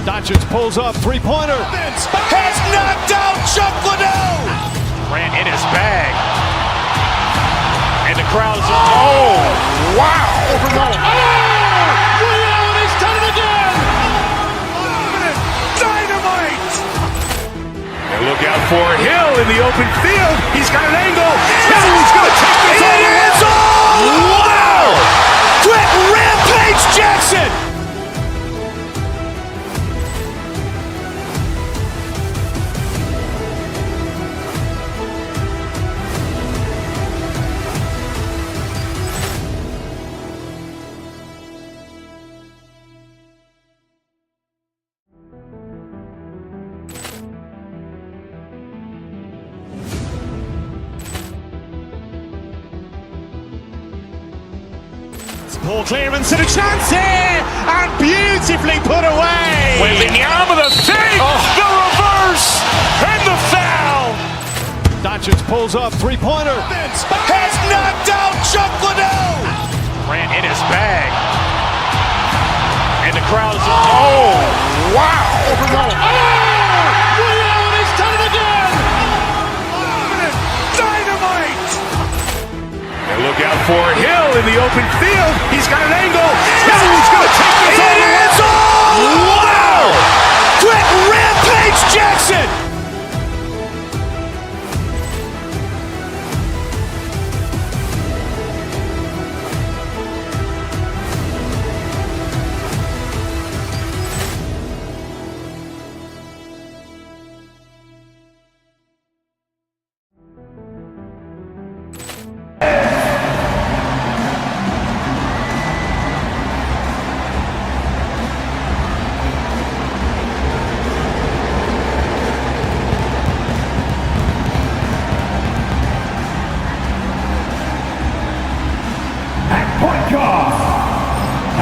Doncic pulls up, three-pointer. Has knocked out Chuck Liddell. Grant in his bag. And the crowd is... Oh, wow. He's done it again. Dynamite. And look out for Hill in the open field. He's got an angle. He's going to take this all the way. Wow! Quick Rampage Jackson. Poor clearance and a chance here, and beautifully put away. Wembanyama the fake, the reverse, and the foul. Doncic pulls up, three-pointer. Has knocked out Chuck Liddell. Grant in his bag. And the crowd is... Oh, wow. He's done it again. Dynamite. And look out for Hill in the open field. He's got an angle. He's going to take this all the way. Wow! Quick Rampage Jackson. Point guard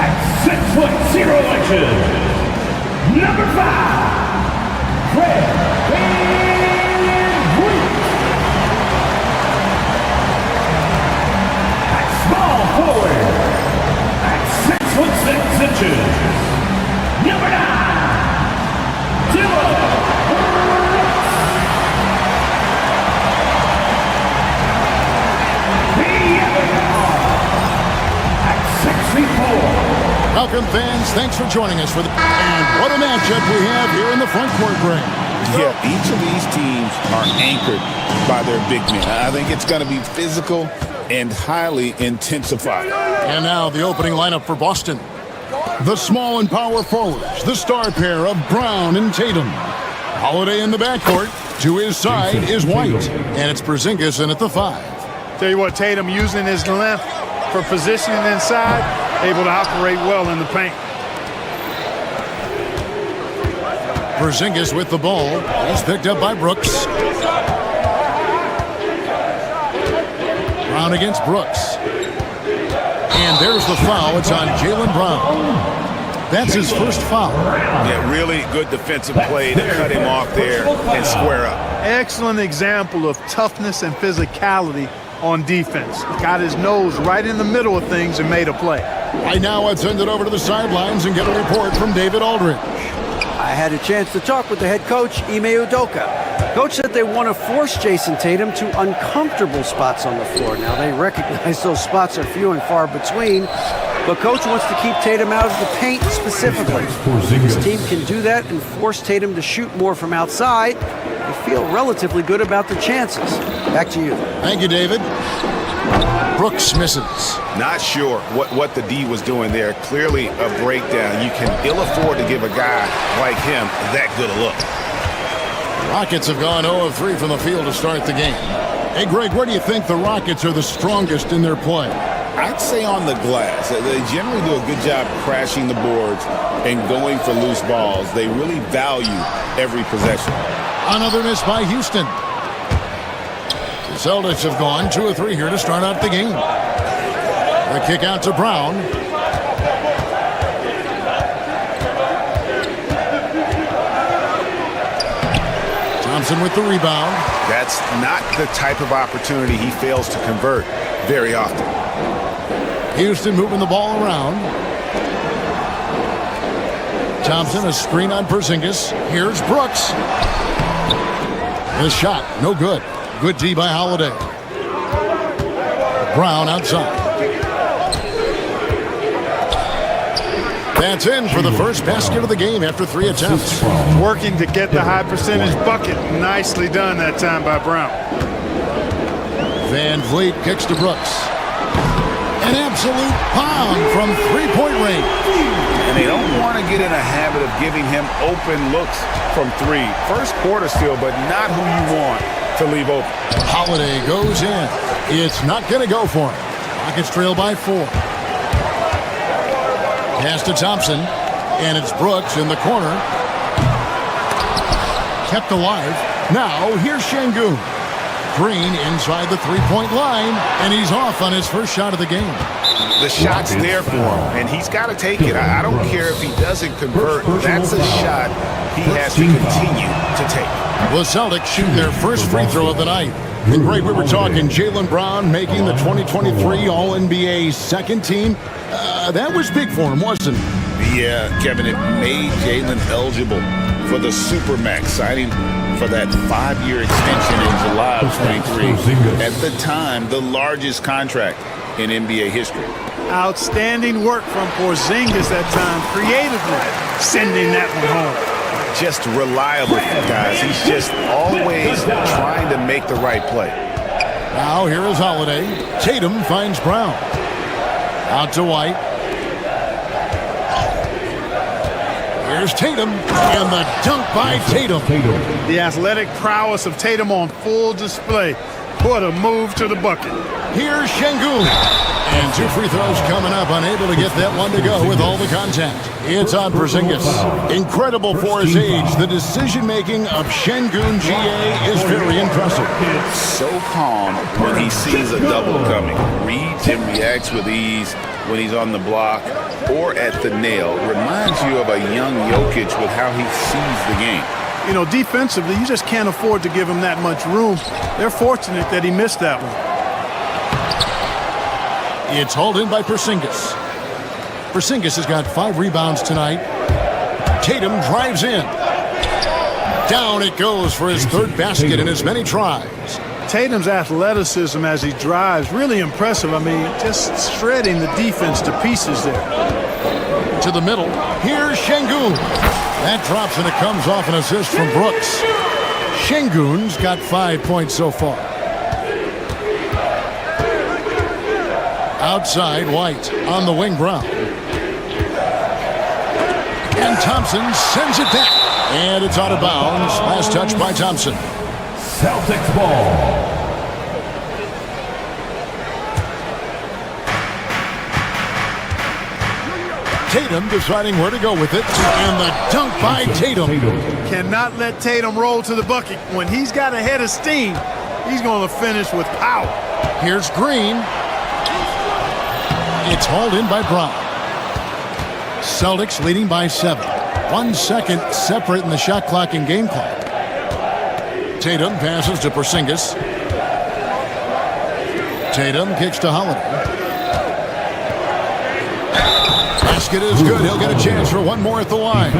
at 6'0" inches, number 5, Fred VanVleet. At small forward at 6'6" inches, number 9, Dylan. Welcome, fans. Thanks for joining us for the... And what a matchup we have here in the front court, Greg. Yeah, each of these teams are anchored by their big men. I think it's going to be physical and highly intensified. And now the opening lineup for Boston. The small and power forwards, the star pair of Brown and Tatum. Holiday in the backcourt. To his side is White. And it's Porzingis in at the 5. Tell you what, Tatum using his length for positioning inside, able to operate well in the paint. Porzingis with the ball. He's picked up by Brooks. Brown against Brooks. And there's the foul. It's on Jaylen Brown. That's his first foul. Yeah, really good defensive play to cut him off there and square up. Excellent example of toughness and physicality on defense. Got his nose right in the middle of things and made a play. Right now, let's send it over to the sidelines and get a report from David Aldridge. I had a chance to talk with the head coach, Ime Udoka. Coach said they want to force Jason Tatum to uncomfortable spots on the floor. Now, they recognize those spots are few and far between, but Coach wants to keep Tatum out of the paint specifically. His team can do that and force Tatum to shoot more from outside. They feel relatively good about the chances. Back to you. Thank you, David. Brooks misses. Not sure what the D was doing there. Clearly a breakdown. You can ill afford to give a guy like him that good a look. Rockets have gone 0 of 3 from the field to start the game. Hey, Greg, where do you think the Rockets are the strongest in their play? I'd say on the glass. They generally do a good job crashing the boards and going for loose balls. They really value every possession. Another miss by Houston. The Celtics have gone 2 of 3 here to start out the game. The kick out to Brown. Thompson with the rebound. That's not the type of opportunity he fails to convert very often. Houston moving the ball around. Thompson, a screen on Porzingis. Here's Brooks. The shot, no good. Good D by Holiday. Brown outside. That's in for the first basket of the game after 3 attempts. Working to get the high percentage bucket. Nicely done that time by Brown. Van Vliet kicks to Brooks. An absolute pound from 3-point range. And they don't want to get in a habit of giving him open looks from 3. First quarter still, but not who you want to leave open. Holiday goes in. It's not going to go for him. Rockets trail by 4. Pass to Thompson, and it's Brooks in the corner. Kept alive. Now, here's Şengün. Green inside the 3-point line, and he's off on his first shot of the game. The shot's there for him, and he's got to take it. I don't care if he doesn't convert. That's a shot he has to continue to take. The Celtics shoot their first free throw of the night. And Greg, we were talking Jaylen Brown making the 2023 All-NBA second team. That was big for him, wasn't it? Yeah, Kevin, it made Jaylen eligible for the Supermax, signing for that 5-year extension in July of 23. At the time, the largest contract in NBA history. Outstanding work from Porzingis that time, creatively sending that one home. Just reliable, guys. He's just always trying to make the right play. Now here is Holiday. Tatum finds Brown. Out to White. Here's Tatum, and the dunk by Tatum. The athletic prowess of Tatum on full display. What a move to the bucket. Here's Şengün. And 2 free throws coming up, unable to get that one to go with all the contact. It's on Porzingis. Incredible for his age. The decision-making of Şengün GA is very impressive. So calm when he sees a double coming. Reads and reacts with ease when he's on the block or at the nail. Reminds you of a young Jokic with how he sees the game. You know, defensively, you just can't afford to give him that much room. They're fortunate that he missed that one. It's hauled in by Porzingis. Porzingis has got 5 rebounds tonight. Tatum drives in. Down it goes for his 3rd basket in as many tries. Tatum's athleticism as he drives, really impressive. I mean, just shredding the defense to pieces there. To the middle. Here's Şengün. That drops and it comes off an assist from Brooks. Şengün's got 5 points so far. Outside, White. On the wing, Brown. And Thompson sends it back. And it's out of bounds. Last touch by Thompson. Celtics ball. Tatum deciding where to go with it. And the dunk by Tatum. Cannot let Tatum roll to the bucket. When he's got a head of steam, he's going to finish with power. Here's Green. It's hauled in by Brown. Celtics leading by 7. 1 second separate in the shot clock and game clock. Tatum passes to Porzingis. Tatum kicks to Holiday. Basket is good. He'll get a chance for one more at the line.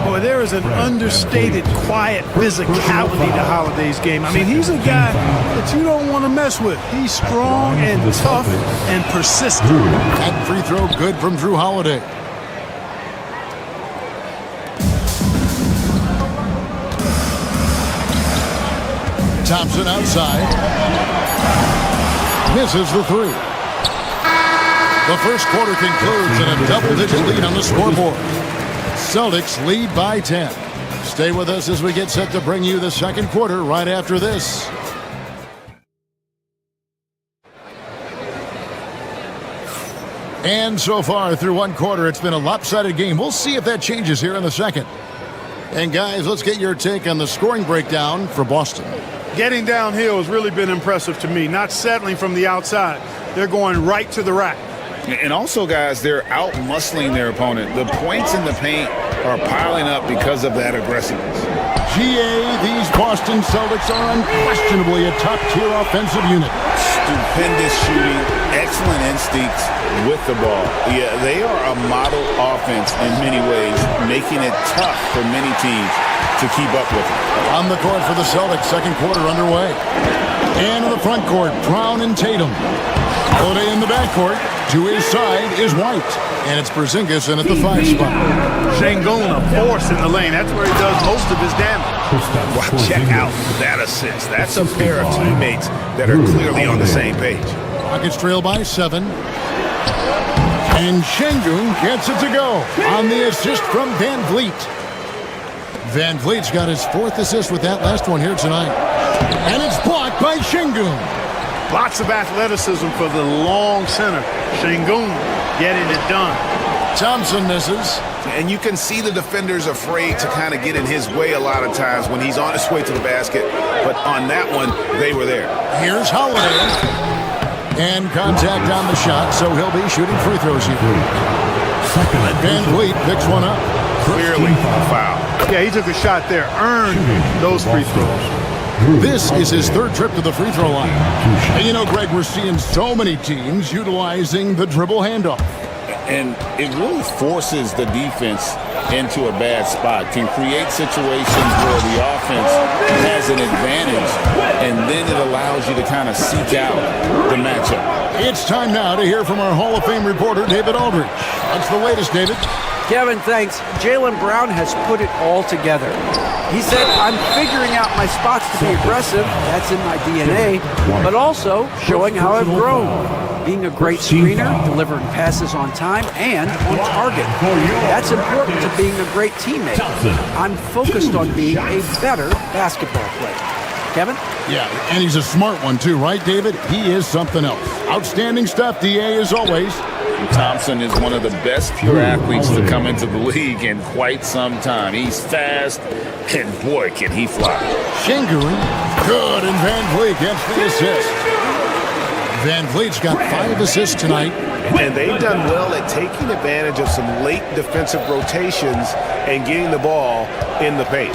Boy, there is an understated, quiet physicality to Holiday's game. I mean, he's a guy that you don't want to mess with. He's strong and tough and persistent. That free throw good from Drew Holiday. Thompson outside. Misses the 3. The first quarter concludes in a double-digit lead on the scoreboard. Celtics lead by 10. Stay with us as we get set to bring you the second quarter right after this. And so far through one quarter, it's been a lopsided game. We'll see if that changes here in the second. And guys, let's get your take on the scoring breakdown for Boston. Getting downhill has really been impressive to me, not settling from the outside. They're going right to the rack. And also, guys, they're out-muscling their opponent. The points in the paint are piling up because of that aggressiveness. GA, these Boston Celtics are unquestionably a top-tier offensive unit. Stupendous shooting, excellent instincts with the ball. Yeah, they are a model offense in many ways, making it tough for many teams to keep up with them. On the court for the Celtics, second quarter underway. And in the front court, Brown and Tatum. Holiday in the backcourt. To his side is White. And it's Porzingis in at the 5 spot. Şengün, a force in the lane. That's where he does most of his damage. Wow, check out that assist. That's a pair of teammates that are clearly on the same page. Rockets trail by 7. And Şengün gets it to go on the assist from Van Vliet. Van Vliet's got his 4th assist with that last one here tonight. And it's blocked by Şengün. Lots of athleticism for the long center. Şengün getting it done. Thompson misses. And you can see the defenders afraid to kind of get in his way a lot of times when he's on his way to the basket. But on that one, they were there. Here's Holiday. And contact on the shot, so he'll be shooting free throws here. Van Vliet picks one up. Clearly a foul. Yeah, he took a shot there, earned those free throws. This is his 3rd trip to the free throw line. And you know, Greg, we're seeing so many teams utilizing the dribble handoff. And it really forces the defense into a bad spot, can create situations where the offense has an advantage, and then it allows you to kind of seek out the matchup. It's time now to hear from our Hall of Fame reporter, David Aldridge. What's the latest, David? Kevin, thanks. Jaylen Brown has put it all together. He said, I'm figuring out my spots to be aggressive. That's in my DNA. But also showing how I've grown. Being a great screener, delivering passes on time, and on target. That's important to being a great teammate. I'm focused on being a better basketball player. Kevin? Yeah, and he's a smart one too, right, David? He is something else. Outstanding stuff, DA, as always. Thompson is one of the best pure athletes to come into the league in quite some time. He's fast, and boy, can he fly. Şengün, good, and Van Vliet gets the assist. Van Vliet's got 5 assists tonight. And they've done well at taking advantage of some late defensive rotations and getting the ball in the paint.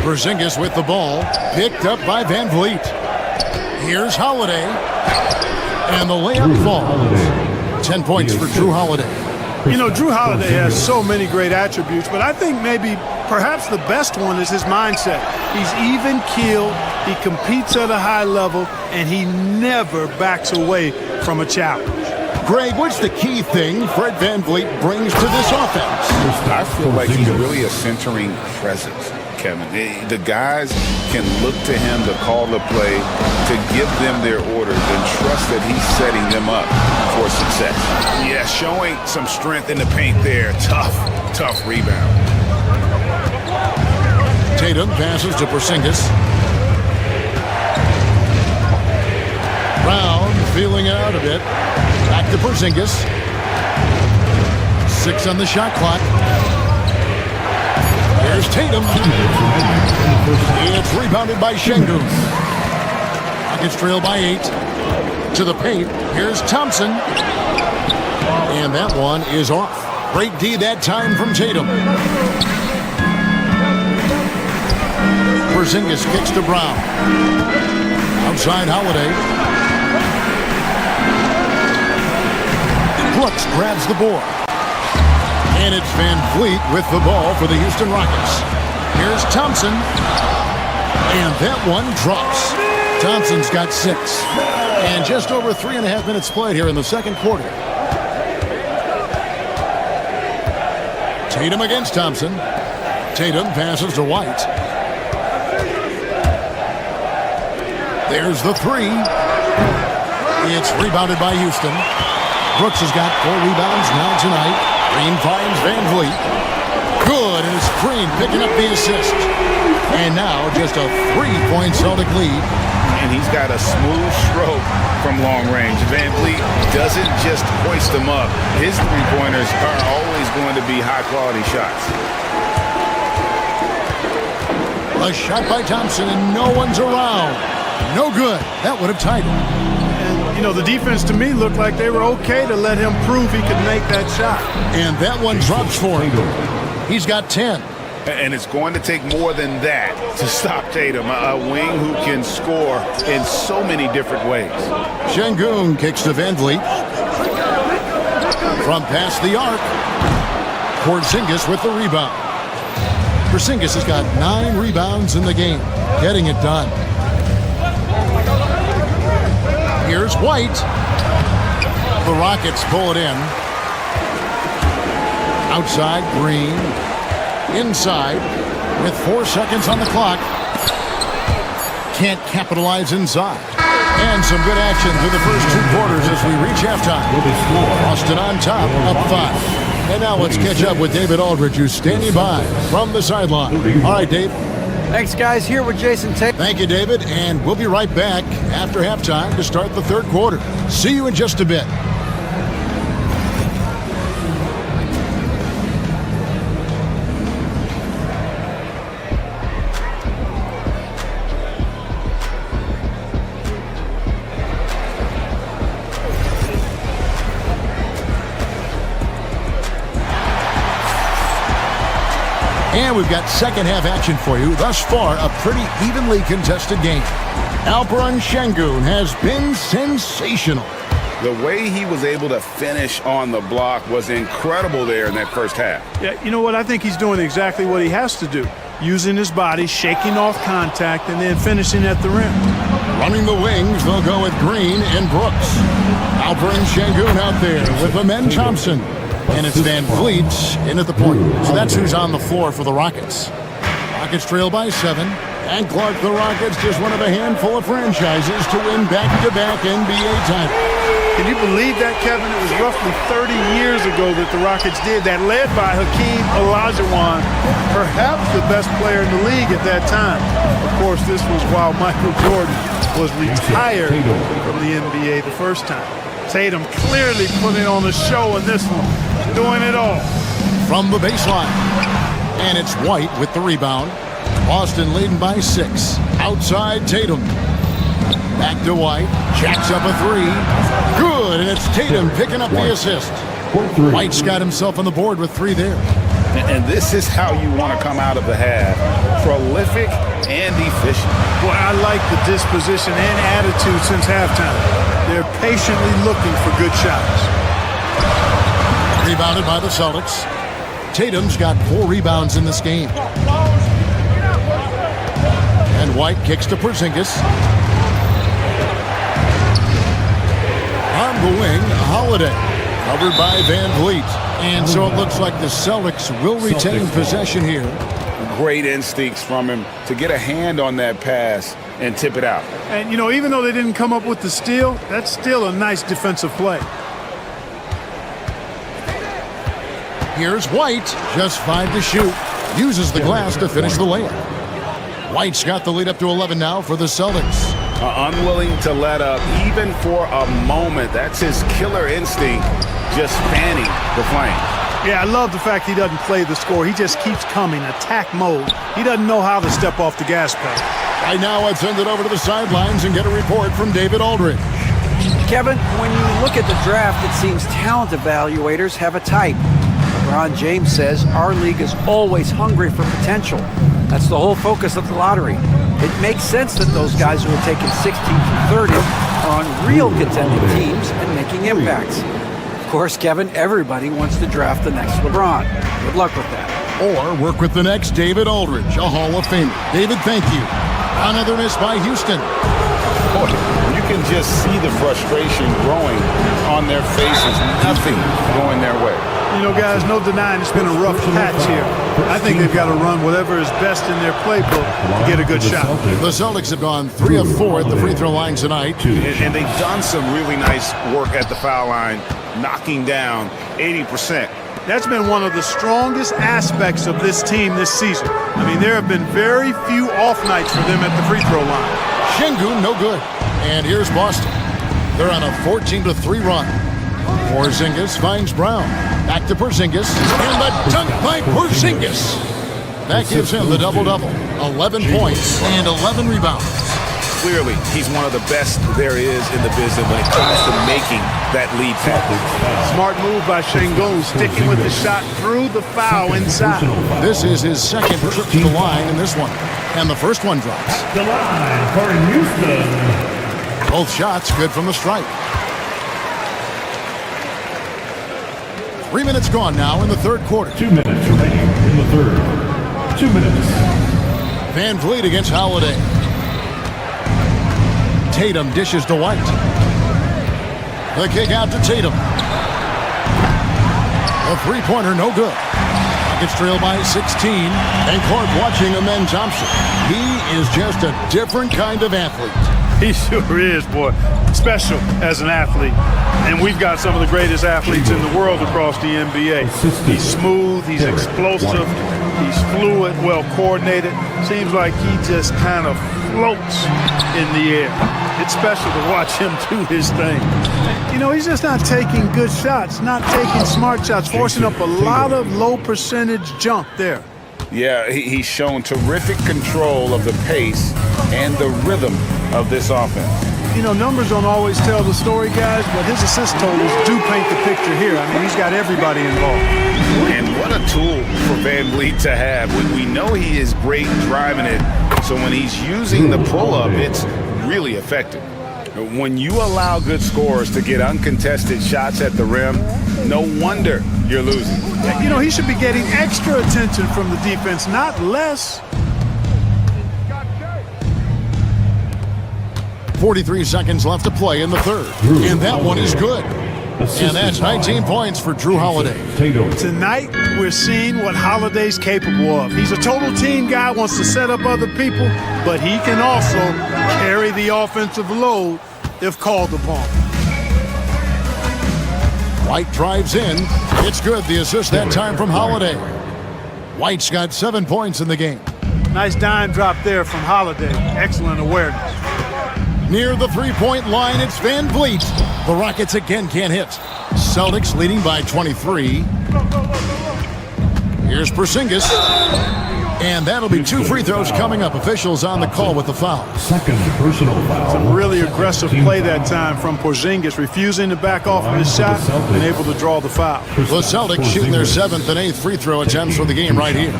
Porzingis with the ball, picked up by Van Vliet. Here's Holiday. And the layup falls. 10 points for Drew Holiday. You know, Drew Holiday has so many great attributes, but I think perhaps the best one is his mindset. He's even-keeled, he competes at a high level, and he never backs away from a challenge. Greg, what's the key thing Fred VanVleet brings to this offense? I feel like he's really a centering presence, Kevin. The guys can look to him to call the play, to give them their orders, and trust that he's setting them up for success. Yeah, showing some strength in the paint there. Tough rebound. Tatum passes to Porzingis. Brown feeling out a bit. Back to Porzingis. 6 on the shot clock. Here's Tatum. It's rebounded by Şengün. Rockets trail by 8. To the paint. Here's Thompson. And that one is off. Great D that time from Tatum. Porzingis kicks to Brown. Outside Holiday. Brooks grabs the board. And it's VanVleet with the ball for the Houston Rockets. Here's Thompson. And that one drops. Thompson's got 6. And just over 3.5 minutes played here in the second quarter. Tatum against Thompson. Tatum passes to White. There's the 3. It's rebounded by Houston. Brooks has got 4 rebounds now tonight. Green finds VanVleet. Good, and it's Green picking up the assist. And now just a 3-point Celtic lead. And he's got a smooth stroke from long range. VanVleet doesn't just hoist them up. His three-pointers are always going to be high-quality shots. A shot by Thompson, and no one's around. No good. That would have tied it. You know, the defense to me looked like they were okay to let him prove he could make that shot. And that one drops for him. He's got 10. And it's going to take more than that to stop Tatum, a wing who can score in so many different ways. Şengün kicks to VanVleet. From past the arc. Porzingis with the rebound. Porzingis has got 9 rebounds in the game, getting it done. Here's White. The Rockets pull it in. Outside, Green. Inside, with 4 seconds on the clock. Can't capitalize inside. And some good action through the first 2 quarters as we reach halftime. Boston on top, up 5. And now let's catch up with David Aldridge, who's standing by from the sideline. All right, Dave. Thanks, guys. Here with Jason Tatum. Thank you, David. And we'll be right back after halftime to start the third quarter. See you in just a bit. And we've got second half action for you. Thus far, a pretty evenly contested game. Alperen Şengün has been sensational. The way he was able to finish on the block was incredible there in that first half. Yeah, you know what? I think he's doing exactly what he has to do. Using his body, shaking off contact, and then finishing at the rim. Running the wings, they'll go with Green and Brooks. Alperen Şengün out there with Amen Thompson. And it's VanVleet in at the point. So that's who's on the floor for the Rockets. Rockets trail by 7. And Clark, the Rockets, just one of a handful of franchises to win back-to-back NBA titles. Can you believe that, Kevin? It was roughly 30 years ago that the Rockets did that, led by Hakeem Olajuwon, perhaps the best player in the league at that time. Of course, this was while Michael Jordan was retired from the NBA the first time. Tatum clearly putting on a show in this one, doing it all. From the baseline. And it's White with the rebound. Boston leading by 6. Outside Tatum. Back to White. Jacks up a 3. Good, and it's Tatum picking up the assist. White's got himself on the board with 3 there. And this is how you want to come out of the half. Prolific and efficient. Boy, I like the disposition and attitude since halftime. They're patiently looking for good shots. Rebounded by the Celtics. Tatum's got 4 rebounds in this game. And White kicks to Porzingis. On the wing, Holiday. Covered by Van Vliet. And so it looks like the Celtics will retain possession here. Great instincts from him to get a hand on that pass and tip it out. And, you know, even though they didn't come up with the steal, that's still a nice defensive play. Here's White, just 5 to shoot. Uses the glass to finish the layup. White's got the lead up to 11 now for the Celtics. Unwilling to let up even for a moment. That's his killer instinct, just fanning the flames. Yeah, I love the fact he doesn't play the score. He just keeps coming, attack mode. He doesn't know how to step off the gas pedal. Right now, I'd send it over to the sidelines and get a report from David Aldridge. Kevin, when you look at the draft, it seems talent evaluators have a type. LeBron James says our league is always hungry for potential. That's the whole focus of the lottery. It makes sense that those guys who are taken 16 through 30 are on real contending teams and making impacts. Of course, Kevin, everybody wants to draft the next LeBron. Good luck with that. Or work with the next David Aldridge, a Hall of Famer. David, thank you. Another miss by Houston. Boy, you can just see the frustration growing on their faces. Nothing going their way. You know, guys, no denying it's been a rough patch here. I think they've got to run whatever is best in their playbook to get a good shot. The Celtics have gone 3 of 4 at the free throw line tonight. And they've done some really nice work at the foul line, knocking down 80%. That's been one of the strongest aspects of this team this season. I mean, there have been very few off nights for them at the free throw line. Şengün, no good. And here's Boston. They're on a 14-3 run. Porzingis finds Brown. Back to Porzingis. And the dunk by Porzingis. That gives him the double-double. 11 points and 11 rebounds. Clearly, he's one of the best there is in the business when it comes to making that lead pass. Smart move by Şengün, sticking with the shot through the foul inside. This is his second trip to the line in this one. And the first one drops. The line for Houston. Both shots good from the stripe. 3 minutes gone now in the third quarter. 2 minutes remaining in the third. 2 minutes. Van Vliet against Holiday. Tatum dishes to White. The kick out to Tatum. A three-pointer, no good. Rockets trail by 16. And Clark watching Amen Thompson. He is just a different kind of athlete. He sure is, boy. Special as an athlete. And we've got some of the greatest athletes in the world across the NBA. He's smooth, he's explosive, he's fluid, well coordinated. Seems like he just kind of floats in the air. It's special to watch him do his thing. You know, he's just not taking good shots, not taking smart shots, forcing up a lot of low percentage jump there. Yeah, he's shown terrific control of the pace and the rhythm of this offense. You know, numbers don't always tell the story, guys, but his assist totals do paint the picture here. I mean, he's got everybody involved. And what a tool for Van Vliet to have. We know he is great driving it, so when he's using the pull-up, it's really effective. When you allow good scorers to get uncontested shots at the rim, no wonder you're losing. You know, he should be getting extra attention from the defense, not less. 43 seconds left to play in the third. And that one is good. And that's 19 points for Drew Holiday. Tonight, we're seeing what Holiday's capable of. He's a total team guy, wants to set up other people, but he can also carry the offensive load if called upon. White drives in. It's good. The assist that time from Holiday. White's got 7 points in the game. Nice dime drop there from Holiday. Excellent awareness. Near the three-point line, it's Van Vliet. The Rockets again can't hit. Celtics leading by 23. Here's Porzingis. And that'll be 2 free throws coming up. Officials on the call with the foul. Second personal foul. Some really aggressive play that time from Porzingis, refusing to back off of his shot and able to draw the foul. The Celtics shooting their 7th and 8th free throw attempts for the game right here.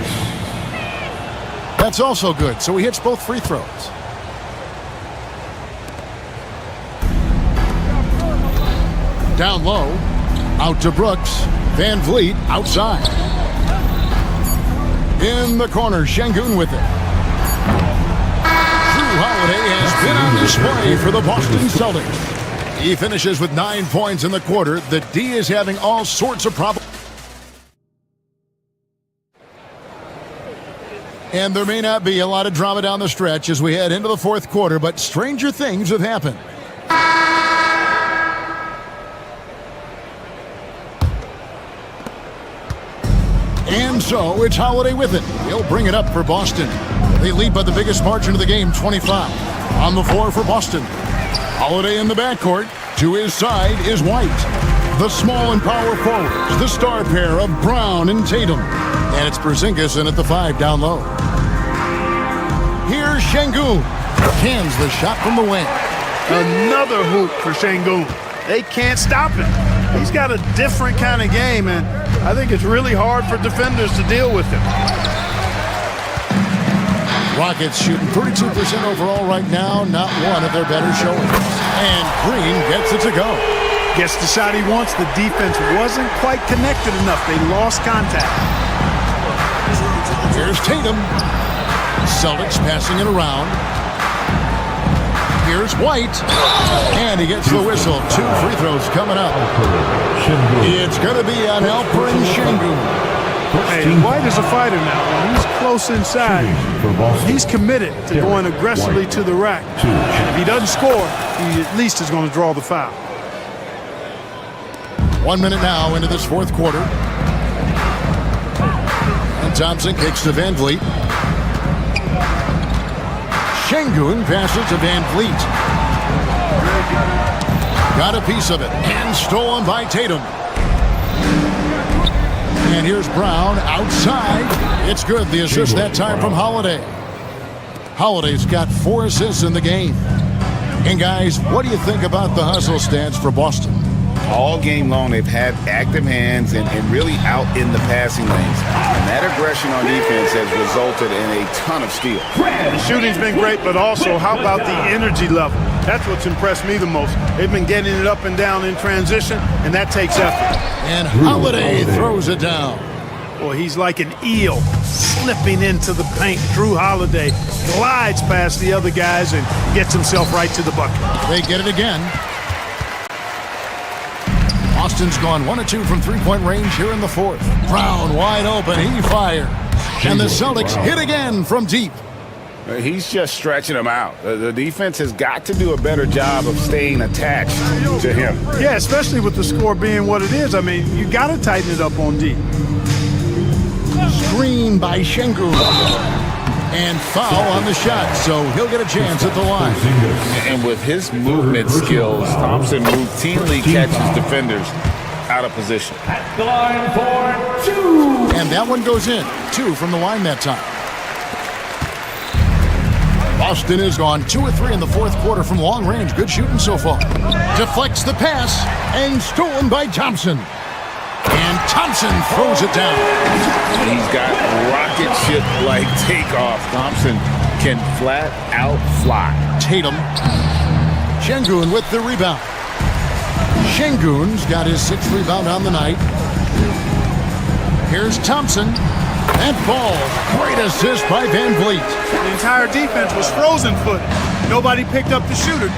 That's also good, so he hits both free throws. Down low, out to Brooks. Van Vliet outside. In the corner, Şengün with it. Drew Holiday has been on display for the Boston Celtics. He finishes with 9 points in the quarter. The D is having all sorts of problems. And there may not be a lot of drama down the stretch as we head into the fourth quarter, but stranger things have happened. And so it's Holiday with it. He'll bring it up for Boston. They lead by the biggest margin of the game, 25. On the floor for Boston. Holiday in the backcourt. To his side is White. The small and power forwards, the star pair of Brown and Tatum. And it's Porzingis in at the 5 down low. Here's Şengün. Cans the shot from the wing. Another hoop for Şengün. They can't stop him. He's got a different kind of game, and I think it's really hard for defenders to deal with him. Rockets shooting 32% overall right now, not one of their better showings. And Green gets it to go. Gets the shot he wants. The defense wasn't quite connected enough. They lost contact. Here's Tatum. Celtics passing it around. Here's White. And he gets the whistle. 2 free throws coming up. It's going to be on Alperen Şengün. Hey, White is a fighter now. When he's close inside, he's committed to going aggressively to the rack. And if he doesn't score, he at least is going to draw the foul. 1 minute now into this fourth quarter. And Thompson kicks to Van Vliet. Şengün passes to Van Vliet. Got a piece of it and stolen by Tatum. And here's Brown outside. It's good. The assist that time from Holiday. Holiday's got 4 assists in the game. And guys, what do you think about the hustle stance for Boston? All game long, they've had active hands and really out in the passing lanes. And that aggression on defense has resulted in a ton of steals. The shooting's been great, but also how about the energy level? That's what's impressed me the most. They've been getting it up and down in transition, and that takes effort. And Holiday throws it down. Boy, he's like an eel slipping into the paint. Drew Holiday glides past the other guys and gets himself right to the bucket. They get it again. Boston's gone 1 of 2 from three-point range here in the fourth. Brown wide open. He fires. And the Celtics hit again from deep. He's just stretching them out. The defense has got to do a better job of staying attached to him. Yeah, especially with the score being what it is. I mean, you got to tighten it up on deep. Screen by Şengün. And foul on the shot, so he'll get a chance at the line. And with his movement skills, Thompson routinely catches defenders out of position. At the line for 2. And that one goes in. 2 from the line that time. Boston is gone 2 of 3 in the fourth quarter from long range. Good shooting so far. Deflects the pass and stolen by Thompson. And Thompson throws it down. He's got rocket ship-like takeoff. Thompson can flat out fly. Tatum. Şengün with the rebound. Şengün's got his 6th rebound on the night. Here's Thompson. That ball, great assist by Van Vliet. The entire defense was frozen foot. Nobody picked up the shooter.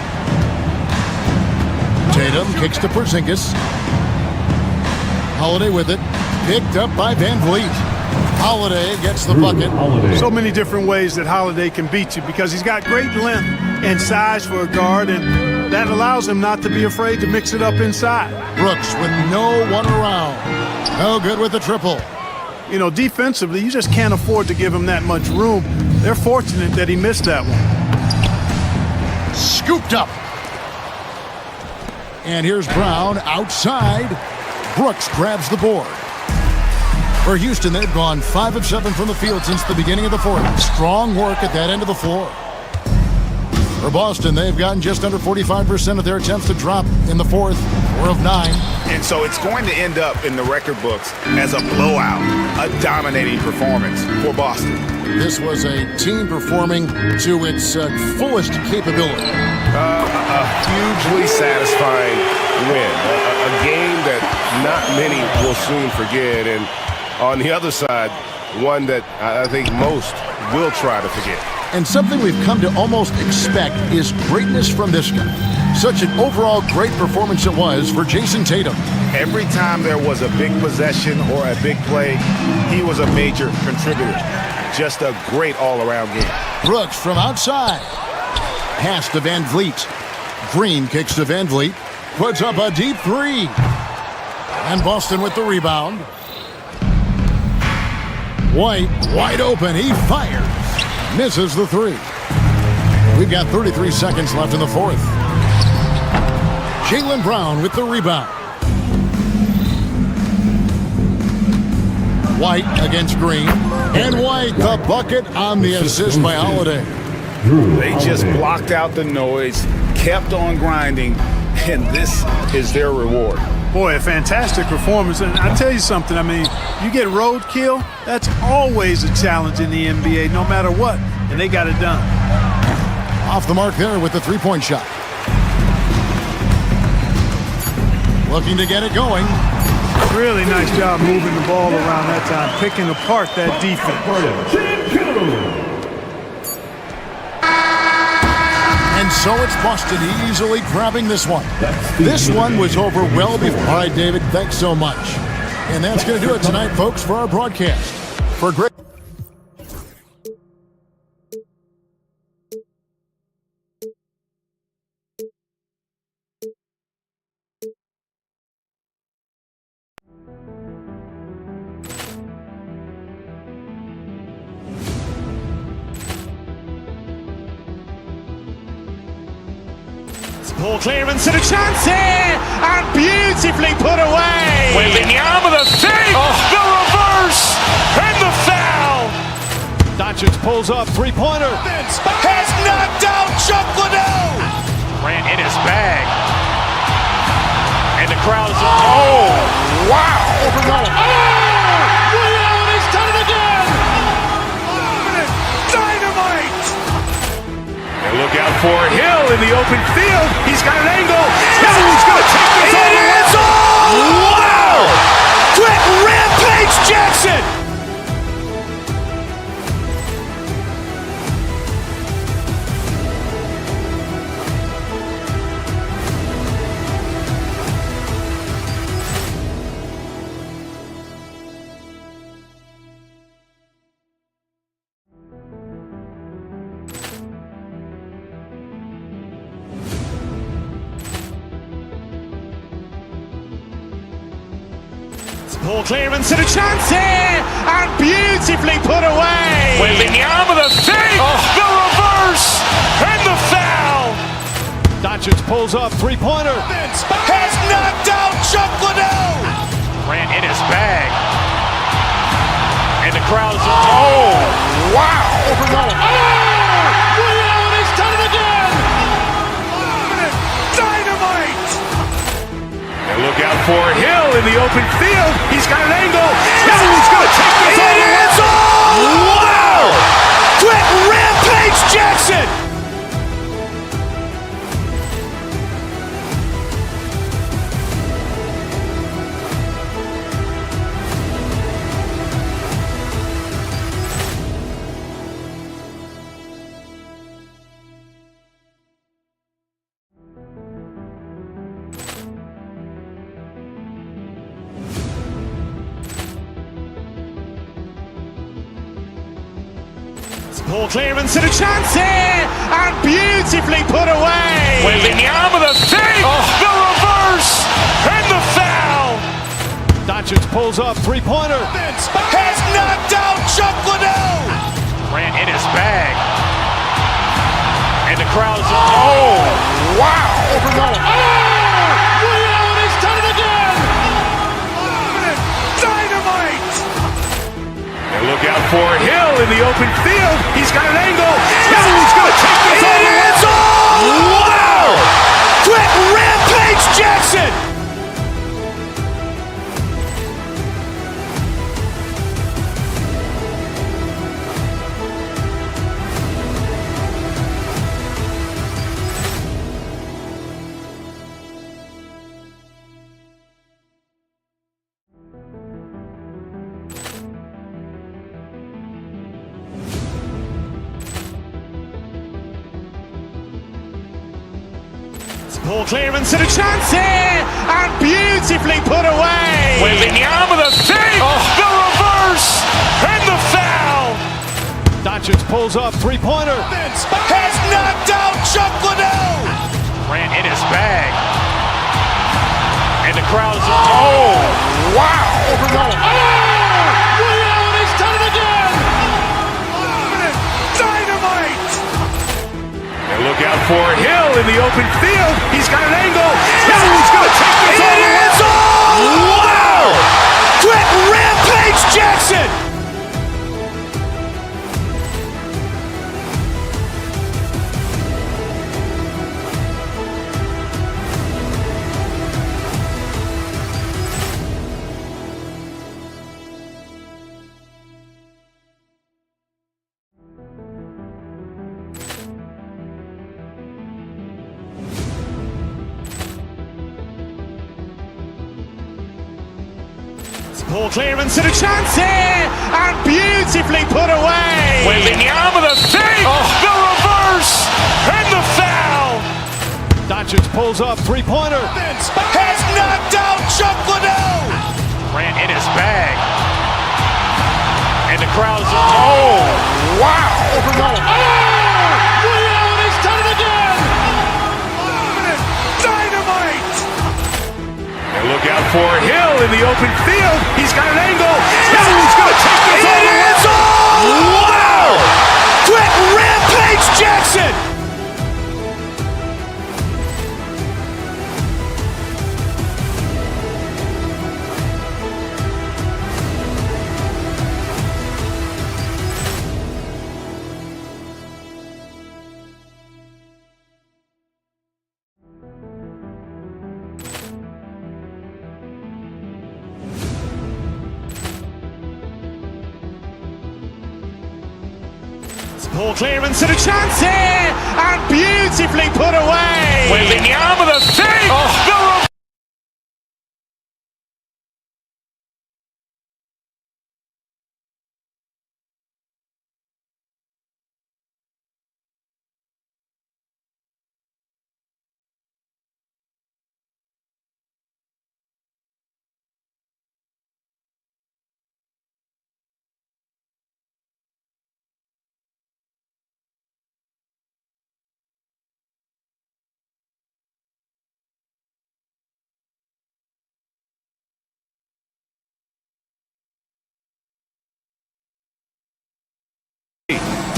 Tatum kicks to Porzingis. Holiday with it. Picked up by Van Vliet. Holiday gets the bucket. So many different ways that Holiday can beat you because he's got great length and size for a guard, and that allows him not to be afraid to mix it up inside. Brooks with no one around. No good with the triple. You know, defensively, you just can't afford to give him that much room. They're fortunate that he missed that one. Scooped up. And here's Brown outside. Brooks grabs the board. For Houston, they've gone 5 of 7 from the field since the beginning of the fourth. Strong work at that end of the floor. For Boston, they've gotten just under 45% of their attempts to drop in the fourth, 4 of 9. And so it's going to end up in the record books as a blowout, a dominating performance for Boston. This was a team performing to its fullest capability. A hugely satisfying win. A game that not many will soon forget. And on the other side, one that I think most will try to forget. And something we've come to almost expect is greatness from this guy. Such an overall great performance it was for Jason Tatum. Every time there was a big possession or a big play, he was a major contributor. Just a great all-around game. Brooks from outside. Pass to Van Vliet. Green kicks to Van Vliet. Puts up a deep three. And Boston with the rebound. White wide open. He fires. Misses the three. We've got 33 seconds left in the fourth. Jaylen Brown with the rebound. White against Green. And White the bucket on the assist by Holiday. They just blocked out the noise, kept on grinding, and this is their reward. Boy, a fantastic performance. And I tell you something, I mean, you get roadkill, that's always a challenge in the NBA, no matter what. And they got it done. Off the mark there with the three-point shot. Looking to get it going. Really nice job moving the ball around that time, picking apart that defense. And so it's Boston easily grabbing this one. This one was over well before. All right, David, thanks so much. And that's going to do it tonight, folks, for our broadcast. For great. Poor clearance and a chance here, and beautifully put away. Wembanyama the fake, the reverse, and the foul. Doncic pulls up, three-pointer. Has knocked out Chuck Liddell. Ran in his bag. And the crowd is, oh, wow. He's done it again. Dynamite. And look out for Hill in the open field. He's got an angle. Hill's going to take this all the way. Wow! Quick rampage Jackson. Poor clearance and a chance here, and beautifully put away. Wembanyama the fake, the reverse, and the foul. Doncic pulls up, three-pointer. Has knocked out Chuck Liddell. Ran in his bag. And the crowd is, oh, wow. He's done it again. Dynamite. And look out for Hill in the open field. He's got an angle. Hill's going to take this all the way. Wow! Quick rampage Jackson. Poor clearance and a chance here, and beautifully put away. Wembanyama the fake, the reverse, and the foul. Doncic pulls up, three-pointer. Has knocked out Chuck Liddell. Ran in his bag. And the crowd is, oh, wow. He's done it again. Dynamite. And look out for Hill in the open field. He's got an angle. Hill's going to take this all the way. Wow! Quick rampage Jackson. Poor clearance and a chance here, and beautifully put away. Wembanyama the save, the reverse, and the foul. Doncic pulls up, three-pointer. Has knocked out Chuck Liddell. Ran in his bag. And the crowd is, oh, wow. He's done it again. Dynamite. And look out for Hill in the open field. He's got an angle. Hill's going to take this all the way. Wow. Quick rampage Jackson. Poor clearance and a chance here, and beautifully put away. Wembanyama the save, the reverse, and the foul. Doncic pulls up, three-pointer. Has knocked out Chuck Liddell. Ran in his bag. And the crowd is, oh, wow. He's done it again. Dynamite. And look out for Hill in the open field. He's got an angle. Hill's going to take this all the way. Wow. Quick rampage Jackson. Poor clearance and a chance here, and beautifully put away. Wembanyama the save, the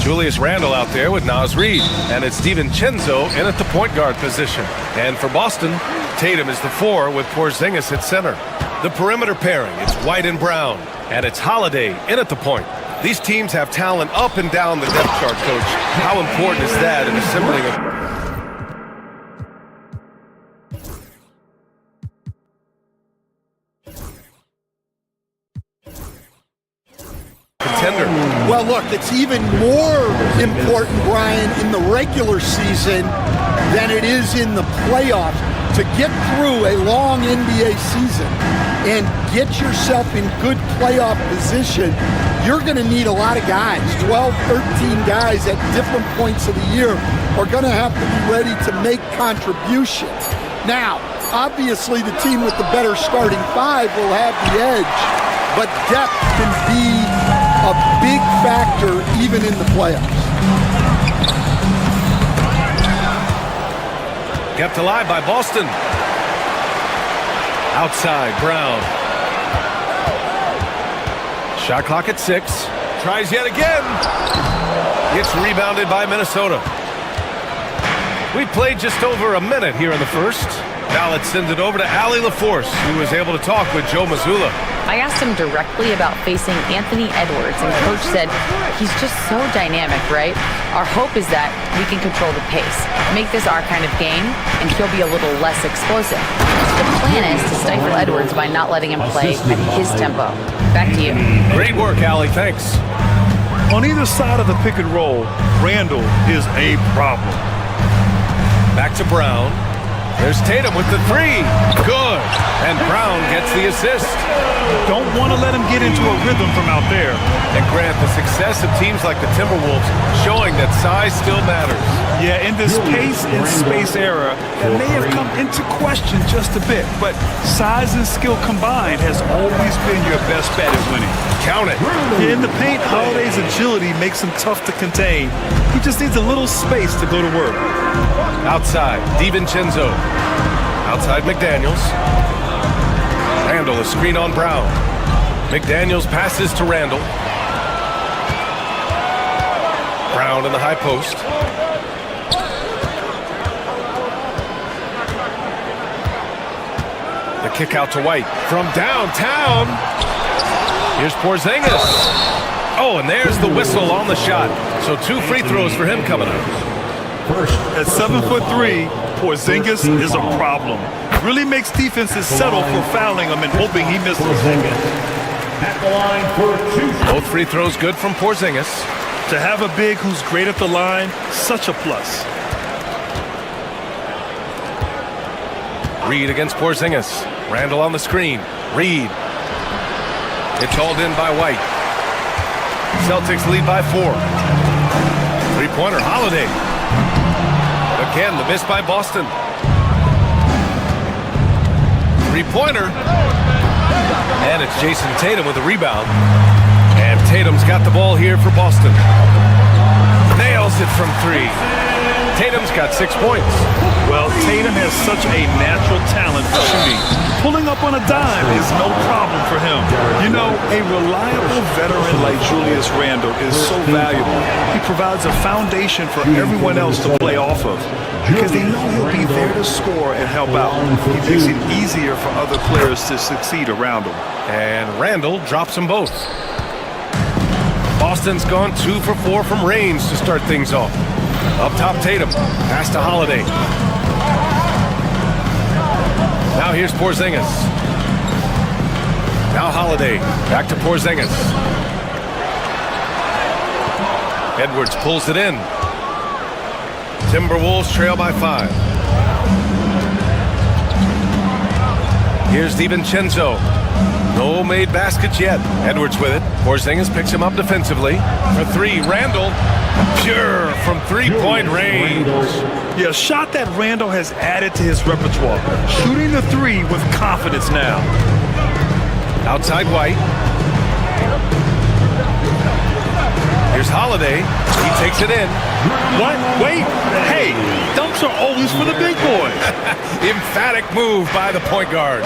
Julius Randle out there with Naz Reid. And it's DiVincenzo in at the point guard position. And for Boston, Tatum is the 4 with Porzingis at center. The perimeter pairing, it's White and Brown. And it's Holiday in at the point. These teams have talent up and down the depth chart, Coach. How important is that in assembling a contender? Well, look, it's even more important, Brian, in the regular season than it is in the playoffs. To get through a long NBA season and get yourself in good playoff position, you're going to need a lot of guys. 12, 13 guys at different points of the year are going to have to be ready to make contributions. Now, obviously, the team with the better starting 5 will have the edge, but depth can be a big factor even in the playoffs. Kept alive by Boston. Outside, Brown. Shot clock at 6. Tries yet again. Gets rebounded by Minnesota. We played just over a minute here in the first. Now let's send it over to Allie LaForce, who was able to talk with Joe Mazzulla. I asked him directly about facing Anthony Edwards, and Coach said he's just so dynamic, right? Our hope is that we can control the pace, make this our kind of game, and he'll be a little less explosive. The plan is to stifle Edwards by not letting him play at his tempo. Back to you. Great work, Allie. Thanks. On either side of the pick and roll, Randle is a problem. Back to Brown. There's Tatum with the 3. Good. And Brown gets the assist. Don't want to let him get into a rhythm from out there. And Grant, the success of teams like the Timberwolves showing that size still matters. Yeah, in this pace and space era, that may have come into question just a bit, but size and skill combined has always been your best bet at winning. Count it. In the paint, Holiday's agility makes him tough to contain. He just needs a little space to go to work. Outside, DiVincenzo. Outside, McDaniels. Randall, a screen on Brown. McDaniels passes to Randall. Brown in the high post. The kick out to White from downtown. Here's Porzingis. Oh, and there's the whistle on the shot. So 2 free throws for him coming up. At 7'3", Porzingis is a problem. Really makes defenses settle for fouling him and hoping he misses. At the line for 2. Both free throws good from Porzingis. To have a big who's great at the line, such a plus. Reed against Porzingis. Randall on the screen. Reed. It's hauled in by White. Celtics lead by 4. Three-pointer, Holiday. Again, the miss by Boston. Three-pointer. And it's Jason Tatum with a rebound. And Tatum's got the ball here for Boston. Nails it from 3. Tatum's got 6 points. Well, Tatum has such a natural talent for shooting. Pulling up on a dime is no problem for him. You know, a reliable veteran like Julius Randle is so valuable. He provides a foundation for everyone else to play off of. Because they know he'll be there to score and help out. He makes it easier for other players to succeed around him. And Randall drops them both. Boston's gone 2 for 4 from range to start things off. Up top, Tatum. Pass to Holiday. Now here's Porzingis. Now Holiday. Back to Porzingis. Edwards pulls it in. Timberwolves trail by 5. Here's DiVincenzo. No made baskets yet. Edwards with it. Porzingis picks him up defensively. For 3, Randall. Pure from 3-point range. Yeah, a shot that Randall has added to his repertoire. Shooting the 3 with confidence now. Outside White. Here's Holiday. He takes it in. What? Wait. Hey, dunks are always for the big boys. Emphatic move by the point guard.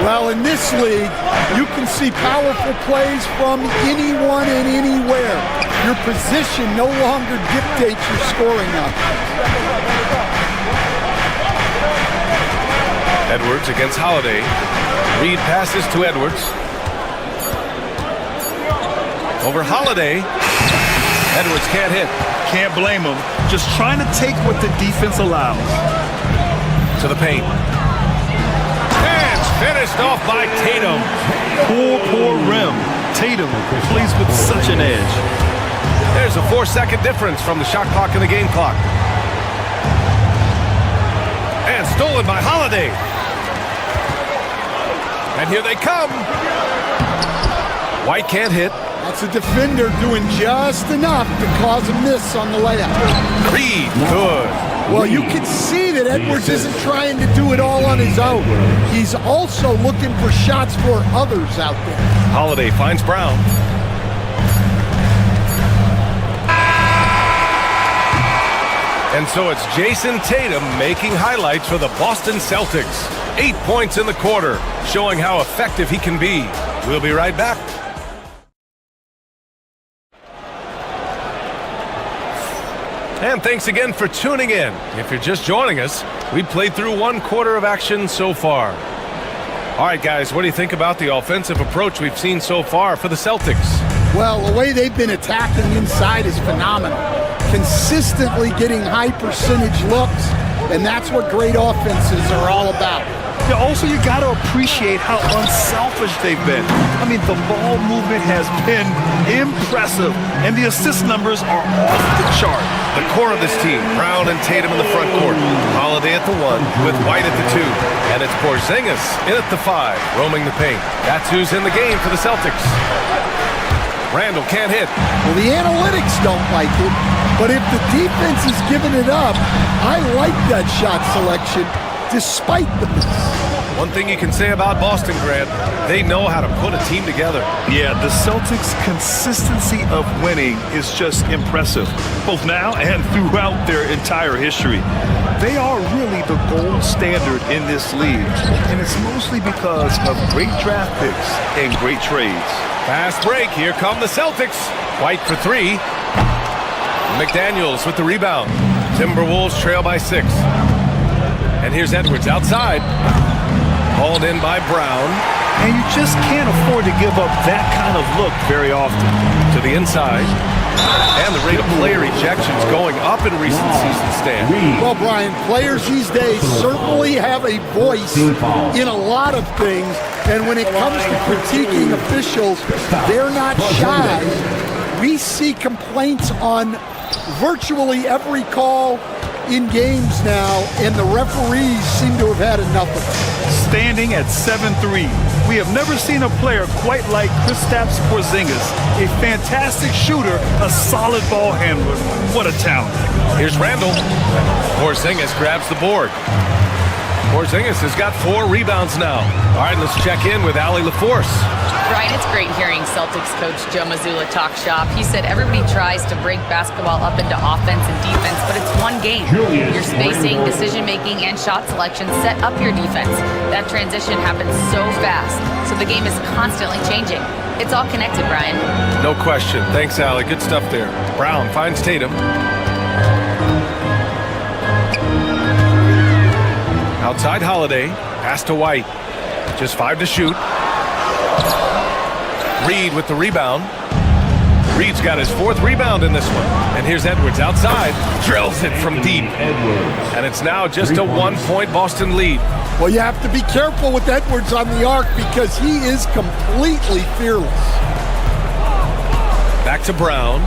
Well, in this league, you can see powerful plays from anyone and anywhere. Your position no longer dictates your scoring up. Edwards against Holiday. Reed passes to Edwards. Over Holiday. Edwards can't hit. Can't blame him. Just trying to take what the defense allows. To the paint. And finished off by Tatum. Poor rim. Tatum plays with such an edge. There's a 4-second difference from the shot clock and the game clock. And stolen by Holiday. And here they come. White can't hit. That's a defender doing just enough to cause a miss on the layup. Reed, good. Well, you can see that Edwards isn't trying to do it all on his own. He's also looking for shots for others out there. Holiday finds Brown. And so it's Jason Tatum making highlights for the Boston Celtics. 8 points in the quarter, showing how effective he can be. We'll be right back. And thanks again for tuning in. If you're just joining us, we played through 1 quarter of action so far. All right, guys, what do you think about the offensive approach we've seen so far for the Celtics? Well, the way they've been attacking inside is phenomenal. Consistently getting high percentage looks, and that's what great offenses are all about. Yeah, also, you got to appreciate how unselfish they've been. I mean, the ball movement has been impressive, and the assist numbers are off the chart. The core of this team, Brown and Tatum in the front court. Holiday at the 1 with White at the 2. And it's Porzingis in at the 5, roaming the paint. That's who's in the game for the Celtics. Randall can't hit. Well, the analytics don't like it, but if the defense is giving it up, I like that shot selection despite the miss. One thing you can say about Boston, Grant, they know how to put a team together. Yeah, the Celtics' consistency of winning is just impressive, both now and throughout their entire history. They are really the gold standard in this league, and it's mostly because of great draft picks and great trades. Fast break. Here come the Celtics. White for 3. McDaniels with the rebound. Timberwolves trail by 6. And here's Edwards outside. Hauled in by Brown. And you just can't afford to give up that kind of look very often. To the inside. And the rate of player ejections going up in recent seasons, Stan. Well, Brian, players these days certainly have a voice in a lot of things. And when it comes to critiquing officials, they're not shy. We see complaints on virtually every call in games now, and the referees seem to have had enough of it. Standing at 7'3", we have never seen a player quite like Kristaps Porzingis, a fantastic shooter, a solid ball handler. What a talent. Here's Randall. Porzingis grabs the board. Porzingis has got 4 rebounds now. All right, let's check in with Allie LaForce. Brian, it's great hearing Celtics coach Joe Mazzulla talk shop. He said everybody tries to break basketball up into offense and defense, but it's one game. Your spacing, decision-making, and shot selection set up your defense. That transition happens so fast, so the game is constantly changing. It's all connected, Brian. No question. Thanks, Allie. Good stuff there. Brown finds Tatum. Outside Holiday. Pass to White. Just 5 to shoot. Reed with the rebound. Reed's got his 4th rebound in this one. And here's Edwards outside. Drills it from deep. And it's now just a 1-point Boston lead. Well, you have to be careful with Edwards on the arc because he is completely fearless. Back to Brown.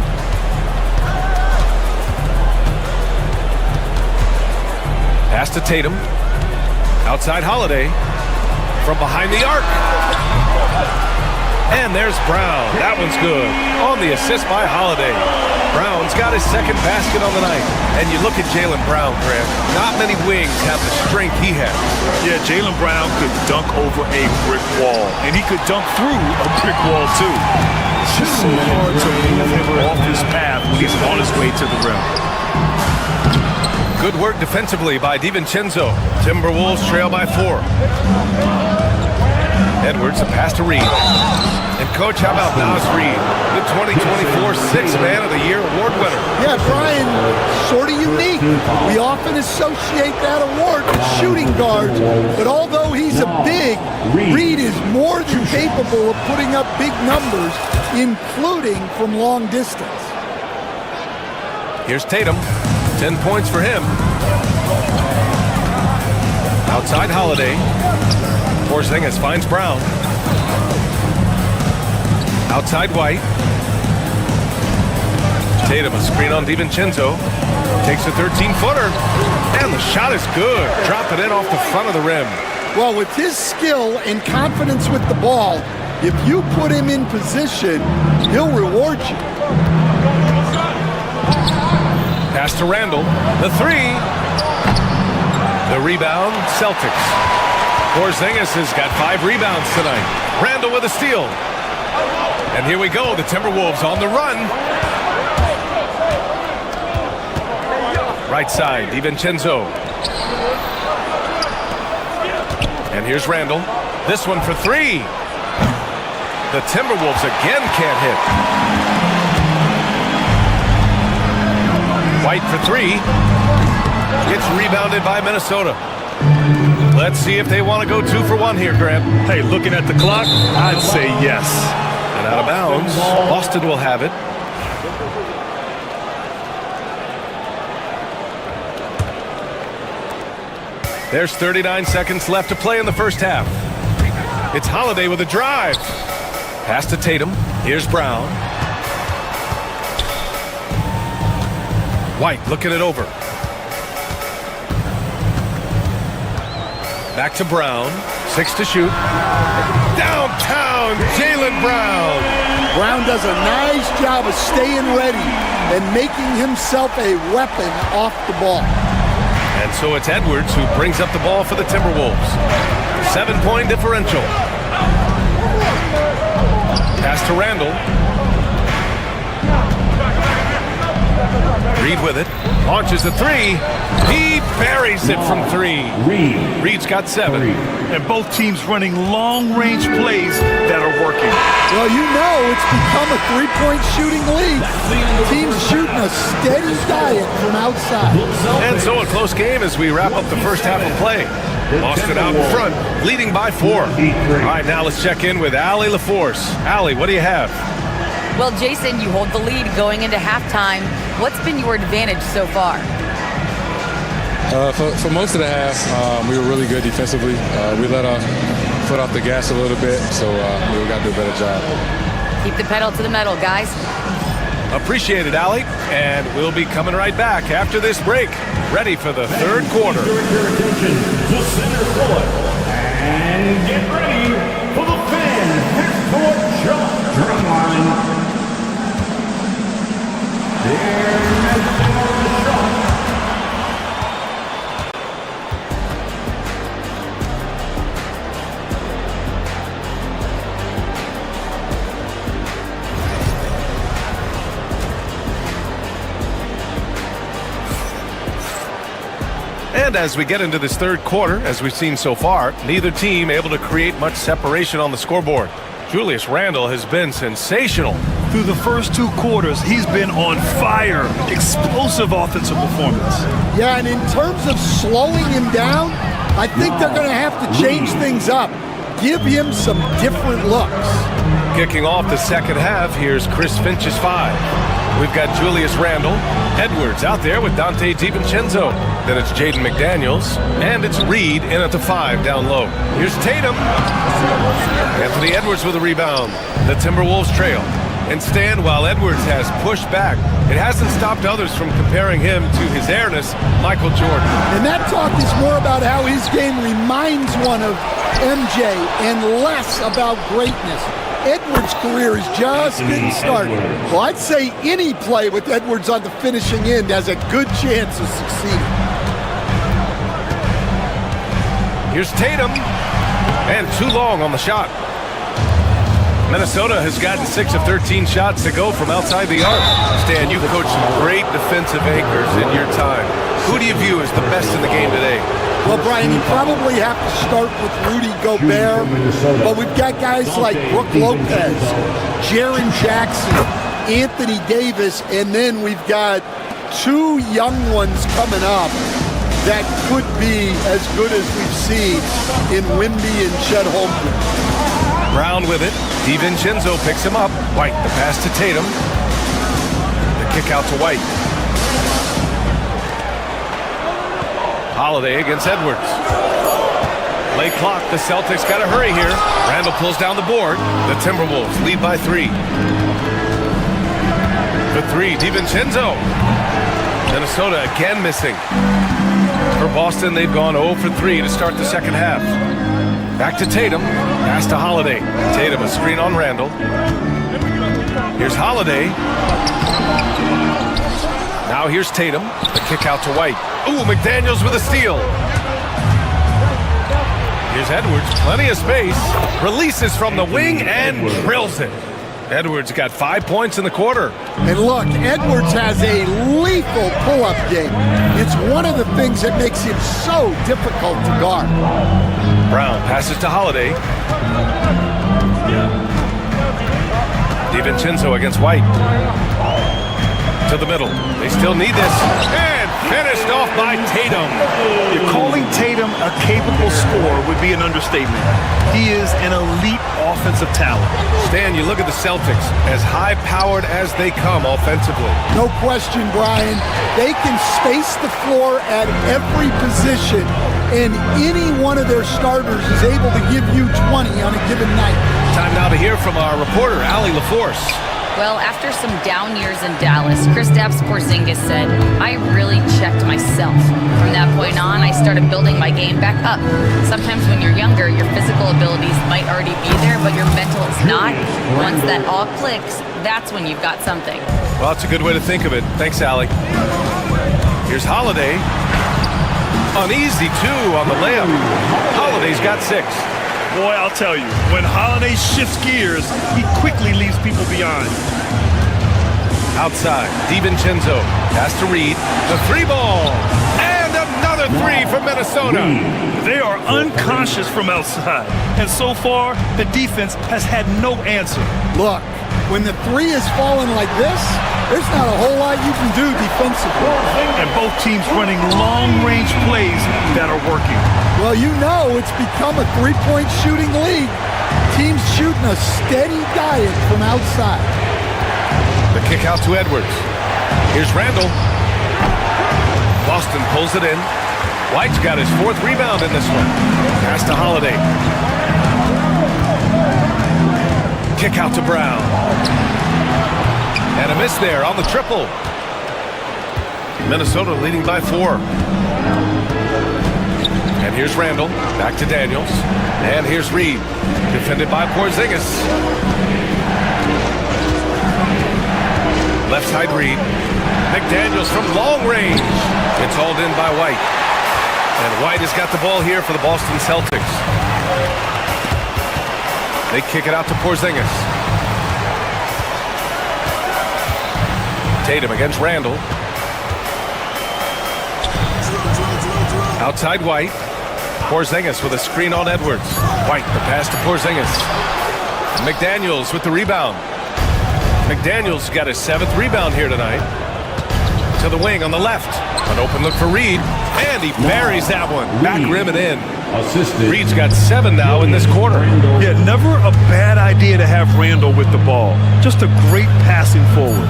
Pass to Tatum. Outside Holiday. From behind the arc. And there's Brown. That one's good. On the assist by Holiday. Brown's got his 2nd basket on the night. And you look at Jaylen Brown, Grant. Not many wings have the strength he has. Yeah, Jaylen Brown could dunk over a brick wall. And he could dunk through a brick wall, too. It's just so hard to move him off his path when he's on his way to the rim. Good work defensively by DiVincenzo. Timberwolves trail by 4. Edwards, a pass to Reed. And, Coach, how about Naz Reid, the 2024 Sixth Man of the Year award winner? Yeah, Brian, sort of unique. We often associate that award with shooting guards, but although he's a big, Reed is more than capable of putting up big numbers, including from long distance. Here's Tatum. 10 points for him. Outside Holiday. Porzingis finds Brown. Outside White. Tatum, a screen on DiVincenzo. Takes a 13-footer. And the shot is good. Drop it in off the front of the rim. Well, with his skill and confidence with the ball, if you put him in position, he'll reward you. Pass to Randall. The 3. The rebound, Celtics. Porzingis has got 5 rebounds tonight. Randall with a steal. And here we go, the Timberwolves on the run. Right side, DiVincenzo. And here's Randall. This one for 3. The Timberwolves again can't hit. White for 3. It's rebounded by Minnesota. Let's see if they want to go 2 for 1 here, Graham. Hey, looking at the clock, I'd say yes. And out of bounds, Boston will have it. There's 39 seconds left to play in the first half. It's Holiday with a drive. Pass to Tatum. Here's Brown. White looking it over. Back to Brown. 6 to shoot. Downtown, Jaylen Brown. Brown does a nice job of staying ready and making himself a weapon off the ball. And so it's Edwards who brings up the ball for the Timberwolves. 7-point differential. Pass to Randall. Reed with it. Launches the three. He buries it from 3. Reed's got 7. And both teams running long-range plays that are working. Well, you know it's become a three-point shooting league. Teams shooting a steady diet from outside. And so a close game as we wrap up the first half of play. Boston out in front, leading by 4. All right, now let's check in with Allie LaForce. Allie, what do you have? Well, Jason, you hold the lead going into halftime. What's been your advantage so far? For most of the half, we were really good defensively. We let our foot off the gas a little bit, so we got to do a better job. Keep the pedal to the metal, guys. Appreciate it, Allie. And we'll be coming right back after this break. Ready for the third quarter. Direct your attention to center court. And get ready for the fan half-court jump drum line. They're messing on the shot. And as we get into this third quarter, as we've seen so far, neither team able to create much separation on the scoreboard. Julius Randle has been sensational. Through the first 2 quarters, he's been on fire. Explosive offensive performance. Yeah, and in terms of slowing him down, I think they're going to have to change things up. Give him some different looks. Kicking off the second half, here's Chris Finch's 5. We've got Julius Randle, Edwards out there with Dante DiVincenzo. Then it's Jaden McDaniels, and it's Reed in at the 5 down low. Here's Tatum. Anthony Edwards with a rebound. The Timberwolves trail. And Stan, while Edwards has pushed back, it hasn't stopped others from comparing him to his airness, Michael Jordan. And that talk is more about how his game reminds one of MJ and less about greatness. Edwards' career is just getting started. Well, I'd say any play with Edwards on the finishing end has a good chance of succeeding. Here's Tatum, and too long on the shot. Minnesota has gotten 6 of 13 shots to go from outside the arc. Stan, you've coached some great defensive anchors in your time. Who do you view as the best in the game today? Well, Brian, you probably have to start with Rudy Gobert, but we've got guys like Brook Lopez, Jaren Jackson, Anthony Davis, and then we've got 2 young ones coming up that could be as good as we've seen in Wimby and Chet Holmgren. Brown with it. DiVincenzo picks him up. White, the pass to Tatum. The kick out to White. Holiday against Edwards. Late clock. The Celtics got to hurry here. Randall pulls down the board. The Timberwolves lead by 3. For 3, DiVincenzo. Minnesota again missing. For Boston, they've gone 0 for 3 to start the second half. Back to Tatum. Pass to Holiday. Tatum, a screen on Randall. Here's Holiday. Now here's Tatum. The kick out to White. Ooh, McDaniels with a steal. Here's Edwards. Plenty of space. Releases from the wing and drills it. Edwards got 5 points in the quarter. And look, Edwards has a lethal pull-up game. It's one of the things that makes him so difficult to guard. Brown passes to Holiday. DiVincenzo against White. To the middle. They still need this. And finished off by Tatum. Calling Tatum a capable scorer would be an understatement. He is an elite offensive talent. Stan, you look at the Celtics, as high-powered as they come offensively. No question, Brian. They can space the floor at every position and any one of their starters is able to give you 20 on a given night. Time now to hear from our reporter, Allie LaForce. Well, after some down years in Dallas, Kristaps Porzingis said, I really checked myself. From that point on, I started building my game back up. Sometimes when you're younger, your physical abilities might already be there, but your mental is not. Once that all clicks, that's when you've got something. Well, that's a good way to think of it. Thanks, Allie. Here's Holiday. Uneasy, too, on the layup. Holiday's got 6. Boy, I'll tell you, when Holiday shifts gears, he quickly leaves people behind. Outside, DiVincenzo. Pass to Reed. The 3 ball. And another 3 from Minnesota. They are unconscious from outside. And so far, the defense has had no answer. Look, when the 3 is falling like this, there's not a whole lot you can do defensively. And both teams running long-range plays that are working. Well, you know it's become a three-point shooting league. Teams shooting a steady diet from outside. The kick out to Edwards. Here's Randall. Boston pulls it in. White's got his 4th rebound in this one. Pass to Holiday. Kick out to Brown. And a miss there on the triple. Minnesota leading by 4. And here's Randall. Back to Daniels. And here's Reed. Defended by Porzingis. Left side Reed. McDaniels from long range. It's hauled in by White. And White has got the ball here for the Boston Celtics. They kick it out to Porzingis. Tatum against Randall. Outside White. Porzingis with a screen on Edwards. White, the pass to Porzingis. McDaniels with the rebound. McDaniels got his 7th rebound here tonight. To the wing on the left. An open look for Reed. And he buries that one. Back rim and in. Reed's got 7 now in this quarter. Yeah, never a bad idea to have Randall with the ball. Just a great passing forward.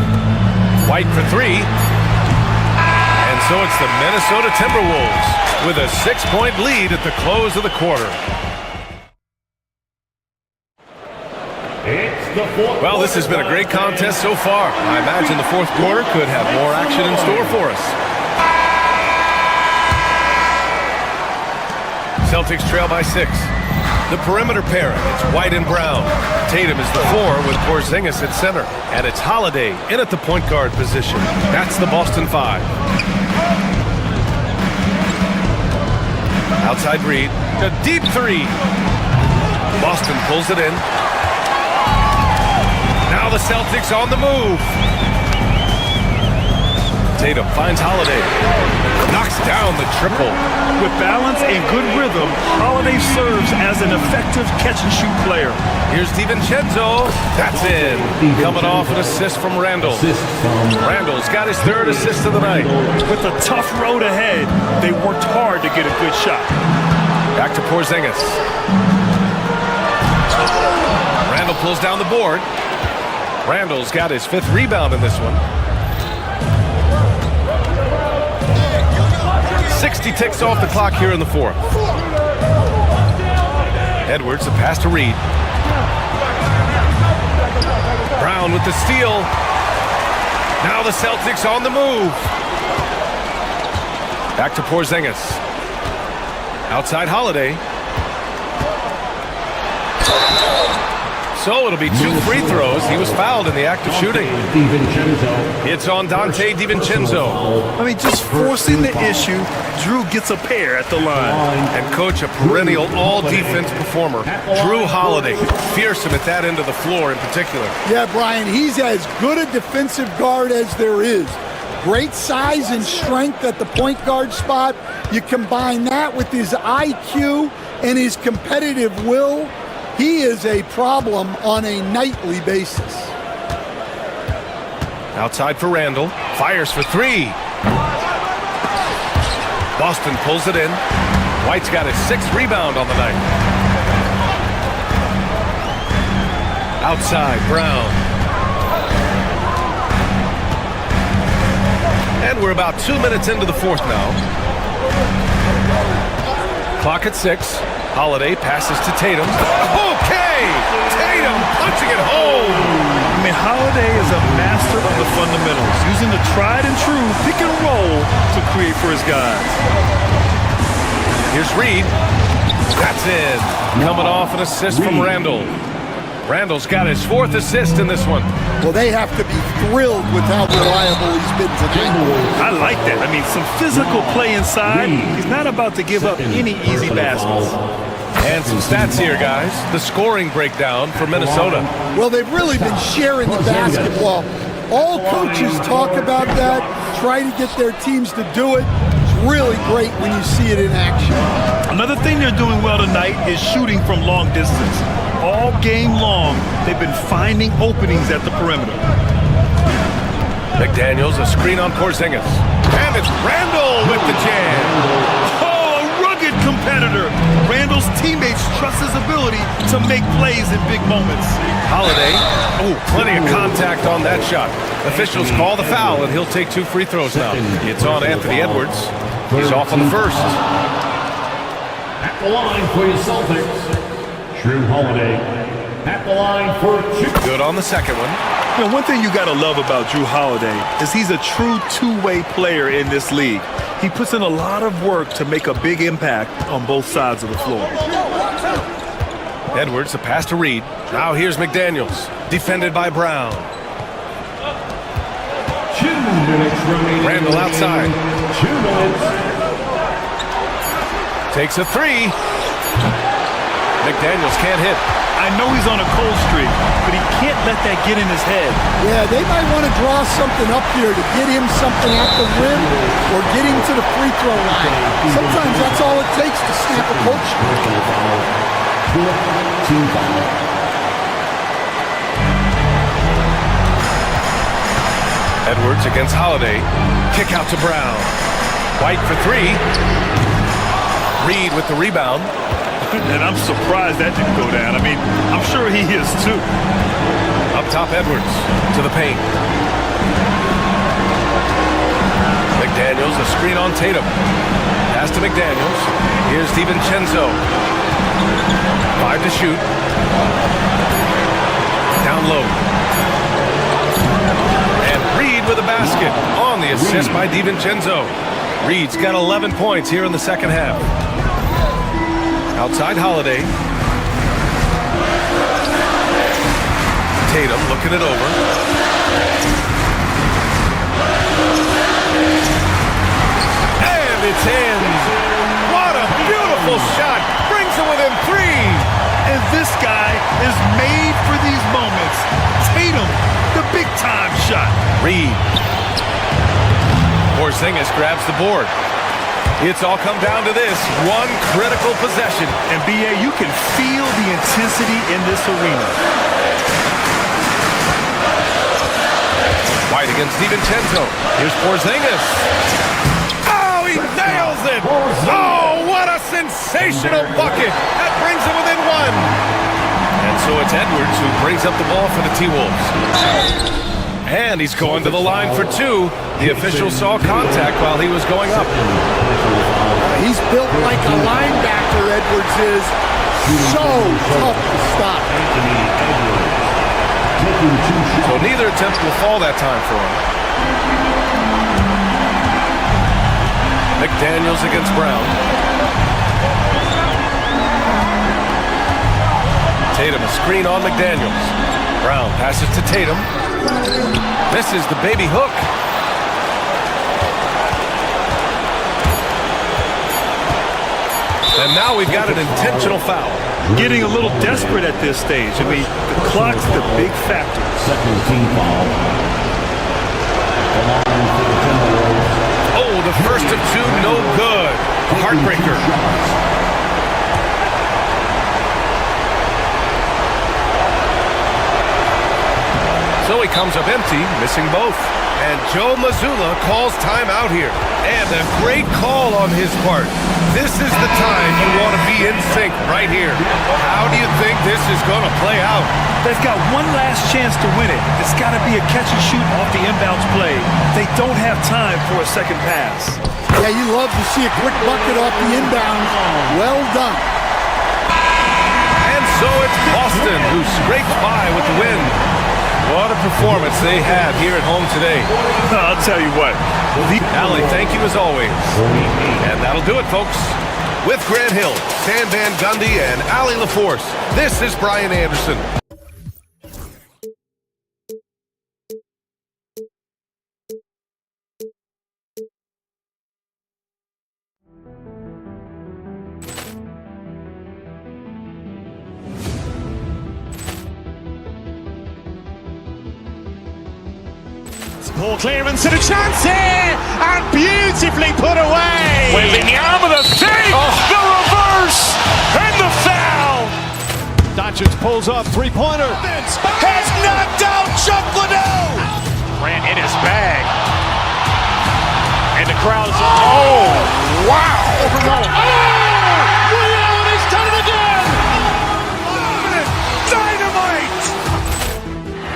White for 3. And so it's the Minnesota Timberwolves with a 6-point lead at the close of the quarter. Well, this has been a great contest so far. I imagine the 4th quarter could have more action in store for us. Celtics trail by 6. The perimeter pairing, it's White and Brown. Tatum is the 4 with Porzingis at center. And it's Holiday in at the point guard position. That's the Boston 5. Outside Reed, a deep 3. Boston pulls it in. Now the Celtics on the move. Tatum finds Holiday. Knocks down the triple. With balance and good rhythm, Holiday serves as an effective catch-and-shoot player. Here's DiVincenzo. That's in. Coming off an assist from Randall. Randall's got his 3rd assist of the night. With a tough road ahead, they worked hard to get a good shot. Back to Porzingis. Randall pulls down the board. Randall's got his 5th rebound in this one. 60 ticks off the clock here in the 4th. Edwards, a pass to Reed. Brown with the steal. Now the Celtics on the move. Back to Porzingis. Outside Holiday. So it'll be 2 free throws. He was fouled in the act of shooting. It's on Dante DiVincenzo. I mean, just forcing the issue, Drew gets a pair at the line. And coach, a perennial all-defense performer, Drew Holiday. Fearsome at that end of the floor in particular. Yeah, Brian, he's as good a defensive guard as there is. Great size and strength at the point guard spot. You combine that with his IQ and his competitive will. He is a problem on a nightly basis. Outside for Randall. Fires for 3. Boston pulls it in. White's got his 6th rebound on the night. Outside, Brown. And we're about 2 minutes into the 4th now. Clock at 6. Holiday passes to Tatum. Okay! Tatum punching it home! I mean, Holiday is a master of the fundamentals, using the tried and true pick and roll to create for his guys. Here's Reed. That's in. Coming off an assist from Randall. Randall's got his 4th assist in this one. Well, they have to be thrilled with how reliable he's been tonight. I like that. I mean, some physical play inside. He's not about to give up any easy baskets. And some stats here, guys. The scoring breakdown for Minnesota. Well, they've really been sharing the basketball. All coaches talk about that, try to get their teams to do it. It's really great when you see it in action. Another thing they're doing well tonight is shooting from long distance. All game long, they've been finding openings at the perimeter. McDaniels, a screen on Porzingis. And it's Randall with the jam. Oh, a rugged competitor. Randall's teammates trust his ability to make plays in big moments. Holiday. Oh, plenty of contact on that shot. Officials call the foul, and he'll take 2 free throws now. It's on Anthony Edwards. He's off on the first. At the line for your Celtics, Drew Holiday. At the line for 2. Good on the second one. You know, one thing you got to love about Drew Holiday is he's a true two-way player in this league. He puts in a lot of work to make a big impact on both sides of the floor. Edwards, the pass to Reed. Now here's McDaniels, defended by Brown. 2 minutes remaining. Randall outside. 2 minutes. Takes a 3. McDaniels can't hit. I know he's on a cold streak, but he can't let that get in his head. Yeah, they might want to draw something up here to get him something at the rim or get him to the free throw line. Sometimes that's all it takes to snap a cold streak. Edwards against Holiday. Kick out to Brown. White for 3. Reed with the rebound. And I'm surprised that didn't go down. I mean, I'm sure he is too. Up top, Edwards to the paint. McDaniels, a screen on Tatum. Pass to McDaniels. Here's DiVincenzo. 5 to shoot. Down low. And Reed with a basket on the assist by DiVincenzo. Reed's got 11 points here in the second half. Outside Holiday. Tatum looking it over. And it's in. What a beautiful shot. Brings him within 3. And this guy is made for these moments. Tatum, the big time shot. Reed. Porzingis grabs the board. It's all come down to this one critical possession. And B.A., you can feel the intensity in this arena. White against DiVincenzo. Here's Porzingis. Oh, he nails it! Oh, what a sensational bucket! That brings him within 1. And so it's Edwards who brings up the ball for the T-Wolves. And he's going to the line for 2. The official saw contact while he was going up. He's built like a linebacker, Edwards is. So tough to stop. So neither attempt will fall that time for him. McDaniels against Brown. Tatum, a screen on McDaniels. Brown passes to Tatum. This is the baby hook. And now we've got an intentional foul. Getting a little desperate at this stage. I mean, the clock's the big factor. Second team foul. Oh, the first of 2, no good. A heartbreaker. So he comes up empty, missing both. And Joe Mazzulla calls timeout here. And a great call on his part. This is the time you want to be in sync right here. How do you think this is going to play out? They've got one last chance to win it. It's got to be a catch and shoot off the inbounds play. They don't have time for a second pass. Yeah, you love to see a quick bucket off the inbound. Well done. And so it's Boston who scraped by with the win. What a performance they have here at home today. I'll tell you what. Allie, thank you as always. And that'll do it, folks. With Grant Hill, Stan Van Gundy, and Allie LaForce, this is Brian Anderson. Poor clearance and a chance here, and beautifully put away. Wembanyama the save, the reverse, and the foul. Doncic pulls up, three-pointer. Has knocked out Chuck Liddell. Grant in his bag. And the crowd's Oh, wow. He's done it again. Dynamite.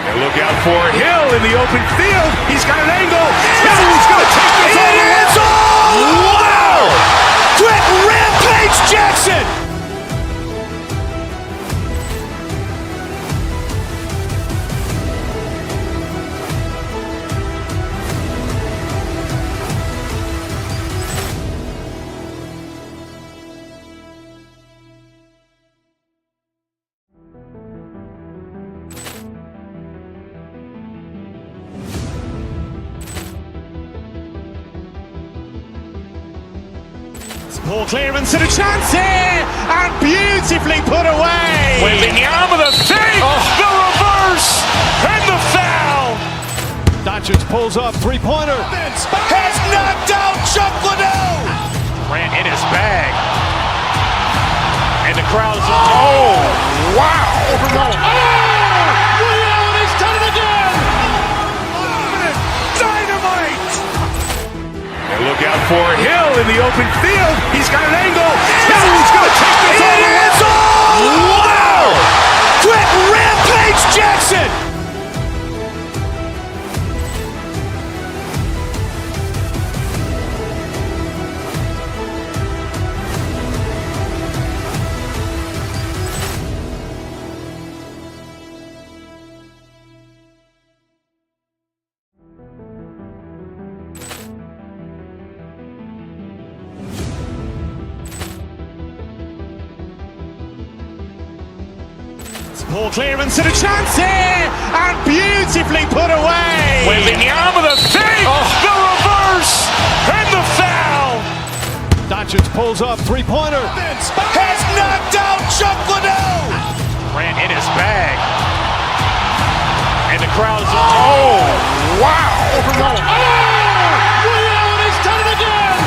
And look out for Hill in the open field. He's got an angle. He's going to take this all the way. Wow. Quick Rampage Jackson. Poor clearance and a chance here, and beautifully put away. Wembanyama the save, the reverse, and the foul. Doncic pulls up, three-pointer. Has knocked out Chuck Liddell. Grant in his bag. And the crowd's wow. He's done it again. Dynamite. And look out for Hill in the open field. He's got an angle. He's going to take this all the way. Wow. Quick Rampage Jackson. Poor clearance and a chance here, and beautifully put away. Wembanyama the save, the reverse, and the foul. Doncic pulls up, three-pointer. Has knocked out Chuck Liddell. Grant in his bag. And the crowd's wow. He's done it again.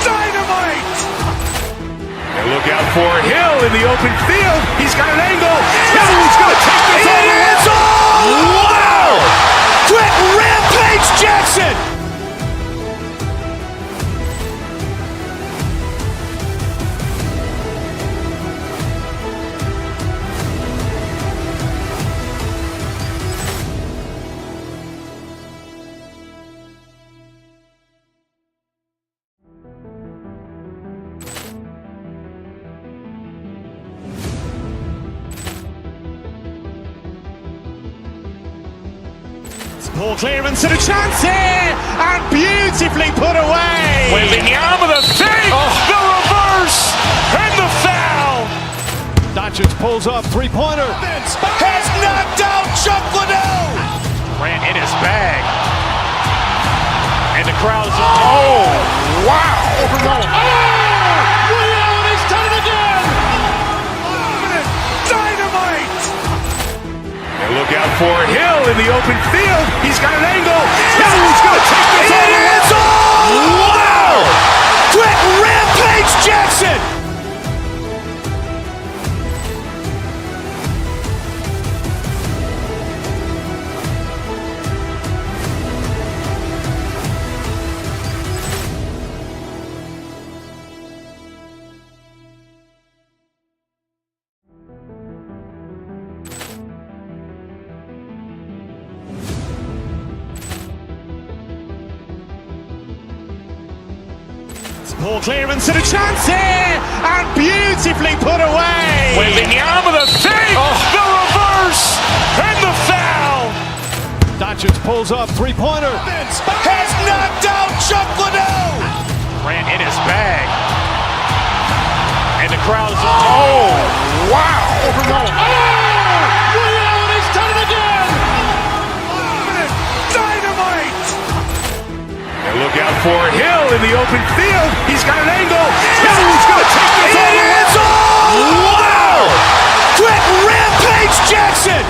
Dynamite. And look out for Hill in the open field. He's got an angle. He's going to take this all the way. Wow. Quick Rampage Jackson. Poor clearance and a chance here, and beautifully put away. Wembanyama the save, the reverse, and the foul. Doncic pulls up, three-pointer. Has knocked out Chuck Liddell. Grant in his bag. And the crowd's wow. He's done it again. Dynamite. And look out for Hill in the open field. He's got an angle. He's going to take this all the way. Wow. Quick Rampage Jackson. Poor clearance and a chance here, and beautifully put away. Wembanyama the save, the reverse, and the foul. Doncic pulls up, three-pointer. Has knocked out Chuck Liddell. Grant in his bag. And the crowd is, oh, wow. Ray Allen has done it again. Dynamite. And look out for Hill in the open field. He's got an angle. Hill's going to take this all the way. Wow. Quick Rampage Jackson.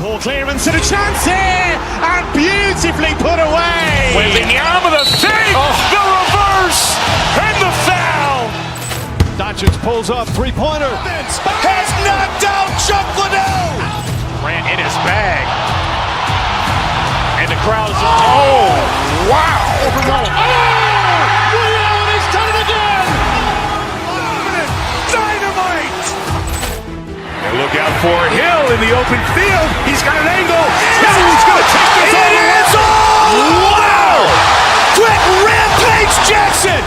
Poor clearance and a chance here, and beautifully put away. Wembanyama the save, the reverse, and the foul. Doncic pulls up, three-pointer. Has knocked out Chuck Liddell. Grant in his bag. And the crowd is, oh, wow. Ray Allen has done it again. Dynamite. And look out for Hill in the open field. He's got an angle. Hill's going to take this all the way. Wow. Quick Rampage Jackson.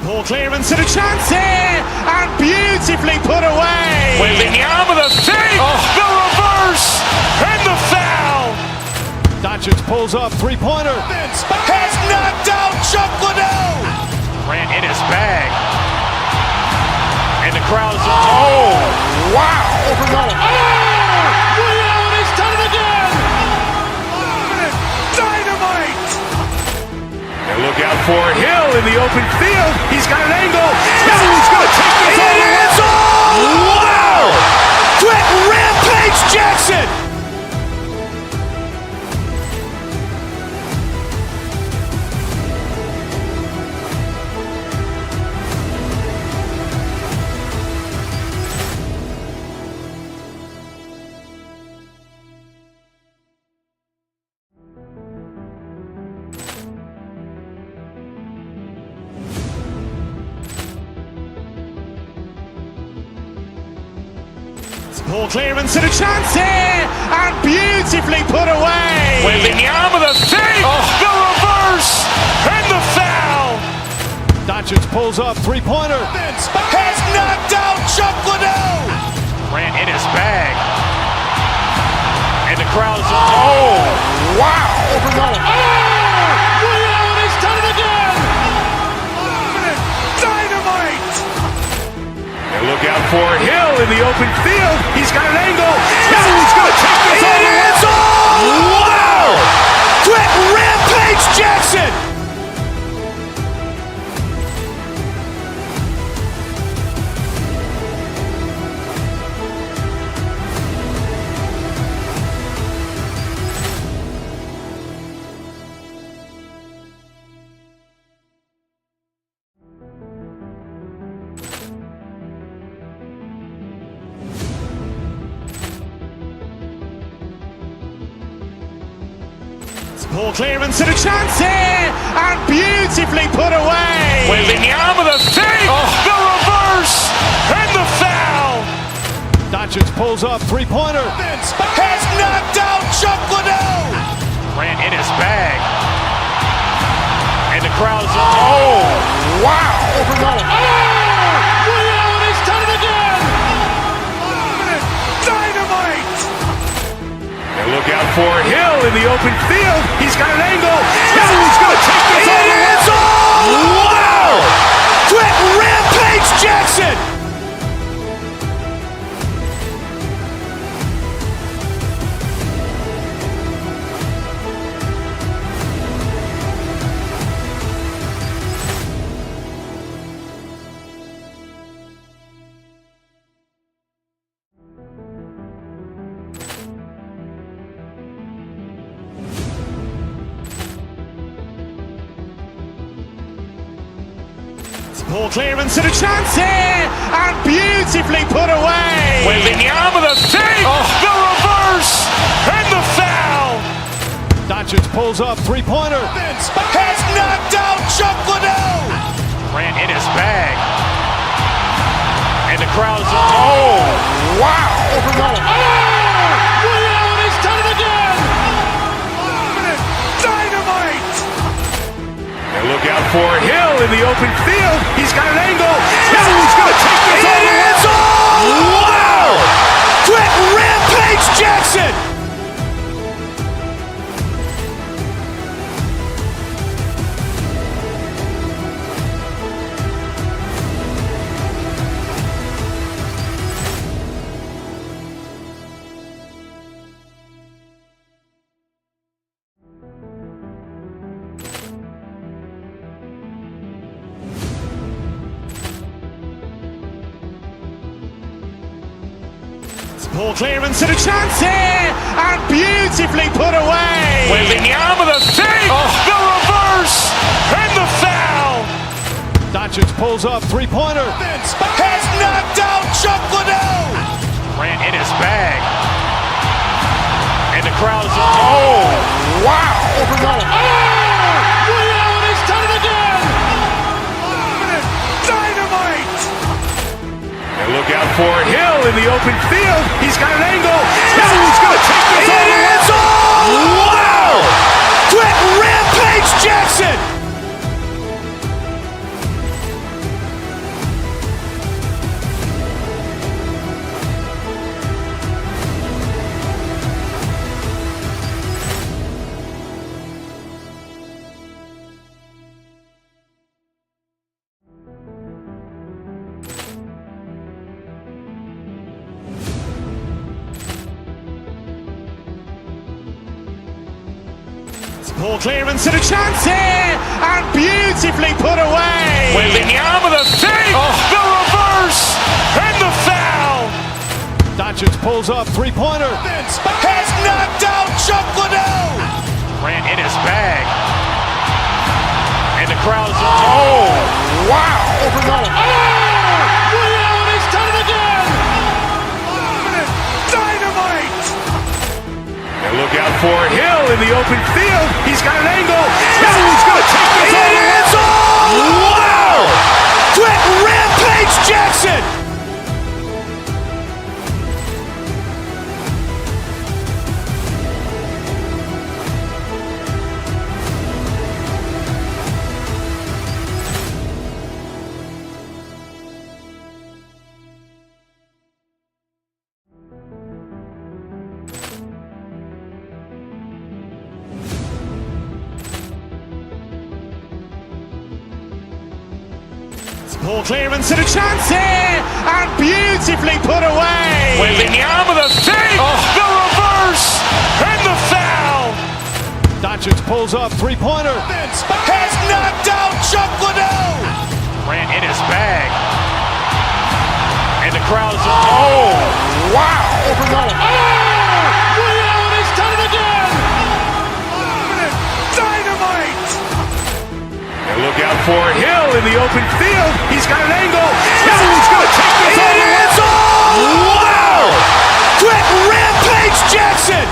Poor clearance and a chance here, and beautifully put away. Wembanyama the save, the reverse, and the foul. Doncic pulls up, three-pointer. Has knocked out Chuck Liddell. Grant in his bag. And the crowd is, oh, wow. Ray Allen has done it again. Dynamite. And look out for Hill in the open field. He's got an angle. Hill's going to take this all the way. Wow. Quick Rampage Jackson. Poor clearance and a chance here, and beautifully put away. Wembanyama the save, the reverse, and the foul. Doncic pulls up, three-pointer. Has knocked out Chuck Liddell. Grant in his bag. And the crowd is, oh, wow. Ray Allen has done it again. Dynamite. And look out for Hill in the open field. He's got an angle. Hill's going to take this all the way. Wow. Quick Rampage Jackson. Poor clearance and a chance here, and beautifully put away. Wembanyama the save, the reverse, and the foul. Doncic pulls up, three-pointer. Has knocked out Chuck Liddell. Grant in his bag. And the crowd is, oh, wow. Ray Allen has done it again. Dynamite. And look out for Hill in the open field. He's got an angle. Hill's going to take this all the way. Wow. Quick Rampage Jackson. Poor clearance and a chance here, and beautifully put away. Wembanyama with a save, the reverse, and the foul. Doncic pulls up, three-pointer. Has knocked out Chuck Liddell. Grant in his bag. And the crowd is, oh, wow. Liddell has done it again. Dynamite. And look out for Hill in the open field. He's got an angle. Hill's going to take this all the way. Wow. Quick Rampage Jackson. Poor clearance and a chance here, and beautifully put away. Wembanyama with a save, the reverse, and the foul. Doncic pulls up, three-pointer. Has knocked out Chuck Liddell. Grant in his bag. And the crowd is, oh, wow. Liddell has done it again. Dynamite. And look out for Hill in the open field. He's got an angle. Hill's going to take this all the way. Wow. Quick Rampage Jackson. Poor clearance and a chance here, and beautifully put away. Wembanyama with a save, the reverse, and the foul. Doncic pulls up, three-pointer. Has knocked out Chuck Liddell. Grant in his bag. And the crowd is, oh, wow. Liddell has done it again. Dynamite. And look out for Hill in the open field. He's got an angle. Hill's going to take this all the way. Wow. Quick Rampage Jackson. Poor clearance and a chance here, and beautifully put away. Wembanyama with a save, the reverse, and the foul. Doncic pulls up, three-pointer. Has knocked out Chuck Liddell. Grant in his bag. And the crowd is, oh, wow. Liddell has done it again. Dynamite. And look out for Hill in the open field. He's got an angle. Hill's going to take this all the way. Wow. Quick Rampage Jackson.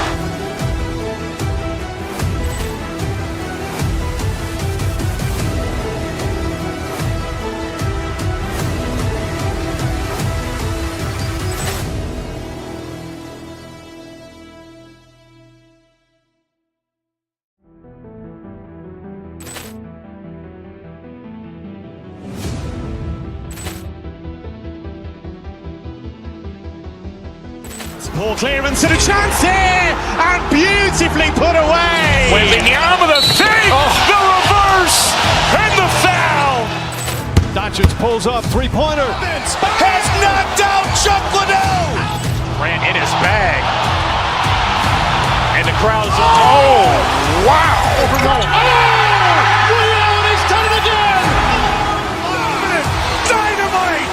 Poor clearance and a chance here, and beautifully put away. Wembanyama with a save, the reverse, and the foul. Doncic pulls up, three-pointer. Has knocked out Chuck Liddell. Grant in his bag. And the crowd is, oh, wow. Liddell has done it again. Dynamite.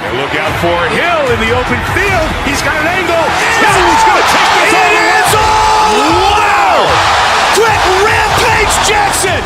And look out for Hill in the open field. He's got an angle. Hill's going to take this all the way. Wow. Quick Rampage Jackson.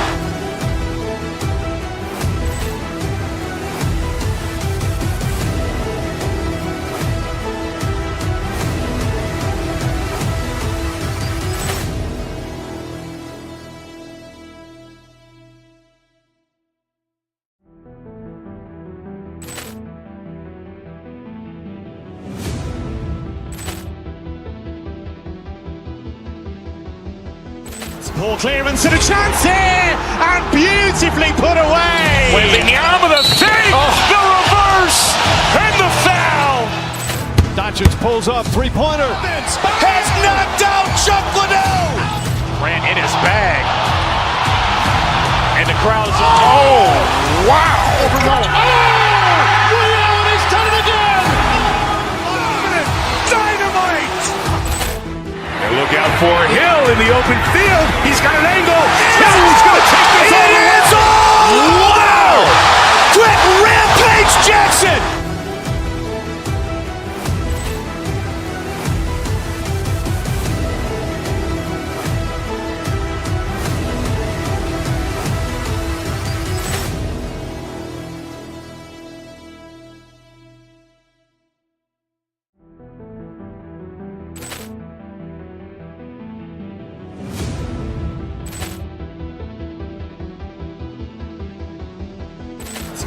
Poor clearance and a chance here, and beautifully put away. Wembanyama with a save, the reverse, and the foul. Doncic pulls up, three-pointer. Has knocked out Chuck Liddell. Ran in his bag. And the crowd is, oh, wow. He's done it again. Dynamite. And look out for Hill in the open field. He's got an angle. He's going to take this all the way. Wow. Quick Rampage Jackson.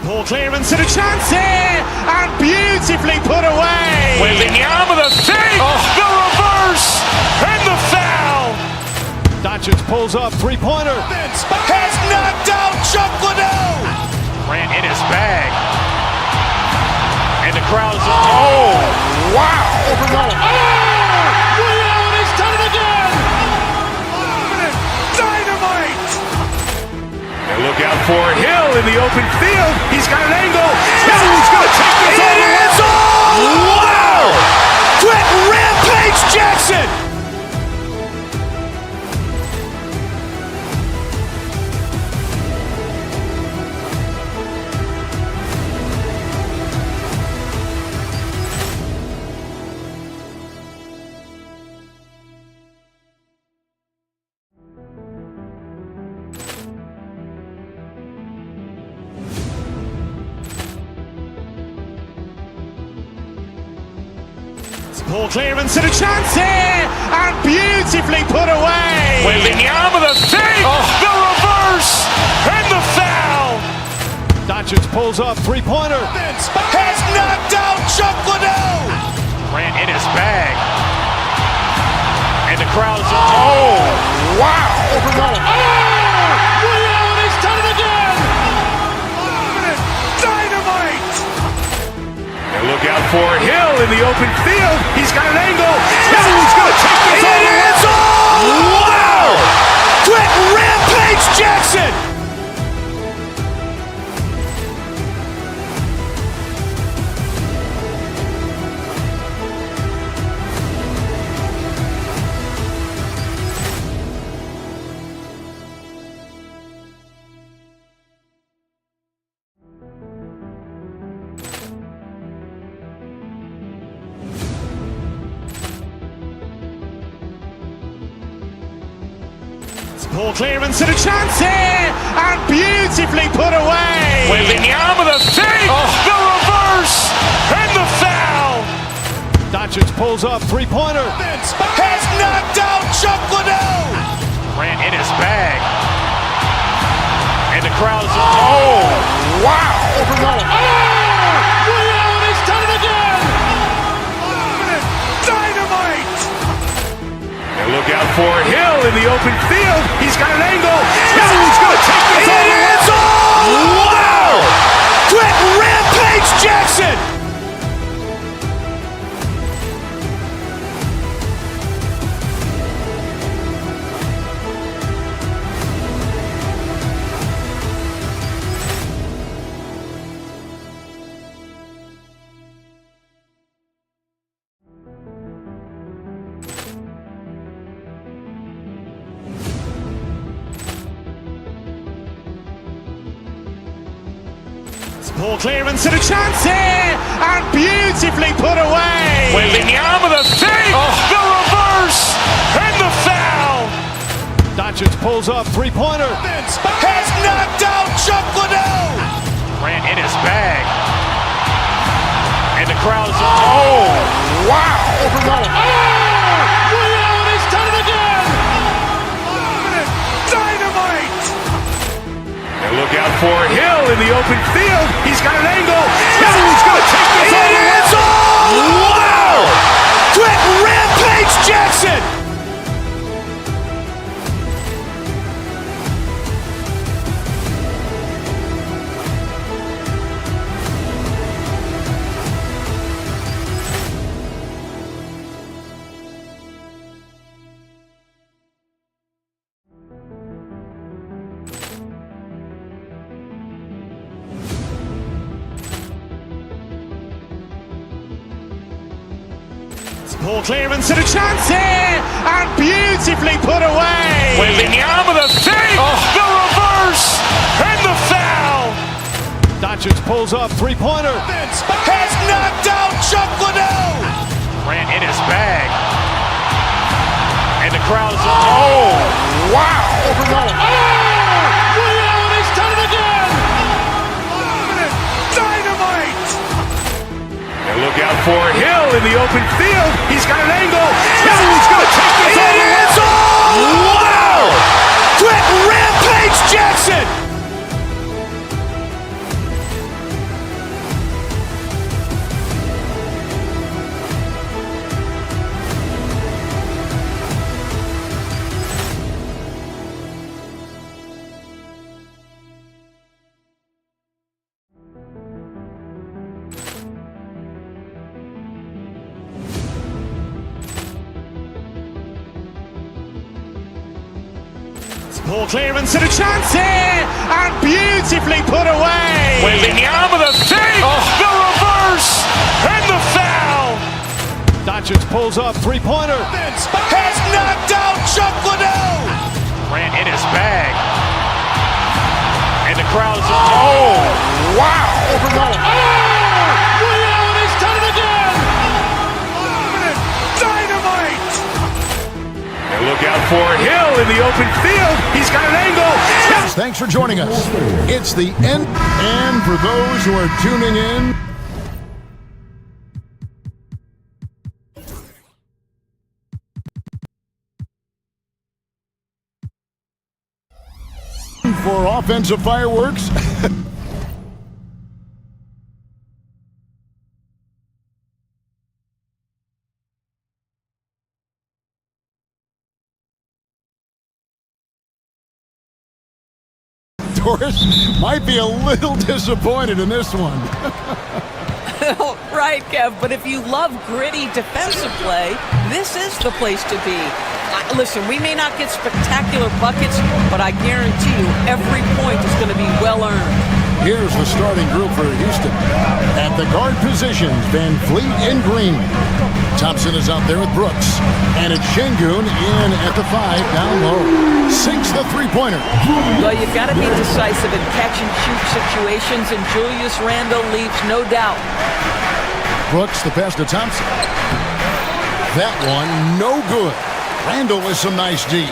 Poor clearance and a chance here, and beautifully put away. Wembanyama with a save, the reverse, and the foul. Doncic pulls up, three-pointer. Has knocked out Chuck Liddell. Ran in his bag. And the crowd is, oh, wow. He's done it again. Dynamite. And look out for Hill in the open field. He's got an angle. He's going to take this all the way. Wow. Quick Rampage Jackson. Poor clearance and a chance here, and beautifully put away. Wembanyama with a save, the reverse, and the foul. Doncic pulls up, three-pointer. Has knocked out Chuck Liddell. Ran in his bag. And the crowd is, oh, wow. He's done it again. Dynamite. And look out for Hill in the open field. He's got an angle. He's going to take this all the way. Wow. Quick Rampage Jackson. Poor clearance and a chance here, and beautifully put away. Wembanyama with a save, the reverse, and the foul. Doncic pulls up, three-pointer. Has knocked out Chuck Liddell. Ran in his bag. And the crowd is, oh, wow. He's done it again. Dynamite. And look out for Hill in the open field. He's got an angle. He's going to take this all the way. Wow. Quick Rampage Jackson. Poor clearance and a chance here, and beautifully put away. Wembanyama with a save, the reverse, and the foul. Doncic pulls up, three-pointer. Has knocked out Chuck Liddell. Ran in his bag. And the crowd is, oh, wow. He's done it again. Dynamite. And look out for Hill in the open field. He's got an angle. He's going to take this all the way. Wow. Quick Rampage Jackson. Poor clearance and a chance here, and beautifully put away. Wembanyama the save, the reverse, and the foul. Doncic pulls up, three-pointer. Has knocked out Chuck Liddell. Grant in his bag. And the crowd is, oh, wow. He's done it again. Dynamite. And look out for Hill in the open field. He's got an angle. Hill's going to take this all the way. Wow. Quick Rampage Jackson. Poor clearance and a chance here, and beautifully put away. Wembanyama the save, the reverse, and the foul. Doncic pulls up, three-pointer. Has knocked out Chuck Liddell. Grant in his bag. And the crowd is, oh, wow. He's done it again. Dynamite. And look out for Hill in the open field. He's got an angle. Thanks for joining us. It's the end. And for those who are tuning in, for offensive fireworks. Doris might be a little disappointed in this one. Right, Kev, but if you love gritty defensive play, this is the place to be. Listen, we may not get spectacular buckets, but I guarantee you every point is going to be well earned. Here's the starting group for Houston. At the guard positions, Van Fleet and Green. Thompson is out there with Brooks. And it's Şengün in at the 5, down low. Sinks the three-pointer. Well, you've got to be decisive in catch-and-shoot situations, and Julius Randle leaves no doubt. Brooks, the pass to Thompson. That one, no good. Randle with some nice D.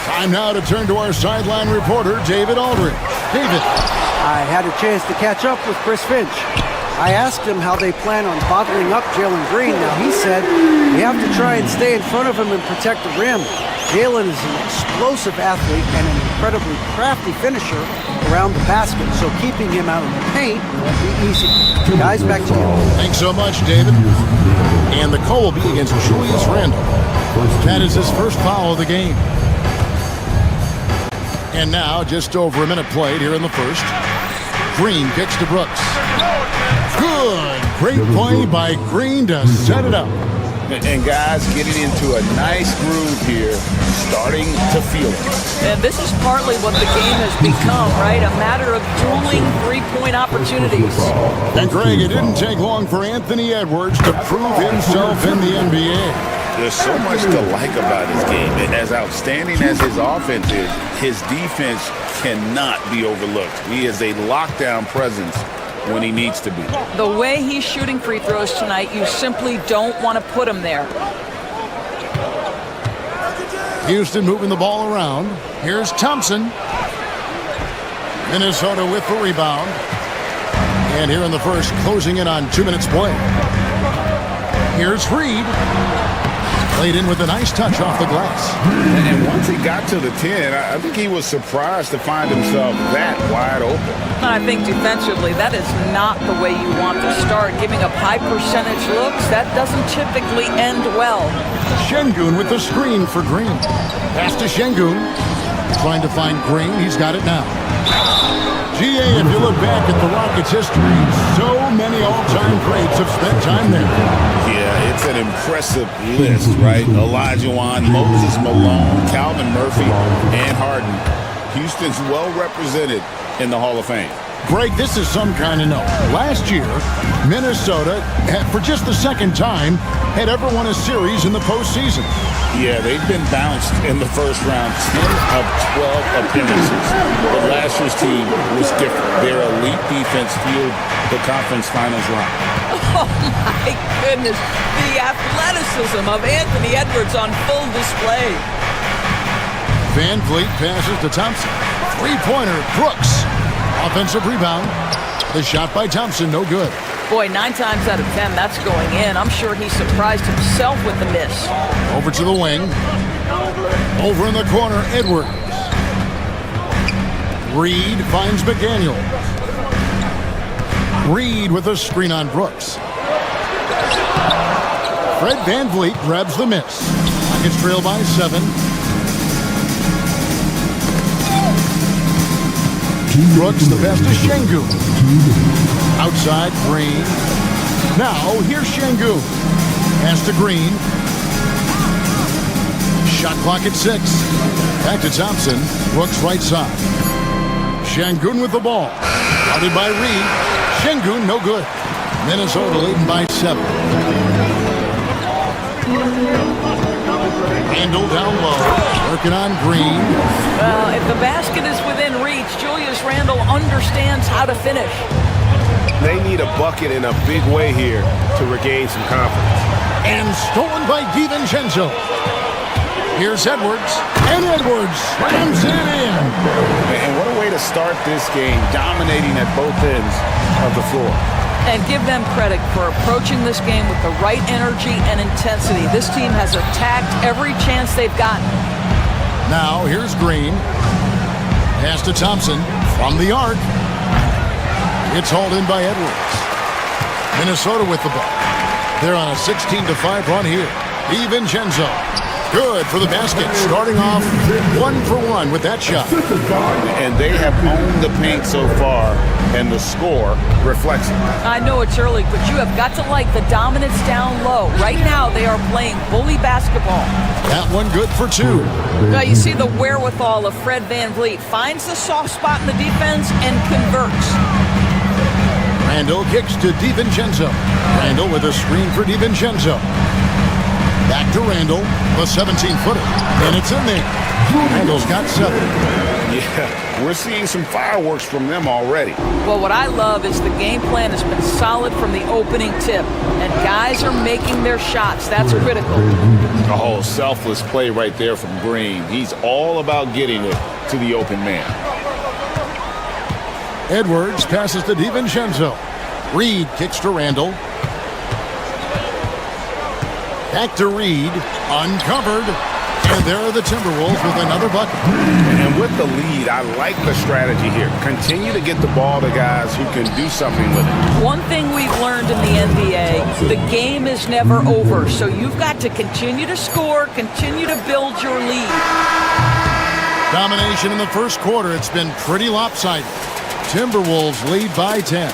Time now to turn to our sideline reporter, David Aldridge. David. I had a chance to catch up with Chris Finch. I asked him how they plan on bottling up Jalen Green. Now, he said we have to try and stay in front of him and protect the rim. Jalen is an explosive athlete and an incredibly crafty finisher around the basket, so keeping him out of the paint won't be easy. Guys, back to you. Thanks so much, David. And the call will be against Julius Randle. That is his first foul of the game. And now, just over a minute played here in the first. Green kicks to Brooks. Good. Great play by Green to set it up. And guys getting into a nice groove here, starting to feel it. And this is partly what the game has become, right? A matter of dueling three-point opportunities. And Greg, it didn't take long for Anthony Edwards to prove himself in the NBA. There's so much to like about his game. And as outstanding as his offense is, his defense cannot be overlooked. He is a lockdown presence when he needs to be. The way he's shooting free throws tonight, you simply don't want to put him there. Houston moving the ball around. Here's Thompson. Minnesota with the rebound. And here in the first, closing in on 2 minutes play. Here's Reed. Played in with a nice touch off the glass. And once he got to the 10, I think he was surprised to find himself that wide open. I think defensively, that is not the way you want to start. Giving up high percentage looks, that doesn't typically end well. Şengün with the screen for Green. Pass to Şengün. Trying to find Green. He's got it now. GA, if you look back at the Rockets' history, so many all-time greats have spent time there. Yeah, it's an impressive list, right? Olajuwon, Moses Malone, Calvin Murphy, and Harden. Houston's well represented in the Hall of Fame. Greg, this is some kind of note. Last year, Minnesota, for just the second time, had ever won a series in the postseason. Yeah, they've been bounced in the first round 10 of 12 appearances. But last year's team was different. Their elite defense fueled the conference finals run. Oh, my goodness. The athleticism of Anthony Edwards on full display. Van Vliet passes to Thompson. Three-pointer, Brooks. Offensive rebound. The shot by Thompson, no good. Boy, 9 times out of 10, that's going in. I'm sure he surprised himself with the miss. Over to the wing. Over in the corner, Edwards. Reed finds McDaniel. Reed with a screen on Brooks. Fred Van Vliet grabs the miss. Rockets trail by 7. Brooks, the best is Şengün. Outside, Green. Now, here's Şengün. Pass to Green. Shot clock at 6. Back to Thompson. Brooks right side. Şengün with the ball. Guarded by Reed. Şengün, no good. Minnesota leading by 7. Randall down low. Working on Green. Well, if the basket is within reach, Julius Randle understands how to finish. They need a bucket in a big way here to regain some confidence. And stolen by DiVincenzo. Here's Edwards. And Edwards slams it in. And what a way to start this game, dominating at both ends of the floor. And give them credit for approaching this game with the right energy and intensity. This team has attacked every chance they've gotten. Now, here's Green. Pass to Thompson from the arc. It's hauled in by Edwards. Minnesota with the ball. They're on a 16-5 run here. DiVincenzo. Good for the basket. Starting off 1 for 1 with that shot. And they have owned the paint so far, and the score reflects it. I know it's early, but you have got to like the dominance down low. Right now, they are playing bully basketball. That one good for 2. Now you see the wherewithal of Fred Van Vliet. Finds the soft spot in the defense and converts. Randall kicks to DiVincenzo. Randall with a screen for DiVincenzo. Back to Randall, the 17-footer. And it's in there. Randall's got 7. Yeah, we're seeing some fireworks from them already. Well, what I love is the game plan has been solid from the opening tip. And guys are making their shots. That's critical. Oh, selfless play right there from Green. He's all about getting it to the open man. Edwards passes to DiVincenzo. Reed kicks to Randall. Back to Reed, uncovered, and there are the Timberwolves with another bucket. And with the lead, I like the strategy here. Continue to get the ball to guys who can do something with it. One thing we've learned in the NBA, the game is never over, so you've got to continue to score, continue to build your lead. Domination in the first quarter. It's been pretty lopsided. Timberwolves lead by 10.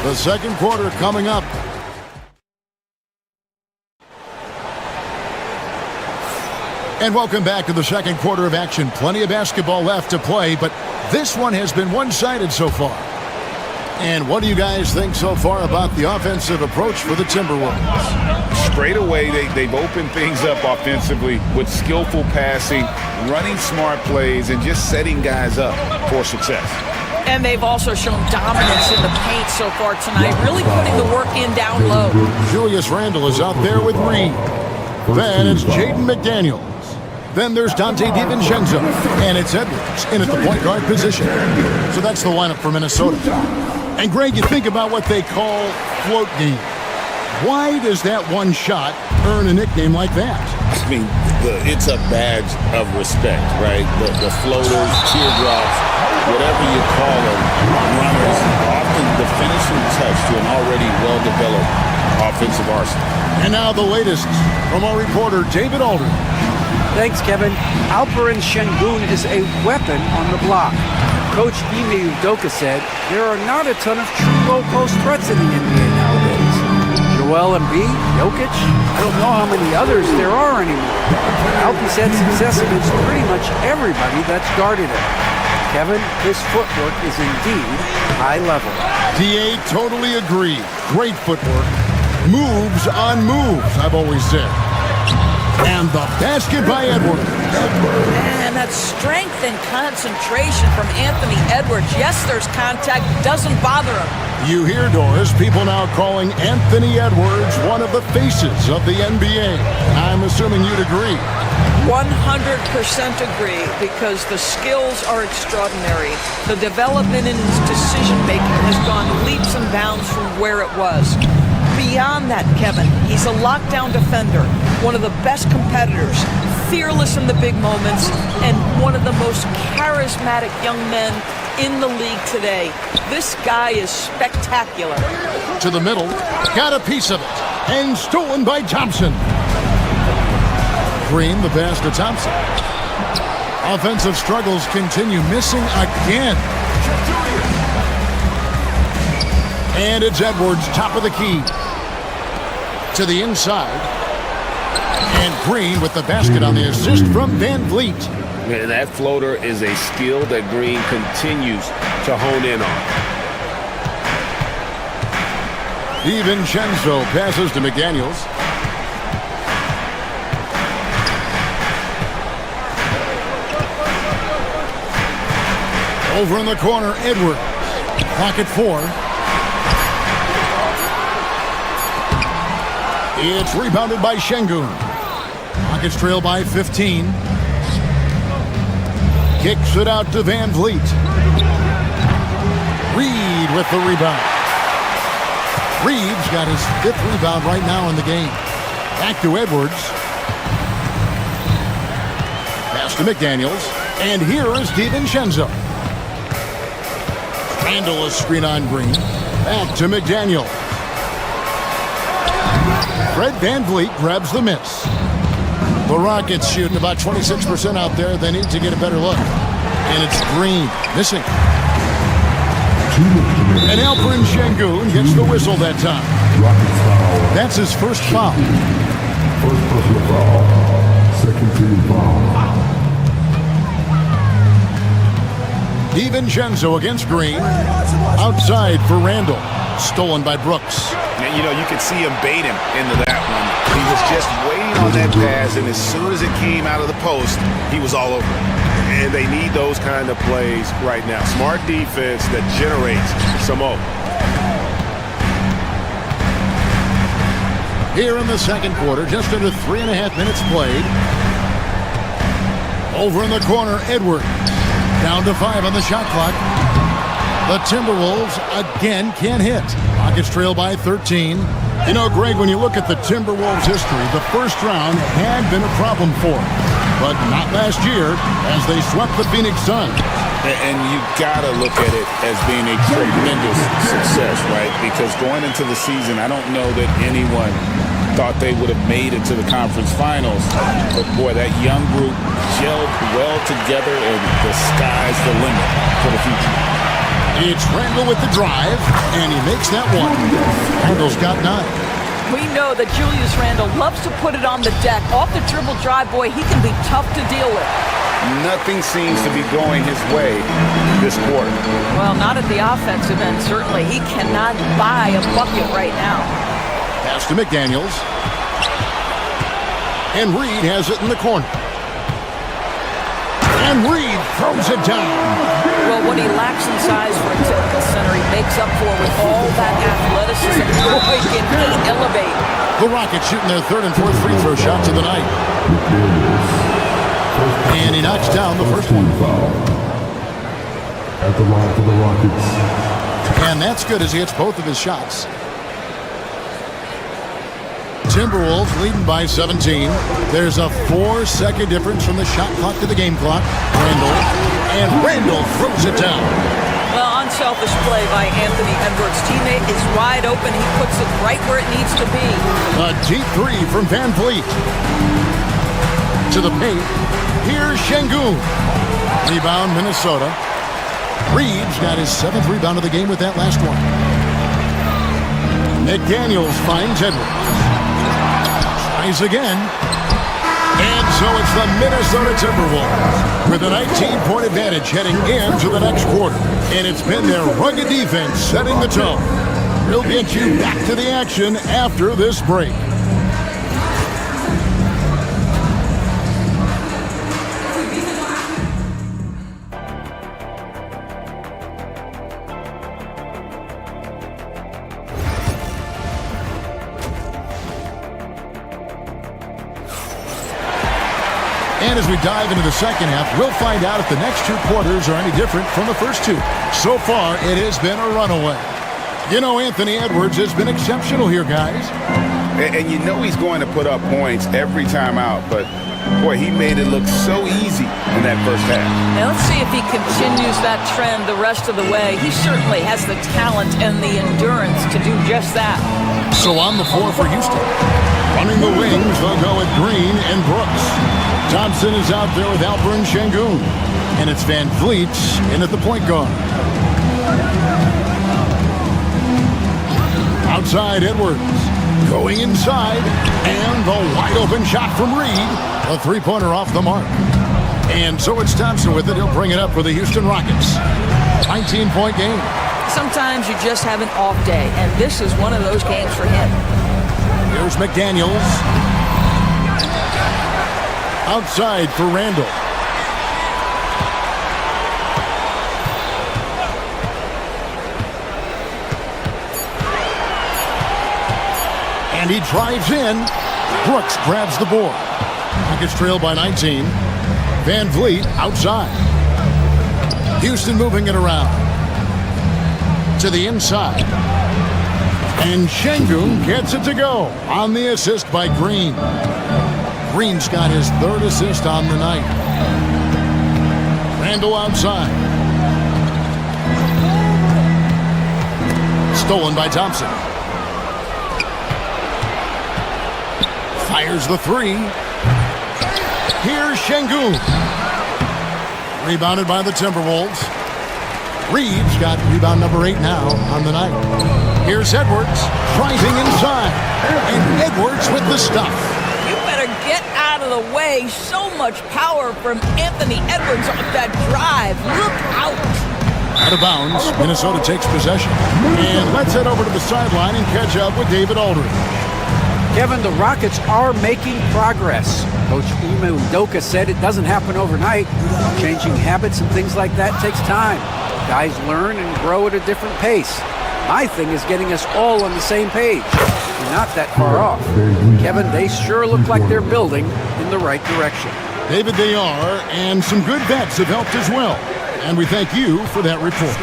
The second quarter coming up. And welcome back to the second quarter of action. Plenty of basketball left to play, but this one has been one-sided so far. And what do you guys think so far about the offensive approach for the Timberwolves? Straight away, they've opened things up offensively with skillful passing, running smart plays, and just setting guys up for success. And they've also shown dominance in the paint so far tonight, really putting the work in down low. Julius Randle is out there with Reed. Then it's Jaden McDaniels. Then there's Dante DiVincenzo. And it's Edwards in at the point guard position. So that's the lineup for Minnesota. And Greg, you think about what they call float game. Why does that one shot earn a nickname like that? I mean, it's a badge of respect, right? The floaters, teardrops, whatever you call them, runners, often the finishing touch to an already well-developed offensive arsenal. And now the latest from our reporter, David Aldridge. Thanks, Kevin. Alperen Şengün is a weapon on the block. Coach Ime Udoka said there are not a ton of true low-post threats in the NBA nowadays. Joel Embiid, Jokic, I don't know how many others there are anymore. Alpie's had success against pretty much everybody that's guarded him. Kevin, his footwork is indeed high level. DA totally agree. Great footwork. Moves on moves, I've always said. And the basket by Edwards. And that strength and concentration from Anthony Edwards. Yes, there's contact. Doesn't bother him. You hear, Doris, people now calling Anthony Edwards one of the faces of the NBA. I'm assuming you'd agree. 100% agree, because the skills are extraordinary. The development in his decision-making has gone leaps and bounds from where it was. Beyond that, Kevin, he's a lockdown defender, one of the best competitors, fearless in the big moments, and one of the most charismatic young men in the league today. This guy is spectacular. To the middle, got a piece of it, and stolen by Thompson. Green, the pass to Thompson. Offensive struggles continue, missing again. And it's Edwards, top of the key. To the inside. And Green with the basket on the assist from Van Vliet. And that floater is a skill that Green continues to hone in on. DiVincenzo passes to McDaniels. Over in the corner, Edwards. Pocket 4. It's rebounded by Şengün. Rockets trail by 15. Kicks it out to Van Vliet. Reed with the rebound. Reed's got his 5th rebound right now in the game. Back to Edwards. Pass to McDaniels. And here is DiVincenzo. Randall is screen on Green. Back to McDaniel. Fred Van Vliet grabs the miss. The Rockets shooting about 26% out there. They need to get a better look. And it's Green missing. And Alperen Şengün gets the whistle that time. That's his first foul. First personal foul. Second team foul. DiVincenzo against Green. Outside for Randall. Stolen by Brooks. And, you know, you could see him bait him into that one. He was just waiting on that pass, and as soon as it came out of the post, he was all over it. And they need those kind of plays right now. Smart defense that generates some more. Here in the second quarter, just under 3.5 minutes played. Over in the corner, Edwards. Down to 5 on the shot clock. The Timberwolves again can't hit. Rockets trail by 13. You know, Greg, when you look at the Timberwolves' history, the first round had been a problem for them. But not last year, as they swept the Phoenix Suns. And you gotta look at it as being a tremendous success, right? Because going into the season, I don't know that anyone thought they would have made it to the conference finals. But boy, that young group gelled well together, and the sky's the limit for the future. It's Randall with the drive, and he makes that one. Randall's got 9. We know that Julius Randle loves to put it on the deck. Off the dribble drive, boy, he can be tough to deal with. Nothing seems to be going his way this quarter. Well, not at the offensive end, certainly. He cannot buy a bucket right now. Pass to McDaniels. And Reed has it in the corner. And Reed throws it down. Well, what he lacks in size for a typical center, he makes up for with all that athleticism. Boy, can he elevate. The Rockets shooting their 3rd and 4th free throw shots of the night. And he knocks down the first one. At the line for the Rockets. And that's good as he hits both of his shots. Timberwolves leading by 17. There's a 4-second difference from the shot clock to the game clock. Randall throws it down. Well, unselfish play by Anthony Edwards. Teammate is wide open. He puts it right where it needs to be. A deep 3 from Van Vliet. To the paint. Here's Şengün. Rebound, Minnesota. Reed's got his 7th rebound of the game with that last one. McDaniels finds Edwards. Tries again. And So it's the Minnesota Timberwolves with a 19-point advantage heading into the next quarter. And it's been their rugged defense setting the tone. We'll get you back to the action after this break. And as we dive into the second half, we'll find out if the next two quarters are any different from the first two. So far, it has been a runaway. You know, Anthony Edwards has been exceptional here, guys. And you know he's going to put up points every time out, but boy, he made it look so easy in that first half. Now let's see if he continues that trend the rest of the way. He certainly has the talent and the endurance to do just that. So on the floor for Houston. Running the wings, they'll go with Green and Brooks. Thompson is out there with Alperen Sengun. And it's Van Vliet in at the point guard. Outside, Edwards. Going inside. And the wide open shot from Reed. A three-pointer off the mark. And so it's Thompson with it. He'll bring it up for the Houston Rockets. 19-point game. Sometimes you just have an off day, and this is one of those games for him. Here's McDaniels. Outside for Randall. And he drives in. Brooks grabs the board. Rockets trail by 19. Van Vliet outside. Houston moving it around. To the inside. And Sengun gets it to go on the assist by Green. Green's got his third assist on the night. Randall outside. Stolen by Thompson. Fires the three. Here's Sengun. Rebounded by the Timberwolves. Reeves got rebound number 8 now on the night. Here's Edwards driving inside. And Edwards with the stuff. You better get out of the way. So much power from Anthony Edwards on that drive. Look out. Out of bounds. Minnesota takes possession. And let's head over to the sideline and catch up with David Aldridge. Kevin, the Rockets are making progress. Coach Ime Udoka said it doesn't happen overnight. Changing habits and things like that takes time. Guys learn and grow at a different pace. My thing is getting us all on the same page. We're not that far off. Kevin, they sure look like they're building in the right direction. David, they are, and some good bets have helped as well. And we thank you for that report.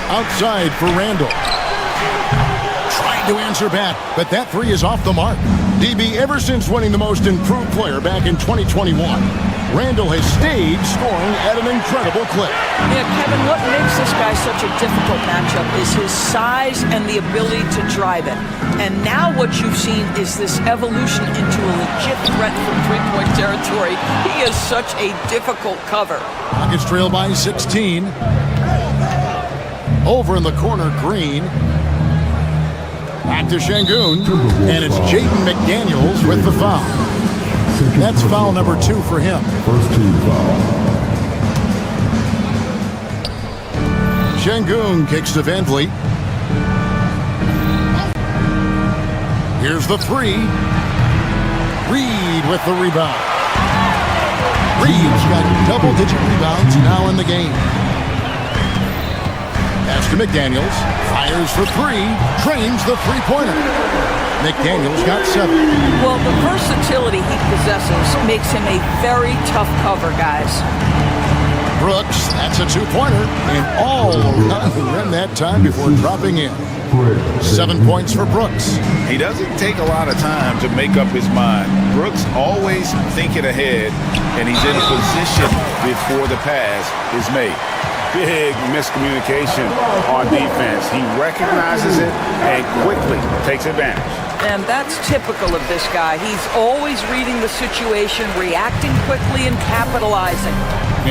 Outside for Randall. Trying to answer back, but that three is off the mark. DB, ever since winning the most improved player back in 2021, Randall has stayed scoring at an incredible clip. Yeah, Kevin, what makes this guy such a difficult matchup is his size and the ability to drive it. And now what you've seen is this evolution into a legit threat from three-point territory. He is such a difficult cover. Rockets trail by 16. Over in the corner, Green. Back to Sengun. And it's Jaden McDaniels with the foul. That's foul number 2 for him. First team foul. Sengun kicks to Van Vliet. Here's the three. Reed with the rebound. Reed's got double-digit rebounds now in the game. Pass to McDaniels. Fires for three. Trains the three-pointer. McDaniels got 7. Well, the versatility he possesses makes him a very tough cover, guys. Brooks, that's a two-pointer. And all around the rim that time before dropping in. 7 points for Brooks. He doesn't take a lot of time to make up his mind. Brooks always thinking ahead, and he's in position before the pass is made. Big miscommunication on defense. He recognizes it and quickly takes advantage. And that's typical of this guy. He's always reading the situation, reacting quickly, and capitalizing.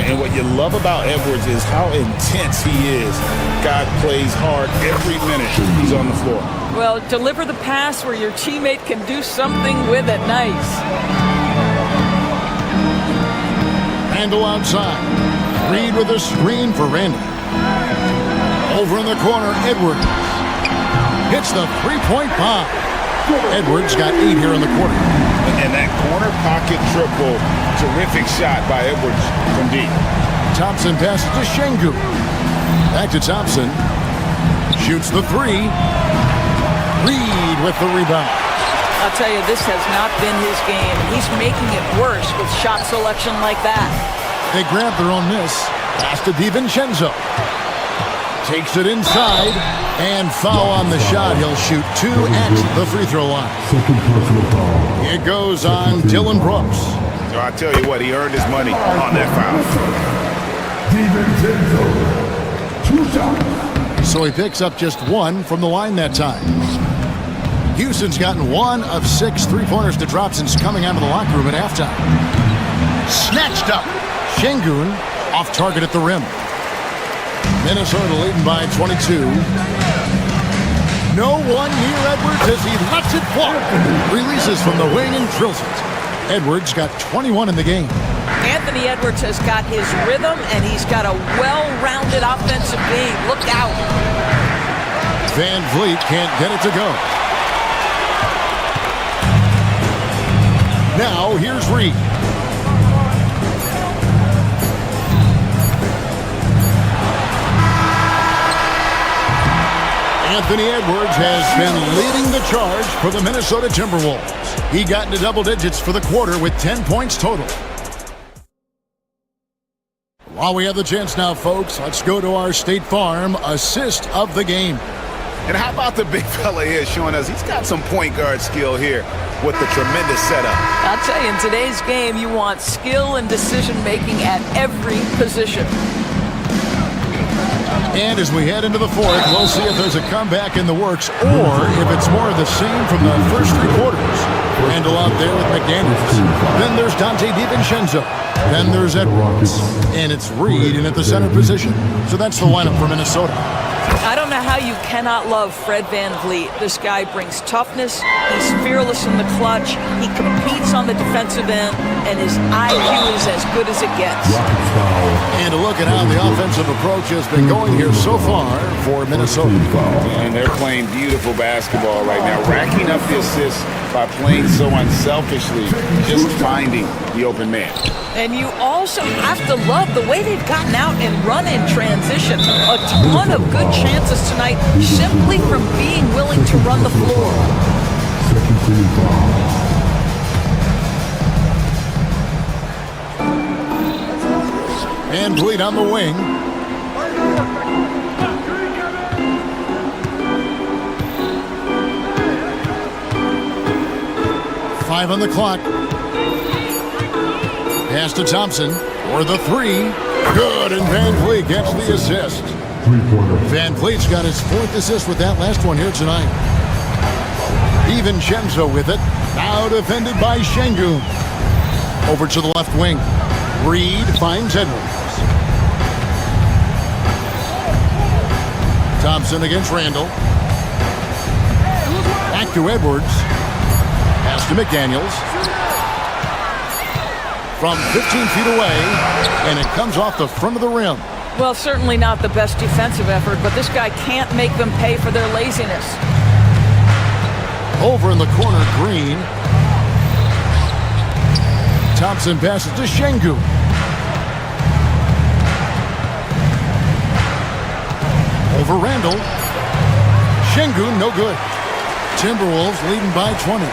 And what you love about Edwards is how intense he is. God plays hard every minute he's on the floor. Well, deliver the pass where your teammate can do something with it. Nice. Randall outside. Reed with a screen for Randy. Over in the corner, Edwards. Hits the three-point bomb. Edwards got 8 here in the quarter. And that corner pocket triple, terrific shot by Edwards from deep. Thompson passes to Şengün. Back to Thompson. Shoots the three. Reed with the rebound. I'll tell you, this has not been his game. He's making it worse with shot selection like that. They grab their own miss. Pass to DiVincenzo. Takes it inside. And foul on the shot. He'll shoot 2 at the free throw line. It goes on Dylan Brooks. So I tell you what, he earned his money on that foul. So he picks up just 1 from the line that time. Houston's gotten 1 of 6 three-pointers to drop since coming out of the locker room at halftime. Snatched up. Şengün off target at the rim. Minnesota leading by 22. No one near Edwards as he lets it fly. Releases from the wing and drills it. Edwards got 21 in the game. Anthony Edwards has got his rhythm, and he's got a well-rounded offensive game. Look out. Van Vliet can't get it to go. Now here's Reed. Anthony Edwards has been leading the charge for the Minnesota Timberwolves. He got into double digits for the quarter with 10 points total. While we have the chance now, folks, let's go to our State Farm assist of the game. And how about the big fella here showing us he's got some point guard skill here with the tremendous setup. I'll tell you, in today's game, you want skill and decision-making at every position. And as we head into the fourth, we'll see if there's a comeback in the works or if it's more of the same from the first 3 quarters. Randall out there with McDaniels. Then there's Dante DiVincenzo. Then there's Edwards. And it's Reed in at the center position. So that's the lineup for Minnesota. I don't know how you cannot love Fred Van Vliet. This guy brings toughness. He's fearless in the clutch. He competes on the defensive end, and his IQ is as good as it gets. And a look at how the offensive approach has been going here so far for Minnesota. And they're playing beautiful basketball right now, racking up the assists by playing so unselfishly, just finding the open man. And you also have to love the way they've gotten out and run in transition. A ton of good chances tonight simply from being willing to run the floor. And Vliet on the wing. Five on the clock. Pass to Thompson for the 3. Good, and Van Vliet gets the assist. Van Vliet's got his 4th assist with that last one here tonight. DiVincenzo with it. Now defended by Şengün. Over to the left wing. Reed finds Edwards. Thompson against Randall. Back to Edwards. Pass to McDaniels. From 15 feet away, and it comes off the front of the rim. Well, certainly not the best defensive effort, but this guy can't make them pay for their laziness. Over in the corner, Green. Thompson passes to Şengün. Over Randall. Şengün, no good. Timberwolves leading by 20.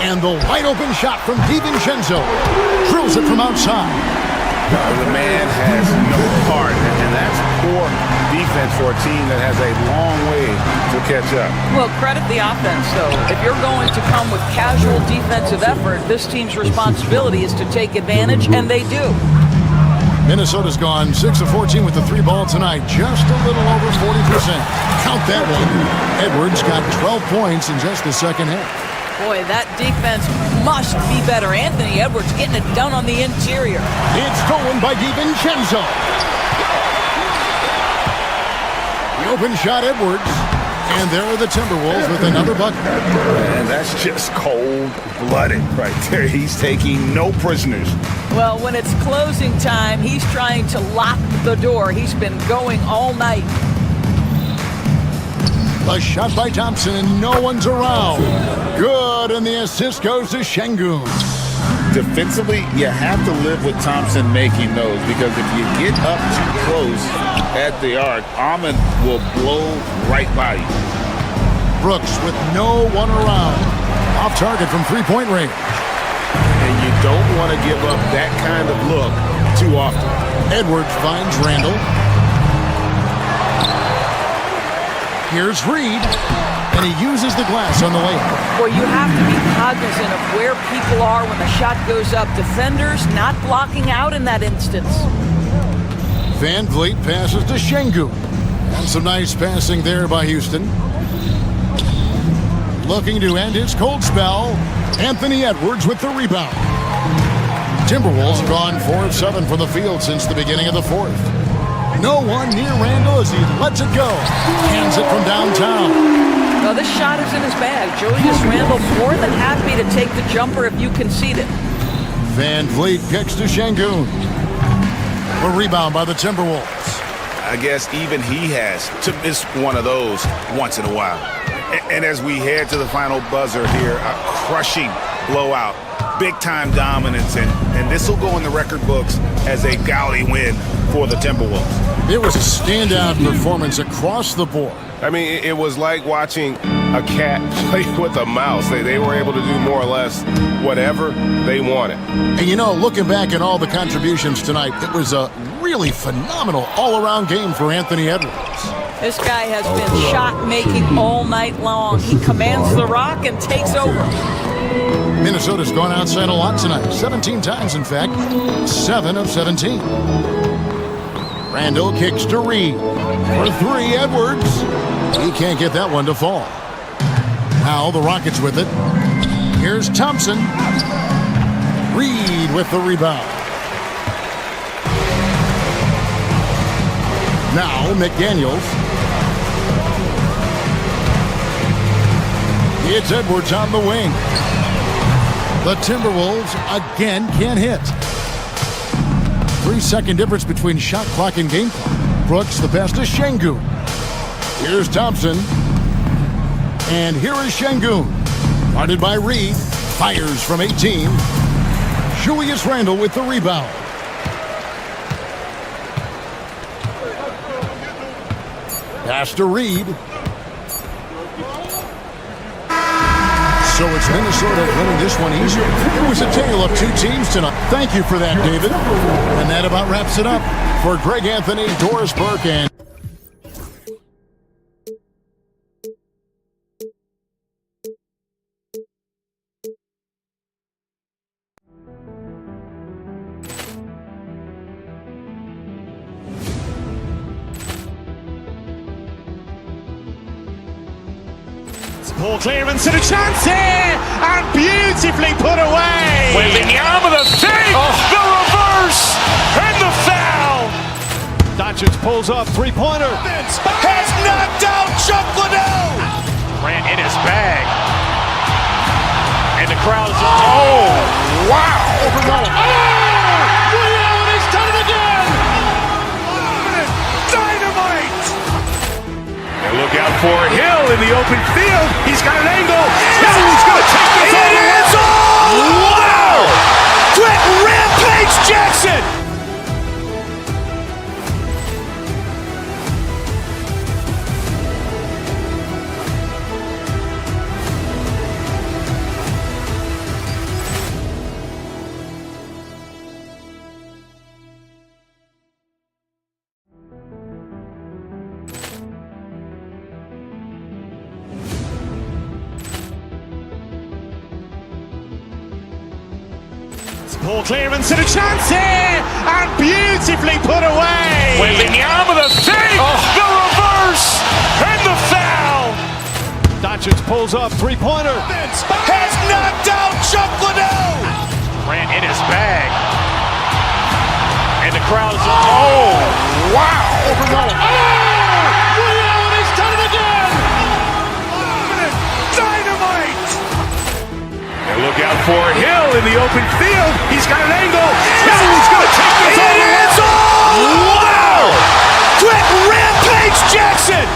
And the wide open shot from DiVincenzo. Drills it from outside. The man has no heart, and that's poor defense for a team that has a long way to catch up. Well, credit the offense, though. If you're going to come with casual defensive effort, this team's responsibility is to take advantage, and they do. Minnesota's gone 6 of 14 with the 3 ball tonight, just a little over 40%. Count that one. Edwards got 12 points in just the second half. Boy, that defense must be better. Anthony Edwards getting it done on the interior. It's stolen by DiVincenzo. The open shot, Edwards. And there are the Timberwolves with another bucket. And that's just cold-blooded right there. He's taking no prisoners. Well, when it's closing time, he's trying to lock the door. He's been going all night. The shot by Thompson, and no one's around. Good, and the assist goes to Şengün. Defensively, you have to live with Thompson making those, because if you get up too close at the arc, Ahmed will blow right by you. Brooks with no one around. Off target from three-point range. And you don't want to give up that kind of look too often. Edwards finds Randall. Here's Reed, and he uses the glass on the layup. Well, you have to be cognizant of where people are when the shot goes up. Defenders not blocking out in that instance. Van Vliet passes to Şengün. And some nice passing there by Houston. Looking to end his cold spell, Anthony Edwards with the rebound. Timberwolves gone 4 of 7 from the field since the beginning of the fourth. No one near Randall as he lets it go. Hands it from downtown. Well, this shot is in his bag. Julius Randle more than happy to take the jumper if you concede it. Van Vliet kicks to Şengün. A rebound by the Timberwolves. I guess even he has to miss one of those once in a while. And as we head to the final buzzer here, a crushing blowout, big-time dominance, and this will go in the record books as a gaudy win for the Timberwolves. It was a standout performance across the board. I mean, it was like watching a cat play with a mouse. They were able to do more or less whatever they wanted. And you know, looking back at all the contributions tonight, it was a really phenomenal all-around game for Anthony Edwards. This guy has been shot-making all night long. He commands the rock and takes over. Minnesota's gone outside a lot tonight. 17 times, in fact. 7 of 17. Randall kicks to Reed. For 3, Edwards. He can't get that one to fall. Now the Rockets with it. Here's Thompson. Reed with the rebound. Now McDaniels. It's Edwards on the wing. The Timberwolves again can't hit. 3-second difference between shot clock and game clock. Brooks the pass to Şengün. Here's Thompson. And here is Şengün. Guarded by Reed. Fires from 18. Julius Randle with the rebound. Pass to Reed. So it's Minnesota winning this one easily. It was a tale of 2 teams tonight. Thank you for that, David. And that about wraps it up for Greg Anthony, Doris Burke, and Ball clearance and a chance here, and beautifully put away. Wembanyama the save, the reverse, and the foul. Doncic pulls up, three-pointer. Has knocked out Chuck Liddell. Ran in his bag. And the crowd is... Oh, wow. He's done it again. Dynamite. And look out for Hill in the open field. He's got an angle. Hill's going to take this all the way. Wow! Quick rampage Jackson. Ball clearance and a chance here, and beautifully put away. Wembanyama the save, the reverse, and the foul. Doncic pulls up, three-pointer. Has knocked out Chuck Liddell. Ran in his bag. And the crowd is... Oh, wow. He's done it again. Look out for Hill in the open field. He's got an angle. Hill's going to take this all the way. Wow! Quick rampage Jackson!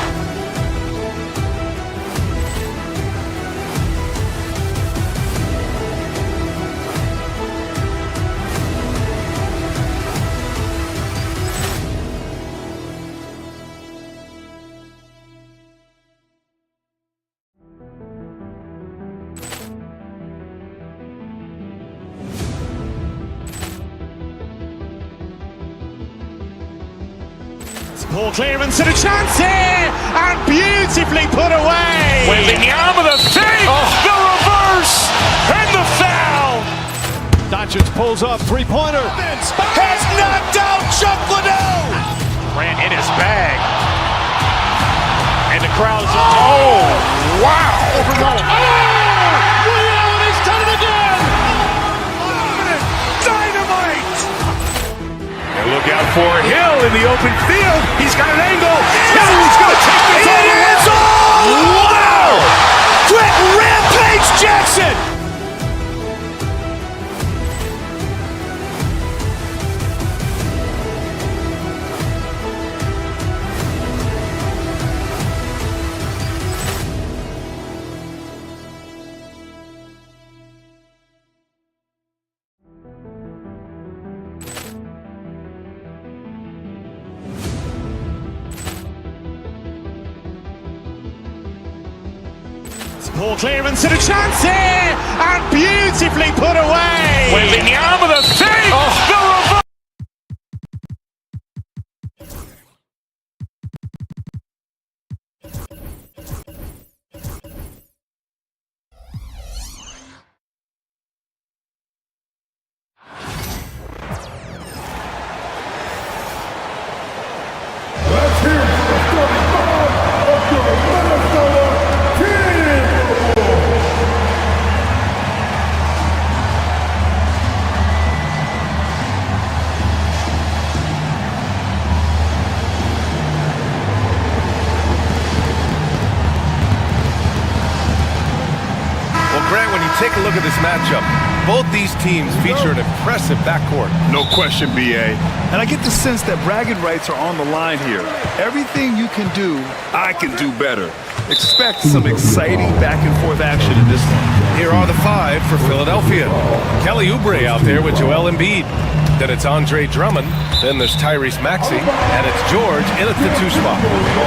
Poor clearance and a chance here, and beautifully put away. Wembanyama the fake, the reverse, and the foul. Doncic pulls up, three-pointer. Has knocked out Chuck Liddell. Ran in his bag. And the crowd is... Oh, wow. Liddell, he's done it again. Dynamite. And look out for Hill in the open field. He's got an angle. Hill's going to take this all the way. Wow! Quick rampage Jackson. Poor clearance and a chance here, and beautifully put away. Wembanyama the fake, the reverse. Let's hear it for the starting five of the Minnesota Grant, when you take a look at this matchup, both these teams feature an impressive backcourt. No question, BA. And I get the sense that bragging rights are on the line here. Everything you can do, I can do better. Expect some exciting back-and-forth action in this one. Here are the five for Philadelphia. Kelly Oubre out there with Joel Embiid. Then it's Andre Drummond. Then there's Tyrese Maxey. And it's George in at the two spot.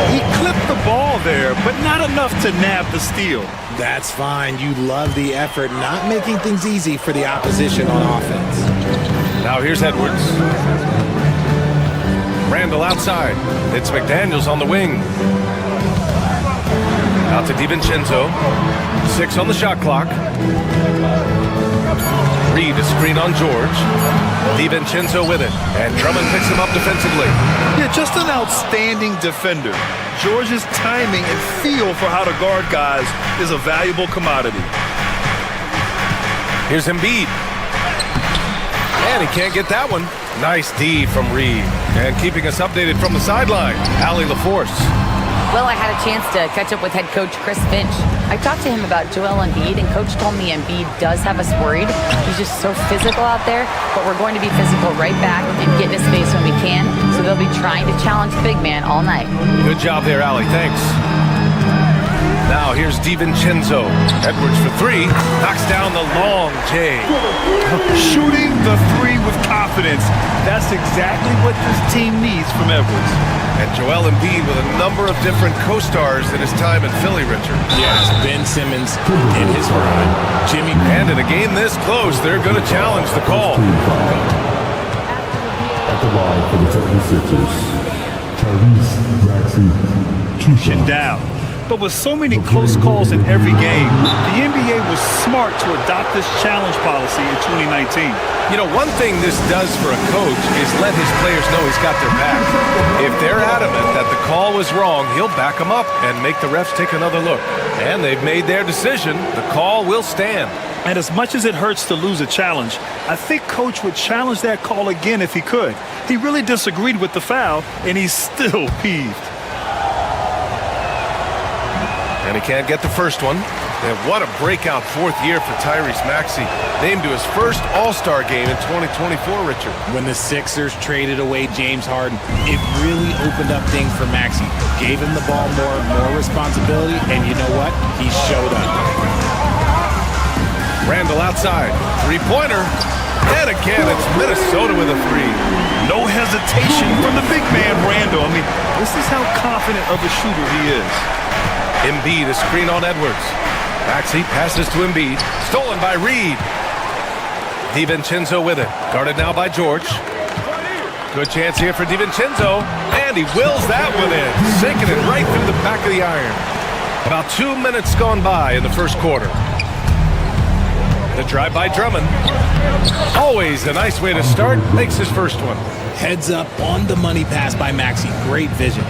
He clipped the ball there, but not enough to nab the steal. That's fine. You love the effort, not making things easy for the opposition on offense. Now here's Edwards. Randall outside. It's McDaniels on the wing. Out to DiVincenzo. 6 on the shot clock. Reed a screen on George. DiVincenzo with it. And Drummond picks him up defensively. Yeah, just an outstanding defender. George's timing and feel for how to guard guys is a valuable commodity. Here's Embiid. And he can't get that one. Nice D from Reed. And keeping us updated from the sideline, Allie LaForce. Well, I had a chance to catch up with head coach Chris Finch. I talked to him about Joel Embiid, and coach told me Embiid does have us worried. He's just so physical out there, but we're going to be physical right back and get in his face when we can, so they'll be trying to challenge the big man all night. Good job there, Allie. Thanks. Now here's DiVincenzo. Edwards for 3. Knocks down the long J. Shooting the 3 with confidence. That's exactly what this team needs from Edwards. And Joel Embiid with a number of different co-stars in his time in Philly, Richard. Yes, Ben Simmons in his prime. Jimmy. And in a game this close, they're going to challenge the call. At the line for the 76ers, Tyrese Maxey. Down. But with so many close calls in every game, the NBA was smart to adopt this challenge policy in 2019. You know, one thing this does for a coach is let his players know he's got their back. If they're adamant that the call was wrong, he'll back them up and make the refs take another look. And they've made their decision. The call will stand. And as much as it hurts to lose a challenge, I think Coach would challenge that call again if he could. He really disagreed with the foul, and he's still peeved. And he can't get the first one. And what a breakout fourth year for Tyrese Maxey. Named to his first All-Star game in 2024, Richard. When the Sixers traded away James Harden, it really opened up things for Maxey. Gave him the ball more responsibility, and you know what? He showed up. Randall outside. Three-pointer. And again, it's Minnesota with a three. No hesitation from the big man, Randall. I mean, this is how confident of a shooter he is. Embiid, a screen on Edwards. Maxey passes to Embiid. Stolen by Reed. DiVincenzo with it. Guarded now by George. Good chance here for DiVincenzo. And he wills that one in. Sinking it right through the back of the iron. About 2 minutes gone by in the first quarter. The drive by Drummond. Always a nice way to start. Makes his first one. Heads up on the money pass by Maxey. Great vision.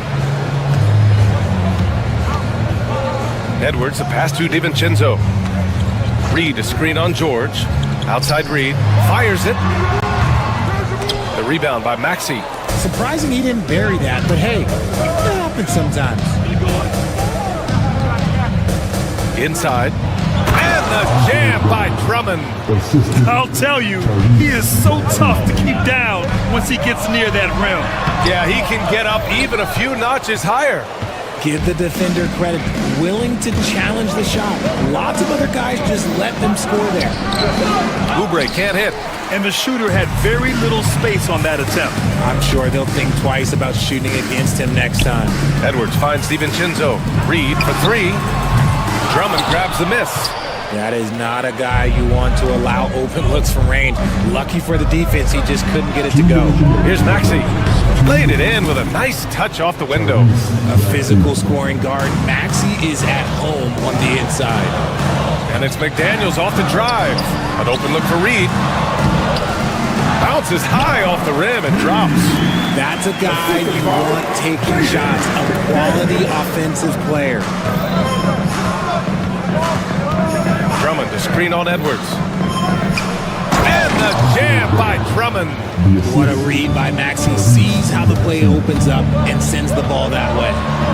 Edwards, a pass to DiVincenzo. Reed, a screen on George. Outside Reed. Fires it. The rebound by Maxey. Surprising he didn't bury that, but hey, that happens sometimes. Inside. And the jam by Drummond. I'll tell you, he is so tough to keep down once he gets near that rim. Yeah, he can get up even a few notches higher. Give the defender credit. Willing to challenge the shot. Lots of other guys just let them score there. Oubre can't hit. And the shooter had very little space on that attempt. I'm sure they'll think twice about shooting against him next time. Edwards finds DiVincenzo. Reed for three. Drummond grabs the miss. That is not a guy you want to allow open looks from range. Lucky for the defense, he just couldn't get it to go. Here's Maxey. Laid it in with a nice touch off the window. A physical scoring guard. Maxey is at home on the inside. And it's McDaniels off the drive. An open look for Reed. Bounces high off the rim and drops. That's a guy you want taking shots. A quality offensive player. Drummond, a screen on Edwards. And the jam by Drummond. What a read by Maxey. Sees how the play opens up and sends the ball that way.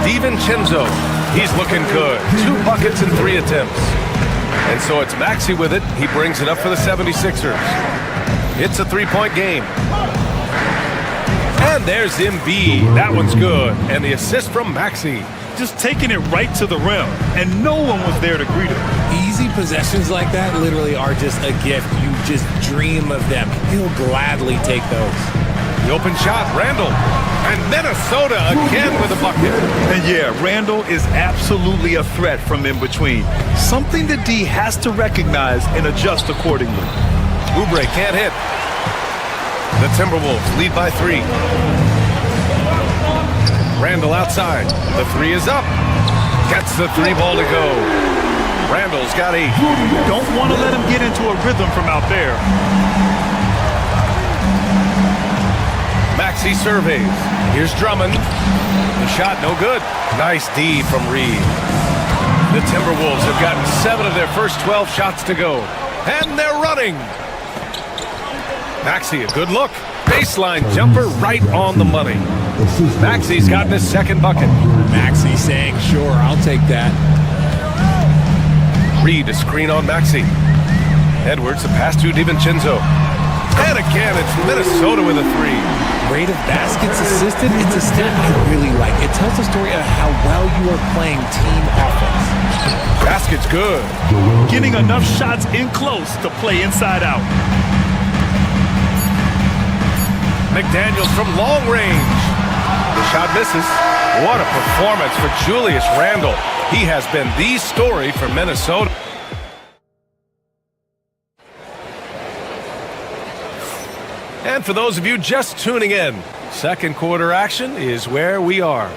DiVincenzo, he's looking good. 2 buckets in 3 attempts. And so it's Maxey with it. He brings it up for the 76ers. It's a 3-point game. And there's Embiid. That one's good. And the assist from Maxey. Just taking it right to the rim, and no one was there to greet him. Easy possessions like that literally are just a gift. You just dream of them. He'll gladly take those. The open shot, Randall. And Minnesota again with a bucket. And yeah, Randall is absolutely a threat from in between. Something that D has to recognize and adjust accordingly. Oubre can't hit. The Timberwolves lead by 3. Randall outside. The 3 is up. Gets the 3 ball to go. Randall's got 8. Don't want to let him get into a rhythm from out there. Maxey surveys. Here's Drummond. The shot no good. Nice D from Reed. The Timberwolves have gotten 7 of their first 12 shots to go. And they're running. Maxey, a good look. Baseline jumper right on the money. Maxey's gotten his second bucket. Maxey saying, sure, I'll take that. Reed, a screen on Maxey. Edwards, a pass to DiVincenzo. And again, it's Minnesota with a 3. Rate of baskets assisted, it's a stat I really like. It tells the story of how well you are playing team offense. Basket's good. Getting enough shots in close to play inside out. McDaniels from long range. The shot misses. What a performance for Julius Randle. He has been the story for Minnesota. And for those of you just tuning in, second quarter action is where we are.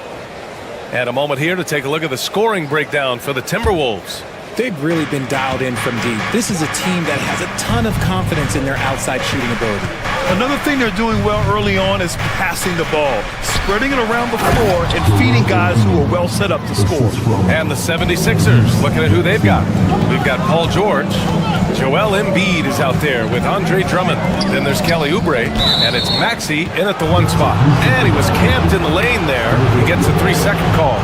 And a moment here to take a look at the scoring breakdown for the Timberwolves. They've really been dialed in from deep. This is a team that has a ton of confidence in their outside shooting ability. Another thing they're doing well early on is passing the ball, spreading it around the floor and feeding guys who are well set up to score. And the 76ers, looking at who they've got. We've got Paul George. Joel Embiid is out there with Andre Drummond. Then there's Kelly Oubre, and it's Maxey in at the 1 spot. And he was camped in the lane there. He gets a 3-second call.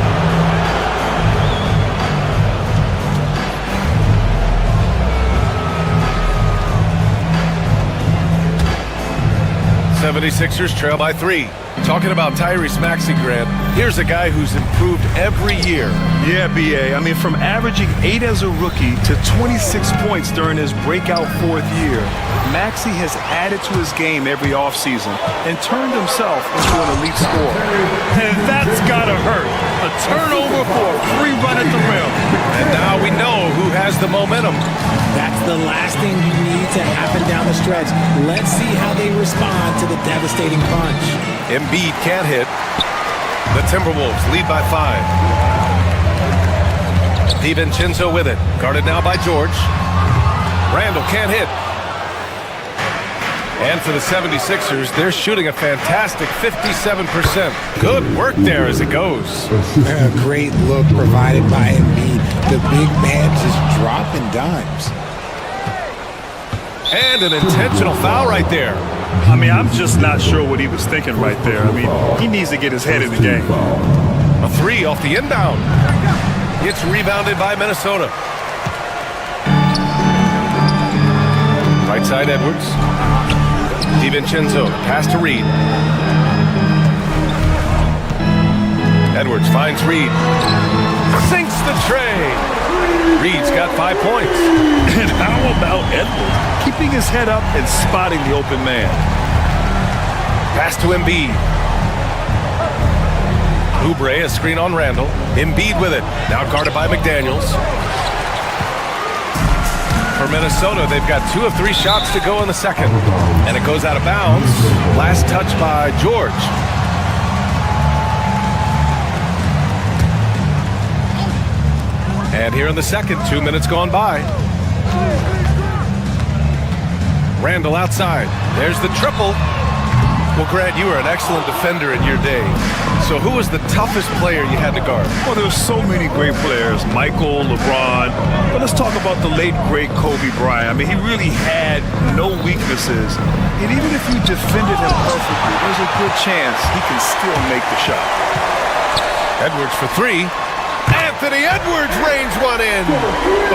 76ers trail by 3. Talking about Tyrese Maxey, Grant, here's a guy who's improved every year. Yeah, B.A. I mean, from averaging 8 as a rookie to 26 points during his breakout 4th year, Maxey has added to his game every offseason and turned himself into an elite scorer. And that's gotta hurt. A turnover for a free run at the rim. And now we know who has the momentum. That's the last thing you need to happen down the stretch. Let's see how they respond to the devastating punch. Embiid can't hit. The Timberwolves lead by 5. DiVincenzo with it. Guarded now by George. Randall can't hit. And for the 76ers, they're shooting a fantastic 57%. Good work there as it goes. A great look provided by Embiid. The big man just dropping dimes. And an intentional foul right there. I mean, I'm just not sure what he was thinking right there. I mean, he needs to get his head in the game. A 3 off the inbound. It's rebounded by Minnesota. Right side Edwards. DiVincenzo, pass to Reed. Edwards finds Reed. Sinks the tray. Reed's got 5 points. And how about Edwards keeping his head up and spotting the open man? Pass to Embiid. Oubre, a screen on Randall. Embiid with it. Now guarded by McDaniels. For Minnesota, they've got 2 of 3 shots to go in the second. And it goes out of bounds. Last touch by George. And here in the second, 2 minutes gone by. Randall outside. There's the triple. Well, Grant, you were an excellent defender in your day. So who was the toughest player you had to guard? Well, there were so many great players. Michael, LeBron. But let's talk about the late, great Kobe Bryant. I mean, he really had no weaknesses. And even if you defended him perfectly, there's a good chance he can still make the shot. Edwards for 3. Anthony Edwards rains one in.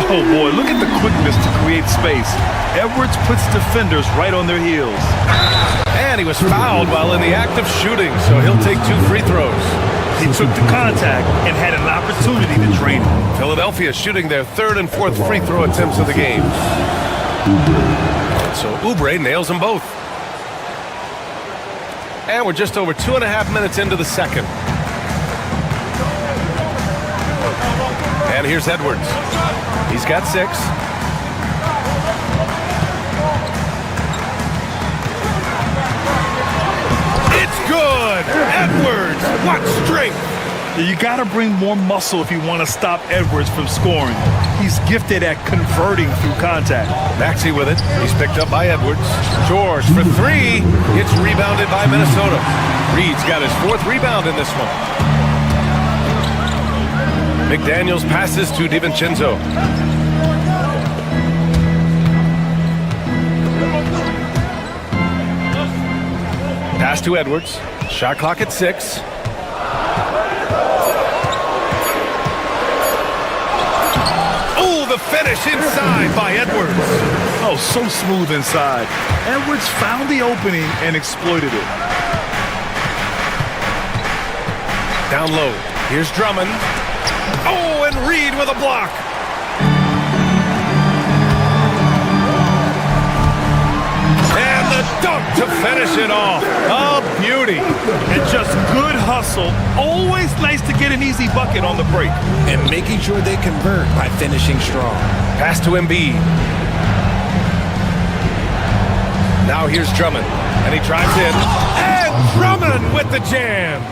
Oh, boy, look at the quickness to create space. Edwards puts defenders right on their heels. And he was fouled while in the act of shooting, so he'll take 2 free throws. He took the contact and had an opportunity to drain it. Philadelphia shooting their 3rd and 4th free throw attempts of the game. So Oubre nails them both. And we're just over 2.5 minutes into the second. And here's Edwards. He's got 6. It's good! Edwards, what strength! You got to bring more muscle if you want to stop Edwards from scoring. He's gifted at converting through contact. Maxey with it. He's picked up by Edwards. George for 3. It's rebounded by Minnesota. Reed's got his 4th rebound in this one. McDaniels passes to DiVincenzo. Pass to Edwards. Shot clock at 6. Oh, the finish inside by Edwards. Oh, so smooth inside. Edwards found the opening and exploited it. Down low. Here's Drummond. Oh, and Reed with a block. And the dunk to finish it off. A beauty. And just good hustle. Always nice to get an easy bucket on the break. And making sure they convert by finishing strong. Pass to Embiid. Now here's Drummond. And he drives in. And Drummond with the jam.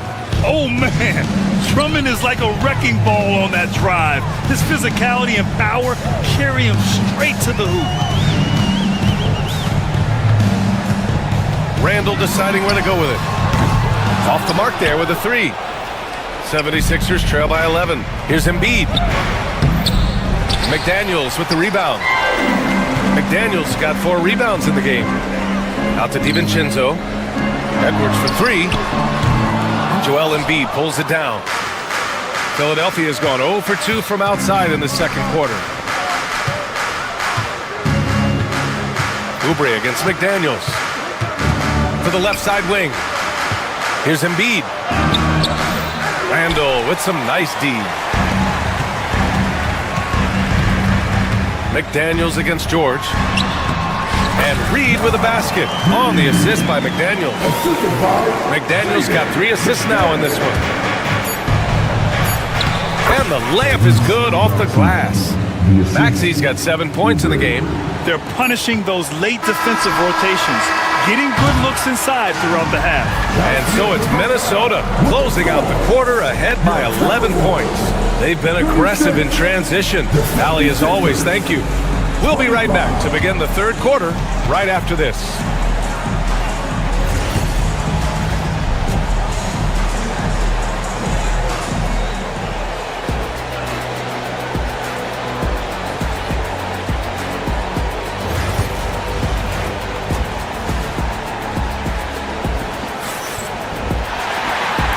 Oh, man. Drummond is like a wrecking ball on that drive. His physicality and power carry him straight to the hoop. Randall deciding where to go with it. Off the mark there with a 3. 76ers trail by 11. Here's Embiid. McDaniels with the rebound. McDaniels got 4 rebounds in the game. Out to DiVincenzo. Edwards for 3. Joel Embiid pulls it down. Philadelphia has gone 0 for 2 from outside in the second quarter. Oubre against McDaniels. to the left side wing. Here's Embiid. Randall with some nice D. McDaniels against George. And Reed with a basket on the assist by McDaniels. McDaniels got 3 assists now in this one. And the layup is good off the glass. Maxi's got 7 points in the game. They're punishing those late defensive rotations, getting good looks inside throughout the half. And so it's Minnesota closing out the quarter ahead by 11 points. They've been aggressive in transition. Allie, as always, thank you. We'll be right back to begin the third quarter right after this.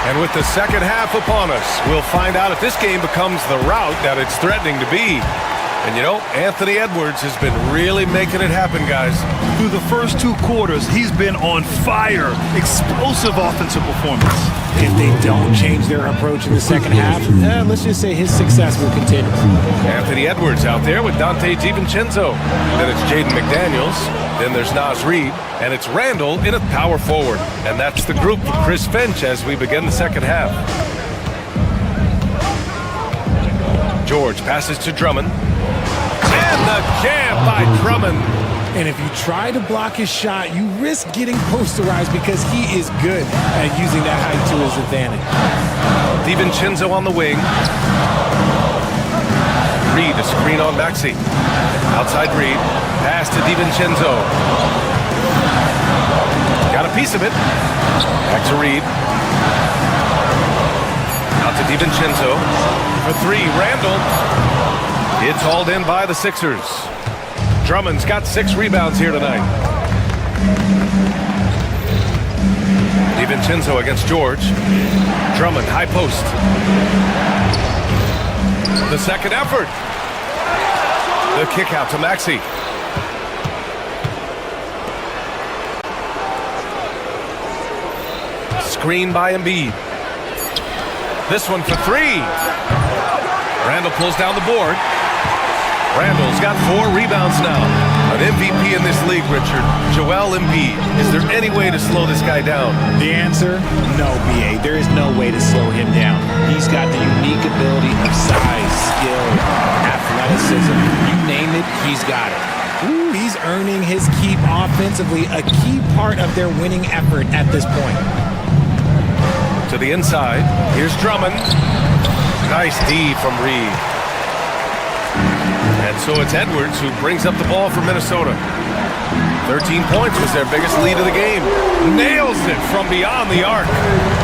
And with the second half upon us, we'll find out if this game becomes the rout that it's threatening to be. And you know, Anthony Edwards has been really making it happen, guys. Through the first 2 quarters, he's been on fire. Explosive offensive performance. If they don't change their approach in the second half, let's just say his success will continue. Anthony Edwards out there with Dante DiVincenzo. Then it's Jaden McDaniels. Then there's Naz Reid. And it's Randall in at power forward. And that's the group for Chris Finch as we begin the second half. George passes to Drummond. And the jam by Drummond. And if you try to block his shot, you risk getting posterized because he is good at using that height to his advantage. DiVincenzo on the wing. Reed, a screen on Maxey. Outside Reed. Pass to DiVincenzo. Got a piece of it. Back to Reed. Out to DiVincenzo. For 3, Randall. It's hauled in by the Sixers. Drummond's got 6 rebounds here tonight. DiVincenzo against George. Drummond, high post. The second effort. The kick out to Maxey. Screen by Embiid. This one for 3. Randall pulls down the board. Randall's got 4 rebounds now. An MVP in this league, Richard. Joel Embiid. Is there any way to slow this guy down? The answer, no, B.A. There is no way to slow him down. He's got the unique ability of size, skill, athleticism. You name it, he's got it. Ooh, he's earning his keep offensively, a key part of their winning effort at this point. To the inside. Here's Drummond. Nice D from Reed. And so it's Edwards who brings up the ball for Minnesota. 13 points was their biggest lead of the game. Nails it from beyond the arc.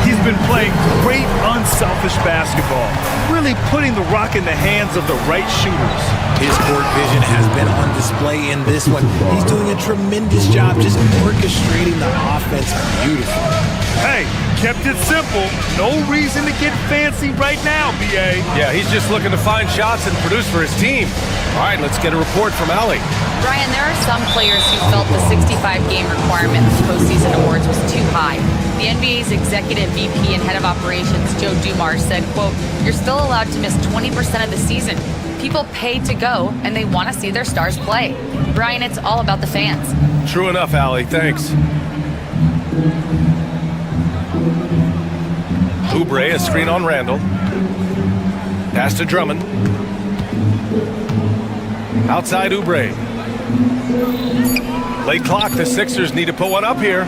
He's been playing great unselfish basketball, really putting the rock in the hands of the right shooters. His court vision has been on display in this one. He's doing a tremendous job just orchestrating the offense beautifully. Hey, kept it simple. No reason to get fancy right now, B.A. Yeah, he's just looking to find shots and produce for his team. All right, let's get a report from Allie. Brian, there are some players who felt the 65-game requirement in the postseason awards was too high. The NBA's executive VP and head of operations, Joe Dumars, said, quote, "You're still allowed to miss 20% of the season. People pay to go, and they want to see their stars play." Brian, it's all about the fans. True enough, Allie. Thanks. Oubre, a screen on Randall. Pass to Drummond. Outside Oubre. Late clock, the Sixers need to put one up here.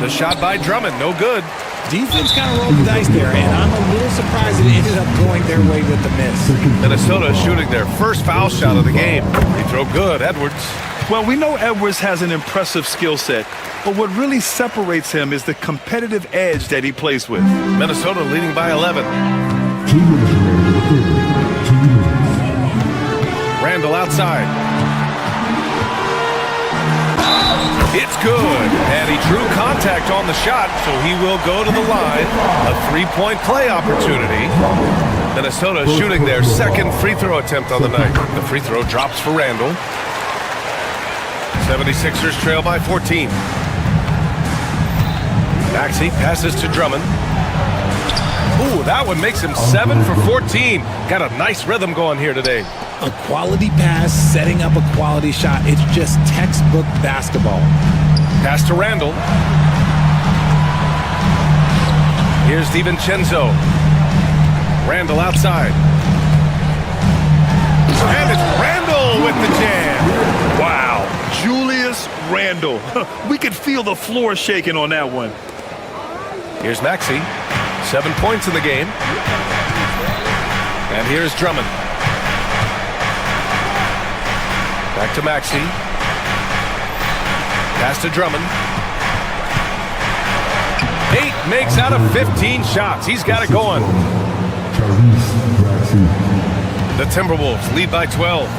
The shot by Drummond, no good. Defense kind of rolled the dice there, and I'm a little surprised it ended up going their way with the miss. Minnesota shooting their first foul shot of the game. They throw good, Edwards. Well, we know Edwards has an impressive skill set, but what really separates him is the competitive edge that he plays with. Minnesota leading by 11. Randall outside. It's good, and he drew contact on the shot, so he will go to the line. A three-point play opportunity. Minnesota shooting their second free throw attempt on the night. The free throw drops for Randall. 76ers trail by 14. Maxey passes to Drummond. Ooh, that one makes him 7 for 14. Got a nice rhythm going here today. A quality pass, setting up a quality shot. It's just textbook basketball. Pass to Randall. Here's DiVincenzo. Randall outside. And it's Randall with the jam. Wow, Julius Randall. We could feel the floor shaking on that one. Here's Maxey. 7 points in the game. And here's Drummond. Back to Maxey. Pass to Drummond. 8 makes out of 15 shots. He's got it going. The Timberwolves lead by 12.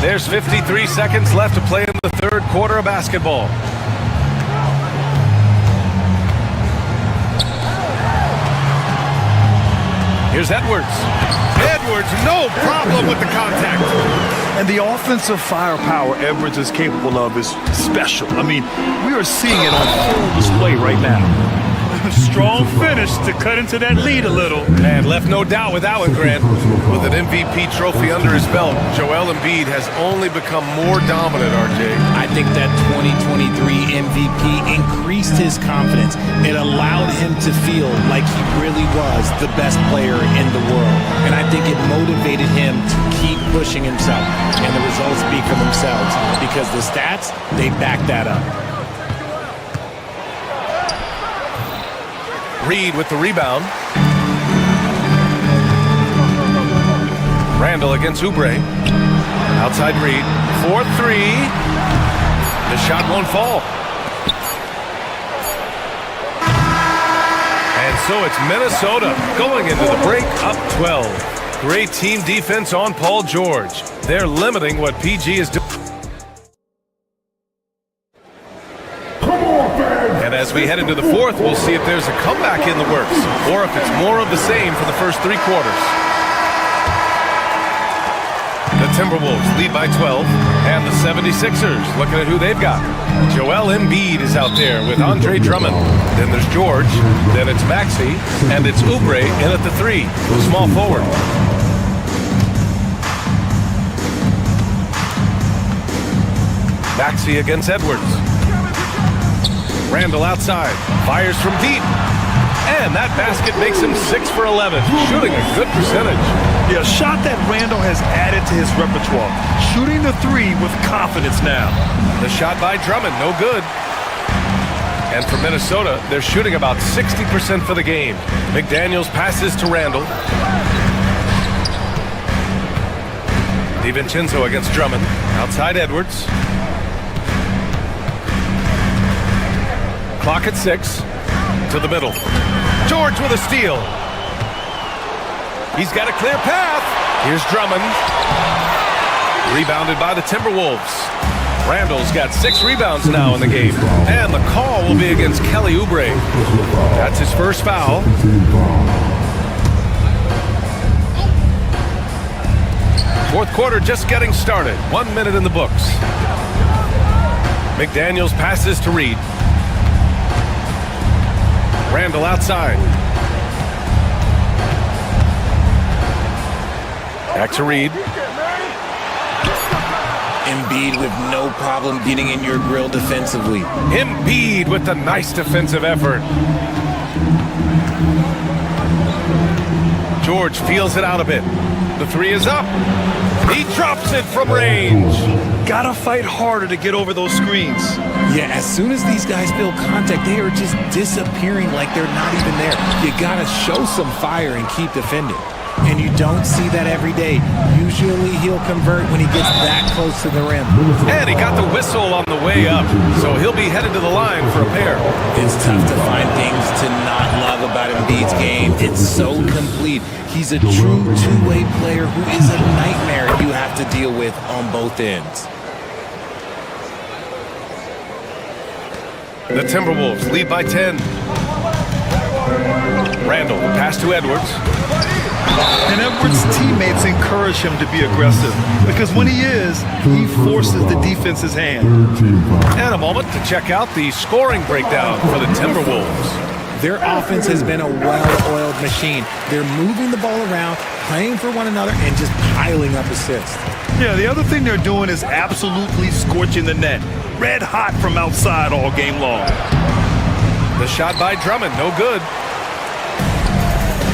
There's 53 seconds left to play in the third quarter of basketball. Here's Edwards. Edwards, no problem with the contact. And the offensive firepower Edwards is capable of is special. I mean, we are seeing it on full display right now. Strong finish to cut into that lead a little. And left no doubt with that one, Grant. With an MVP trophy under his belt, Joel Embiid has only become more dominant, RJ. I think that 2023 MVP increased his confidence. It allowed him to feel like he really was the best player in the world. And I think it motivated him to keep pushing himself. And the results speak for themselves because the stats, they back that up. Reed with the rebound. Randall against Oubre. Outside Reed. 4-3. The shot won't fall. And so it's Minnesota going into the break up 12. Great team defense on Paul George. They're limiting what PG is doing. And as we head into the fourth, we'll see if there's a comeback in the works or if it's more of the same for the first 3 quarters. The Timberwolves lead by 12, and the 76ers looking at who they've got. Joel Embiid is out there with Andre Drummond. Then there's George, then it's Maxey, and it's Oubre in at the 3, the small forward. Maxey against Edwards. Randall outside, fires from deep. And that basket makes him 6 for 11, shooting a good percentage. Yeah, a shot that Randall has added to his repertoire. Shooting the 3 with confidence now. The shot by Drummond, no good. And for Minnesota, they're shooting about 60% for the game. McDaniels passes to Randall. DiVincenzo against Drummond. Outside Edwards. Clock at 6. To the middle. George with a steal. He's got a clear path. Here's Drummond. Rebounded by the Timberwolves. Randall's got 6 rebounds now in the game. And the call will be against Kelly Oubre. That's his first foul. Fourth quarter just getting started. 1 minute in the books. McDaniels passes to Reed. Randall outside. Back to Reed. Embiid with no problem getting in your grill defensively. Embiid with the nice defensive effort. George feels it out a bit. The 3 is up. He drops it from range. Gotta fight harder to get over those screens. Yeah, as soon as these guys feel contact, they are just disappearing like they're not even there. You gotta show some fire and keep defending. And you don't see that every day. Usually he'll convert when he gets that close to the rim. And he got the whistle on the way up, so he'll be headed to the line for a pair. It's tough to find things to not love about Embiid's game. It's so complete. He's a true two-way player who is a nightmare you have to deal with on both ends. The Timberwolves lead by 10. Randall, pass to Edwards. And Edwards' teammates encourage him to be aggressive because when he is, he forces the defense's hand. And a moment to check out the scoring breakdown for the Timberwolves. Their offense has been a well-oiled machine. They're moving the ball around, playing for one another, and just piling up assists. Yeah, the other thing they're doing is absolutely scorching the net. Red hot from outside all game long. The shot by Drummond, no good.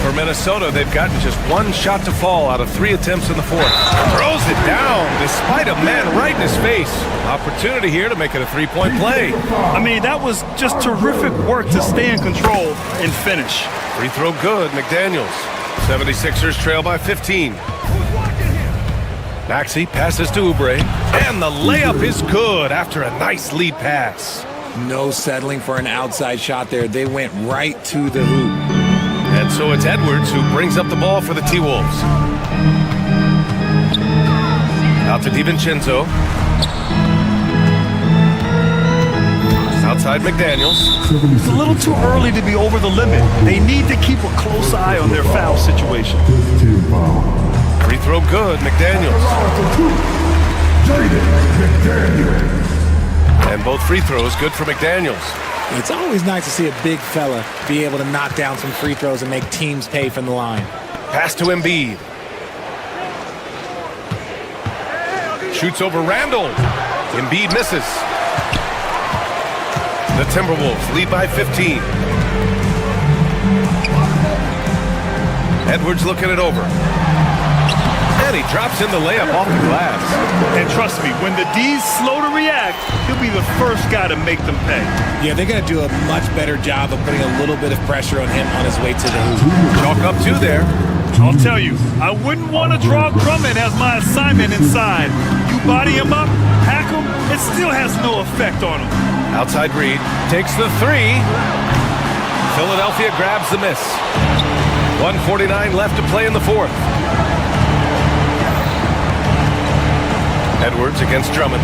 For Minnesota, they've gotten just one shot to fall out of 3 attempts in the fourth. Throws it down despite a man right in his face. Opportunity here to make it a 3-point play. I mean, that was just terrific work to stay in control and finish. Free throw good, McDaniels. 76ers trail by 15. Maxey passes to Oubre, and the layup is good after a nice lead pass. No settling for an outside shot there. They went right to the hoop. And so it's Edwards who brings up the ball for the T-Wolves. Out to DiVincenzo. Outside McDaniels. It's a little too early to be over the limit. They need to keep a close eye on their foul situation. Free throw good, McDaniels. And both free throws good for McDaniels. It's always nice to see a big fella be able to knock down some free throws and make teams pay from the line. Pass to Embiid. Shoots over Randall. Embiid misses. The Timberwolves lead by 15. Edwards looking it over. And he drops in the layup off the glass. And trust me, when the D's slow to react, he'll be the first guy to make them pay. Yeah, they're going to do a much better job of putting a little bit of pressure on him on his way to the hoop. Chalk up 2 there. I'll tell you, I wouldn't want to draw Drummond as my assignment inside. You body him up, hack him, it still has no effect on him. Outside Reed takes the 3. Philadelphia grabs the miss. 1:49 left to play in the fourth. Edwards against Drummond.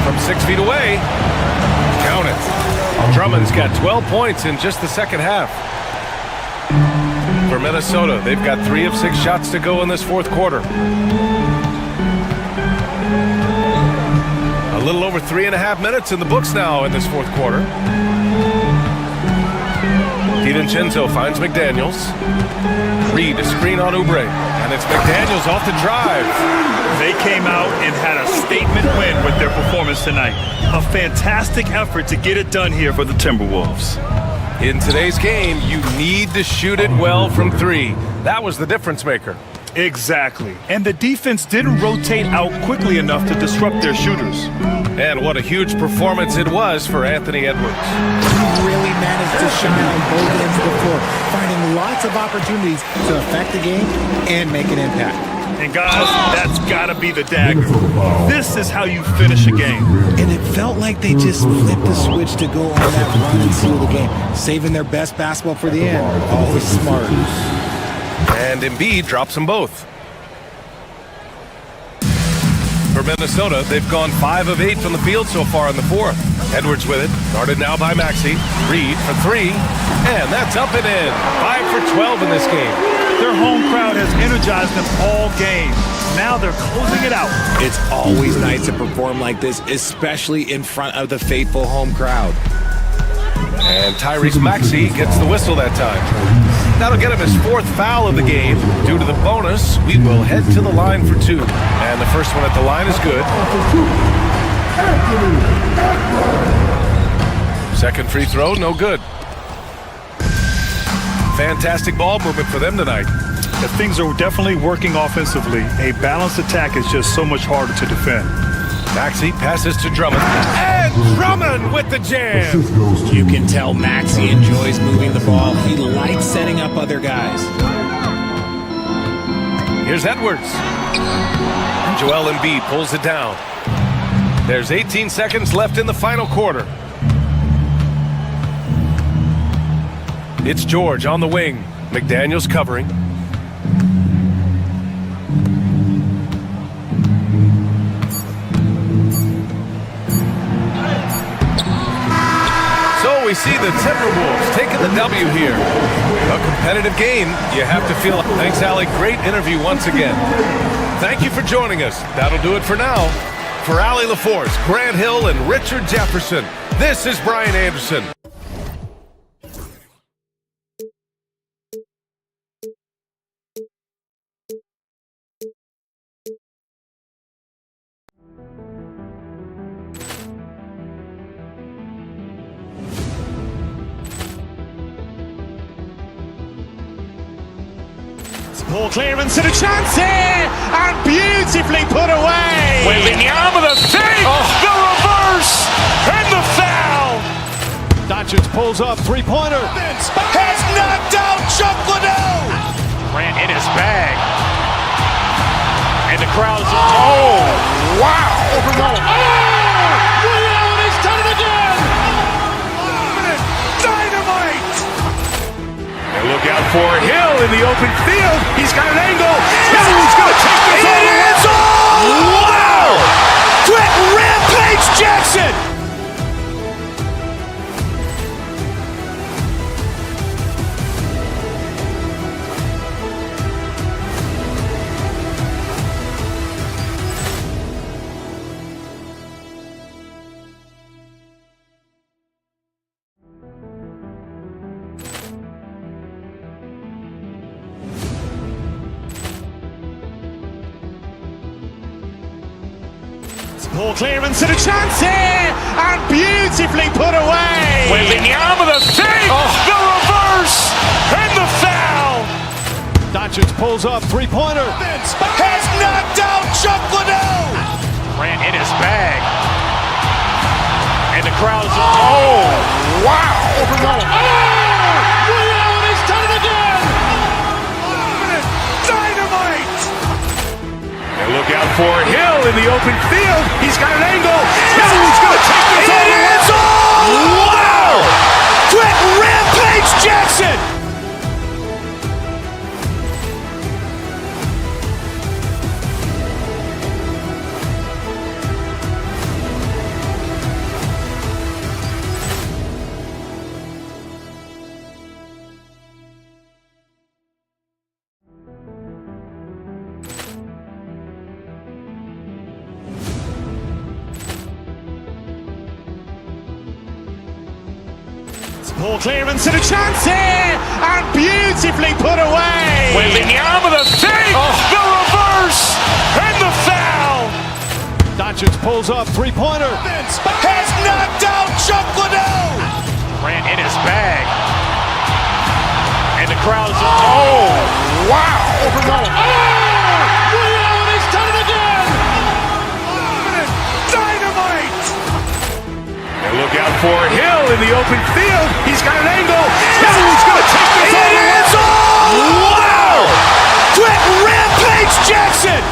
From 6 feet away. Count it. Drummond's got 12 points in just the second half. For Minnesota, they've got 3 of 6 shots to go in this fourth quarter. A little over 3.5 minutes in the books now in this fourth quarter. DiVincenzo finds McDaniels. Reed a screen on Oubre. And it's McDaniels off the drive. They came out and had a statement win with their performance tonight. A fantastic effort to get it done here for the Timberwolves. In today's game, you need to shoot it well from 3. That was the difference maker. Exactly. And the defense didn't rotate out quickly enough to disrupt their shooters. And what a huge performance it was for Anthony Edwards. He really managed to shine on both ends of the floor, finding lots of opportunities to affect the game and make an impact. And guys, that's got to be the dagger. This is how you finish a game. And it felt like they just flipped the switch to go on that run and seal the game, saving their best basketball for the end. Always smart. And Embiid drops them both. For Minnesota, they've gone 5 of 8 from the field so far in the fourth. Edwards with it, guarded now by Maxey. Reed for 3, and that's up and in. 5 for 12 in this game. Their home crowd has energized them all game. Now they're closing it out. It's always nice to perform like this, especially in front of the faithful home crowd. And Tyrese Maxey gets the whistle that time. That'll get him his 4th foul of the game. Due to the bonus, we will head to the line for 2. And the first one at the line is good. Second free throw, no good. Fantastic ball movement for them tonight. The things are definitely working offensively. A balanced attack is just so much harder to defend. Maxey passes to Drummond. And Drummond with the jam. You can tell Maxey enjoys moving the ball. He likes setting up other guys. Here's Edwards. Joel Embiid pulls it down. There's 18 seconds left in the final quarter. It's George on the wing. McDaniels covering. see the Timberwolves taking the W here. A competitive game, you have to feel. Thanks, Allie. Great interview once again. Thank you for joining us. That'll do it for now. For Allie LaForce, Grant Hill, and Richard Jefferson, this is Brian Anderson. Ball clearance and a chance here, and beautifully put away. Wembanyama the save, the reverse, and the foul. Doncic pulls up, three-pointer. Has knocked out Chuck Liddell. Grant in his bag. And the crowd's Oh, wow. overrun. He's done it again. Dynamite. And look out for Hill in the open field. He's got an angle. Hill's going to take this all the way. Wow. Quick rampage Jackson. Ball clearance and a chance here, and beautifully put away. Wembanyama the save, the reverse, and the foul. Doncic pulls up, three-pointer. Has knocked out Chuck Liddell. Grant in his bag. And the crowd's wow. overrun. He's done it again. Dynamite. And look out for Hill in the open field. He's got an angle. Hill's going to take this all the way. Wow. Quick rampage Jackson. Ball clearance and a chance here, and beautifully put away. Wembanyama the save, the reverse, and the foul. Doncic pulls up, three-pointer. Has knocked out Chuck Liddell. Grant in his bag. And the crowd's wow. overrun. He's done it again. Dynamite. And look out for Hill in the open field. He's got an angle. Hill's going to take this all the way. Wow. Quick rampage Jackson.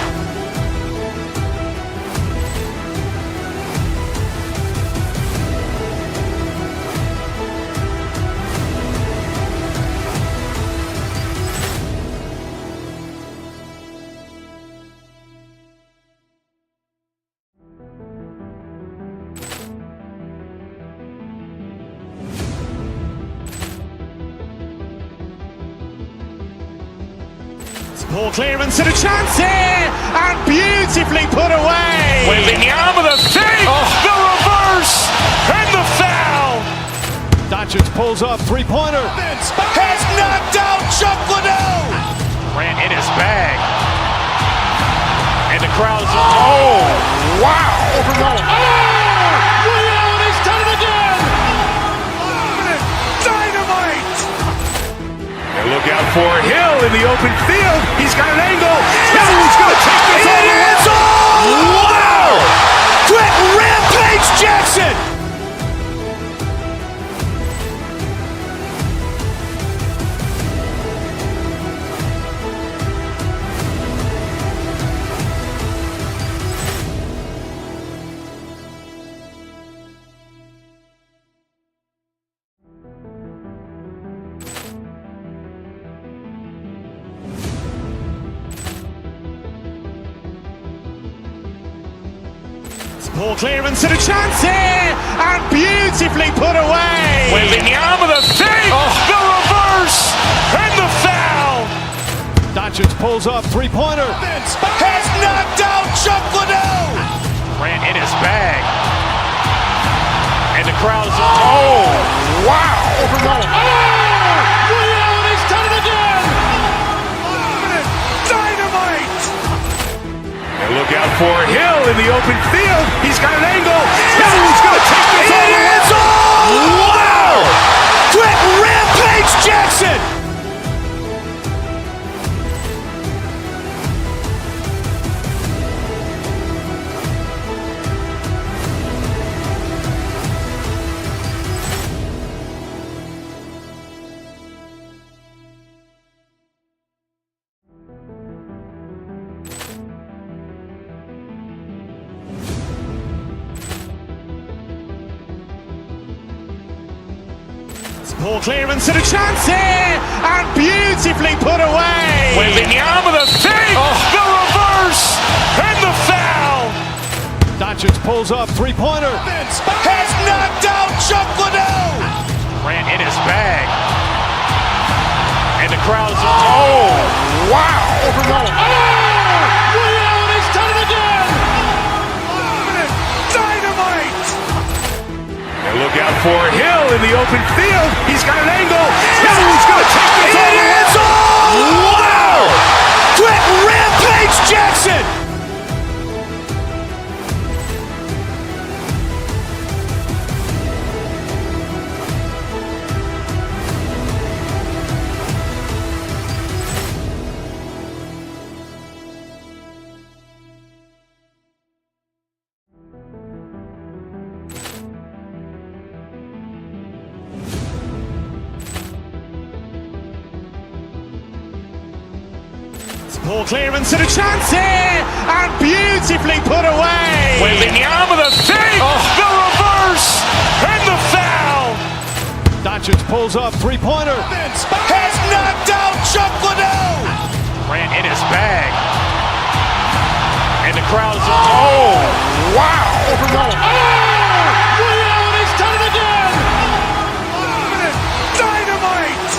Ball clearance and a chance here, and beautifully put away. Wembanyama the save, the reverse, and the foul. Doncic pulls up, three-pointer. Has knocked out Chuck Liddell. Grant in his bag. And the crowd's wow. overrun. He's done it again. Dynamite. And look out for Hill in the open field. He's got an angle. Hill's going to take this all the way. Wow. Quick rampage Jackson. Poor clearance and a chance here, and beautifully put away. Wembanyama with a fake, the reverse, and the foul. Doncic pulls up, three-pointer. Has knocked out Chuck Liddell. Grant in his bag. And the crowd is, oh, wow. Ray Allen has done it again. Dynamite. And look out for Hill in the open field. He's got an angle. He's going to take this all the way. Wow. Quick Rampage Jackson. Poor clearance and a chance here, and beautifully put away. Wembanyama with a fake, the reverse, and the foul. Doncic pulls up, three-pointer. Has knocked out Chuck Liddell. Grant in his bag. And the crowd is, oh, wow. Ray Allen has done it again. Dynamite. And look out for Hill in the open field. He's got an angle. He's going to take this all the way. Wow. Quick Rampage Jackson. Poor clearance and a chance here, and beautifully put away. Wembanyama with a fake, the reverse, and the foul. Doncic pulls up, three-pointer. Has knocked out Chuck Liddell. Grant in his bag. And the crowd is, oh, wow. Ray Allen has done it again. Dynamite.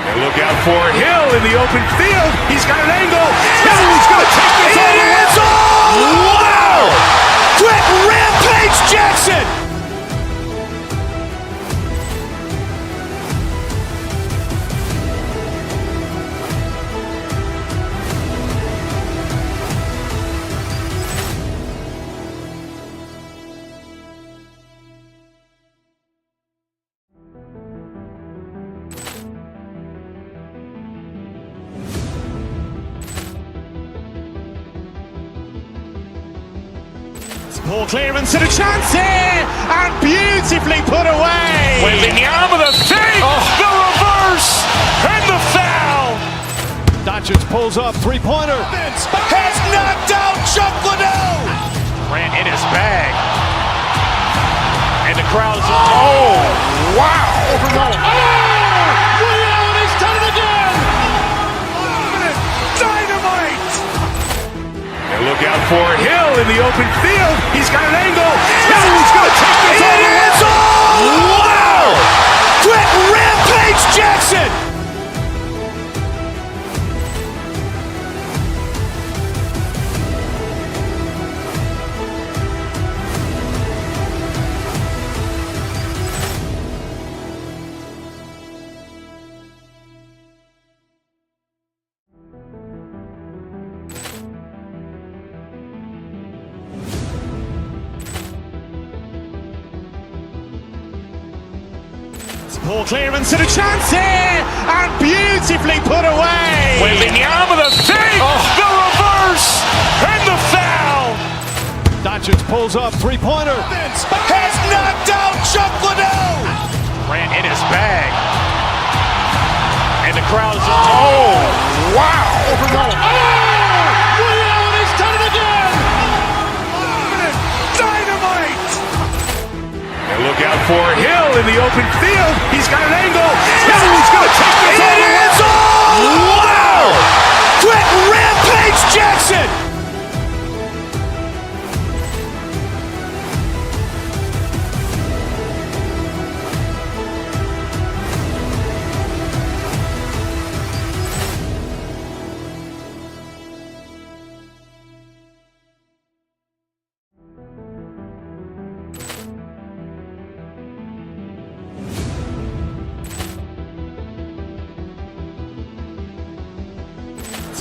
And look out for Hill in the open field. He's got an angle. He's going to take this all the way. Wow. Quick Rampage Jackson. Poor clearance and a chance here, and beautifully put away. Wembanyama with a fake, the reverse, and the foul. Doncic pulls up, three-pointer. Has knocked out Chuck Liddell. Grant in his bag. And the crowd is, oh, wow. Ray Allen has done it again. Dynamite. And look out for Hill in the open field. He's got an angle. He's going to take this all the way. Wow. Quick Rampage Jackson. Poor clearance and a chance here, and beautifully put away. Wembanyama with a fake, the reverse, and the foul. Doncic pulls up, three-pointer. Has knocked out Chuck Liddell. Grant in his bag. And the crowd is, oh, wow. Ray Allen has done it again. Dynamite. And look out for Hill in the open field. He's got an angle. He's going to take this all the way. Wow. Quick Rampage Jackson.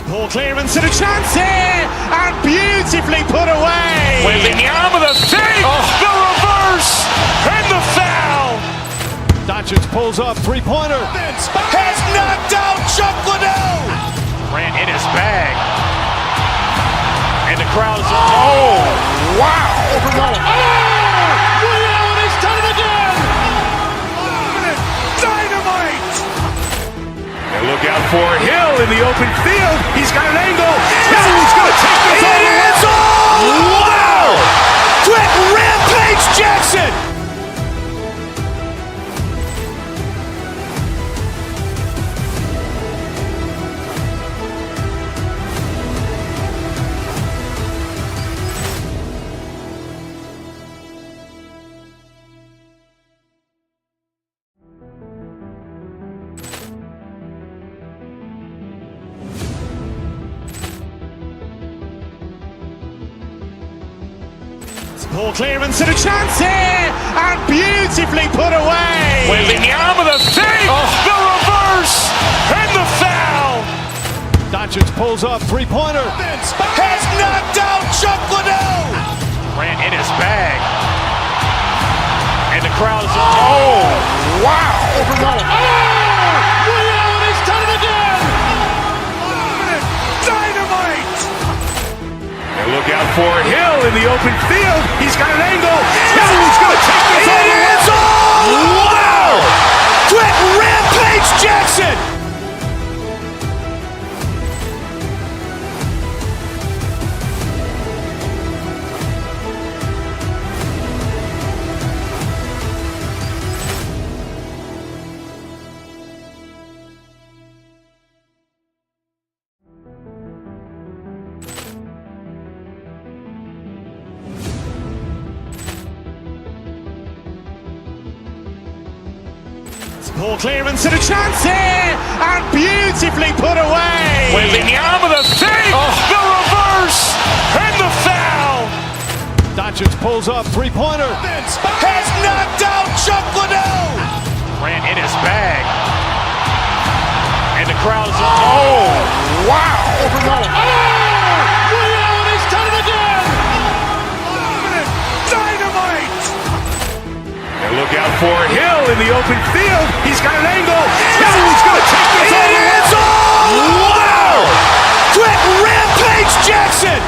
Poor clearance and a chance here, and beautifully put away. Wembanyama with a fake, the reverse, and the foul. Doncic pulls up, three-pointer. Has knocked out Chuck Liddell. Ran in his bag. And the crowd is, oh, wow. He's done it again. Dynamite. And look out for Hill in the open field. He's got an angle. He's going to take this all the way. Wow. Quick Rampage Jackson. Poor clearance and a chance here, and beautifully put away. Wembanyama with a fake, the reverse, and the foul. Doncic pulls up, three-pointer. Has knocked out Chuck Liddell. Ran in his bag. And the crowd is, oh, wow. He's done it again. Dynamite. And look out for Hill in the open field. He's got an angle. He's going to take this all the way. Wow. Quick Rampage Jackson. Poor clearance and a chance here, and beautifully put away. Wembanyama with a fake, the reverse, and the foul. Doncic pulls up, three-pointer. Has knocked out Chuck Liddell. Ran in his bag. And the crowd is, oh, wow. He's done it again. Dynamite. And look out for Hill in the open field. He's got an angle. He's going to take this all the way. Wow. Quick Rampage Jackson.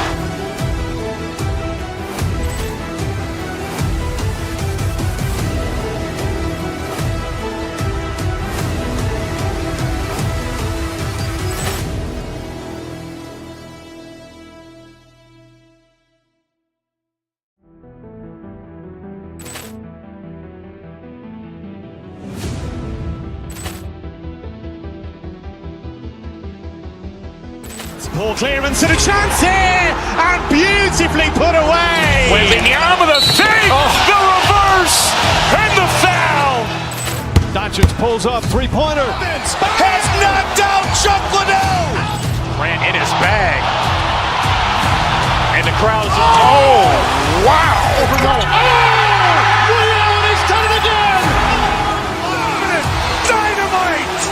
Poor clearance and a chance here, and beautifully put away. Wembanyama with a fake, the reverse, and the foul. Doncic pulls up, three-pointer. Has knocked out Chuck Liddell. Ran in his bag. And the crowd is, oh, wow. He's done it again. Dynamite.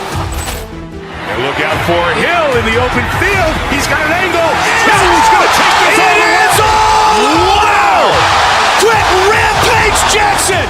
And look out for Hill in the open field. He's got an angle. He's going to take this all the way. Wow. Quick Rampage Jackson.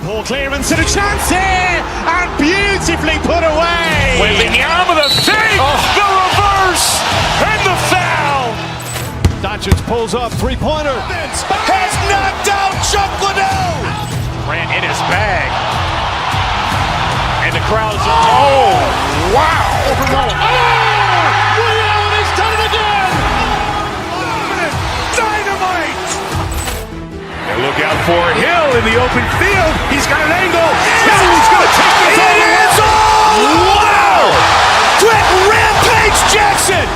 Poor clearance and a chance here, and beautifully put away. Wembanyama with a fake, the reverse, and the foul. Doncic pulls up, three-pointer. Has knocked out Chuck Liddell. Ran in his bag. And the crowd is, oh, wow. He's done it again. Dynamite. And look out for Hill in the open field. He's got an angle. He's going to take this all the way. Wow. Quick Rampage Jackson.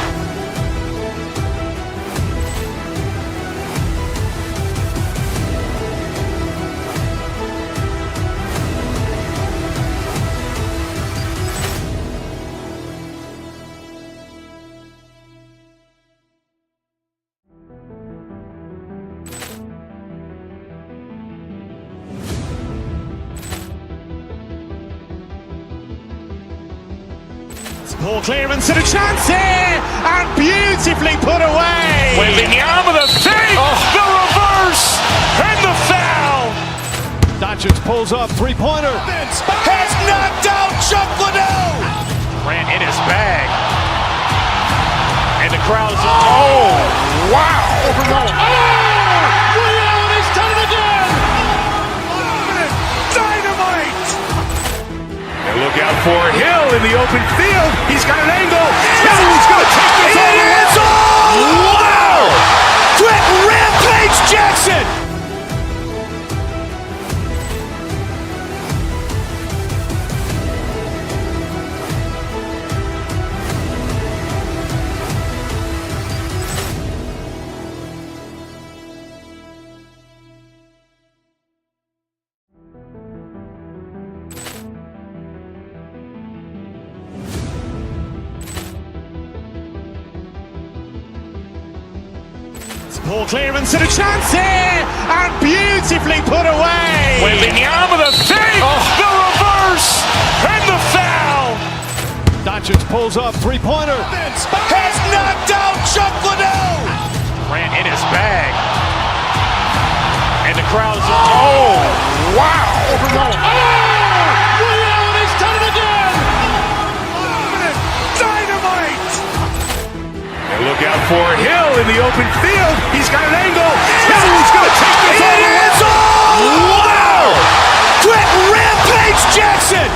Poor clearance and a chance here, and beautifully put away. Wembanyama with a save, the reverse, and the foul. Doncic pulls up, three-pointer. Has knocked out Chuck Liddell. Grant in his bag. And the crowd's, oh, wow. He's done it again. Dynamite. And look out for Hill in the open field. He's got an angle. He's going to take this all the way. Wow. Quick Rampage Jackson. Poor clearance and a chance here, and beautifully put away. Wembanyama with a save, the reverse, and the foul. Doncic pulls up, three-pointer. Has knocked out Chuck Liddell. Grant in his bag. And the crowd's, oh, wow. He's done it again. Dynamite. And look out for Hill in the open field. He's got an angle. He's going to take this all the way. Wow. Quick Rampage Jackson.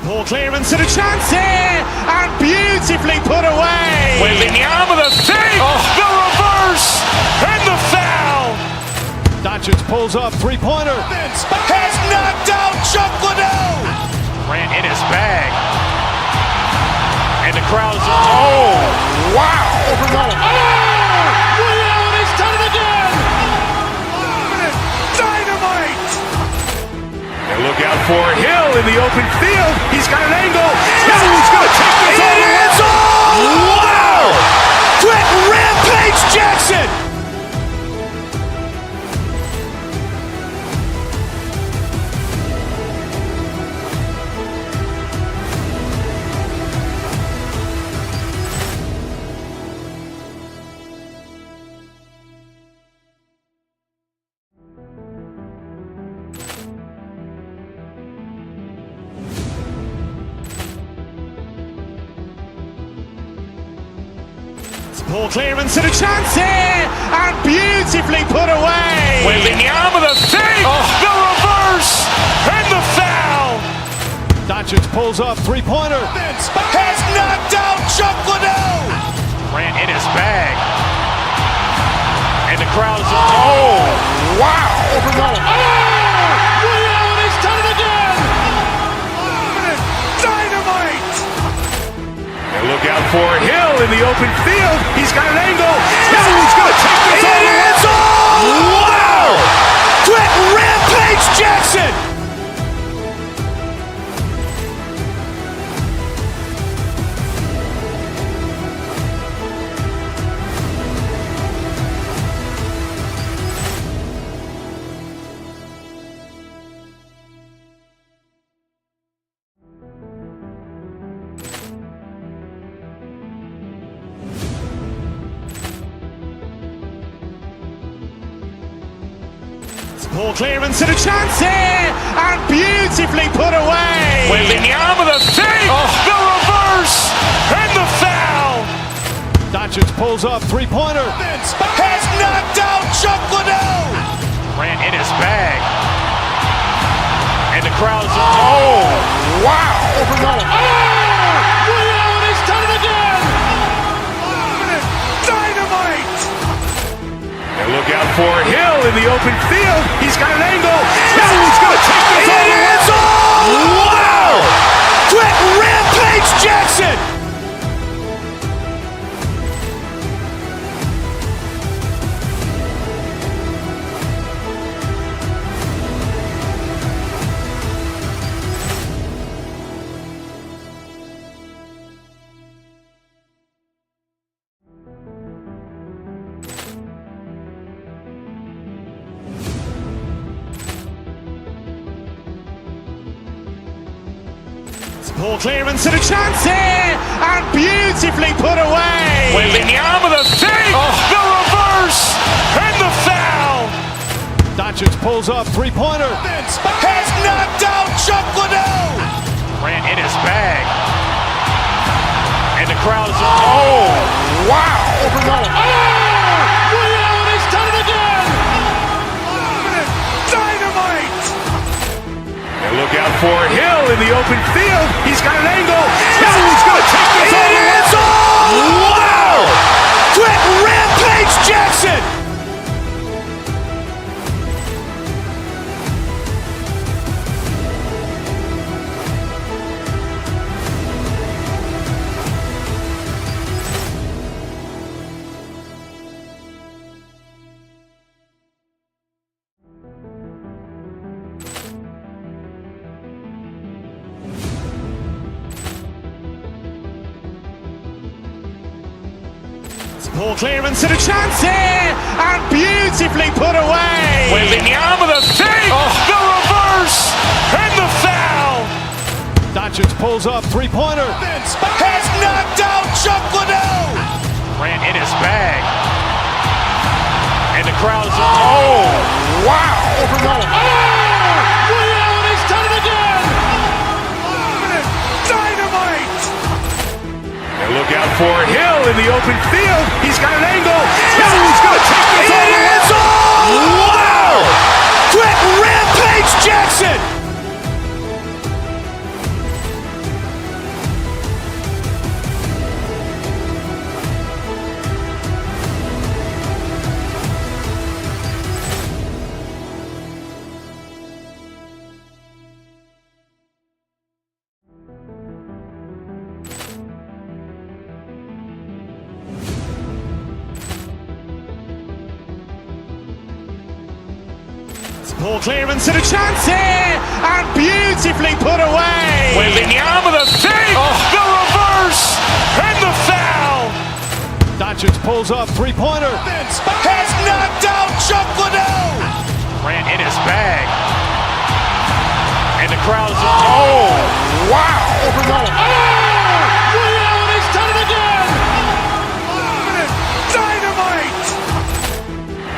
Poor clearance and a chance here, and beautifully put away. Wembanyama with a save, the reverse, and the foul. Doncic pulls up, three-pointer. Has knocked out Chuck Liddell. Grant in his bag. And the crowd's, oh, wow. He's done it again. Dynamite. And look out for Hill in the open field. He's got an angle. He's going to take this all the way. Wow. Quick Rampage Jackson. Poor clearance and a chance here, and beautifully put away. Wembanyama with a save, the reverse, and the foul. Doncic pulls up, three-pointer. Has knocked out Chuck Liddell. Grant in his bag. And the crowd's, oh, wow. He's done it again. Dynamite. And look out for Hill in the open field. He's got an angle. He's going to take this all the way. Wow. Quick Rampage Jackson. Poor clearance and a chance here, and beautifully put away. Wembanyama with a save, the reverse, and the foul. Doncic pulls up, three-pointer. Has knocked out Chuck Liddell. Grant in his bag. And the crowd's, oh, wow. He's done it again. Dynamite. And look out for Hill in the open field. He's got an angle. He's going to take this all the way. Wow. Quick Rampage Jackson. Poor clearance and a chance here, and beautifully put away. Wembanyama the save, the reverse, and the foul. Doncic pulls up, three-pointer. Has knocked out Chuck Liddell. Grant in his bag. And the crowd is, oh, wow. He's done it again. Dynamite. And look out for Hill in the open field. He's got an angle. He's going to take this all the way. Wow. Quick Rampage Jackson. Poor clearance and a chance here, and beautifully put away. Wembanyama the save, the reverse, and the foul. Doncic pulls up, three-pointer. Has knocked out Chuck Liddell. Grant in his bag. And the crowd is, oh, wow. He's done it again. Dynamite. And look out for Hill in the open field. He's got an angle. He's going to take this all the way. Wow. Quick Rampage Jackson. Poor clearance and a chance here, and beautifully put away. Wembanyama the save, the reverse, and the foul. Doncic pulls up, three-pointer. Has knocked out Chuck Liddell. Grant in his bag. And the crowd is, oh, wow. He's done it again. Dynamite.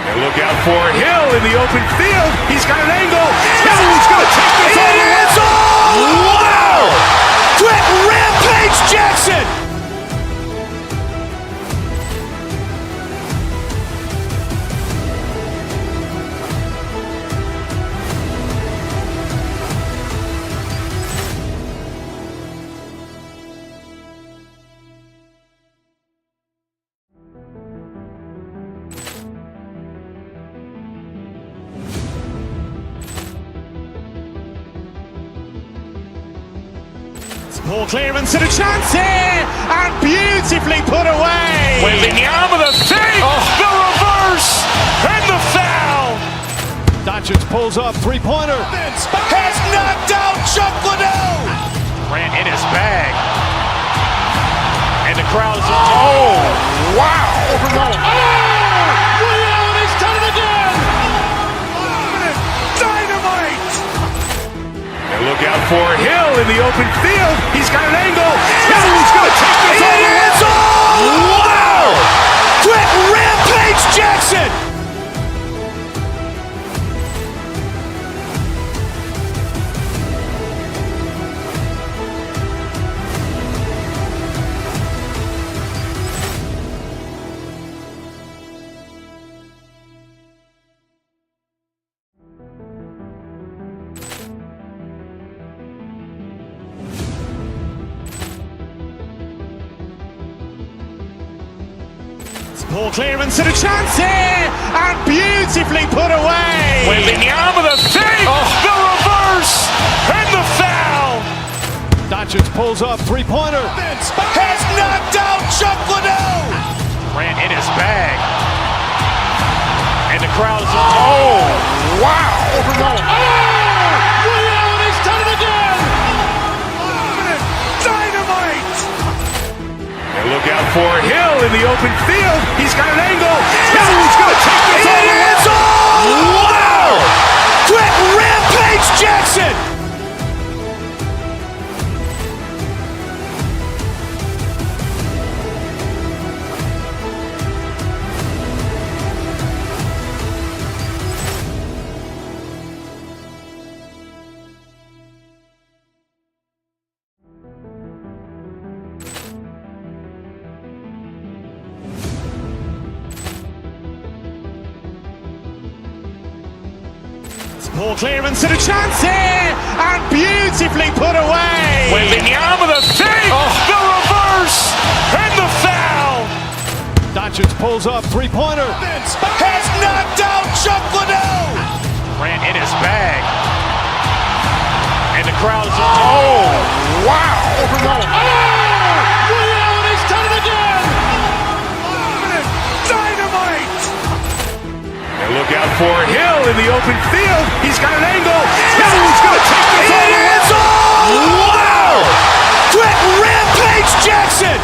And look out for Hill in the open field. He's got an angle. He's going to take this all the way. Wow. Quick Rampage Jackson. Poor clearance and a chance here, and beautifully put away. Wembanyama the save, the reverse, and the foul. Doncic pulls up, three-pointer. Has knocked out Chuck Liddell. Grant in his bag. And the crowd is, oh, wow. He's done it again. Dynamite. And look out for Hill in the open field. He's got an angle. He's going to take this all the way. Wow. Quick Rampage Jackson. Poor clearance and a chance here, and beautifully put away. Wembanyama the save, the reverse, and the foul. Doncic pulls up, three-pointer. Has knocked out Chuck Liddell. Grant in his bag. And the crowd is, oh, wow. He's done it again. Dynamite. And look out for Hill in the open field. He's got an angle. He's going to take this all the way. Wow. Quick Rampage Jackson. Poor clearance and a chance here, and beautifully put away. Wembanyama with a fake, the reverse, and the foul. Doncic pulls up, three-pointer. Has knocked out Chuck Liddell. Grant in his bag. And the crowd is... Oh, wow. He's done it again. Dynamite. And look out for Hill in the open field. He's got an angle. He's going to take this all the way. Wow. Quick Rampage Jackson.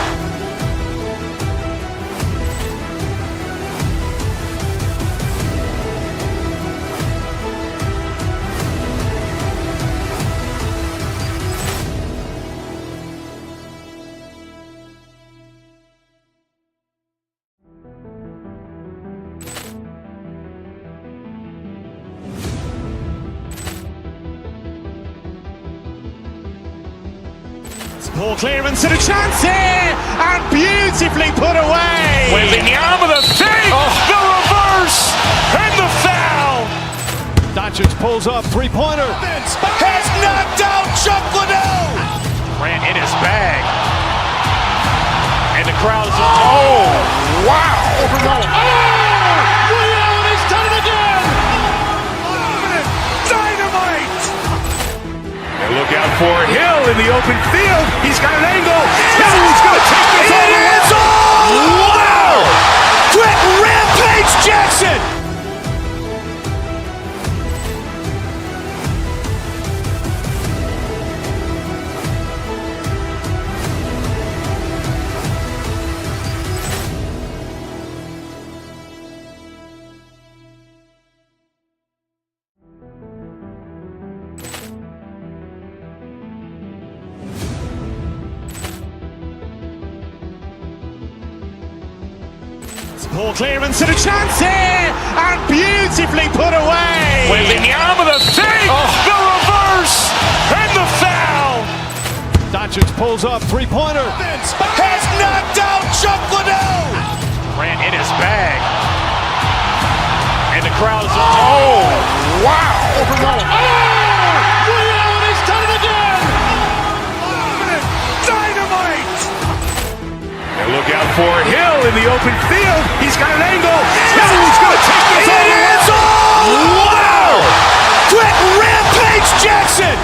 Poor clearance and a chance here, and beautifully put away. Wembanyama with a fake, the reverse, and the foul. Doncic pulls up, three-pointer. Has knocked out Chuck Liddell. Grant in his bag. And the crowd is... Oh, wow. He's done it again. Dynamite. And look out for Hill in the open field. He's got an angle. He's going to take this all the way. Wow. Quick Rampage Jackson. Poor clearance and a chance here, and beautifully put away. Wembanyama with a fake, the reverse, and the foul. Doncic pulls up, three-pointer. Has knocked out Chuck Liddell. Grant in his bag. And the crowd is... Oh, wow. He's done it again. Dynamite. And look out for Hill in the open field. He's got an angle. He's going to take this all the way. Wow. Quick Rampage Jackson.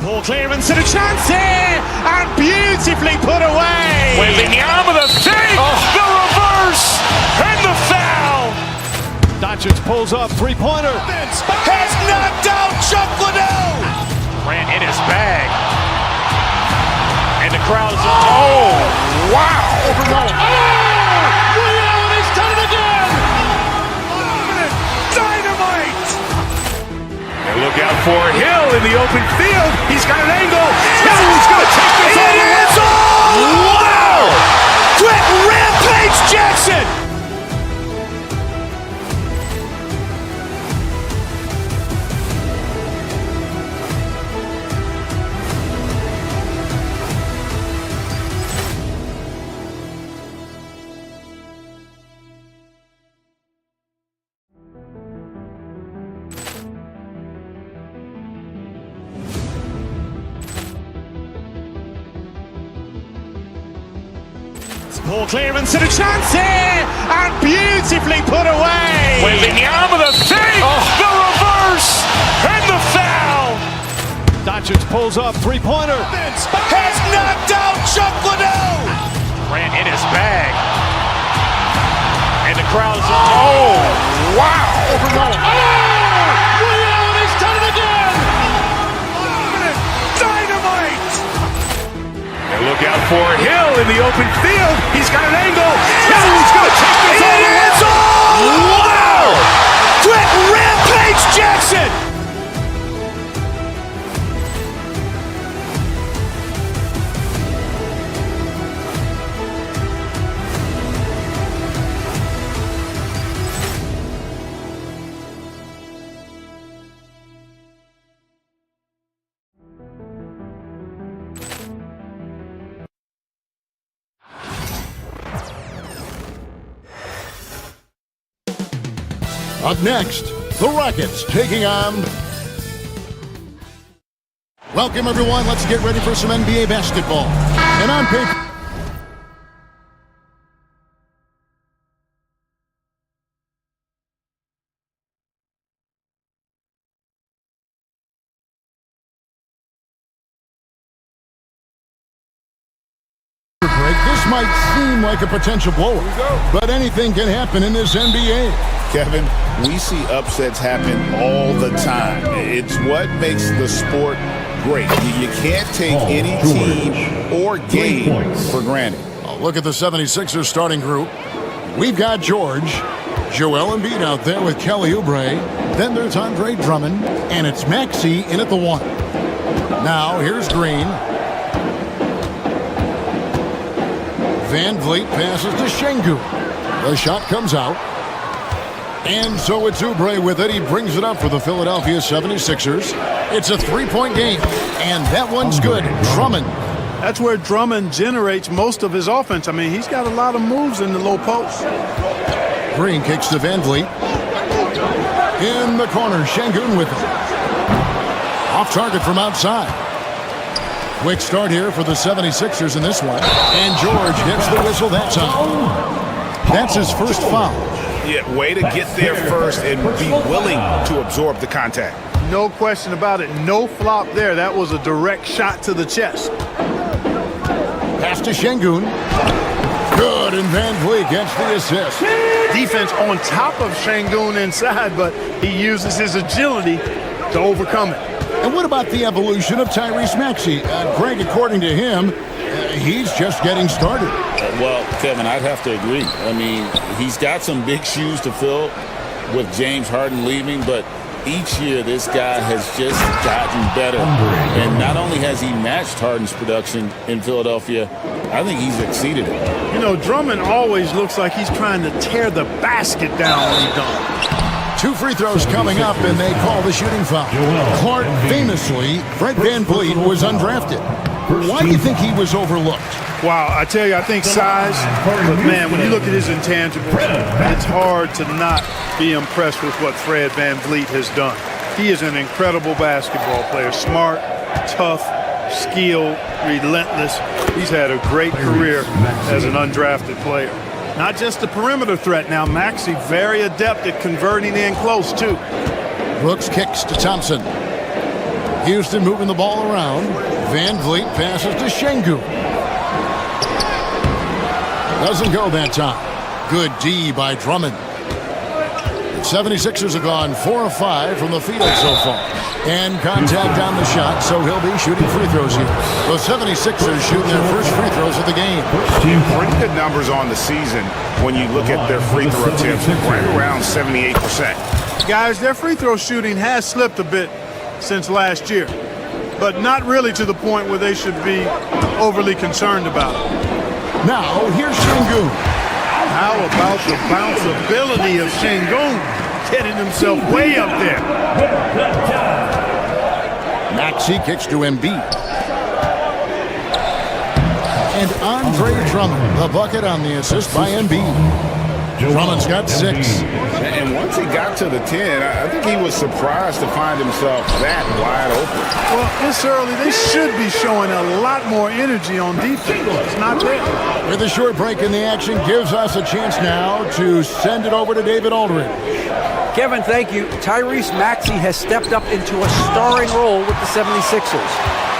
Poor clearance and a chance here, and beautifully put away. Wembanyama with a fake, the reverse, and the foul. Doncic pulls up, three-pointer. Has knocked out Chuck Liddell. Grant in his bag. And the crowd is... Oh, wow. He's done it again. Dynamite. And look out for Hill in the open field. He's got an angle. He's going to take this all the way. Wow. Quick Rampage Jackson. Poor clearance and a chance here, and beautifully put away. Wembanyama with a fake, the reverse, and the foul. Doncic pulls up, three-pointer. Has knocked out Chuck Liddell. Grant in his bag. And the crowd is... Oh, wow. He's done it again. Dynamite. And look out for Hill in the open field. He's got an angle. He's going to take this all the way. Wow. Quick Rampage Jackson. Up next, the Rockets taking on... Welcome, everyone. Let's get ready for some NBA basketball. And on paper... This might seem like a potential blowout, but anything can happen in this NBA. Kevin, we see upsets happen all the time. It's what makes the sport great. You can't take any team or game for granted. Look at the 76ers starting group. We've got George, Joel Embiid out there with Kelly Oubre. Then there's Andre Drummond, and it's Maxey in at the 1. Now, here's Green. Van Vliet passes to Şengün. The shot comes out. And so it's Oubre with it. He brings it up for the Philadelphia 76ers. It's a three-point game, and that one's good. Drummond. That's where Drummond generates most of his offense. I mean, he's got a lot of moves in the low post. Green kicks to Van Vliet. In the corner, Şengün with it. Off target from outside. Quick start here for the 76ers in this one. And George gets the whistle that time. That's his first foul. Yeah, way to get there first and be willing to absorb the contact. No question about it. No flop there. That was a direct shot to the chest. Pass to Şengün. Good, and Van Vliet gets the assist. Defense on top of Şengün inside, but he uses his agility to overcome it. And what about the evolution of Tyrese Maxey? Greg, according to him, he's just getting started. Well, Kevin, I'd have to agree. I mean, he's got some big shoes to fill with James Harden leaving, but each year this guy has just gotten better. And not only has he matched Harden's production in Philadelphia, I think he's exceeded it. You know, Drummond always looks like he's trying to tear the basket down when he dunks. 2 free throws coming up, and they call the shooting foul. Clark, famously, Fred Van Vliet was undrafted. Why do you think he was overlooked? Wow, I tell you, I think size, but man, when you look at his intangibles, it's hard to not be impressed with what Fred Van Vliet has done. He is an incredible basketball player, smart, tough, skilled, relentless. He's had a great career as an undrafted player. Not just a perimeter threat now. Maxey very adept at converting in close, too. Brooks kicks to Thompson. Houston moving the ball around. Van Vliet passes to Şengün. Doesn't go that time. Good D by Drummond. The 76ers have gone 4 of 5 from the field so far. And contact on the shot, so he'll be shooting free throws here. The 76ers shooting their first free throws of the game. Pretty good numbers on the season when you look at their free throw attempts, right around 78%. Guys, their free throw shooting has slipped a bit since last year, but not really to the point where they should be overly concerned about it. Now, here's Şengün. How about the bounceability of Şengün, getting himself way up there. Maxey kicks to Embiid. And Andre Drummond, the bucket on the assist by Embiid. Drummond's got 6. And once he got to the 10, I think he was surprised to find himself that wide open. Well, this early, they should be showing a lot more energy on defense. It's not there. With a short break in the action, gives us a chance now to send it over to David Aldridge. Kevin, thank you. Tyrese Maxey has stepped up into a starring role with the 76ers.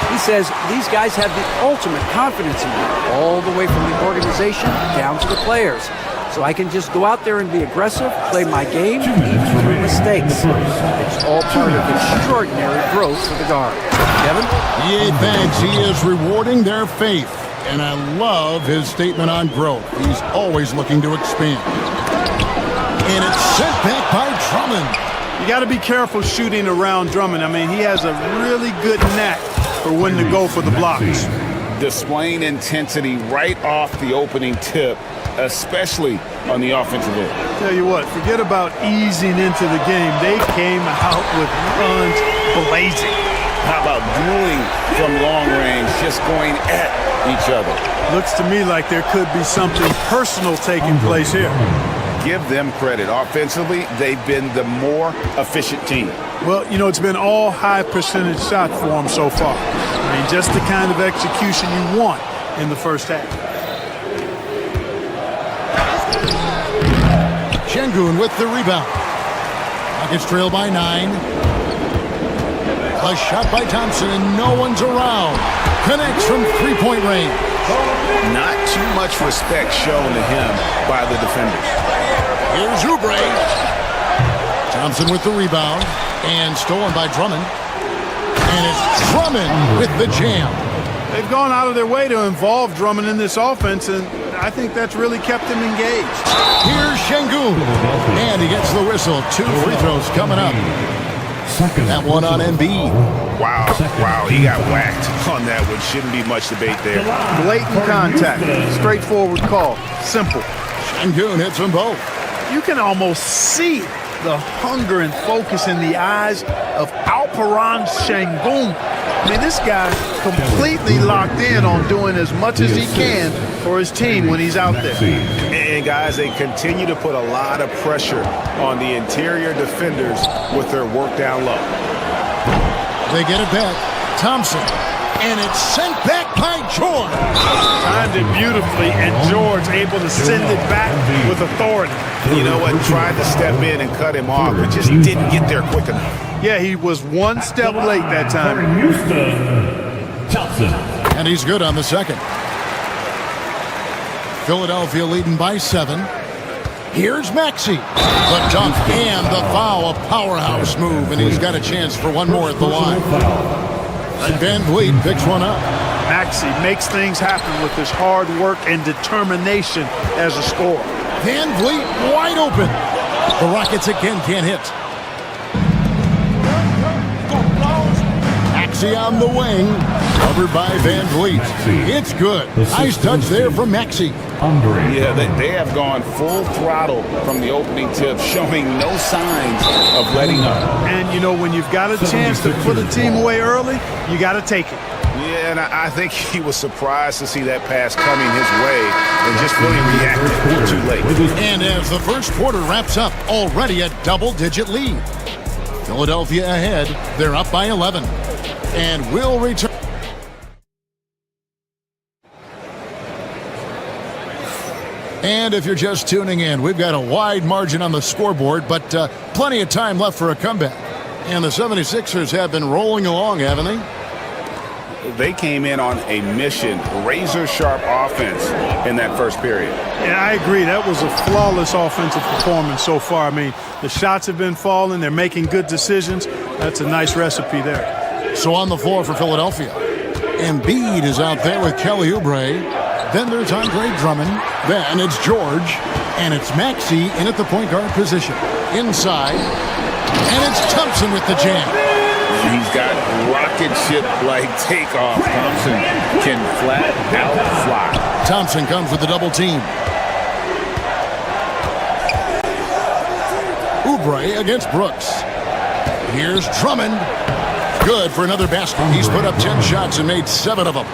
He says these guys have the ultimate confidence in me, all the way from the organization down to the players. So I can just go out there and be aggressive, play my game, learn through mistakes. It's all part of extraordinary growth for the guard. Kevin? Yeah, thanks. He is rewarding their faith. And I love his statement on growth. He's always looking to expand. And it's sent back by Drummond. You got to be careful shooting around Drummond. I mean, he has a really good knack for when to go for the blocks. Displaying intensity right off the opening tip, especially on the offensive end. Tell you what, forget about easing into the game. They came out with runs blazing. How about dueling from long range, just going at each other? Looks to me like there could be something personal taking place here. give them credit. Offensively, they've been the more efficient team. Well, you know, it's been all high percentage shots for them so far. I mean, just the kind of execution you want in the first half. Şengün with the rebound. Rockets trail by 9. A shot by Thompson, and no one's around. Connects from three-point range. Not too much respect shown to him by the defenders. Here's Oubre. Thompson with the rebound, and stolen by Drummond. And it's Drummond with the jam. They've gone out of their way to involve Drummond in this offense, and I think that's really kept him engaged. Here's Şengün, and he gets the whistle. 2 free throws coming up. That one on Embiid. Wow, he got whacked on that one. Shouldn't be much debate there. Blatant contact, straightforward call, simple. Şengün hits them both. You can almost see the hunger and focus in the eyes of Alperen Şengün. I mean, this guy completely locked in on doing as much as he can for his team when he's out there. And guys, they continue to put a lot of pressure on the interior defenders with their work down low. They get it back. Thompson. And it's sent back by George. Timed it beautifully, and George able to send it back with authority. You know what? Tried to step in and cut him off, but just didn't get there quick enough. Yeah, he was one step late that time. And he's good on the second. Philadelphia leading by 7. Here's Maxey. The dunk and the foul, a powerhouse move, and he's got a chance for one more at the line. And Van Vliet picks one up. Maxey makes things happen with his hard work and determination as a scorer. Van Vliet wide open. The Rockets again can't hit. Maxey on the wing. Covered by Van Vliet. It's good. Nice touch there from Maxey. Yeah, they have gone full throttle from the opening tip, showing no signs of letting up. And, you know, when you've got a chance to put a team away early, you got to take it. Yeah, and I think he was surprised to see that pass coming his way and just really reacted too late. And as the first quarter wraps up, already a double-digit lead. Philadelphia ahead. They're up by 11. And will return. And if you're just tuning in, we've got a wide margin on the scoreboard, but plenty of time left for a comeback. And the 76ers have been rolling along, haven't they? They came in on a mission, razor-sharp offense in that first period. And I agree. That was a flawless offensive performance so far. I mean, the shots have been falling. They're making good decisions. That's a nice recipe there. So on the floor for Philadelphia, Embiid is out there with Kelly Oubre. Then there's Andre Drummond. Then it's George. And it's Maxey in at the point guard position. Inside. And it's Thompson with the jam. He's got rocket ship-like takeoff. Thompson can flat out fly. Thompson comes with the double team. Oubre against Brooks. Here's Drummond. Good for another basket. He's put up 10 shots and made 7 of them.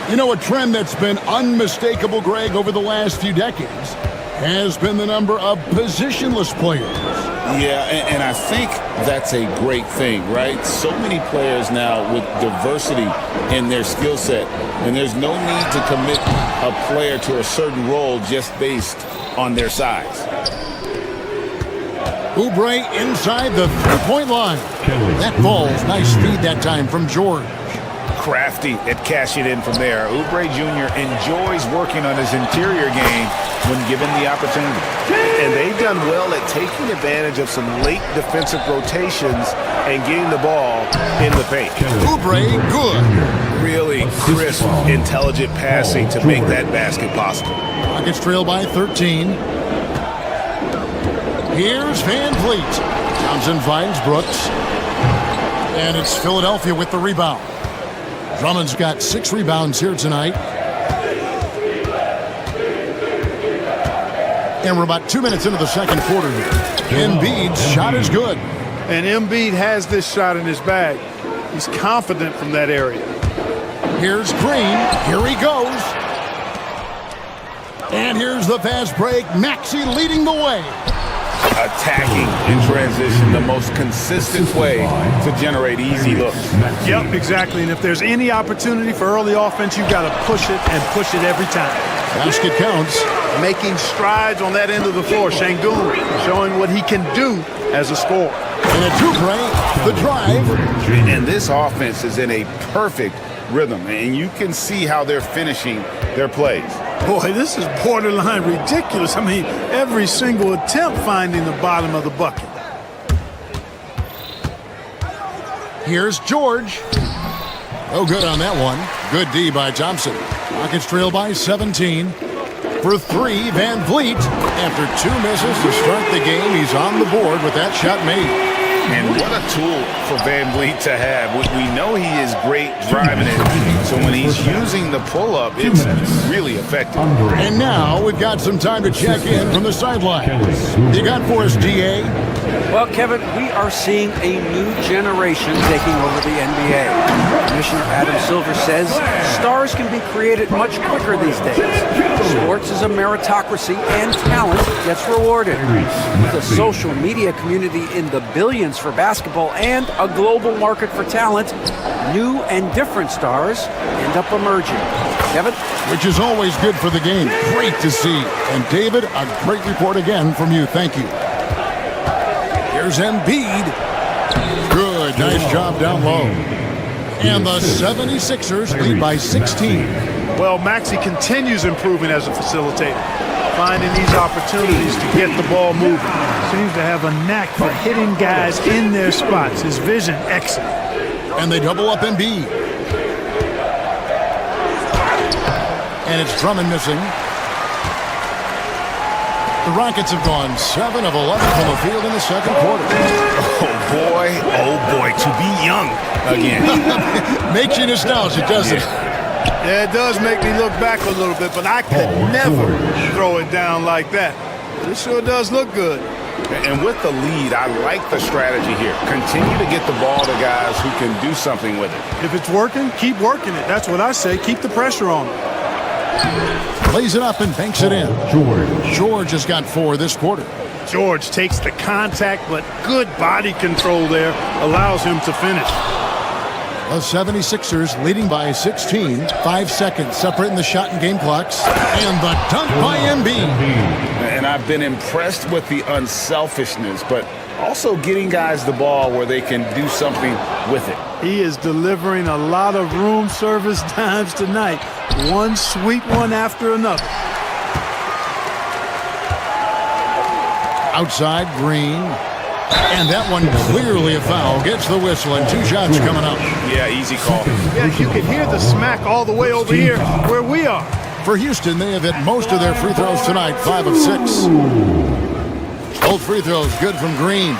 You know, a trend that's been unmistakable, Greg, over the last few decades has been the number of positionless players. Yeah, and I think that's a great thing, right? So many players now with diversity in their skill set, and there's no need to commit a player to a certain role just based on their size. Oubre inside the three-point line. That falls. Nice feed that time from George. Crafty at cashing in from there. Oubre Jr. enjoys working on his interior game when given the opportunity. And they've done well at taking advantage of some late defensive rotations and getting the ball in the paint. Oubre, good. Really crisp, intelligent passing to make that basket possible. Rockets trail by 13. Here's Van Vliet. Thompson finds Brooks. And it's Philadelphia with the rebound. Drummond's got 6 rebounds here tonight. And we're about 2 minutes into the second quarter here. Embiid's shot is good. And Embiid has this shot in his bag. He's confident from that area. Here's Green. Here he goes. And here's the fast break. Maxey leading the way. Attacking in transition, the most consistent way to generate easy looks. Yep, exactly. And if there's any opportunity for early offense, you've got to push it and push it every time. Basket counts. Making strides on that end of the floor. Şengün showing what he can do as a scorer. And a two-break, the drive. And this offense is in a perfect rhythm, and you can see how they're finishing their plays. Boy, this is borderline ridiculous. I mean, every single attempt finding the bottom of the bucket. Here's George. Oh, good on that one. Good D by Thompson. Rockets trail by 17. For three, Van Vliet. After two misses to start the game, he's on the board with that shot made. And what a tool for Van Vliet to have. We know he is great driving it, so when he's using the pull-up, it's really effective. And now we've got some time to check in from the sideline. You got for us, DA? Well, Kevin, we are seeing a new generation taking over the NBA. Commissioner Adam Silver says stars can be created much quicker these days. Sports is a meritocracy, and talent gets rewarded. With a social media community in the billions for basketball and a global market for talent, new and different stars end up emerging. Kevin? Which is always good for the game. Great to see. And David, a great report again from you. Thank you. Here's Embiid. Good. Nice job down low. And the 76ers lead by 16. Well, Maxey continues improving as a facilitator, finding these opportunities to get the ball moving. Seems to have a knack for hitting guys in their spots. His vision, excellent. And they double up Embiid. And it's Drummond missing. The Rockets have gone 7 of 11 from the field in the second quarter. Oh boy, to be young again. Makes you nostalgic, doesn't it? Yeah, it does make me look back a little bit, but I could never throw it down like that. But it sure does look good. And with the lead, I like the strategy here. Continue to get the ball to guys who can do something with it. If it's working, keep working it. That's what I say. Keep the pressure on it. Plays it up and banks it in. George has got 4 this quarter. George takes the contact, but good body control there allows him to finish. The 76ers leading by 16. 5 seconds separating the shot and game clocks. And the dunk by Embiid. And I've been impressed with the unselfishness, but also getting guys the ball where they can do something with it. He is delivering a lot of room service dimes tonight. One sweet one after another. Outside, Green. And that one clearly a foul. Gets the whistle and 2 shots coming up. Yeah, easy call. Yeah, you can hear the smack all the way over here where we are. For Houston, they have hit most of their free throws tonight, 5 of 6. Both free throws good from Green.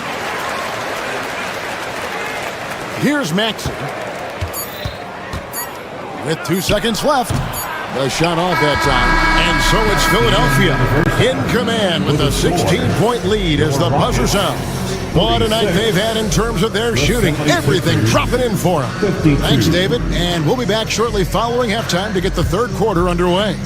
Here's Maxey. With 2 seconds left. The shot off that time. And so it's Philadelphia in command with a 16-point lead as the buzzer sounds. What a night they've had in terms of their shooting. Everything dropping in for them. Thanks, David. And we'll be back shortly following halftime to get the third quarter underway.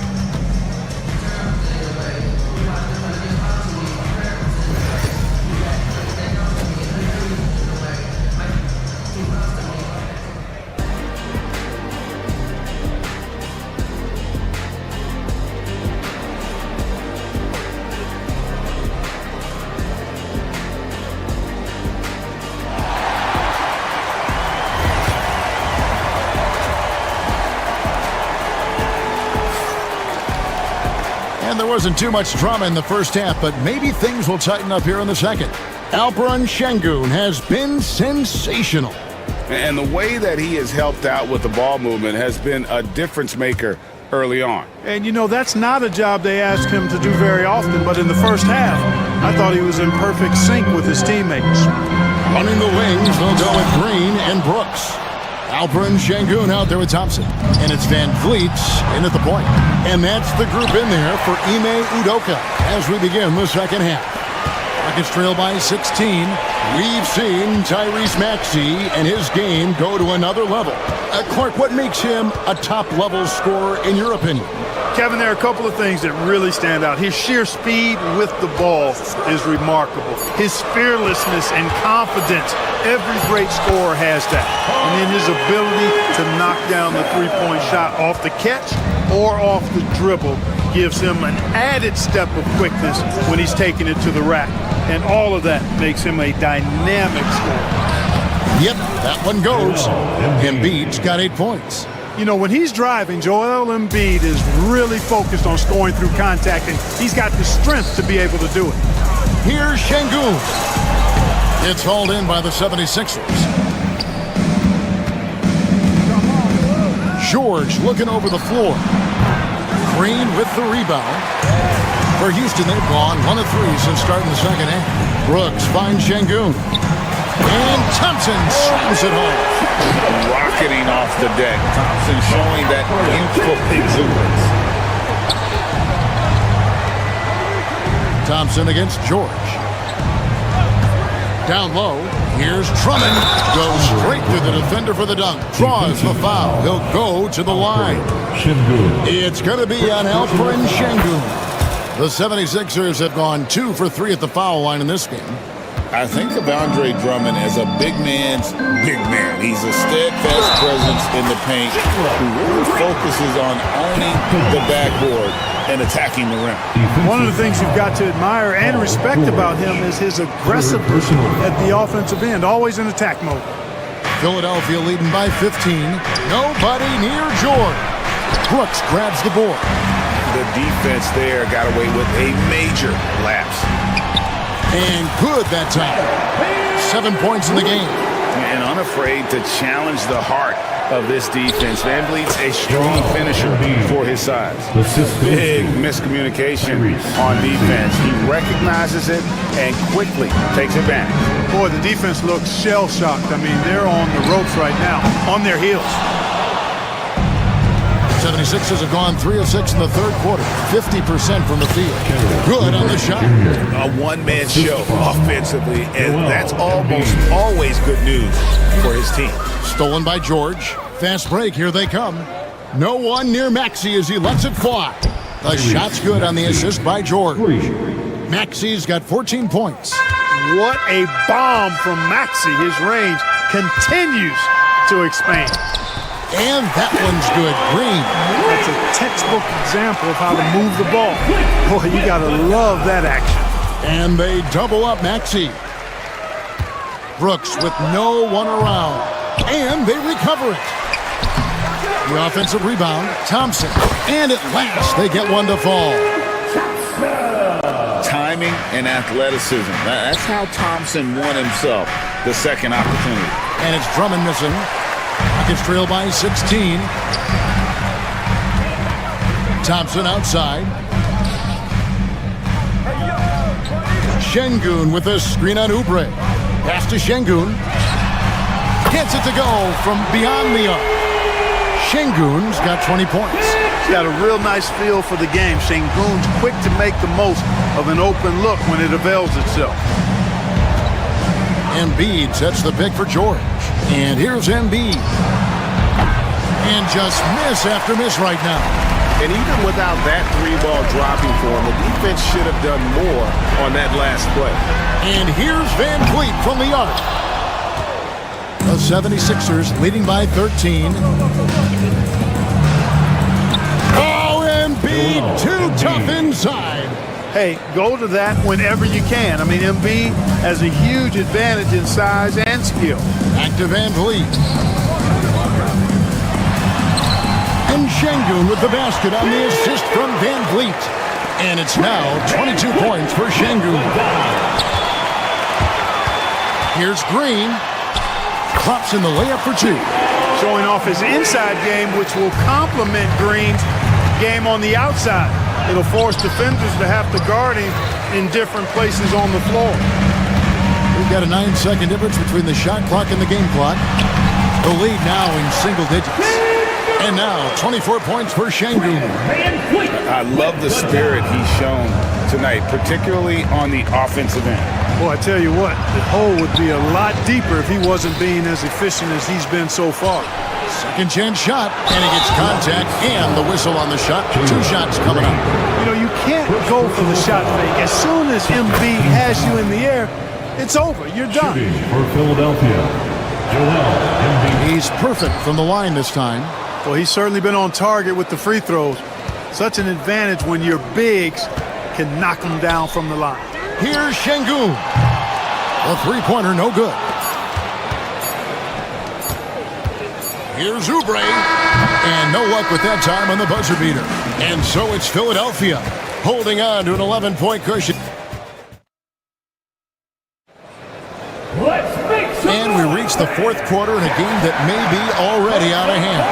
And there wasn't too much drama in the first half, but maybe things will tighten up here in the second. Alperen Şengün has been sensational. And the way that he has helped out with the ball movement has been a difference maker early on. And, you know, that's not a job they ask him to do very often, but in the first half, I thought he was in perfect sync with his teammates. Running the wings, they'll go with Green and Brooks. Alperen Şengün out there with Thompson. And it's Van Vliet in at the point. And that's the group in there for Ime Udoka as we begin the second half. Rockets trail by 16. We've seen Tyrese Maxey and his game go to another level. Clark, what makes him a top-level scorer in your opinion? Kevin, there are a couple of things that really stand out. His sheer speed with the ball is remarkable. His fearlessness and confidence, every great scorer has that. And then his ability to knock down the three-point shot off the catch or off the dribble gives him an added step of quickness when he's taking it to the rack. And all of that makes him a dynamic scorer. Yep, that one goes. Embiid's got 8 points. You know, when he's driving, Joel Embiid is really focused on scoring through contact, and he's got the strength to be able to do it. Here's Şengün. It's hauled in by the 76ers. George looking over the floor. Green with the rebound. For Houston, they've gone 1 of 3 since starting the second half. Brooks finds Şengün. And Thompson slams it home. Rocketing off the deck. Thompson showing that youthful exuberance. Thompson against George. Down low, here's Drummond. Goes straight through the defender for the dunk. Draws the foul. He'll go to the line. It's going to be on Alperen Şengün. The 76ers have gone 2 for 3 at the foul line in this game. I think of Andre Drummond as a big man's big man. He's a steadfast presence in the paint who really focuses on owning the backboard and attacking the rim. One of the things you've got to admire and respect about him is his aggressiveness at the offensive end, always in attack mode. Philadelphia leading by 15. Nobody near George. Brooks grabs the board. The defense there got away with a major lapse. And good that time. 7 points in the game. And unafraid to challenge the heart of this defense. VanVleet's a strong finisher for his size. Big miscommunication on defense. He recognizes it and quickly takes advantage. Boy, the defense looks shell-shocked. I mean, they're on the ropes right now, on their heels. 76ers have gone 3 of 6 in the third quarter, 50% from the field. Good on the shot. A one-man show offensively, and that's almost always good news for his team. Stolen by George. Fast break, here they come. No one near Maxey as he lets it fly. The shot's good on the assist by George. Maxey's got 14 points. What a bomb from Maxey. His range continues to expand. And that one's good. Green. That's a textbook example of how to move the ball. Boy, you got to love that action. And they double up Maxey. Brooks with no one around. And they recover it. The offensive rebound, Thompson. And at last, they get one to fall. Timing and athleticism. That's how Thompson won himself the second opportunity. And it's Drummond missing. Rockets trail by 16. Thompson outside. Şengün with a screen on Oubre. Pass to Şengün. Gets it to go from beyond the arc. Şengün's got 20 points. He's got a real nice feel for the game. Şengün's quick to make the most of an open look when it avails itself. Embiid sets the pick for George. And here's Embiid. And just miss after miss right now. And even without that 3-ball dropping for him, the defense should have done more on that last play. And here's VanVleet from the arc. The 76ers leading by 13. Oh, Embiid too tough inside. Hey, go to that whenever you can. I mean, Embiid has a huge advantage in size and skill. Back to VanVleet. And Şengün with the basket on the assist from VanVleet. And it's now 22 points for Şengün. Here's Green. Drops in the layup for 2. Showing off his inside game, which will complement Green's game on the outside. It'll force defenders to have to guard him in different places on the floor. We've got a 9-second difference between the shot clock and the game clock. The lead now in single digits. And now 24 points for Şengün. I love the spirit he's shown tonight, particularly on the offensive end. Well, I tell you what, the hole would be a lot deeper if he wasn't being as efficient as he's been so far. Second chance shot, and he gets contact and the whistle on the shot. 2 shots coming up. You know, you can't go for the shot fake. As soon as Embiid has you in the air, it's over. You're done. For Philadelphia, Joel Embiid. He's perfect from the line this time. Well, he's certainly been on target with the free throws. Such an advantage when your bigs can knock them down from the line. Here's Şengün. A three-pointer, no good. Here's Oubre. And no luck with that time on the buzzer beater. And so it's Philadelphia holding on to an 11-point cushion. And we reach the fourth quarter in a game that may be already out of hand.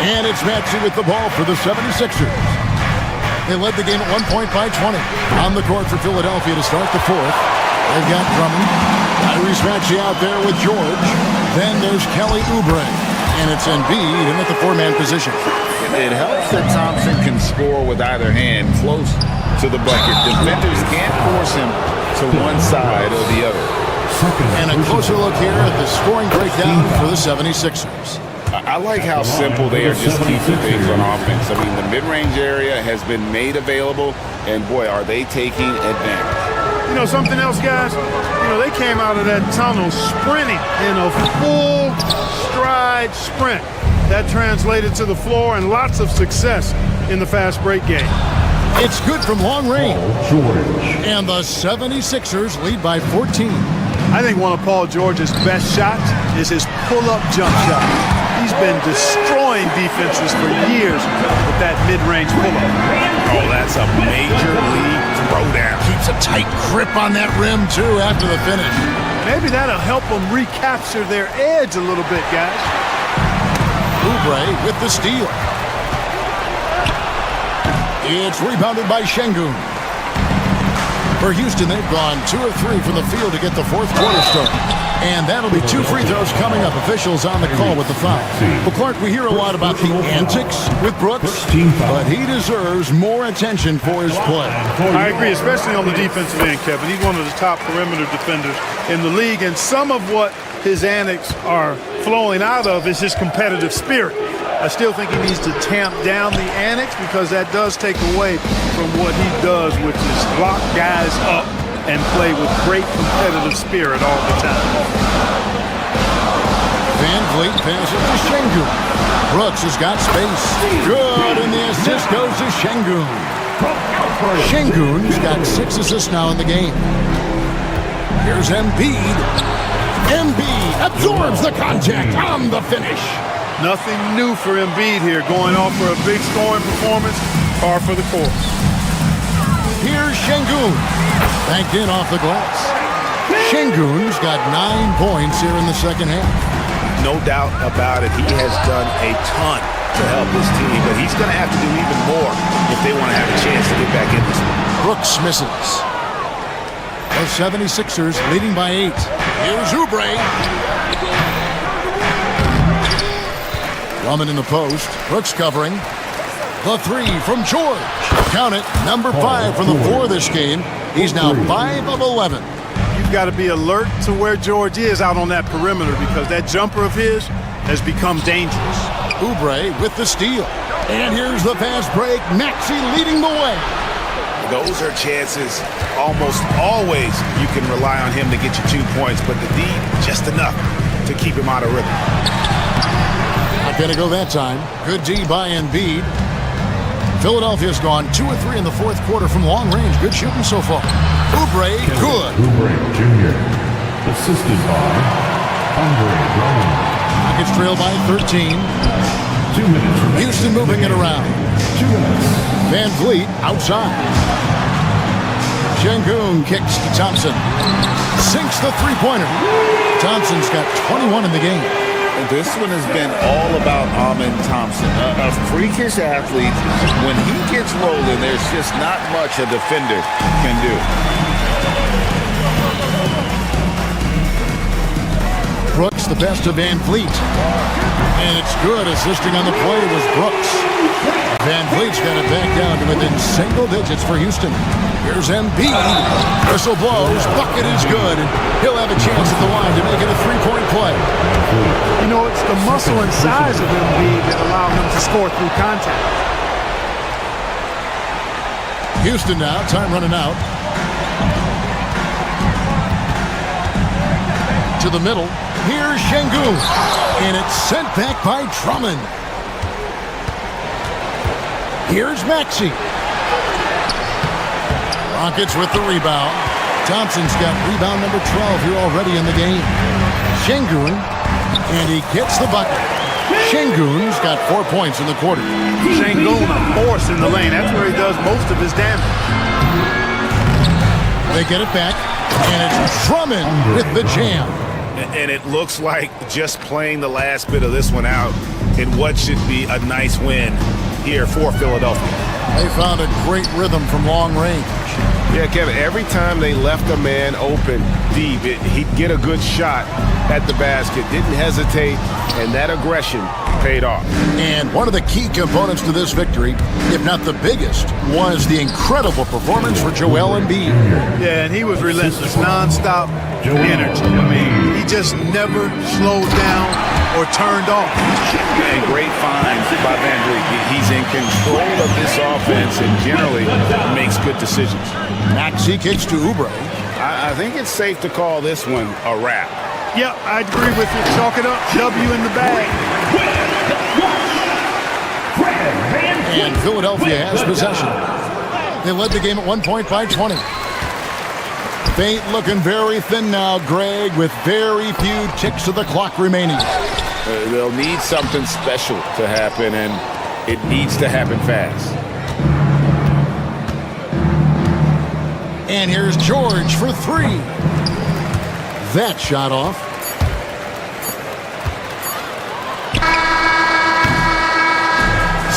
And it's Maxey with the ball for the 76ers. They led the game at 1 point by 20. On the court for Philadelphia to start the fourth. They've got Drummond. Tyrese Maxey out there with George. Then there's Kelly Oubre. And it's Embiid in at the 4-man position. It helps that Thompson can score with either hand close to the bucket. Defenders can't force him to one side or the other. And a closer look here at the scoring breakdown for the 76ers. I like how simple they are just keeping things on offense. I mean, the mid-range area has been made available, and boy, are they taking advantage. You know, something else, guys? You know, they came out of that tunnel sprinting in a full stride sprint. That translated to the floor and lots of success in the fast break game. It's good from long range. And the 76ers lead by 14. I think one of Paul George's best shots is his pull-up jump shot. He's been destroying defenses for years with that mid-range pull-up. Oh, that's a major league throwdown. Keeps a tight grip on that rim, too, after the finish. Maybe that'll help them recapture their edge a little bit, guys. Oubre with the steal. It's rebounded by Şengün. For Houston, they've gone 2 of 3 from the field to get the fourth quarter started. And that'll be 2 free throws coming up. Officials on the call with the foul. Well, Clark, we hear a lot about the antics with Brooks, but he deserves more attention for his play. I agree, especially on the defensive end, Kevin. He's one of the top perimeter defenders in the league, and some of what his antics are flowing out of is his competitive spirit. I still think he needs to tamp down the antics because that does take away from what he does, which is lock guys up and play with great competitive spirit all the time. Van Vliet passes to Şengün. Brooks has got space. Good, and the assist goes to Şengün. Şengün's got 6 assists now in the game. Here's Embiid. Embiid absorbs the contact on the finish. Nothing new for Embiid here, going off for a big scoring performance, par for the course. Here's Şengün. Banked in off the glass. Şengün's got 9 points here in the second half. No doubt about it. He has done a ton to help his team, but he's going to have to do even more if they want to have a chance to get back in this one. Brooks misses. The 76ers leading by 8. Here's Oubre. Drummond in the post. Brooks covering. The 3 from George. Count it. Number 5 from the 4 this game. He's now 5 of 11. You've got to be alert to where George is out on that perimeter because that jumper of his has become dangerous. Oubre with the steal. And here's the fast break. Maxey leading the way. Those are chances almost always you can rely on him to get you 2 points, but the D just enough to keep him out of rhythm. Not going to go that time. Good D by Embiid. Philadelphia's gone 2 of 3 in the fourth quarter from long range. Good shooting so far. Oubre, good. Oubre Jr. Assisted by Andre Drummond. Rockets trail by 13. 2 minutes. Houston moving it around. 2 minutes. Van Vliet outside. Şengün kicks to Thompson. Sinks the three-pointer. Thompson's got 21 in the game. This one has been all about Amen Thompson, a freakish athlete. When he gets rolling, there's just not much a defender can do. Brooks, the best of Van Vliet. And it's good. Assisting on the play was Brooks. Van Vliet's got it back down to within single digits for Houston. Here's Embiid. Whistle blows. Bucket is good. And he'll have a chance at the line to make it a three-point play. You know, it's the muscle and size of Embiid that allow him to score through contact. Houston now. Time running out. To the middle. Here's Şengün. And it's sent back by Drummond. Here's Maxey. Rockets with the rebound. Thompson's got rebound number 12 here already in the game. Şengün, and he gets the bucket. Şengün's got 4 points in the quarter. Şengün, a force in the lane. That's where he does most of his damage. They get it back, and it's Drummond with the jam. And it looks like just playing the last bit of this one out in what should be a nice win here for Philadelphia. They found a great rhythm from long range. Yeah, Kevin, every time they left a man open deep, he'd get a good shot at the basket, didn't hesitate, and that aggression paid off. And one of the key components to this victory, if not the biggest, was the incredible performance for Joel Embiid. Yeah, and he was relentless, nonstop energy. I mean, he just never slowed down or turned off. And great finds by Van Vliet. He's in control of this offense and generally makes good decisions. Maxey kicks to Oubre. I think it's safe to call this one a wrap. Yep, I agree with you. Chalk it up. W in the bag. And Philadelphia has possession. They led the game at 1 point by 20. Fate looking very thin now, Greg, with very few ticks of the clock remaining. They'll need something special to happen, and it needs to happen fast. And here's George for three. That shot off.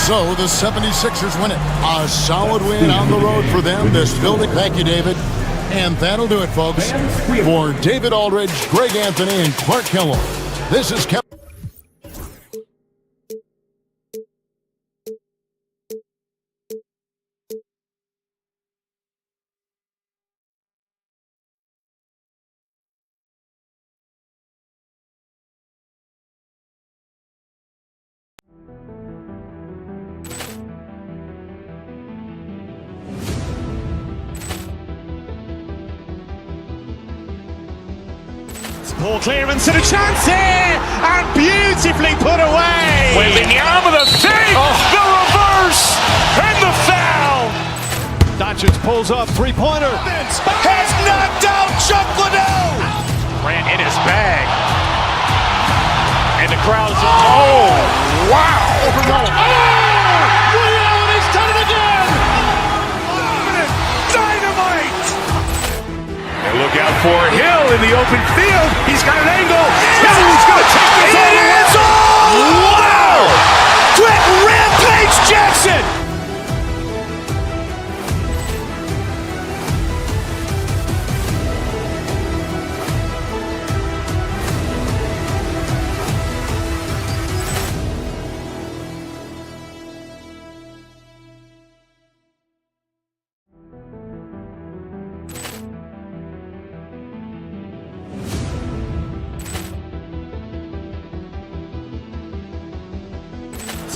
So the 76ers win it. A solid win on the road for them this building. Thank you, David. And that'll do it, folks. For David Aldridge, Greg Anthony, and Clark Kellogg, this is Kevin. Ball clearance and a chance here, and beautifully put away. Wembanyama the save, the reverse, and the foul. Doncic pulls up, three-pointer. Has knocked out Chuck Liddell. Grant in his bag. And the crowd's Oh, wow. He's done it again. Dynamite. And look out for Hill in the open field. He's got an angle. He's going to take this all the way. Wow. Quick Rampage Jackson.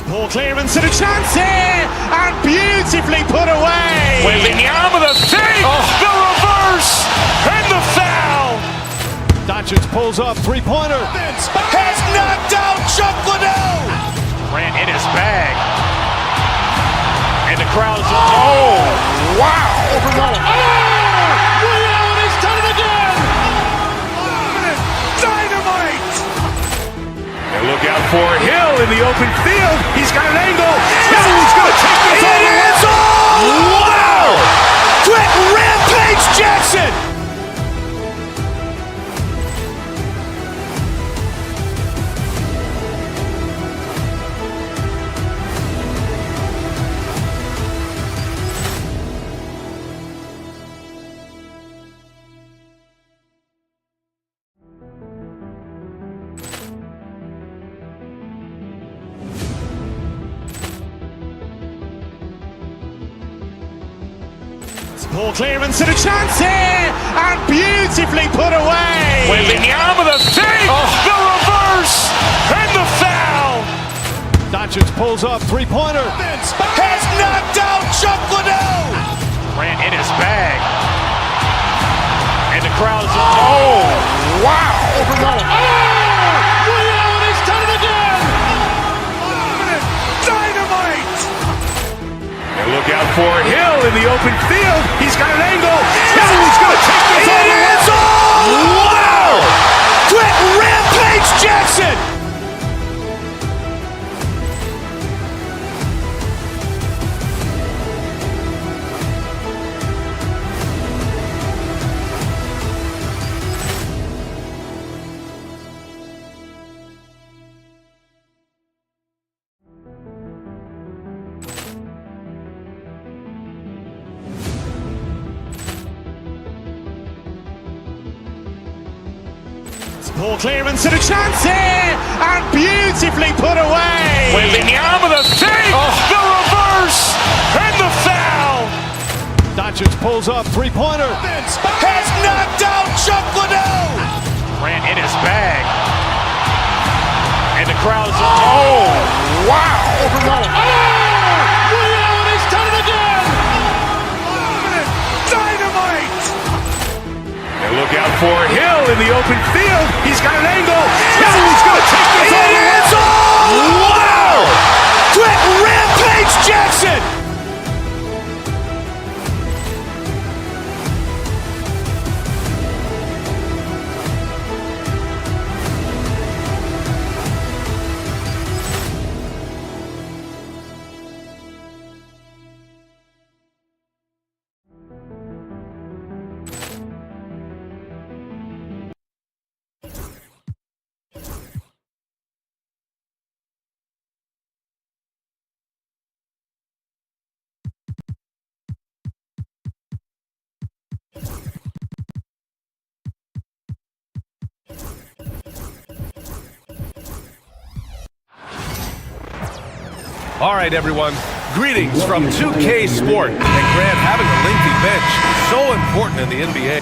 Ball clearance and a chance here, and beautifully put away. Wembanyama the save, the reverse, and the foul. Doncic pulls up, three-pointer. Has knocked out Chuck Liddell. Grant in his bag. And the crowd's wow. He's done it again. Dynamite. And look out for Hill in the open field. He's got an angle. He's going to take this all the way. Wow. Quick Rampage Jackson. Ball clearance and a chance here, and beautifully put away. Wembanyama the fake, the reverse, and the foul. Doncic pulls up, three-pointer. Has knocked out Chuck Liddell. Ran in his bag. And the crowd is... Oh, wow. And he's done it again. Dynamite. And look out for Hill in the open field. He's got an angle. He's going to take this all the way. Wow. Quick Rampage Jackson. Ball clearance and a chance here, and beautifully put away. Wembanyama the fake, the reverse, and the foul. Doncic pulls up, three-pointer. Has knocked out Chuck Liddell. Ran in his bag. And the crowd is... Oh, wow. And he's done it again. Dynamite. And look out for Hill in the open field. He's got an angle. He's going to take this all the way. Wow. Quick Rampage Jackson. All right, everyone. Greetings from 2K Sport. And Grant, having a lengthy bench is so important in the NBA.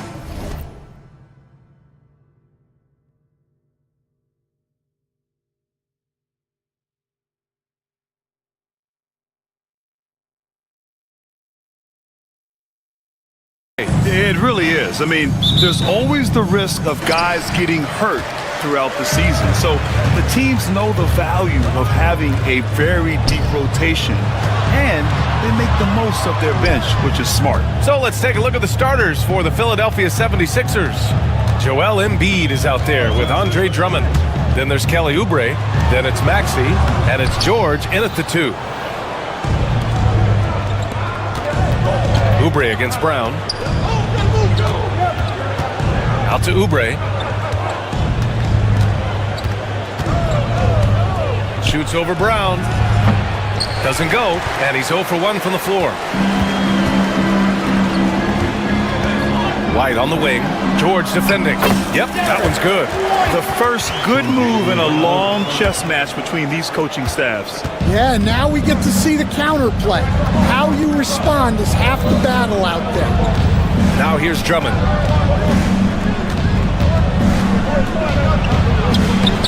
It really is. I mean, there's always the risk of guys getting hurt throughout the season. So the teams know the value of having a very deep rotation, and they make the most of their bench, which is smart. So let's take a look at the starters for the Philadelphia 76ers. Joel Embiid is out there with Andre Drummond. Then there's Kelly Oubre. Then it's Maxey. And it's George in at the 2. Oubre against Brown. Out to Oubre. Shoots over Brown. Doesn't go. And he's 0 for 1 from the floor. White on the wing. George defending. Yep, that one's good. The first good move in a long chess match between these coaching staffs. Yeah, now we get to see the counterplay. How you respond is half the battle out there. Now here's Drummond.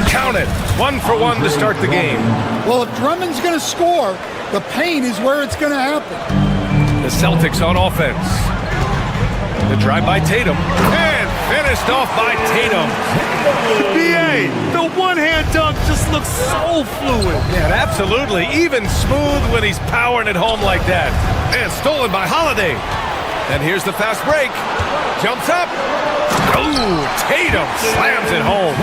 Count it. 1 for 1 to start the game. Well, if Drummond's going to score, the paint is where it's going to happen. The Celtics on offense. The drive by Tatum. And finished off by Tatum. BA, the one-hand dunk just looks so fluid. Yeah, absolutely. Even smooth when he's powering it home like that. And stolen by Holiday. And here's the fast break. Jumps up. Ooh, Tatum slams it home.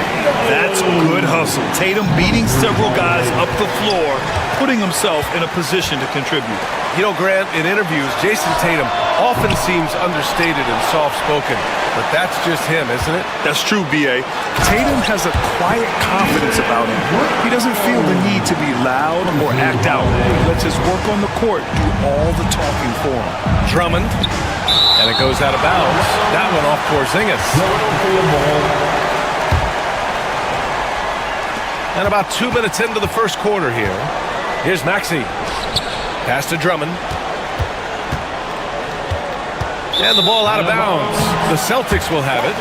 That's good hustle. Tatum beating several guys up the floor, putting himself in a position to contribute. You know, Grant, in interviews, Jason Tatum often seems understated and soft-spoken, but that's just him, isn't it? That's true, B.A. Tatum has a quiet confidence about him. He doesn't feel the need to be loud or act out. He lets his work on the court do all the talking for him. Drummond, and it goes out of bounds. That one off Porzingis. And about 2 minutes into the first quarter here. Here's Maxey. Pass to Drummond. And the ball out of bounds. The Celtics will have it.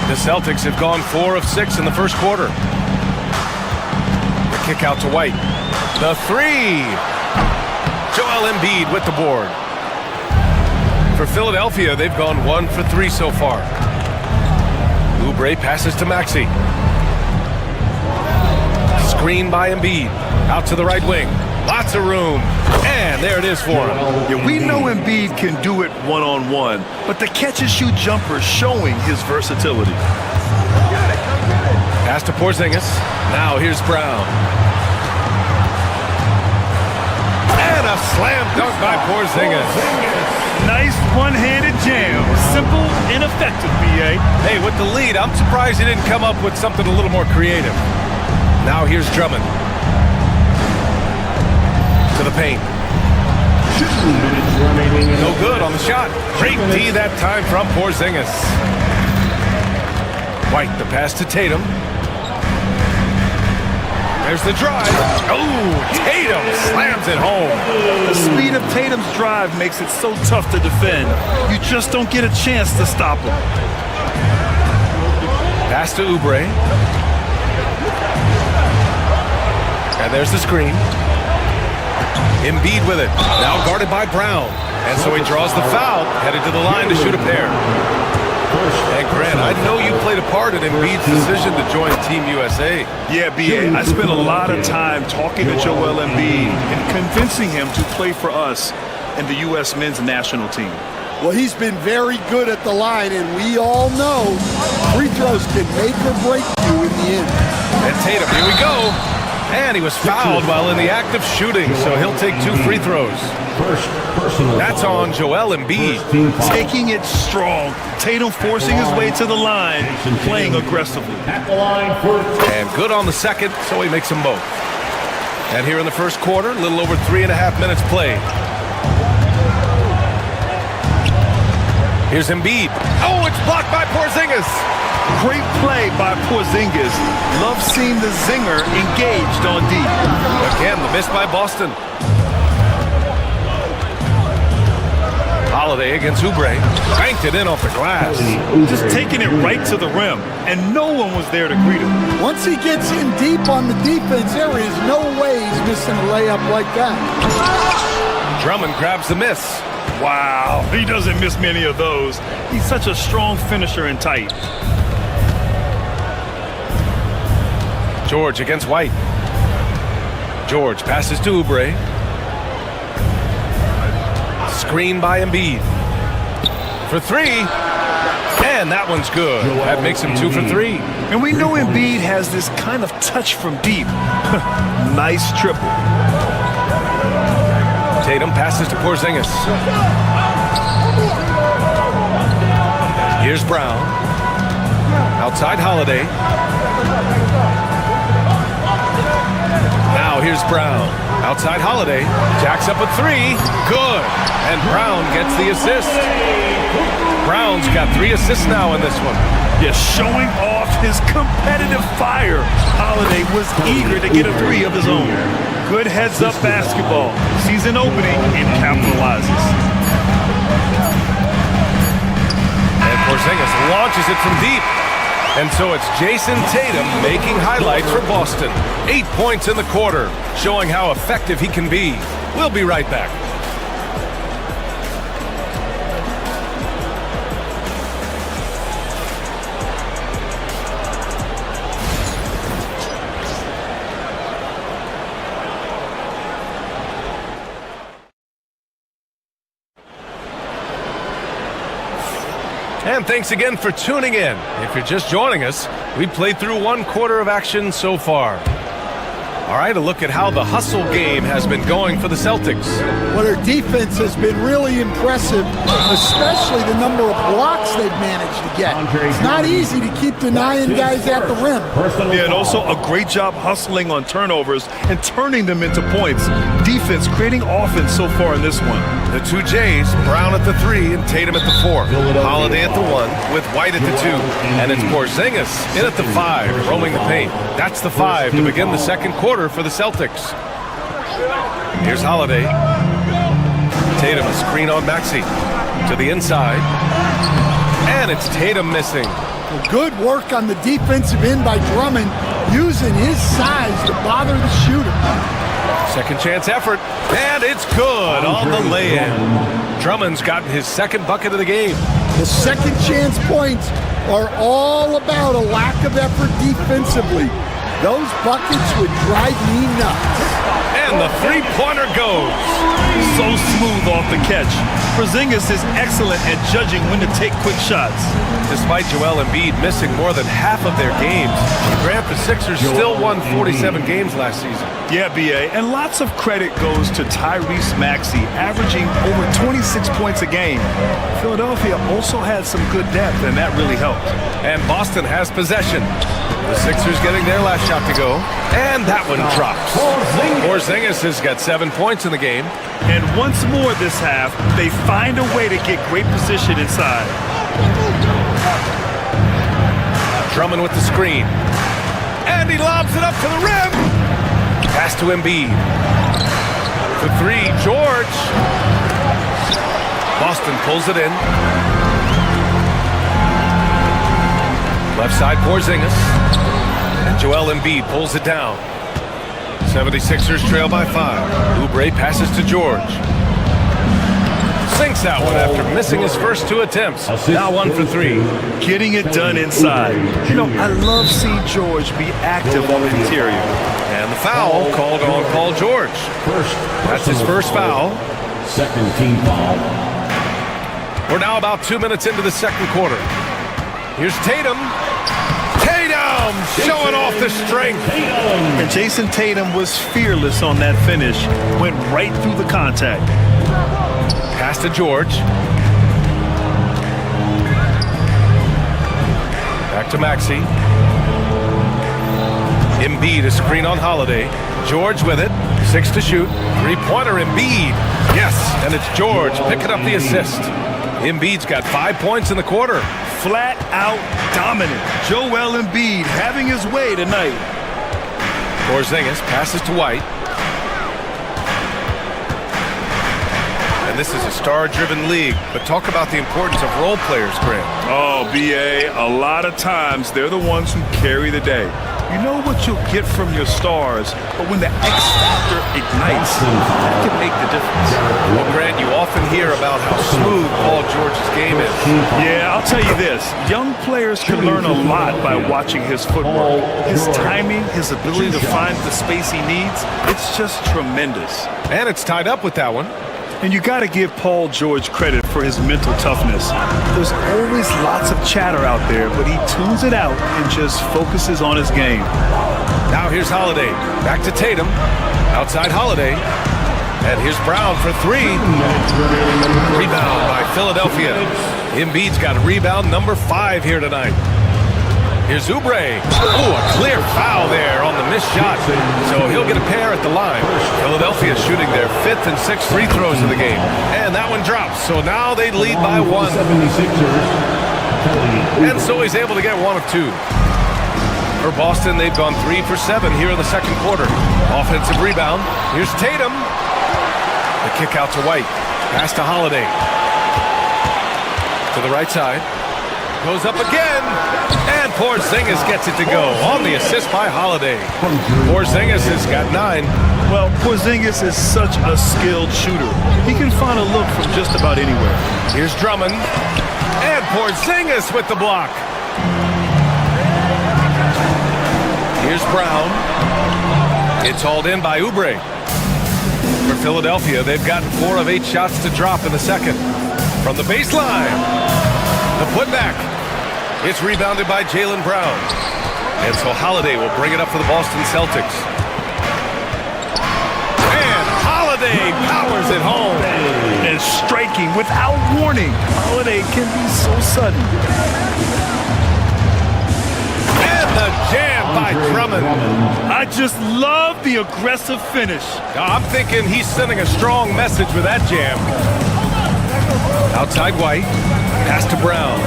The Celtics have gone 4 of 6 in the first quarter. The kick out to White. The three. Joel Embiid with the board. For Philadelphia, they've gone 1 for 3 so far. Oubre passes to Maxey. Screen by Embiid. Out to the right wing. Lots of room. And there it is for him. Yeah, we know Embiid can do it one-on-one, but the catch-and-shoot jumper showing his versatility. Pass to Porzingis. Now here's Brown. And a slam dunk by Porzingis. Nice one-handed jam. Simple and effective, B.A. Hey, with the lead, I'm surprised he didn't come up with something a little more creative. Now here's Drummond. To the paint. No good on the shot. Great D that time from Porzingis. White, the pass to Tatum. There's the drive. Oh, Tatum slams it home. The speed of Tatum's drive makes it so tough to defend. You just don't get a chance to stop him. Pass to Oubre. And there's the screen. Embiid with it. Now guarded by Brown. And so he draws the foul, headed to the line to shoot a pair. And Grant, I know you played a part in Embiid's decision to join Team USA. Yeah, B.A., I spent a lot of time talking to Joel Embiid and convincing him to play for us and the U.S. men's national team. Well, he's been very good at the line, and we all know free throws can make or break you in the end. And Tatum, here we go. And he was fouled while in the act of shooting, so he'll take 2 free throws. That's on Joel Embiid. Taking it strong. Tatum forcing his way to the line, playing aggressively. And good on the second, so he makes them both. And here in the first quarter, a little over 3.5 minutes played. Here's Embiid. Oh, it's blocked by Porzingis. Great play by Porzingis. Love seeing the zinger engaged on D. Again, the miss by Boston. Holiday against Oubre. Banked it in off the glass. Just taking it right to the rim, and no one was there to greet him. Once he gets in deep on the defense, there is no way he's missing a layup like that. Drummond grabs the miss. Wow, he doesn't miss many of those. He's such a strong finisher and tight. George against White. George passes to Oubre. Screen by Embiid. For 3. And that one's good. That makes him 2 for 3. And we know Embiid has this kind of touch from deep. Nice triple. Tatum passes to Porzingis. Here's Brown. Outside Holiday. Now here's Brown. Outside Holiday. Jacks up a 3. Good. And Brown gets the assist. Brown's got 3 assists now in this one. Yes, showing off his competitive fire. Holiday was eager to get a 3 of his own. Good heads-up basketball. Sees an opening and capitalizes. And Porzingis launches it from deep. And so it's Jason Tatum making highlights for Boston. 8 points in the quarter, showing how effective he can be. We'll be right back. And thanks again for tuning in. If you're just joining us, we played through 1 quarter of action so far. All right, a look at how the hustle game has been going for the Celtics. Well, their defense has been really impressive, especially the number of blocks they've managed to get. It's not easy to keep denying guys at the rim. Yeah, and also a great job hustling on turnovers and turning them into points. Defense creating offense so far in this one. The 2 J's, Brown at the 3 and Tatum at the 4. Holiday at the 1 with White at the 2. And it's Porzingis in at the 5, roaming the paint. That's the 5 to begin the second quarter for the Celtics. Here's Holiday. Tatum, a screen on Maxey. To the inside. And it's Tatum missing. Well, good work on the defensive end by Drummond, using his size to bother the shooter. Second chance effort. And it's good on the lay-in. Drummond's gotten his second bucket of the game. The second chance points are all about a lack of effort defensively. Those buckets would drive me nuts. And the three-pointer goes. So smooth off the catch. Porzingis is excellent at judging when to take quick shots. Despite Joel Embiid missing more than half of their games, Grant, the Sixers still won 47 games last season. Yeah, B.A., and lots of credit goes to Tyrese Maxey, averaging over 26 points a game. Philadelphia also had some good depth, and that really helped. And Boston has possession. The Sixers getting their last shot to go, and that one drops. Porzingis has got 7 points in the game. And once more this half, they find a way to get great position inside. Drummond with the screen. And he lobs it up to the rim. Pass to Embiid. For three, George. Boston pulls it in. Left side, Porzingis. And Joel Embiid pulls it down. 76ers trail by 5. Oubre passes to George. Sinks that one after missing his first 2 attempts. Now 1 for 3. Getting it done inside. You know, I love seeing George be active on the interior. And the foul called on Paul George. That's his first foul. Second team foul. We're now about 2 minutes into the second quarter. Here's Tatum. Tatum showing off the strength. And Jason Tatum was fearless on that finish. Went right through the contact. Pass to George. Back to Maxey. Embiid, a screen on Holiday. George with it. 6 to shoot. Three-pointer Embiid. Yes, and it's George picking up the assist. Embiid's got 5 points in the quarter. Flat out dominant. Joel Embiid having his way tonight. Porzingis passes to White. And this is a star-driven league, but talk about the importance of role players, Grant. Oh, B.A., a lot of times they're the ones who carry the day. You know what you'll get from your stars, but when the X factor ignites, that can make the difference. Well, Grant, you often hear about how smooth Paul George's game is. Yeah, I'll tell you this. Young players can learn a lot by watching his footwork. His timing, his ability to find the space he needs, it's just tremendous. And it's tied up with that one. And you got to give Paul George credit for his mental toughness. There's always lots of chatter out there, but he tunes it out and just focuses on his game. Now here's Holiday. Back to Tatum. Outside Holiday. And here's Brown for 3. Rebound by Philadelphia. Embiid's got rebound number 5 here tonight. Here's Oubre. Ooh, a clear foul there on the missed shot. So he'll get a pair at the line. Philadelphia shooting their 5th and 6th free throws of the game. And that one drops. So now they lead by 1. And so he's able to get 1 of 2. For Boston, they've gone 3 for 7 here in the second quarter. Offensive rebound. Here's Tatum. The kick out to White. Pass to Holiday. To the right side. Goes up again. And Porzingis gets it to go on the assist by Holiday. Porzingis has got 9. Well, Porzingis is such a skilled shooter. He can find a look from just about anywhere. Here's Drummond. And Porzingis with the block. Here's Brown. It's hauled in by Oubre. For Philadelphia, they've gotten 4 of 8 shots to drop in the second. From the baseline. The putback. It's rebounded by Jaylen Brown. And so Holiday will bring it up for the Boston Celtics. And Holiday powers it home. And striking without warning. Holiday can be so sudden. And the jam by Drummond. I just love the aggressive finish. I'm thinking he's sending a strong message with that jam. Outside White. Pass to Brown.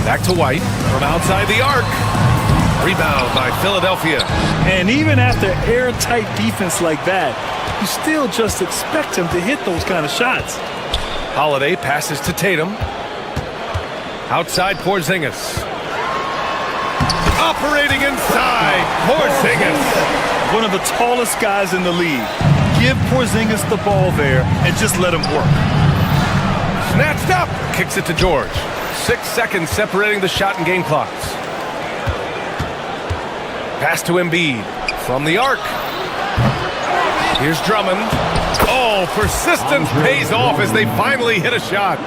Back to White from outside the arc. Rebound by Philadelphia. And even after airtight defense like that, you still just expect him to hit those kind of shots. Holiday passes to Tatum. Outside Porzingis. Operating inside. Porzingis. One of the tallest guys in the league. Give Porzingis the ball there and just let him work. Snatched up. Kicks it to George. 6 seconds separating the shot and game clocks. Pass to Embiid. From the arc. Here's Drummond. Oh, persistence pays off as they finally hit a shot.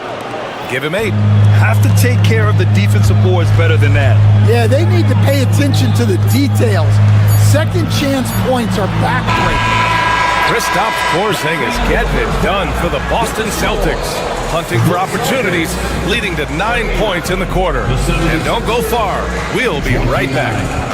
Give him 8. Have to take care of the defensive boards better than that. Yeah, they need to pay attention to the details. Second chance points are backbreaking. Kristaps Porzingis getting it done for the Boston Celtics. Hunting for opportunities, leading to 9 points in the quarter. And don't go far. We'll be right back.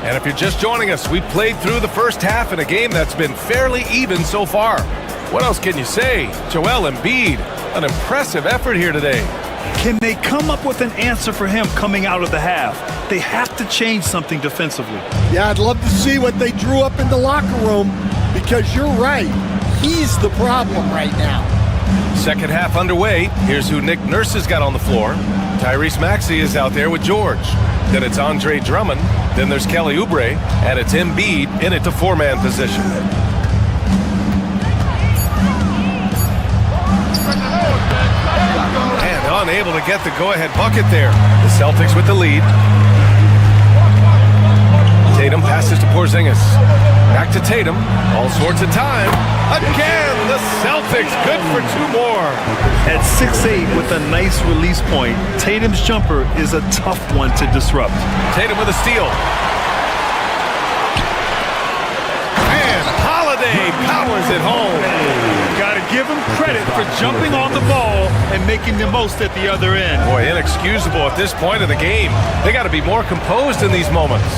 And if you're just joining us, we played through the first half in a game that's been fairly even so far. What else can you say? Joel Embiid, an impressive effort here today. Can they come up with an answer for him coming out of the half? They have to change something defensively. Yeah, I'd love to see what they drew up in the locker room because you're right. He's the problem right now. Second half underway. Here's who Nick Nurse has got on the floor. Tyrese Maxey is out there with George. Then it's Andre Drummond. Then there's Kelly Oubre. And it's Embiid in at the 4-man position. And unable to get the go-ahead bucket there. The Celtics with the lead. Tatum passes to Porzingis. Back to Tatum. All sorts of time. Again, the Celtics good for 2 more. At 6'8" with a nice release point, Tatum's jumper is a tough one to disrupt. Tatum with a steal. And Holiday powers it home. Gotta give him credit for jumping on the ball and making the most at the other end. Boy, inexcusable at this point of the game. They got to be more composed in these moments.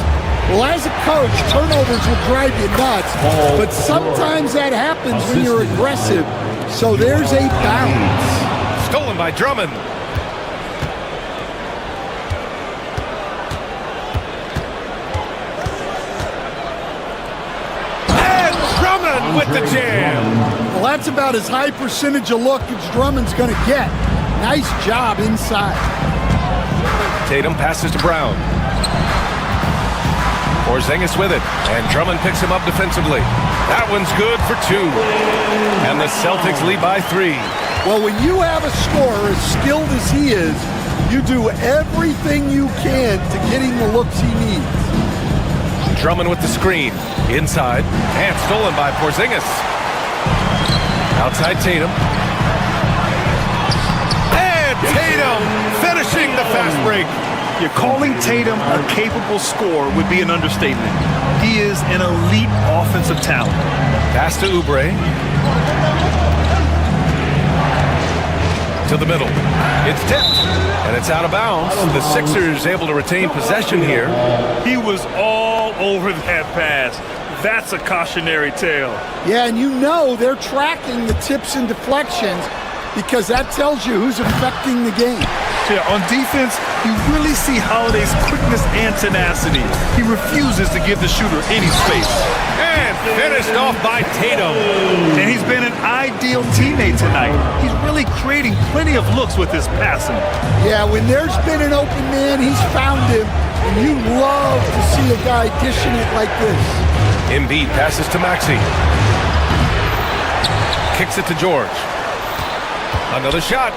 Well, as a coach, turnovers will drive you nuts, but sometimes that happens when you're aggressive. So there's a balance. Stolen by Drummond. And Drummond with the jam. Well, that's about as high percentage of look as Drummond's going to get. Nice job inside. Tatum passes to Brown. Porzingis with it, and Drummond picks him up defensively. That one's good for 2. And the Celtics lead by 3. Well, when you have a scorer as skilled as he is, you do everything you can to get him the looks he needs. Drummond with the screen. Inside, and stolen by Porzingis. Outside Tatum. And Tatum finishing the fast break. You're calling Tatum a capable scorer would be an understatement. He is an elite offensive talent. Pass to Oubre. To the middle. It's tipped, and it's out of bounds. The Sixers able to retain possession here. He was all over that pass. That's a cautionary tale. Yeah, and you know they're tracking the tips and deflections because that tells you who's affecting the game. Yeah, on defense, you really see Holiday's quickness and tenacity. He refuses to give the shooter any space. And finished off by Tatum. And he's been an ideal teammate tonight. He's really creating plenty of looks with his passing. Yeah, when there's been an open man, he's found him. And you love to see a guy dishing it like this. Embiid passes to Maxey. Kicks it to George. Another shot.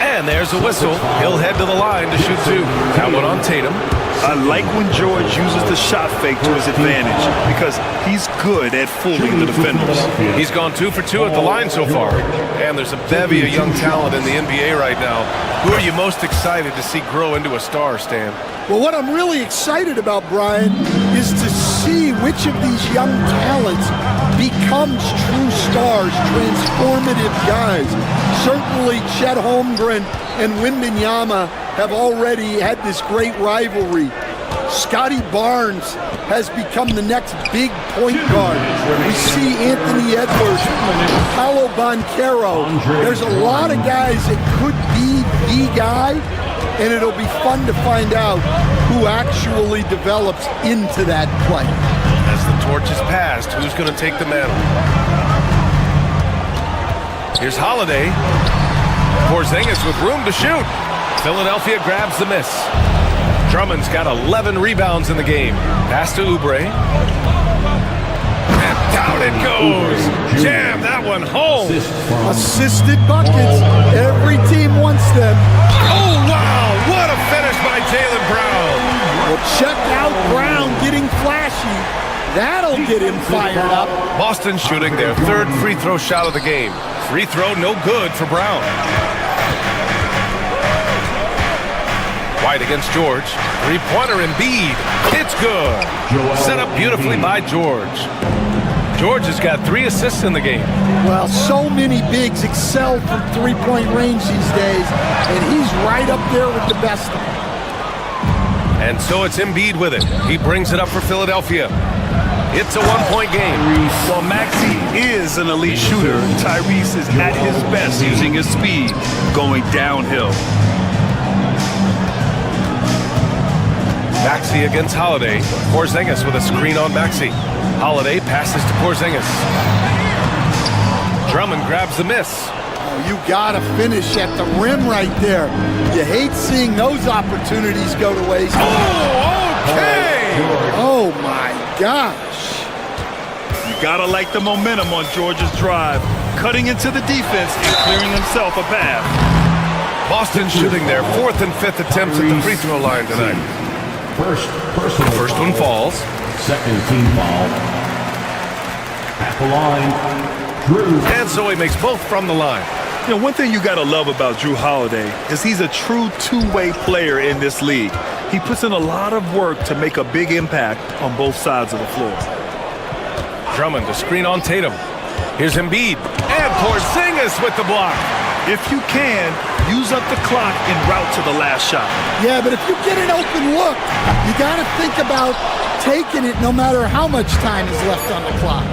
And there's a whistle. He'll head to the line to shoot 2. That one on Tatum. I like when George uses the shot fake to his advantage because he's good at fooling the defenders. He's gone 2 for 2 at the line so far. And there's a bevy of young talent in the NBA right now. Who are you most excited to see grow into a star, Stan? Well, what I'm really excited about, Brian, is to see which of these young talents becomes true stars, transformative guys. Certainly Chet Holmgren and Wembanyama have already had this great rivalry. Scotty Barnes has become the next big point guard. We see Anthony Edwards, Paolo Banchero. There's a lot of guys that could be the guy, and it'll be fun to find out who actually develops into that play. As the torch is passed, who's going to take the mantle? Here's Holiday. Porzingis with room to shoot. Philadelphia grabs the miss. Drummond's got 11 rebounds in the game. Pass to Oubre. And down it goes. Jam that one home. Assisted buckets. Every team wants them. Oh, wow. What a finish by Jaylen Brown. Well, check out Brown getting flashy. That'll get him fired up. Boston shooting their 3rd free throw shot of the game. Free throw no good for Brown. White against George. Three-pointer Embiid. It's good. Set up beautifully by George. George has got 3 assists in the game. Well, so many bigs excel from three-point range these days, and he's right up there with the best of them. And so it's Embiid with it. He brings it up for Philadelphia. It's a 1-point game. While Maxey is an elite shooter, Tyrese is at his best using his speed, going downhill. Maxey against Holiday. Porzingis with a screen on Maxey. Holiday passes to Porzingis. Drummond grabs the miss. Oh, you gotta finish at the rim right there. You hate seeing those opportunities go to waste. Oh, okay! Oh my gosh. You gotta like the momentum on George's drive, cutting into the defense and clearing himself a path. Boston shooting their 4th and 5th attempts at the free throw line tonight. First one falls. Second team foul. At the line, Drew. And so he makes both from the line. You know, one thing you gotta love about Drew Holiday is he's a true two-way player in this league. He puts in a lot of work to make a big impact on both sides of the floor. Drummond to screen on Tatum. Here's Embiid. And Porzingis with the block. If you can, use up the clock en route to the last shot. Yeah, but if you get an open look, you got to think about taking it no matter how much time is left on the clock.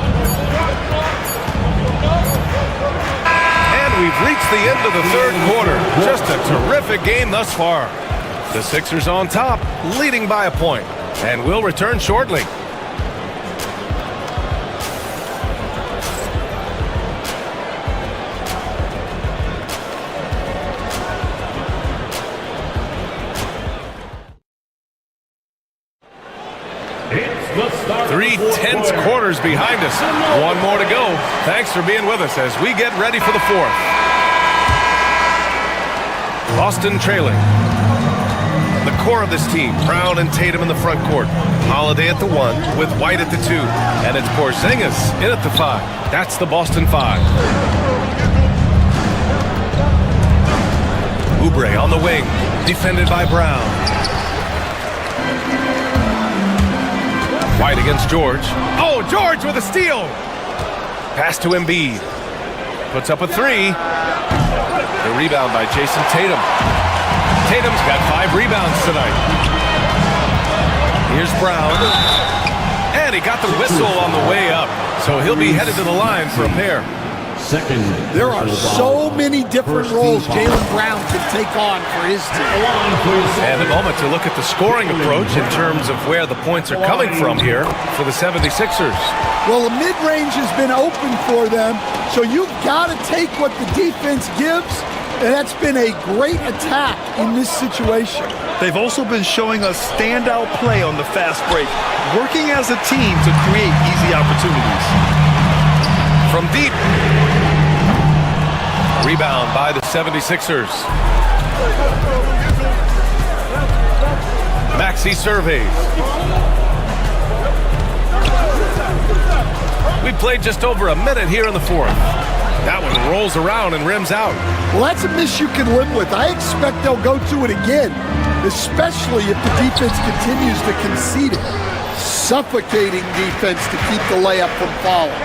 And we've reached the end of the 3rd quarter. Just a terrific game thus far. The Sixers on top, leading by a point. And we'll return shortly. Three tense quarters behind us. One more to go. Thanks for being with us as we get ready for the 4th. Boston trailing. The core of this team, Brown and Tatum in the front court. Holiday at the 1 with White at the 2. And it's Porzingis in at the 5. That's the Boston 5. Oubre on the wing, defended by Brown. White against George. Oh, George with a steal. Pass to Embiid. Puts up a 3. The rebound by Jason Tatum. Tatum's got 5 rebounds tonight. Here's Brown. And he got the whistle on the way up. So he'll be headed to the line for a pair. There are so many different roles Jaylen Brown can take on for his team. And a moment to look at the scoring approach in terms of where the points are coming from here for the 76ers. Well, the mid-range has been open for them, so you've got to take what the defense gives, and that's been a great attack in this situation. They've also been showing us standout play on the fast break, working as a team to create easy opportunities. From deep. Rebound by the 76ers. Maxey surveys. We played just over a minute here in the fourth. That one rolls around and rims out. Well, that's a miss you can live with. I expect they'll go to it again, especially if the defense continues to concede it. Suffocating defense to keep the layup from falling.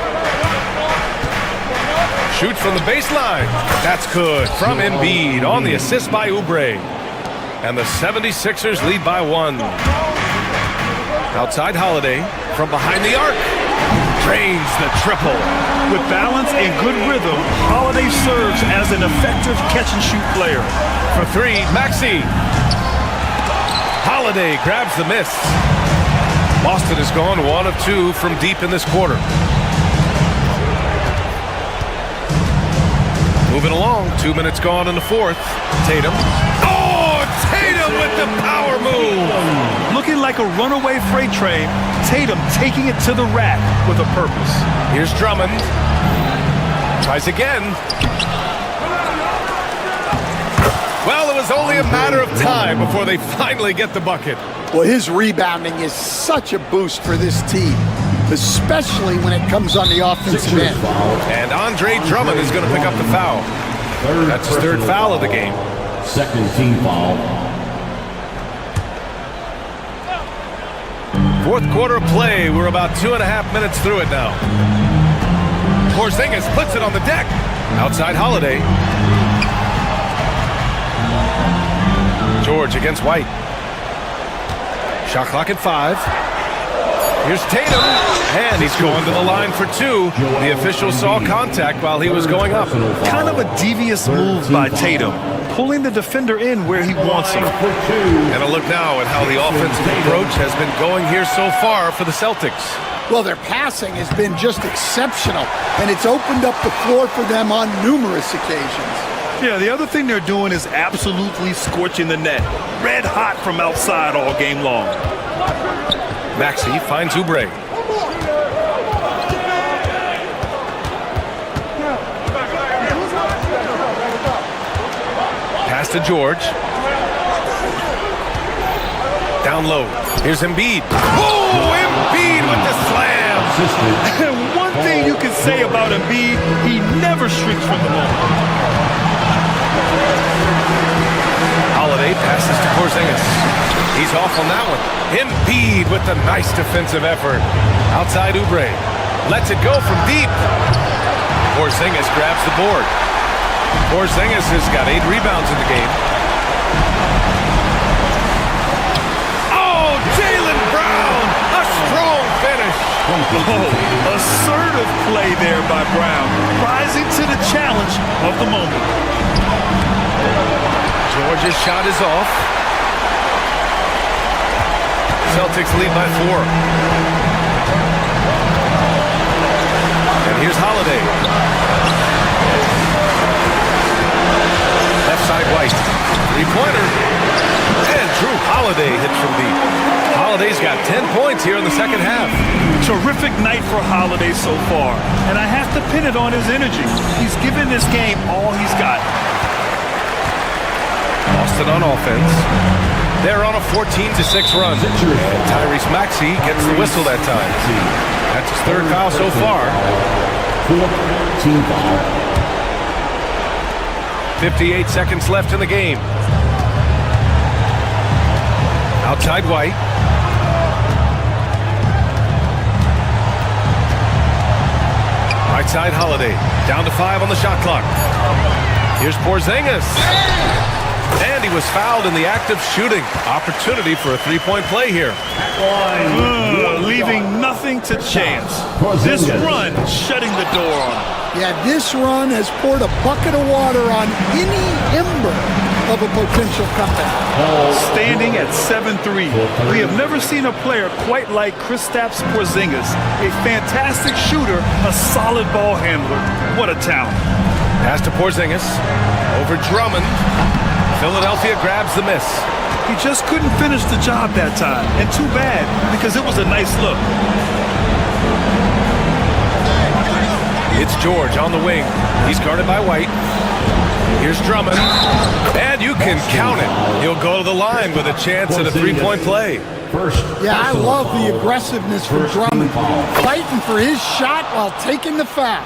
Shoots from the baseline. That's good from Embiid on the assist by Oubre. And the 76ers lead by 1. Outside Holiday from behind the arc. Drains the triple. With balance and good rhythm, Holiday serves as an effective catch-and-shoot player. For 3, Maxey. Holiday grabs the miss. Boston has gone 1 of 2 from deep in this quarter. Moving along, 2 minutes gone in the fourth. Tatum. Oh, Tatum with the power move. Looking like a runaway freight train, Tatum taking it to the rack with a purpose. Here's Drummond. Tries again. Well, it was only a matter of time before they finally get the bucket. Well, his rebounding is such a boost for this team, especially when it comes on the offensive end. And Andre Drummond is going to pick up the foul. That's his 3rd foul of the game. Second team foul. Fourth quarter of play. We're about 2.5 minutes through it now. Porzingis puts it on the deck. Outside Holiday. George against White. Shot clock at 5. Here's Tatum, and he's going to the line for 2. The official saw contact while he was going up. Kind of a devious move by Tatum, pulling the defender in where he wants him. And a look now at how the offensive approach has been going here so far for the Celtics. Well, their passing has been just exceptional, and it's opened up the floor for them on numerous occasions. Yeah, the other thing they're doing is absolutely scorching the net. Red hot from outside all game long. Maxey finds Oubre. Pass to George. Down low. Here's Embiid. Oh, Embiid with the slam. One thing you can say about Embiid, he never shrinks from the moment. Holiday passes to Porzingis. He's off on that one. Embiid with the nice defensive effort. Outside Oubre. Lets it go from deep. Porzingis grabs the board. Porzingis has got 8 rebounds in the game. Oh, Jaylen Brown! A strong finish. Oh, assertive play there by Brown. Rising to the challenge of the moment. George's shot is off. Celtics lead by 4. And here's Holiday. Left side White. 3-pointer. And Drew Holiday hits from deep. Holiday's got 10 points here in the second half. Terrific night for Holiday so far. And I have to pin it on his energy. He's given this game all he's got. Boston on offense. They're on a 14-6 run. And Tyrese Maxey gets the whistle that time. That's his 3rd foul so far. 4th team foul. 58 seconds left in the game. Outside White. Right side Holiday. Down to 5 on the shot clock. Here's Porzingis. And he was fouled in the act of shooting. Opportunity for a 3-point play here. Leaving nothing to chance. This run shutting the door on him. Yeah, this run has poured a bucket of water on any ember of a potential comeback. Standing at 7-3, we have never seen a player quite like Kristaps Porzingis. A fantastic shooter, a solid ball handler. What a talent. Pass to Porzingis. Over Drummond. Philadelphia grabs the miss. He just couldn't finish the job that time. And too bad, because it was a nice look. It's George on the wing. He's guarded by White. Here's Drummond, and you can count it. He'll go to the line with a chance at a three-point play. Yeah, I love the aggressiveness from Drummond, fighting for his shot while taking the foul.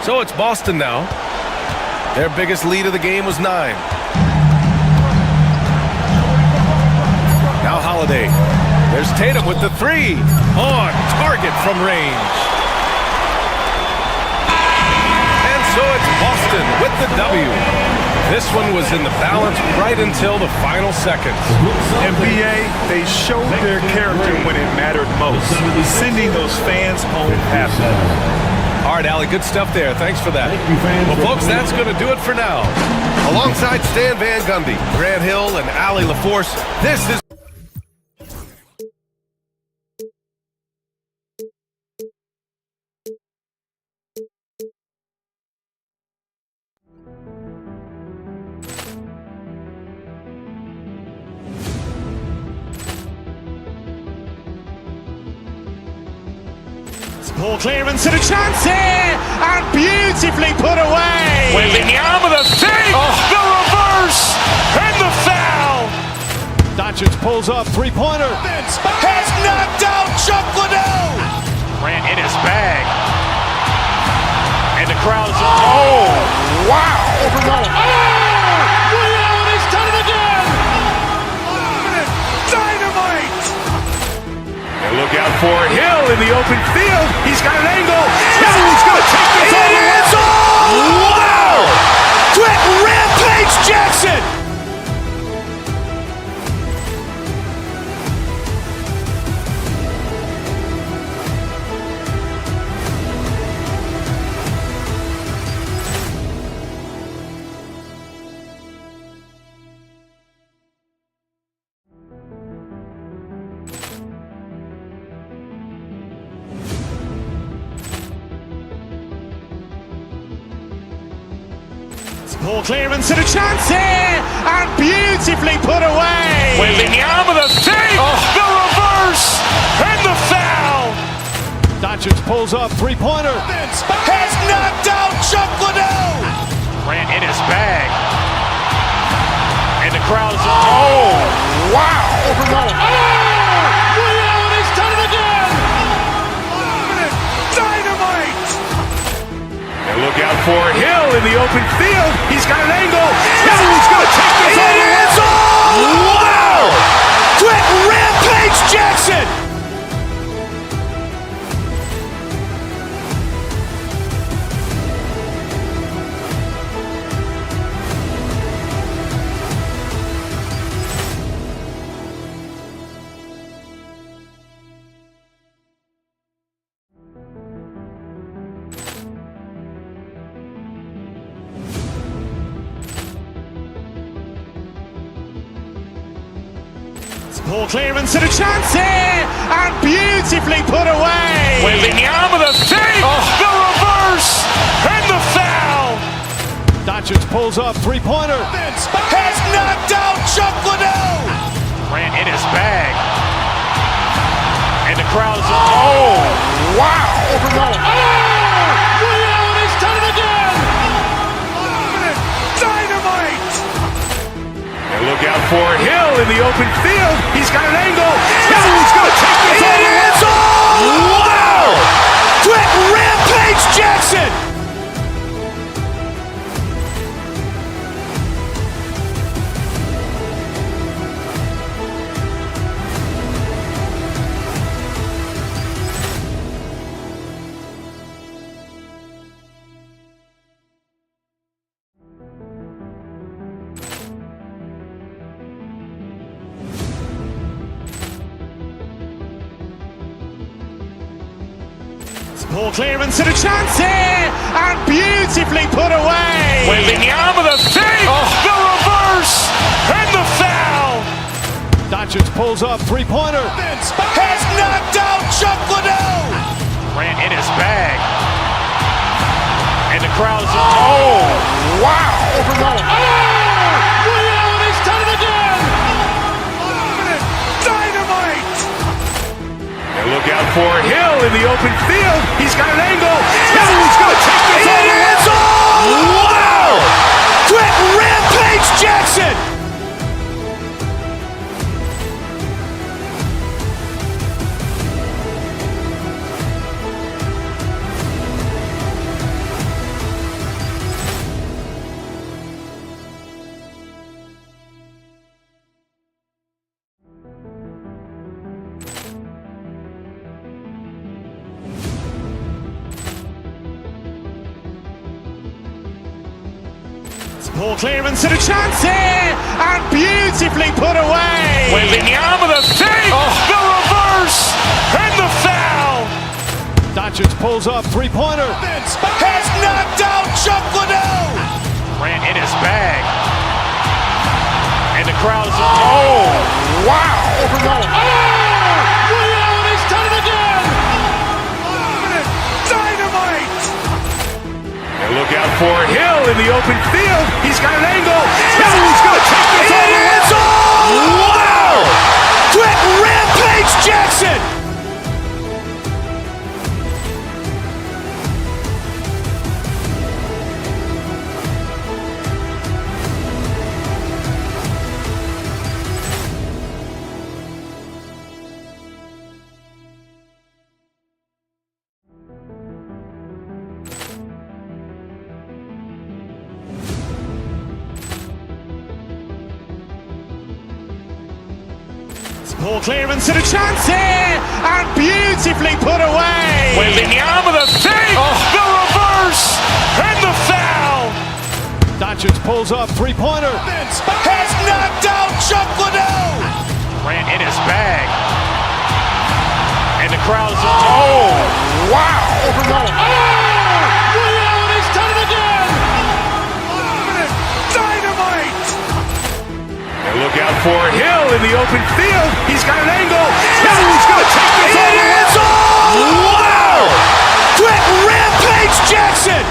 So it's Boston now. Their biggest lead of the game was 9. Now Holiday. There's Tatum with the 3. On target from range. And so it's Boston with the W. This one was in the balance right until the final seconds. NBA, they showed their character when it mattered most, sending those fans home happy. All right, Allie, good stuff there. Thanks for that. Well, folks, that's going to do it for now. Alongside Stan Van Gundy, Grant Hill, and Allie LaForce, this is... Poor clearance and a chance here, and beautifully put away. Wembanyama with a save, the reverse, and the foul. Doncic pulls up, three-pointer. Has knocked out Chuck Liddell. Grant in his bag. And the crowd's... Oh, wow. He's done it again. Dynamite. And look out for Hill in the open field. He's got an angle. He's going to take this all the way. Wow. Quick rampage Jackson. Poor clearance and a chance here, and beautifully put away. Wembanyama with a save, the reverse, and the foul. Doncic pulls up, three-pointer. Has knocked out Chuck Liddell. Grant in his bag. And the crowd's... Oh, wow. He's done it again. Dynamite. And look out for Hill in the open field. He's got an angle. He's going to take this all the way. Wow. Quick rampage Jackson. Poor clearance and a chance here, and beautifully put away. Wembanyama with a save, the reverse, and the foul. Doncic pulls up, three-pointer. Has knocked out Chuck Liddell. Grant in his bag. And the crowd's... Oh, wow. He's done it again. Dynamite. And look out for Hill in the open field. He's got an angle. He's going to take this all the way. Wow. Quick rampage Jackson. Poor clearance and a chance here, and beautifully put away. Wembanyama with a save, the reverse, and the foul. Doncic pulls up, three-pointer. Has knocked out Chuck Liddell. Grant in his bag. And the crowd's... Oh, wow. He's done it again. Dynamite. And look out for Hill in the open field. He's got an angle. He's going to take this all the way. Poor clearance and a chance here, and beautifully put away. Wembanyama the save, the reverse, and the foul. Doncic pulls up, three-pointer. Has knocked out Chuck Liddell. Grant in his bag. And the crowd is, oh, wow. He's done it again. Dynamite. And look out for Hill in the open field. He's got an angle. Hill's going to take this all the way. Wow. Quick rampage Jackson. Poor clearance and a chance here, and beautifully put away. Wembanyama the save, the reverse, and the foul. Doncic pulls up, three-pointer. Has knocked out Chuck Liddell. Grant in his bag. And the crowd is, oh, wow. He's done it again. Dynamite. And look out for Hill in the open field. He's got an angle. Hill's going to take this all the way. Wow. Quick rampage Jackson.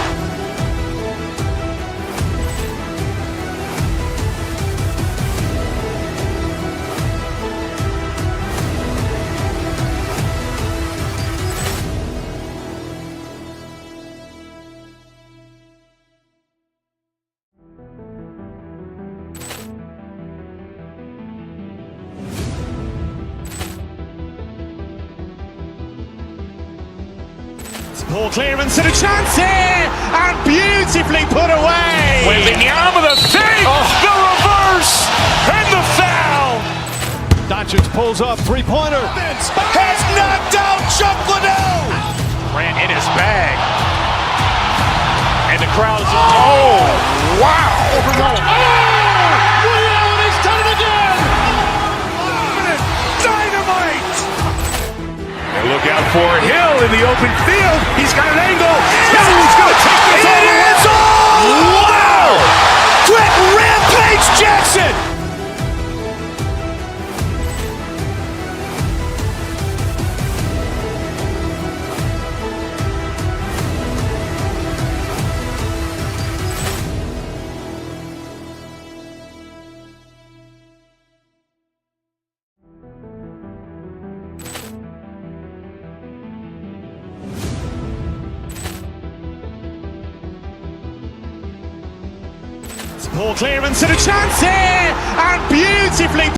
Poor clearance and a chance here, and beautifully put away. Wembanyama the save, the reverse, and the foul. Doncic pulls up, three-pointer. Has knocked out Chuck Liddell. Grant in his bag. And the crowd is, oh, wow. He's done it again. Dynamite. And look out for Hill in the open field. He's got an angle. Hill's going to take this all the way. Wow. Quick rampage Jackson. Poor clearance and a chance here, and beautifully